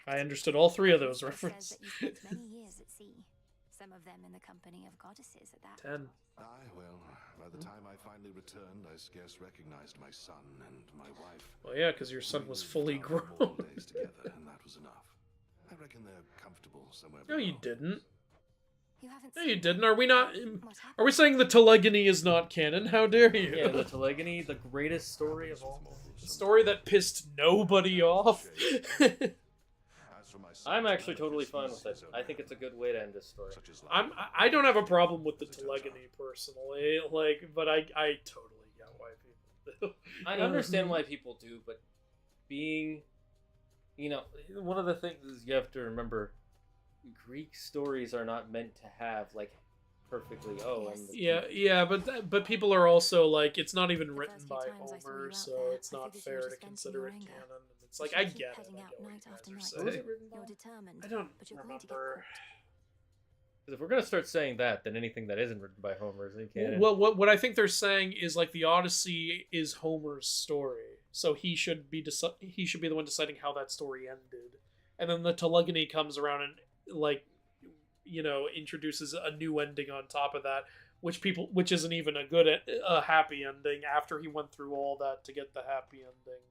I understood all three of those Says references. that you spent many years at sea. Some of them in the company of goddesses at that. 10. Aye, well, by the time I finally returned, I scarce recognized my son and my wife. Well, yeah, because your son was fully grown. Days together, and that was enough. I reckon they're comfortable somewhere. No, you didn't. You haven't No, you didn't. Are we not? Are we saying the telegony is not canon? How dare you? Yeah, the telegony, the greatest story of all. The story that pissed nobody off. I'm actually totally fine with it. I think it's a good way to end this story. I don't have a problem with the telegony personally, like, but I totally get why people do. I understand why people do, but being, one of the things is you have to remember, Greek stories are not meant to have like perfectly. But people are also like, it's not even written by Homer, so it's not fair to consider it canon. It's like, I get it. I get what you guys are saying. I don't remember. Because if we're gonna start saying that, then anything that isn't written by Homer is in canon. Well, what I think they're saying is like the Odyssey is Homer's story, so he should be the one deciding how that story ended, and then the telegony comes around and introduces a new ending on top of that, which isn't even a happy ending after he went through all that to get the happy ending.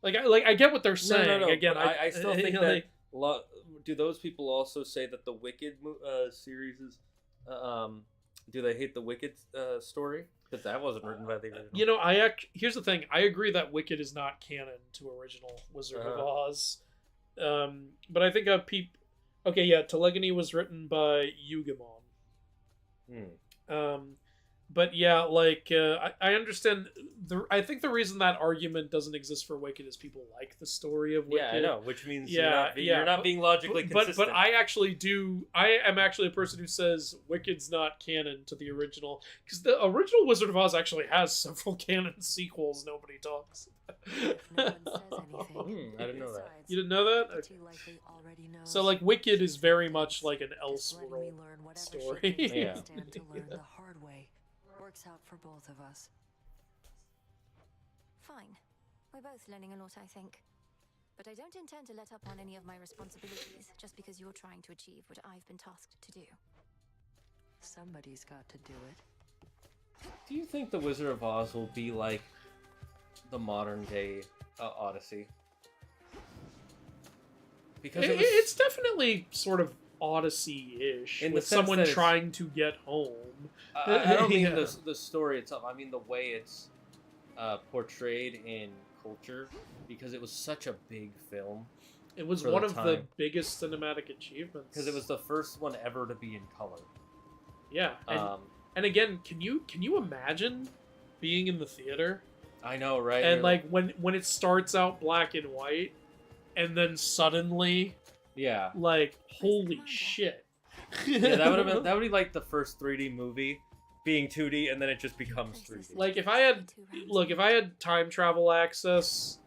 I get what they're saying. No. Again, I still think that. Do those people also say that the Wicked series is? Do they hate the Wicked story? Because that wasn't written by the original. Here's the thing. I agree that Wicked is not canon to original Wizard of Oz, but I think telegony was written by Eugamon. But yeah, I understand. I think the reason that argument doesn't exist for Wicked is people like the story of Wicked. Yeah, I know, which means you're not being logically consistent. But I actually do. I am actually a person who says Wicked's not canon to the original, because the original Wizard of Oz actually has several canon sequels nobody talks about. I didn't know that. You didn't know that? Okay. So Wicked is very much like an Elseworld story. Yeah. To learn the hard way. Works out for both of us. Fine. We're both learning a lot, I think. But I don't intend to let up on any of my responsibilities just because you're trying to achieve what I've been tasked to do. Somebody's got to do it. Do you think the Wizard of Oz will be like the modern day Odyssey? because it's definitely sort of Odyssey-ish in with the sense someone that trying to get home. I don't mean the story itself. I mean the way it's portrayed in culture, because it was such a big film. It was one of the biggest cinematic achievements. Because it was the first one ever to be in color. Yeah, and again, can you imagine being in the theater? I know, right? And like when it starts out black and white, and then suddenly, yeah, like holy shit. Yeah, that would be like the first 3D movie being 2D, and then it just becomes 3D. Like if I had time travel access,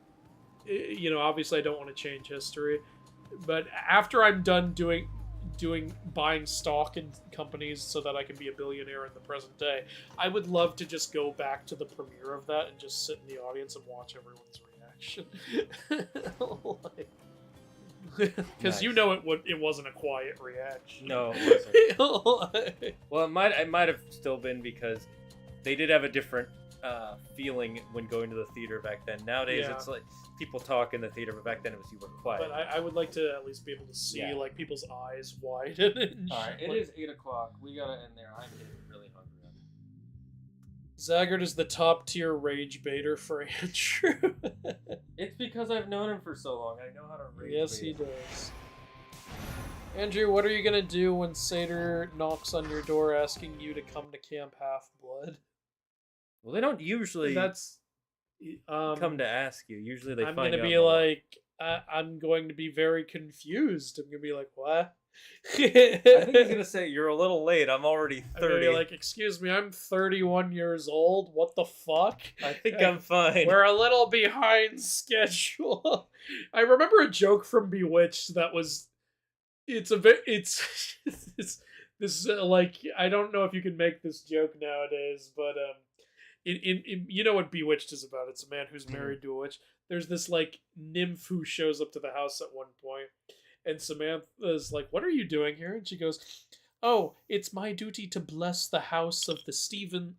you know, obviously I don't want to change history, but after I'm done buying stock in companies so that I can be a billionaire in the present day, I would love to just go back to the premiere of that and just sit in the audience and watch everyone's reaction. Because Nice. you know it wasn't a quiet reaction. No, it wasn't. Well, it might have still been, because they did have a different feeling when going to the theater back then. Nowadays, it's like people talk in the theater, but back then it was you were quiet. But I would like to at least be able to see like people's eyes widen. All right, it is 8 o'clock. We gotta end there. I'm getting really hungry. Zaggart is the top tier rage baiter for Andrew. It's because I've known him for so long. I know how to rage Yes, bait. he does. Andrew, what are you gonna do when Satyr knocks on your door asking you to come to Camp Half-Blood? Well, they don't usually come to ask you. Usually they I'm find gonna out. be like, I'm going to be very confused. I'm gonna be like, what? I think he's gonna say, "You're a little late. I'm already 30." I'm gonna be like, excuse me, I'm 31 years old. What the fuck? I think I'm fine. We're a little behind schedule. I remember a joke from Bewitched that was, like, I don't know if you can make this joke nowadays, but in you know what Bewitched is about? It's a man who's married to a witch. There's this like nymph who shows up to the house at one point. And Samantha's like, "What are you doing here?" And she goes, "Oh, it's my duty to bless the house of the Stevens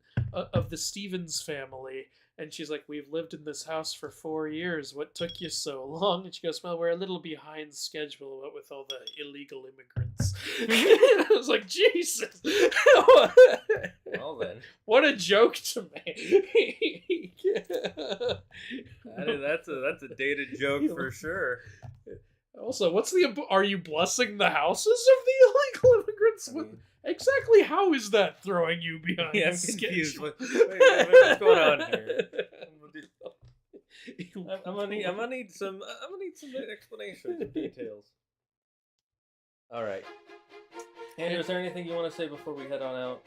family." And she's like, "We've lived in this house for 4 years. What took you so long?" And she goes, "Well, we're a little behind schedule with all the illegal immigrants." I was like, Jesus. Well then, what a joke to make. that's a dated joke for sure. Also, are you blessing the houses of the illegal immigrants? Exactly how is that throwing you behind? Yeah, I'm schedule? confused. What's going on here? I'm gonna need some explanation, some details. All right. Andrew, is there anything you want to say before we head on out?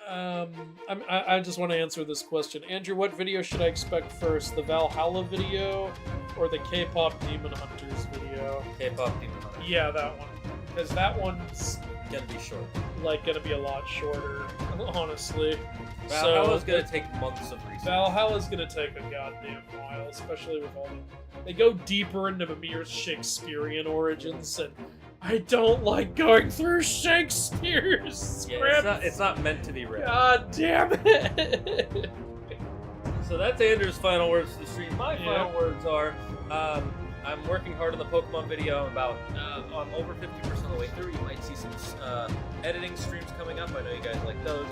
I just want to answer this question. Andrew, what video should I expect first? The Valhalla video or the K-pop Demon Hunters video? K-pop Demon Hunters. Yeah, that one. Because that one's gonna be short. Like, gonna be a lot shorter, honestly. Valhalla's gonna take months of research. Valhalla's gonna take a goddamn while, especially with all the... They go deeper into Mimir's Shakespearean origins, and I don't like going through Shakespeare's script. Yeah, it's not meant to be read. God damn it! So that's Andrew's final words to the stream. My final words are, I'm working hard on the Pokemon video. I'm over 50% of the way through. You might see some editing streams coming up. I know you guys like those.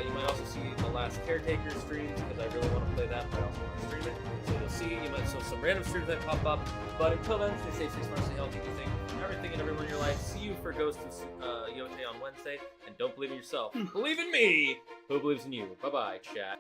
You might also see the last Caretaker streams, because I really want to play that, but I also want to stream it. So you'll see, you might see some random streams that pop up. But until then, stay safe, stay smart, stay healthy, do things, everything and everyone in your life. See you for Ghost of Yote on Wednesday. And don't believe in yourself. Believe in me, who believes in you. Bye-bye, chat.